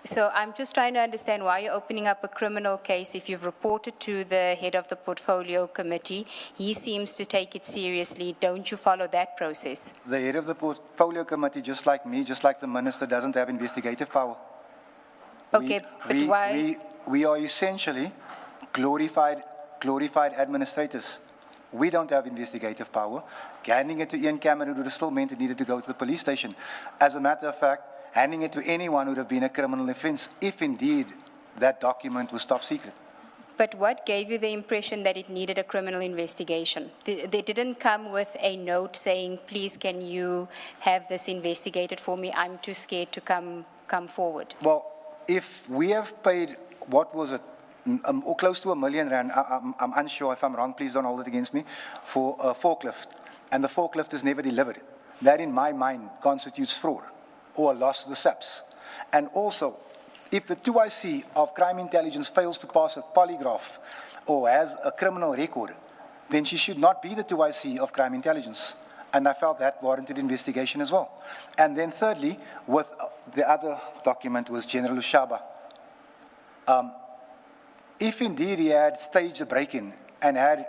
So I'm just trying to understand why you're opening up a criminal case if you've reported to the head of the portfolio committee. He seems to take it seriously. Don't you follow that process? The head of the portfolio committee, just like me, just like the minister, doesn't have investigative power. Okay, but why? We are essentially glorified administrators. We don't have investigative power. Handing it to Ian Cameron would have still meant it needed to go to the police station. As a matter of fact, handing it to anyone would have been a criminal offense if indeed that document was top secret. But what gave you the impression that it needed a criminal investigation? They didn't come with a note saying, please, can you have this investigated for me? I'm too scared to come forward. Well, if we have paid, what was it, close to R1 million, I'm unsure if I'm wrong, please don't hold it against me, for a forklift, and the forklift is never delivered, that in my mind constitutes fraud or a loss of the SAPs. And also, if the 2IC of crime intelligence fails to pass a polygraph or has a criminal record, then she should not be the 2IC of crime intelligence. And I felt that warranted investigation as well. And then thirdly, with the other document was General Ushaba. If indeed he had staged a break-in and had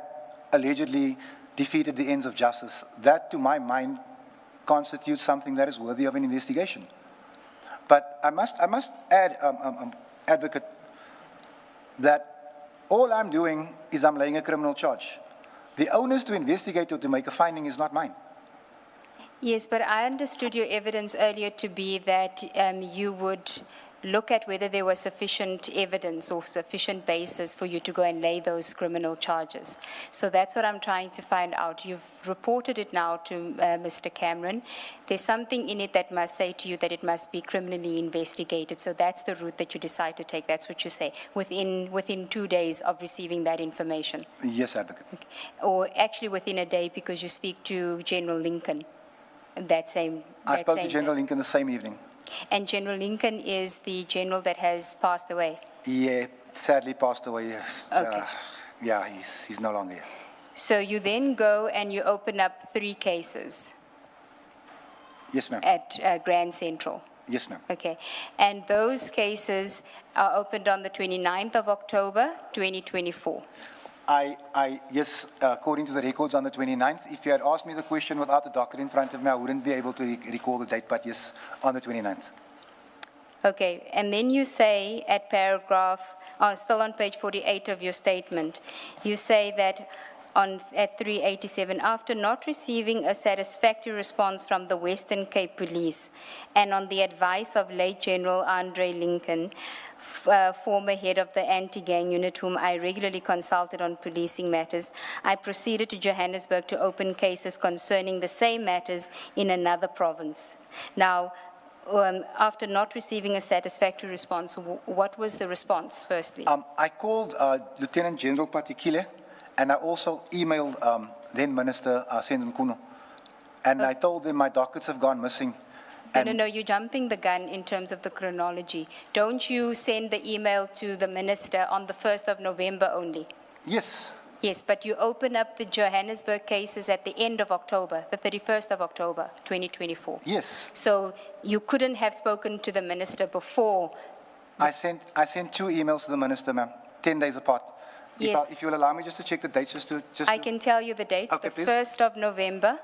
allegedly defeated the ends of justice, that to my mind constitutes something that is worthy of an investigation. But I must add, advocate, that all I'm doing is I'm laying a criminal charge. The onus to investigate or to make a finding is not mine. Yes, but I understood your evidence earlier to be that you would look at whether there was sufficient evidence or sufficient basis for you to go and lay those criminal charges. So that's what I'm trying to find out. You've reported it now to Mr. Cameron. There's something in it that must say to you that it must be criminally investigated. So that's the route that you decide to take. That's what you say, within 2 days of receiving that information. Yes, advocate. Okay. Or actually within a day, because you speak to General Lincoln that same I spoke to same General day. Lincoln the same evening. And General Lincoln is the general that has passed away. He sadly passed away. Okay. Yeah, he's no longer here. So you then go and you open up 3 cases Yes, ma'am. at Grand Central. Yes, ma'am. Okay. And those cases are opened on the 29th of October, 2024. Yes, according to the records on the 29th, if you had asked me the question without the docket in front of me, I wouldn't be able to recall the date, but yes, on the 29th. Okay. And then you say at paragraph, still on page 48 of your statement, you say that at 387, after not receiving a satisfactory response from the Western Cape Police and on the advice of late General Andre Lincoln, former head of the anti-gang unit whom I regularly consulted on policing matters, I proceeded to Johannesburg to open cases concerning the same matters in another province. Now, after not receiving a satisfactory response, what was the response, firstly? I called Lieutenant General Patikile, and I also emailed then Minister Sendum Kuno, and I told them my dockets have gone missing. No, you're jumping the gun in terms of the chronology. Don't you send the email to the minister on the 1st of November only? Yes. Yes, but you open up the Johannesburg cases at the end of October, the 31st of October, 2024. Yes. So you couldn't have spoken to the minister before. I sent 2 emails to the minister, ma'am, 10 days apart. Yes. If you will allow me just to check the dates, I can tell you the dates. Okay, the please. 1st of November,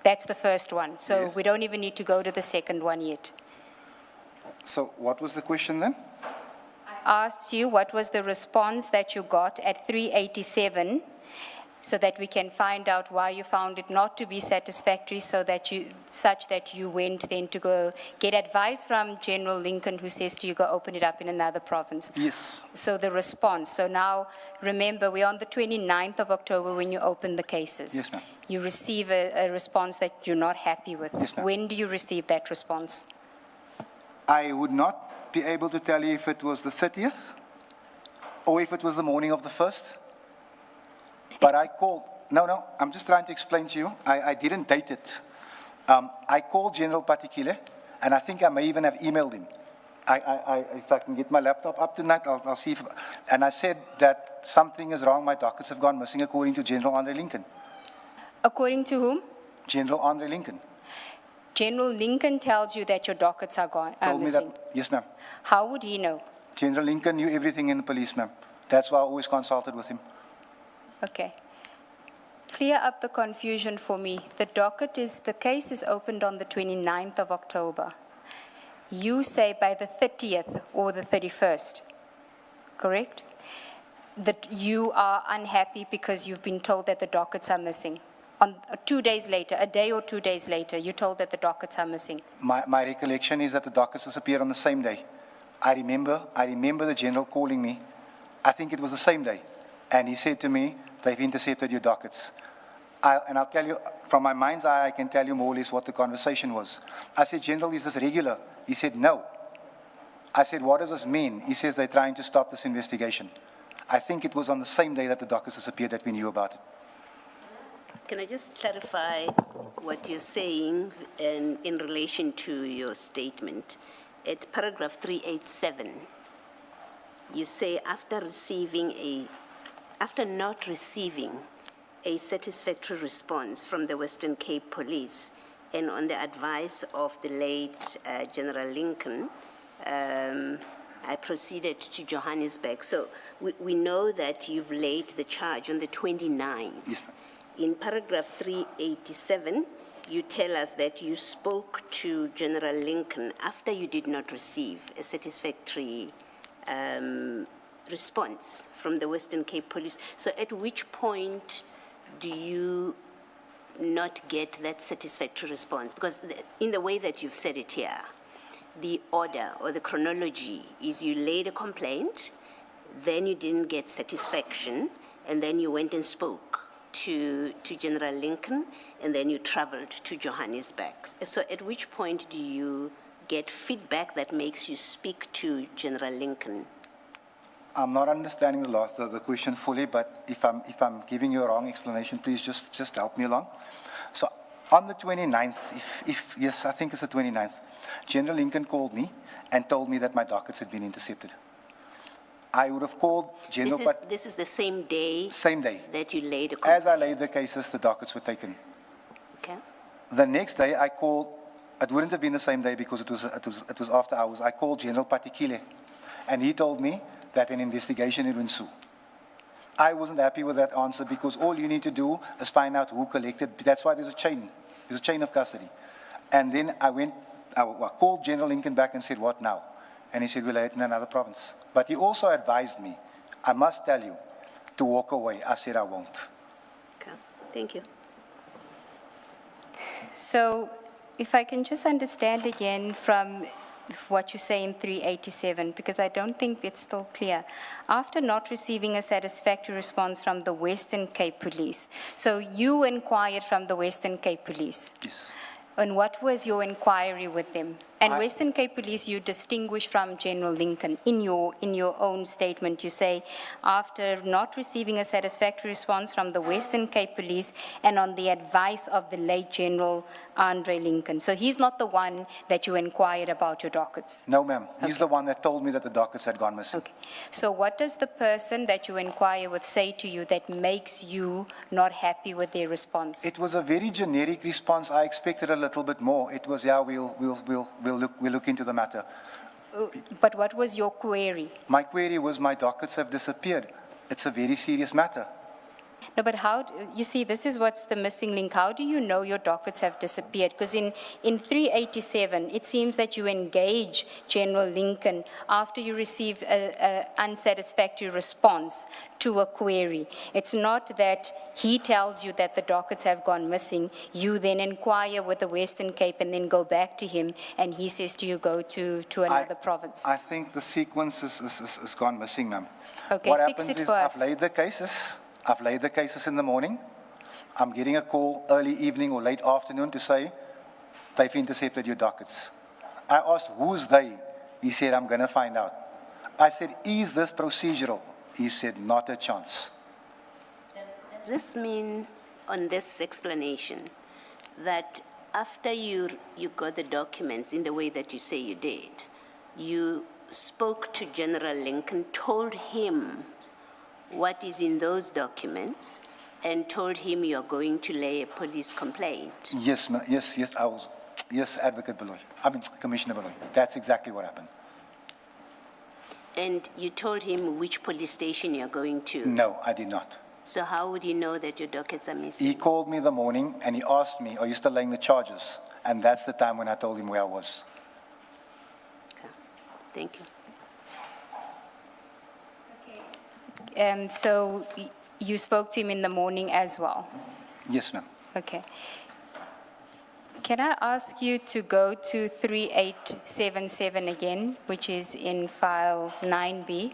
that's the first one. So Yes. we don't even need to go to the second one yet. So what was the question then? I asked you what was the response that you got at 387 so that we can find out why you found it not to be satisfactory, such that you went then to go get advice from General Lincoln, who says to you, go open it up in another province. Yes. So the response. So now, remember, we're on the 29th of October when you open the cases. Yes, ma'am. You receive a response that you're not happy with. Yes, ma'am. When do you receive that response? I would not be able to tell you if it was the 30th or if it was the morning of the 1st. But I called, no, I'm just trying to explain to you. I didn't date it. I called General Patikile And I think I may even have emailed him. If I can get my laptop up tonight, I'll see if, and I said that something is wrong, my dockets have gone missing according to General Andre Lincoln. According to whom? General Andre Lincoln. General Lincoln tells you that your dockets are gone, Told me missing. that, yes ma'am. How would he know? General Lincoln knew everything in the police, ma'am. That's why I always consulted with him. Okay. Clear up the confusion for me. The case is opened on the 29th of October. You say by the 30th or the 31st, correct? That you are unhappy because you've been told that the dockets are missing. On 2 days later, a day or 2 days later, you're told that the dockets are missing. My recollection is that the dockets disappeared on the same day. I remember the general calling me. I think it was the same day. And he said to me, they've intercepted your dockets. And I'll tell you, from my mind's eye, I can tell you more or less what the conversation was. I said, General, is this regular? He said, no. I said, what does this mean? He says they're trying to stop this investigation. I think it was on the same day that the dockets disappeared that we knew about it. Can I just clarify what you're saying in relation to your statement? At paragraph 387, you say after not receiving a satisfactory response from the Western Cape Police and on the advice of the late General Lincoln, I proceeded to Johannesburg. So we know that you've laid the charge on the 29th. Yes. In paragraph 387, you tell us that you spoke to General Lincoln after you did not receive a satisfactory response from the Western Cape Police. So at which point do you not get that satisfactory response? Because in the way that you've said it here, the order or the chronology is you laid a complaint, then you didn't get satisfaction, and then you went and spoke to General Lincoln, and then you traveled to Johannesburg. So at which point do you get feedback that makes you speak to General Lincoln? I'm not understanding the question fully, but if I'm giving you a wrong explanation, please just help me along. So on the 29th, yes, I think it's the 29th, General Lincoln called me and told me that my dockets had been intercepted. I would have called General... This is the same day? Same day. That you laid a complaint? As I laid the cases, the dockets were taken. Okay. The next day I called, it wouldn't have been the same day because it was after hours, I called General Patikile, and he told me that an investigation would ensue. I wasn't happy with that answer because all you need to do is find out who collected. That's why there's a chain of custody. And then I called General Lincoln back and said, what now? And he said, we'll lay it in another province. But he also advised me, I must tell you, to walk away. I said I won't. Okay, thank you. So if I can just understand again from what you say in 387, because I don't think it's still clear. After not receiving a satisfactory response from the Western Cape Police, so you inquired from the Western Cape Police? Yes. And what was your inquiry with them? And Western Cape Police, you distinguish from General Lincoln. In your own statement, you say, after not receiving a satisfactory response from the Western Cape Police and on the advice of the late General Andre Lincoln. So he's not the one that you inquired about your dockets? No, ma'am. He's the one that told me that the dockets had gone missing. Okay. So what does the person that you inquire with say to you that makes you not happy with their response? It was a very generic response. I expected a little bit more. It was, yeah, we'll look into the matter. But what was your query? My query was my dockets have disappeared. It's a very serious matter. No, but you see, this is what's the missing link. How do you know your dockets have disappeared? Because in 387, it seems that you engage General Lincoln after you received an unsatisfactory response to a query. It's not that he tells you that the dockets have gone missing. You then inquire with the Western Cape and then go back to him, and he says to you, go to another province. I think the sequence is gone missing, ma'am. Okay, what fix happens it is for us. I've laid the cases in the morning. I'm getting a call early evening or late afternoon to say, they've intercepted your dockets. I asked, who's they? He said, I'm going to find out. I said, is this procedural? He said, not a chance. Does this mean, on this explanation, that after you got the documents in the way that you say you did, you spoke to General Lincoln, told him what is in those documents, and told him you're going to lay a police complaint. Yes, I was. Yes, Advocate Beloy. Commissioner Beloy. That's exactly what happened. And you told him which police station you're going to? No, I did not. So how would you know that your dockets are missing? He called me in the morning and he asked me, are you still laying the charges? And that's the time when I told him where I was. Okay. Thank you. So you spoke to him in the morning as well? Yes, ma'am. Okay. Can I ask you to go to 3877 again, which is in file 9B?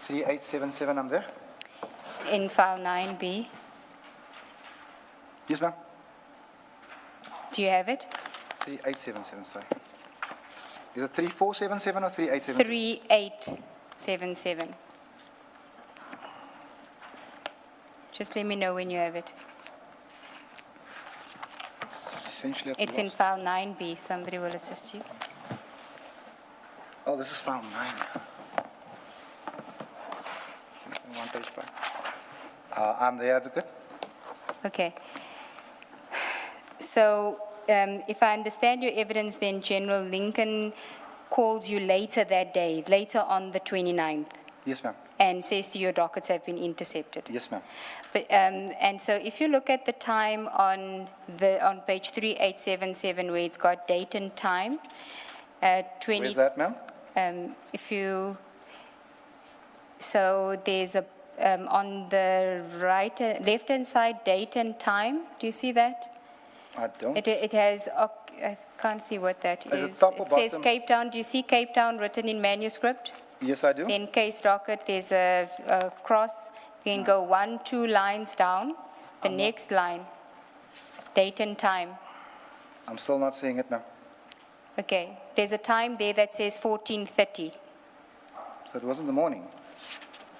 3877, I'm there. In file 9B. Yes, ma'am. Do you have it? 3877, sorry. Is it 3477 or 3877? 3877. Just let me know when you have it. Essentially, It's in file 9B. Somebody will assist you. Oh, this is file 9. One page back. I'm the advocate. Okay. So, if I understand your evidence, then General Lincoln called you later that day, later on the 29th, Yes, ma'am. and says to you your dockets have been intercepted. Yes, ma'am. But, and so if you look at the time on page 3877, where it's got date and time, 20. Where's that, ma'am? So there's a, on the left-hand side, date and time. Do you see that? I don't. It has, I can't see what that Is it is. top or It says bottom? Cape Town. Do you see Cape Town written in manuscript? Yes, I do. Then case docket, there's a cross. You can go 1, 2 lines down. The next line, date and time. I'm still not seeing it, ma'am. Okay, there's a time there that says 14:30. So it was in the morning.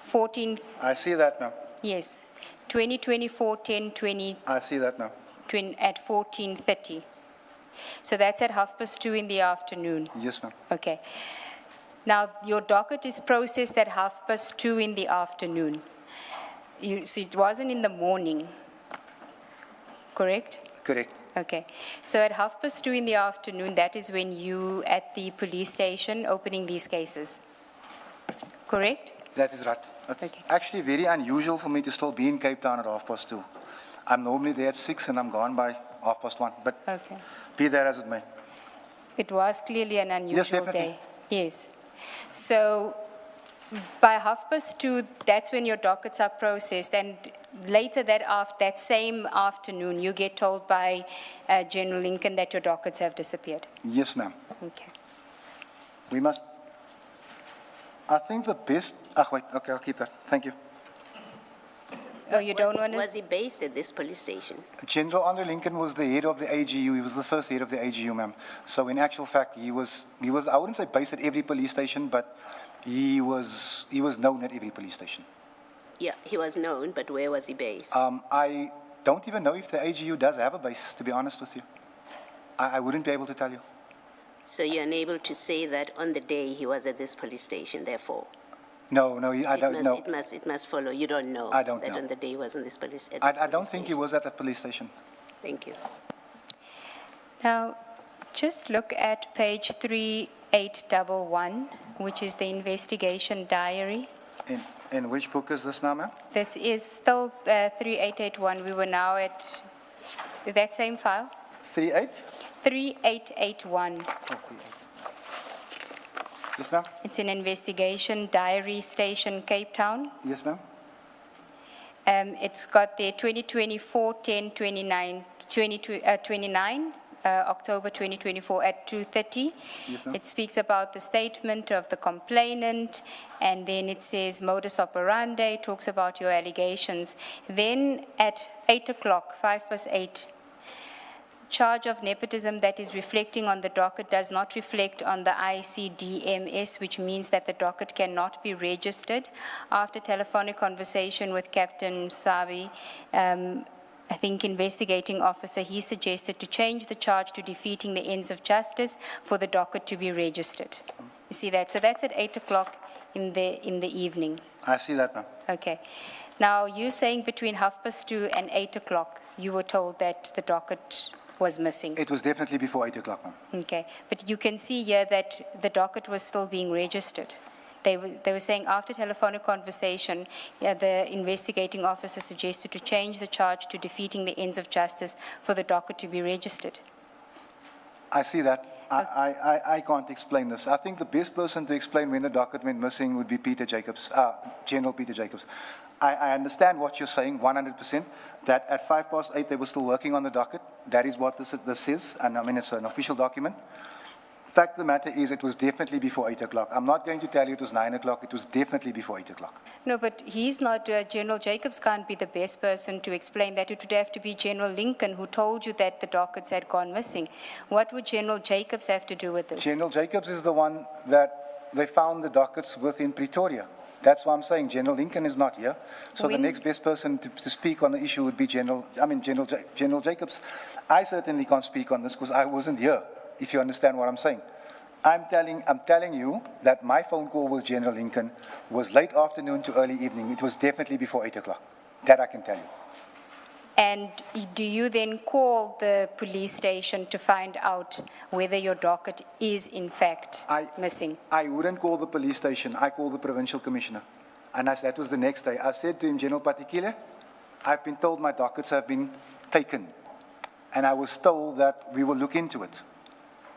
14, I see that, ma'am. yes. 2024, 10:20 I see that, ma'am. at 14:30. So that's at 2:30 in the afternoon. Yes, ma'am. Okay. Now, your docket is processed at 2:30 in the afternoon. So it wasn't in the morning, correct? Correct. Okay. So at 2:30 in the afternoon, that is when you at the police station opening these cases, correct? That is right. It's Okay. actually very unusual for me to still be in Cape Town at 2:30. I'm normally there at 6 and I'm gone by 1:30. But Okay. be that as it may. It was clearly an unusual definitely. day. Yes. So by 2:30, that's when your dockets are processed, and later that same afternoon, you get told by General Lincoln that your dockets have disappeared. Yes, ma'am. Okay. We must. I think the best. Wait. Okay, I'll keep that. Thank you. Oh, you don't want Was to? he based at this police station? General Andre Lincoln was the head of the AGU. He was the first head of the AGU, ma'am. So in actual fact, he was. I wouldn't say based at every police station, but he was known at every police station. Yeah, he was known, but where was he based? I don't even know if the AGU does have a base, to be honest with you. I wouldn't be able to tell you. So you're unable to say that on the day he was at this police station, therefore? No, I don't know. It must follow. You don't know. I don't that know. on the day he was in this police. I don't think he was at the police station. Thank you. Now, just look at page 3811, which is the investigation diary. In which book is this now, ma'am? This is still 3881. We were now at that same file. 38? 3881. Yes, ma'am? It's an investigation diary, Station Cape Town. Yes, ma'am? It's got the 2024-10-29, 29, October 2024 at 2:30. Yes, ma'am. It speaks about the statement of the complainant, and then it says modus operandi, talks about your allegations. Then at 8 o'clock, 8:05, charge of nepotism that is reflecting on the docket does not reflect on the ICDMS, which means that the docket cannot be registered. After telephonic conversation with Captain Savi, I think investigating officer, he suggested to change the charge to defeating the ends of justice for the docket to be registered. You see that? So that's at 8 o'clock in the evening. I see that, ma'am. Okay. Now, you're saying between 2:30 and 8 o'clock, you were told that the docket was missing. It was definitely before 8 o'clock, ma'am. Okay. But you can see here that the docket was still being registered. They were saying after telephonic conversation, the investigating officer suggested to change the charge to defeating the ends of justice for the docket to be registered. I see that. I can't explain this. I think the best person to explain when the docket went missing would be Peter Jacobs, General Peter Jacobs. I understand what you're saying, 100%, that at 8:05 they were still working on the docket. That is what this is, and I mean, it's an official document. Fact of the matter is, it was definitely before 8 o'clock. I'm not going to tell you it was 9 o'clock. It was definitely before 8 o'clock. No, but he's not, General Jacobs can't be the best person to explain that. It would have to be General Lincoln who told you that the dockets had gone missing. What would General Jacobs have to do with this? General Jacobs is the one that they found the dockets within Pretoria. That's why I'm saying General Lincoln is not here. So the next best person to speak on the issue would be General Jacobs. I certainly can't speak on this because I wasn't here, if you understand what I'm saying. I'm telling you that my phone call with General Lincoln was late afternoon to early evening. It was definitely before 8 o'clock. That I can tell you. And do you then call the police station to find out whether your docket is in fact missing? I wouldn't call the police station. I called the provincial commissioner. And that was the next day. I said to him, General Patikile, I've been told my dockets have been taken. And I was told that we will look into it.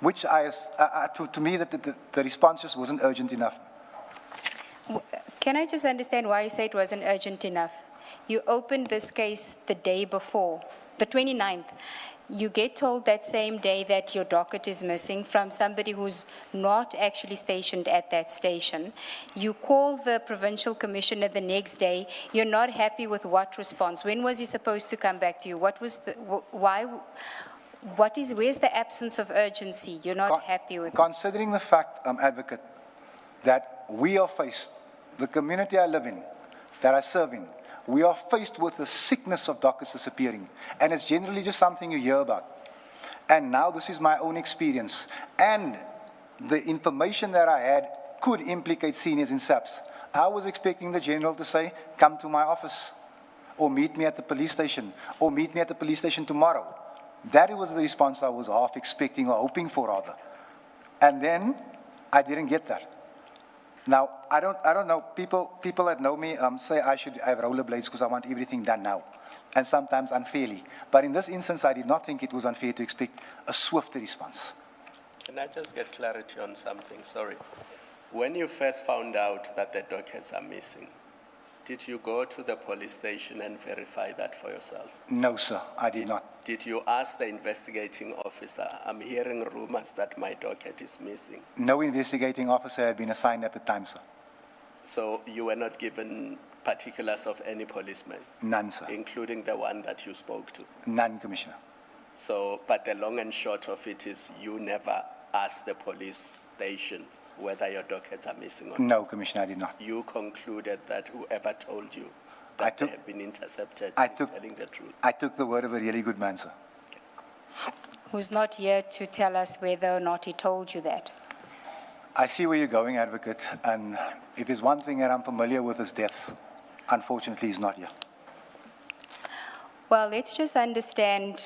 Which to me, the response just wasn't urgent enough. Can I just understand why you say it wasn't urgent enough? You opened this case the day before, the 29th. You get told that same day that your docket is missing from somebody who's not actually stationed at that station. You call the provincial commissioner the next day. You're not happy with what response? When was he supposed to come back to you? What was the, why? Where's the absence of urgency? You're not happy with it. Considering the fact, Advocate, that we are faced, the community I live in, that I serve in, we are faced with the sickness of dockets disappearing. And it's generally just something you hear about. And now this is my own experience. And the information that I had could implicate seniors in SAPS. I was expecting the general to say, come to my office, or meet me at the police station, or meet me at the police station tomorrow. That was the response I was half expecting or hoping for, rather. And then I didn't get that. Now, I don't know. People that know me say I should have rollerblades because I want everything done now, and sometimes unfairly. But in this instance, I did not think it was unfair to expect a swifter response. Can I just get clarity on something? Sorry. When you first found out that the dockets are missing, did you go to the police station and verify that for yourself? No, sir, I did not. Did you ask the investigating officer, I'm hearing rumors that my docket is missing? No investigating officer had been assigned at the time, sir. So you were not given particulars of any policeman? None, sir. Including the one that you spoke to? None, Commissioner. So, but the long and short of it is you never asked the police station whether your dockets are missing or not? No, Commissioner, I did not. You concluded that whoever told you that they have been intercepted is telling the truth? I took the word of a really good man, sir. Okay. Who's not here to tell us whether or not he told you that? I see where you're going, Advocate, and if there's one thing that I'm familiar with is death. Unfortunately, he's not here. Well, let's just understand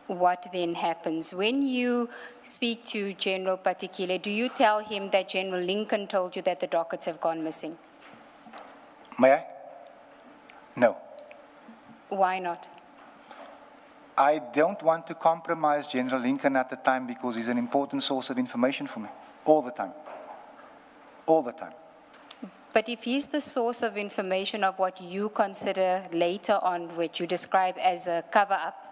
what then happens. When you speak to General Patikile, do you tell him that General Lincoln told you that the dockets have gone missing? May I? No. Why not? I don't want to compromise General Lincoln at the time because he's an important source of information for me. All the time. All the time. But if he's the source of information of what you consider later on, which you describe as a cover-up,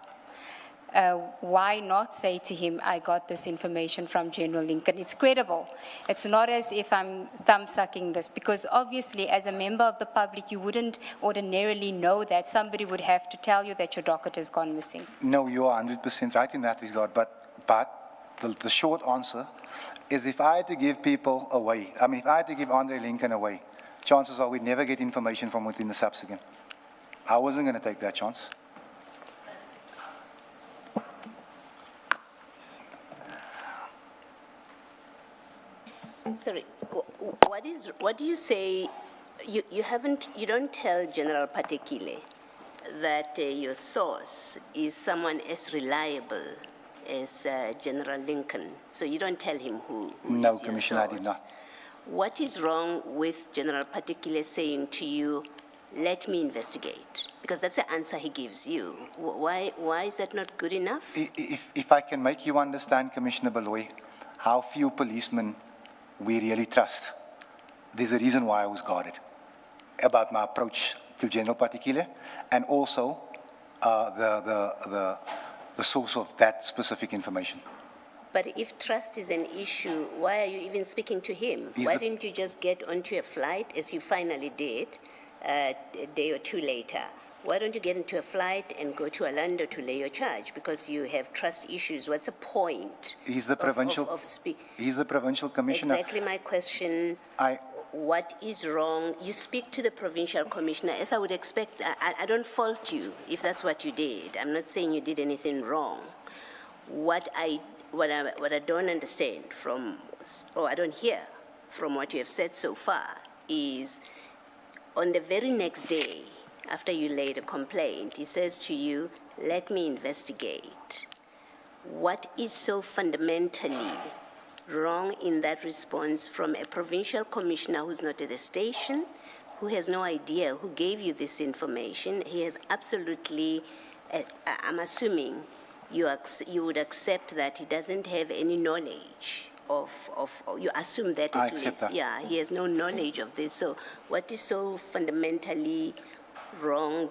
why not say to him, I got this information from General Lincoln? It's credible. It's not as if I'm thumb-sucking this, because obviously as a member of the public, you wouldn't ordinarily know that. Somebody would have to tell you that your docket has gone missing. No, you are 100% right in that regard, but the short answer is if I had to give people away, if I had to give Andre Lincoln away, chances are we'd never get information from within the SAPS again. I wasn't going to take that chance. Sorry, what do you say, you don't tell General Patekile that your source is someone as reliable as General Lincoln, so you don't tell him who No, is your Commissioner, I source. did not. What is wrong with General Patekile saying to you, let me investigate? Because that's the answer he gives you. Why is that not good enough? If I can make you understand, Commissioner Baloy, how few policemen we really trust, there's a reason why I was guarded about my approach to General Patekile and also the source of that specific information. But if trust is an issue, why are you even speaking to him? Why didn't you just get onto a flight, as you finally did, a day or two later? Why don't you get into a flight and go to Orlando to lay your charge? Because you have trust issues. What's the point? He's the provincial. He's the provincial commissioner. Exactly my question. What is wrong? You speak to the provincial commissioner, as I would expect. I don't fault you if that's what you did. I'm not saying you did anything wrong. What I don't understand I don't hear from what you have said so far is on the very next day, after you laid a complaint, he says to you, let me investigate. What is so fundamentally wrong in that response from a provincial commissioner who's not at the station, who has no idea who gave you this information? He has absolutely, I'm assuming you would accept that he doesn't have any knowledge of you assume that at least. That. Yeah, he has no knowledge of this. So what is so fundamentally wrong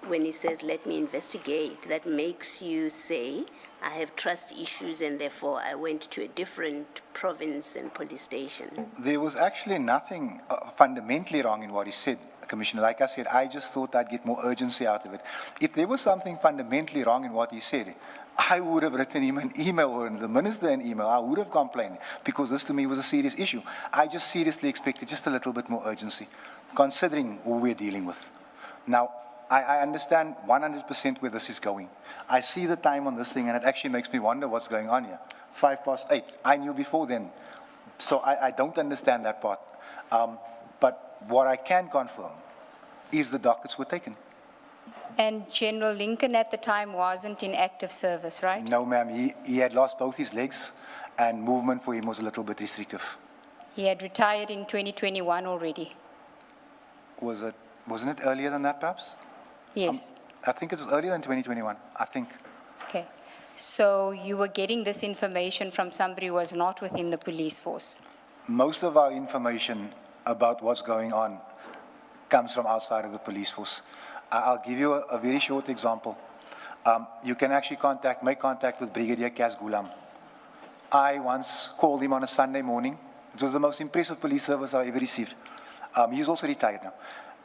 when he says, let me investigate, that makes you say, I have trust issues and therefore I went to a different province and police station? There was actually nothing fundamentally wrong in what he said, Commissioner. Like I said, I just thought I'd get more urgency out of it. If there was something fundamentally wrong in what he said, I would have written him an email or the minister an email. I would have complained because this to me was a serious issue. I just seriously expected just a little bit more urgency, considering who we're dealing with. Now, I understand 100% where this is going. I see the time on this thing, and it actually makes me wonder what's going on here. 8:05. I knew before then. So I don't understand that part. But what I can confirm is the dockets were taken. And General Lincoln at the time wasn't in active service, right? No, ma'am. He had lost both his legs, and movement for him was a little bit restrictive. He had retired in 2021 already. Wasn't it earlier than that, perhaps? Yes. I think it was earlier than 2021, I think. Okay. So you were getting this information from somebody who was not within the police force? Most of our information about what's going on comes from outside of the police force. I'll give you a very short example. You can actually make contact with Brigadier Kaz Gulam. I once called him on a Sunday morning. It was the most impressive police service I've ever received. He's also retired now.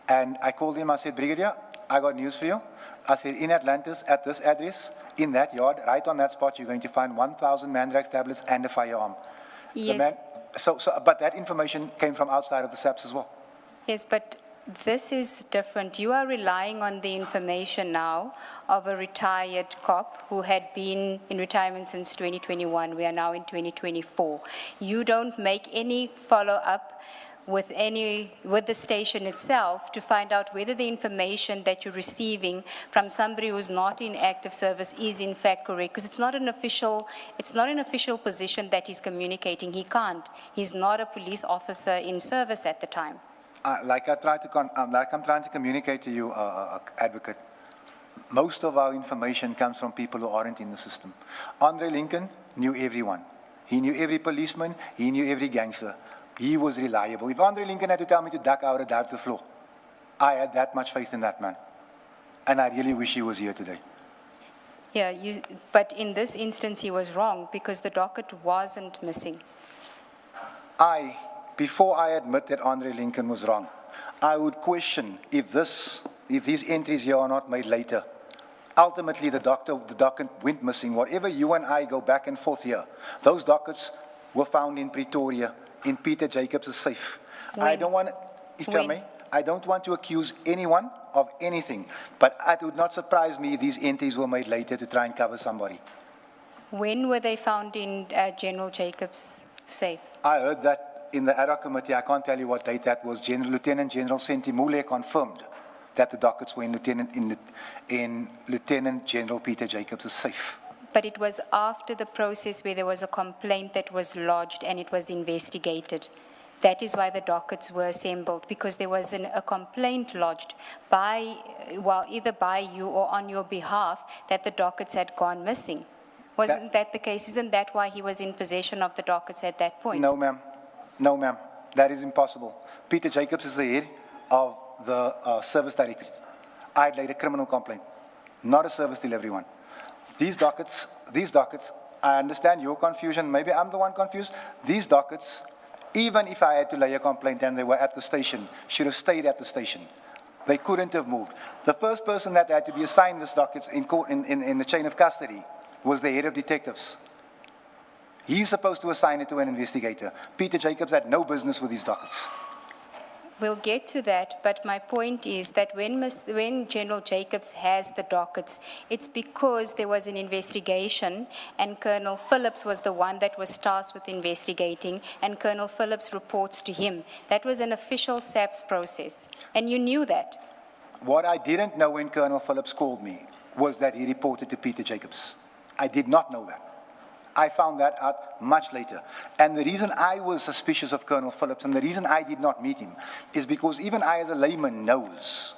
And I called him, I said, Brigadier, I got news for you. I said, in Atlantis, at this address, in that yard, right on that spot, you're going to find 1,000 Mandrax tablets and a firearm. Yes. But that information came from outside of the SAPS as well. Yes, but this is different. You are relying on the information now of a retired cop who had been in retirement since 2021. We are now in 2024. You don't make any follow-up with the station itself to find out whether the information that you're receiving from somebody who's not in active service is in fact correct, because it's not an official position that he's communicating. He can't. He's not a police officer in service at the time. Like I'm trying to communicate to you, Advocate, most of our information comes from people who aren't in the system. Andre Lincoln knew everyone. He knew every policeman. He knew every gangster. He was reliable. If Andre Lincoln had to tell me to duck, I would have dived to the floor. I had that much faith in that man. And I really wish he was here today. Yeah, but in this instance, he was wrong because the docket wasn't missing. Before I admit that Andre Lincoln was wrong, I would question if these entries here are not made later. Ultimately, the docket went missing. Whatever you and I go back and forth here, those dockets were found in Pretoria, in Peter Jacobs' safe. I don't want, if I may, I don't want to accuse anyone of anything, but it would not surprise me if these entries were made later to try and cover somebody. When were they found in General Jacobs' safe? I heard that in the IDAC committee. I can't tell you what date that was. Lieutenant General Sentimule confirmed that the dockets were in Lieutenant General Peter Jacobs' safe. But it was after the process where there was a complaint that was lodged and it was investigated. That is why the dockets were assembled, because there was a complaint lodged either by you or on your behalf that the dockets had gone missing. Wasn't that the case? Isn't that why he was in possession of the dockets at that point? No, ma'am. No, ma'am. That is impossible. Peter Jacobs is the head of the Service Directorate. I had laid a criminal complaint, not a service delivery one. These dockets, I understand your confusion. Maybe I'm the one confused. These dockets, even if I had to lay a complaint and they were at the station, should have stayed at the station. They couldn't have moved. The first person that had to be assigned these dockets in the chain of custody was the head of detectives. He's supposed to assign it to an investigator. Peter Jacobs had no business with these dockets. We'll get to that, but my point is that when General Jacobs has the dockets, it's because there was an investigation and Colonel Phillips was the one that was tasked with investigating, and Colonel Phillips reports to him. That was an official SAPS process, and you knew that. What I didn't know when Colonel Phillips called me was that he reported to Peter Jacobs. I did not know that. I found that out much later. And the reason I was suspicious of Colonel Phillips and the reason I did not meet him is because even I as a layman knows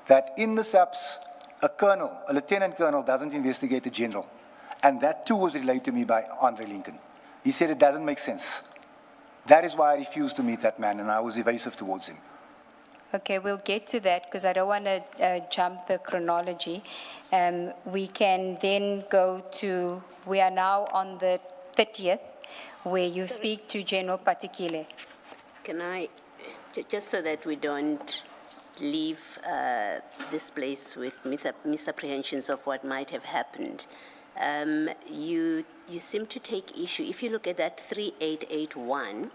that in the SAPS, a lieutenant colonel doesn't investigate a general. And that too was relayed to me by Andre Lincoln. He said it doesn't make sense. That is why I refused to meet that man and I was evasive towards him. Okay, we'll get to that because I don't want to jump the chronology. We can then go to, we are now on the 30th, where you speak to General Patikile. Can I, just so that we don't leave this place with misapprehensions of what might have happened, you seem to take issue. If you look at that 3881,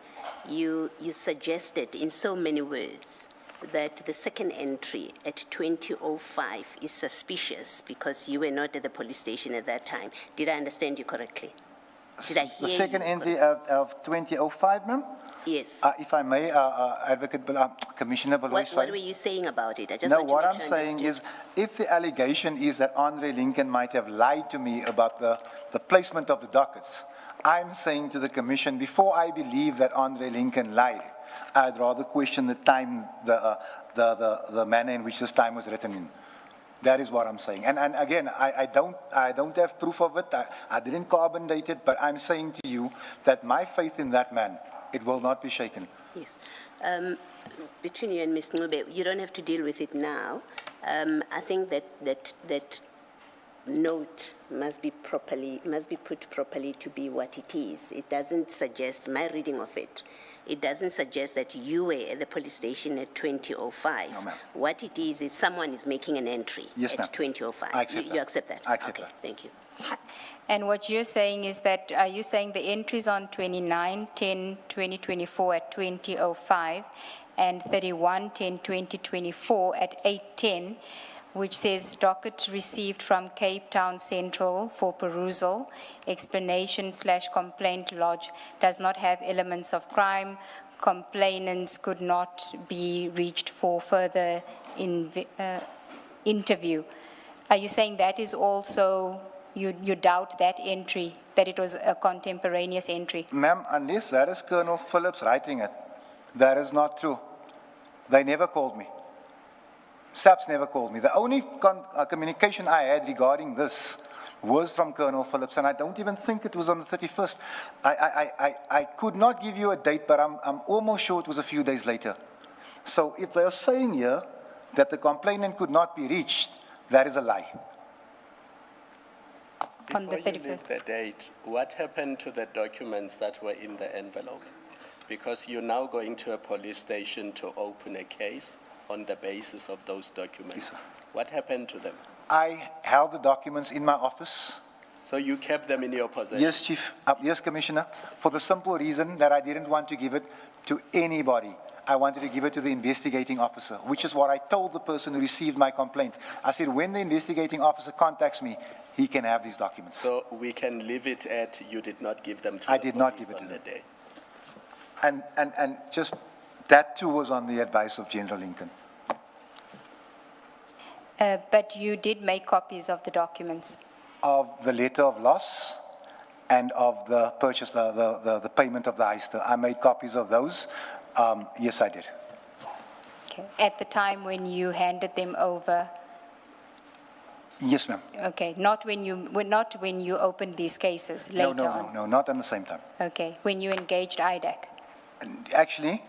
you suggested in so many words that the second entry at 20:05 is suspicious because you were not at the police station at that time. Did I understand you correctly? Did I hear the second you entry of 20:05, ma'am? Yes. If I may, Commissioner Beloy, What were you saying about it? I just no, want to what make I'm sure saying understood. is, if the allegation is that Andre Lincoln might have lied to me about the placement of the dockets, I'm saying to the Commission, before I believe that Andre Lincoln lied, I'd rather question the time, the manner in which this time was written in. That is what I'm saying. And again, I don't have proof of it. I didn't carbon date it, but I'm saying to you that my faith in that man, it will not be shaken. Yes. Between you and Ms. Ncube, you don't have to deal with it now. I think that note must be put properly to be what it is. It doesn't suggest, my reading of it, it doesn't suggest that you were at the police station at 20:05. No, ma'am. What it is someone is making an entry at 20:05. I accept that. You accept that? I accept okay, that. Thank you. And what you're saying is that, are you saying the entries on 29/10/2024 at 20:05 and 31/10/2024 at 8:10, which says docket received from Cape Town Central for perusal, explanation/complaint lodge does not have elements of crime, complainants could not be reached for further interview. Are you saying that is also, you doubt that entry, that it was a contemporaneous entry? Ma'am, unless that is Colonel Phillips writing it, that is not true. They never called me. SAPS never called me. The only communication I had regarding this was from Colonel Phillips, and I don't even think it was on the 31st. I could not give you a date, but I'm almost sure it was a few days later. So if they are saying here that the complainant could not be reached, that is a lie. on the Before you leave 31st. the date, what happened to the documents that were in the envelope? Because you're now going to a police station to open a case on the basis of those documents. Yes, sir. What happened to them? I held the documents in my office. So you kept them in your possession? Yes, Chief. Yes, Commissioner. For the simple reason that I didn't want to give it to anybody. I wanted to give it to the investigating officer, which is what I told the person who received my complaint. I said, when the investigating officer contacts me, he can have these documents. So we can leave it at you did not give them to I the did not police give it on to the day. And just that too was on the advice of General Lincoln. But you did make copies of the documents. Of the letter of loss and of the purchase, the payment of the heister. I made copies of those. Yes, I did. Okay. At the time when you handed them over. Yes, ma'am. Okay. Not when you opened these cases later on. No, not at the same time. Okay. When you engaged IDAC. Actually,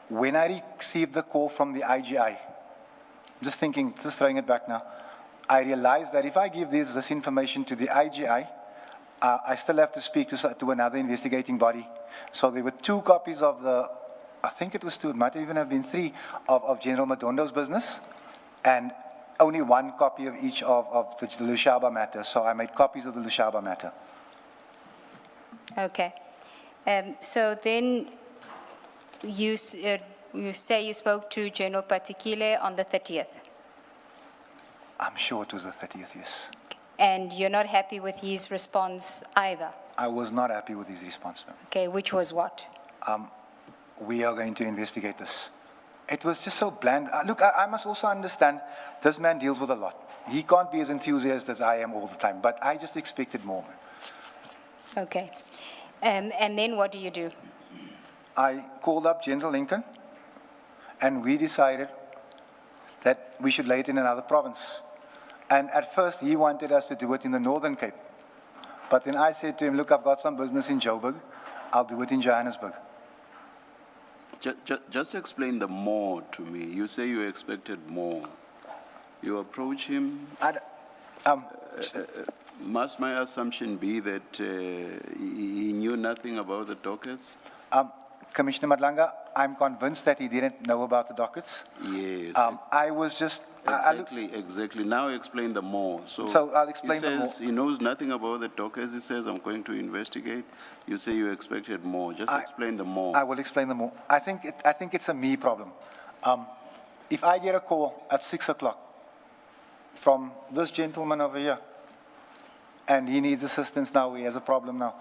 when I received the call from the IGI, just throwing it back now, I realized that if I give this information to the IGI, I still have to speak to another investigating body. So there were 2 copies of I think it was 2, it might even have been 3, of General Madondo's business, and only 1 copy of each of the Lushaba matter. So I made copies of the Lushaba matter. Okay. So then you say you spoke to General Patikile on the 30th. I'm sure it was the 30th, yes. And you're not happy with his response either? I was not happy with his response, ma'am. Okay, which was what? We are going to investigate this. It was just so bland. Look, I must also understand this man deals with a lot. He can't be as enthusiastic as I am all the time, but I just expected more. Okay. And then what do you do? I called up General Lincoln, and we decided that we should lay it in another province. And at first, he wanted us to do it in the Northern Cape. But then I said to him, look, I've got some business in Joburg. I'll do it in Johannesburg. Just explain the more to me. You say you expected more. You approach him. Must my assumption be that he knew nothing about the dockets? Commissioner Madlanga, I'm convinced that he didn't know about the dockets. Yes. I was just... Exactly. Now explain the more. So I'll explain the more. He says he knows nothing about the dockets. He says, I'm going to investigate. You say you expected more. Just explain the more. I will explain the more. I think it's a me problem. If I get a call at 6 o'clock from this gentleman over here, and he needs assistance now, he has a problem now,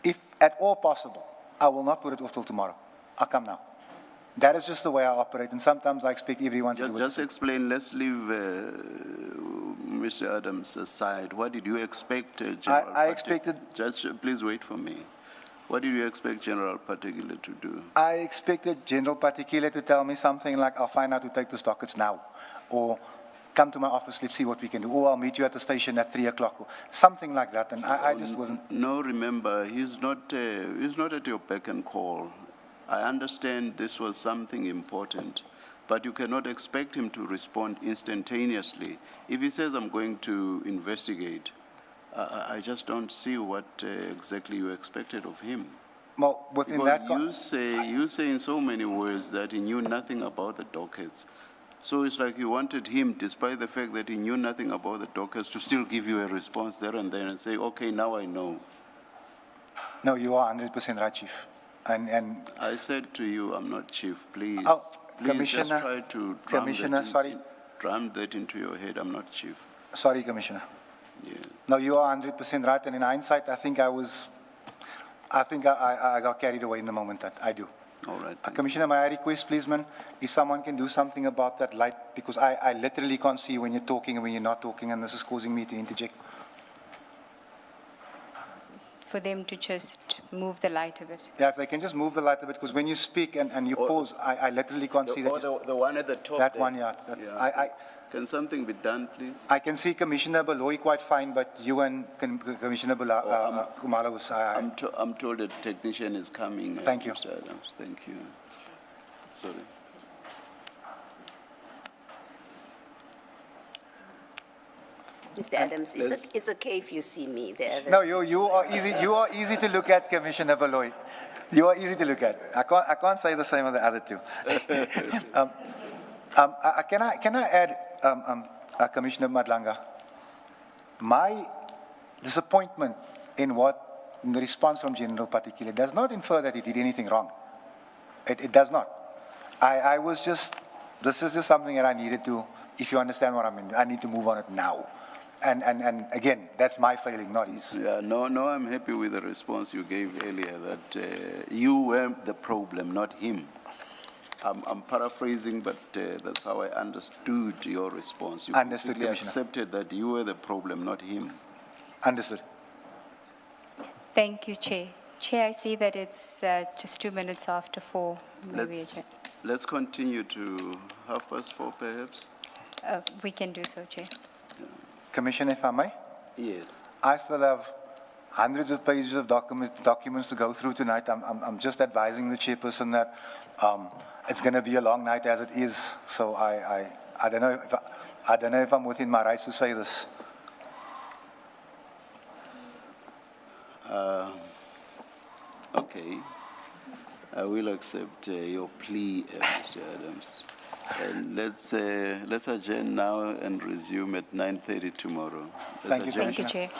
if at all possible, I will not put it off till tomorrow. I'll come now. That is just the way I operate, and sometimes I expect everyone to do it. Just explain, let's leave Mr. Adams aside. What did you expect, General I expected... Just please wait for me. What did you expect General Particular to do? I expected General Particular to tell me something like, I'll find out to take the dockets now, or come to my office, let's see what we can do, or I'll meet you at the station at 3 o'clock, or something like that, and I just wasn't... No, remember, he's not at your beck and call. I understand this was something important, but you cannot expect him to respond instantaneously. If he says, I'm going to investigate, I just don't see what exactly you expected of him. Well, within because you say in so many words that he knew nothing about the dockets. So it's like you wanted him, despite the fact that he knew nothing about the dockets, to still give you a response there and then and say, okay, now I know. No, you are 100% right, Chief. And I said to you, I'm not chief, please. Oh, please Commissioner, just try to drum that into your head. I'm not chief. Sorry, Commissioner. Yes. No, you are 100% right. And in hindsight, I think I got carried away in the moment. That I do. All right. Commissioner, may I request, please, man, if someone can do something about that light, because I literally can't see when you're talking and when you're not talking, and this is causing me to interject. For them to just move the light a bit. Yeah, if they can just move the light a bit, because when you speak and you pause, I literally can't see that. The one at the top. That there. one, yeah. Can something be done, please? I can see Commissioner Baloyi quite fine, but you and Commissioner Kumala was... I'm told a technician is coming. Thank you. Mr. Adams. Thank you. Sorry. Mr. Adams, it's okay if you see me. The others. No, you are easy to look at, Commissioner Beloy. You are easy to look at. I can't say the same of the other two. Can I add, Commissioner Madlanga, my disappointment in the response from General Particular does not infer that he did anything wrong. It does not. I was just, this is just something that I needed to, if you understand what I mean, I need to move on it now. And again, that's my failing, not his. Yeah, no, I'm happy with the response you gave earlier, that you were the problem, not him. I'm paraphrasing, but that's how I understood your response. You Understood, completely Commissioner. accepted that you were the problem, not him. Understood. Thank you, Chair. Chair, I see that it's just 2 minutes after 4. Maybe Let's continue to 4:30, perhaps. we can do so, Chair. Commissioner, if I may? Yes. I still have hundreds of pages of documents to go through tonight. I'm just advising the chairperson that it's going to be a long night as it is. So I don't know if I'm within my rights to say this. Okay. I will accept your plea, Mr. Adams. And let's adjourn now and resume at 9:30 tomorrow. Thank you, Thank you, Chair.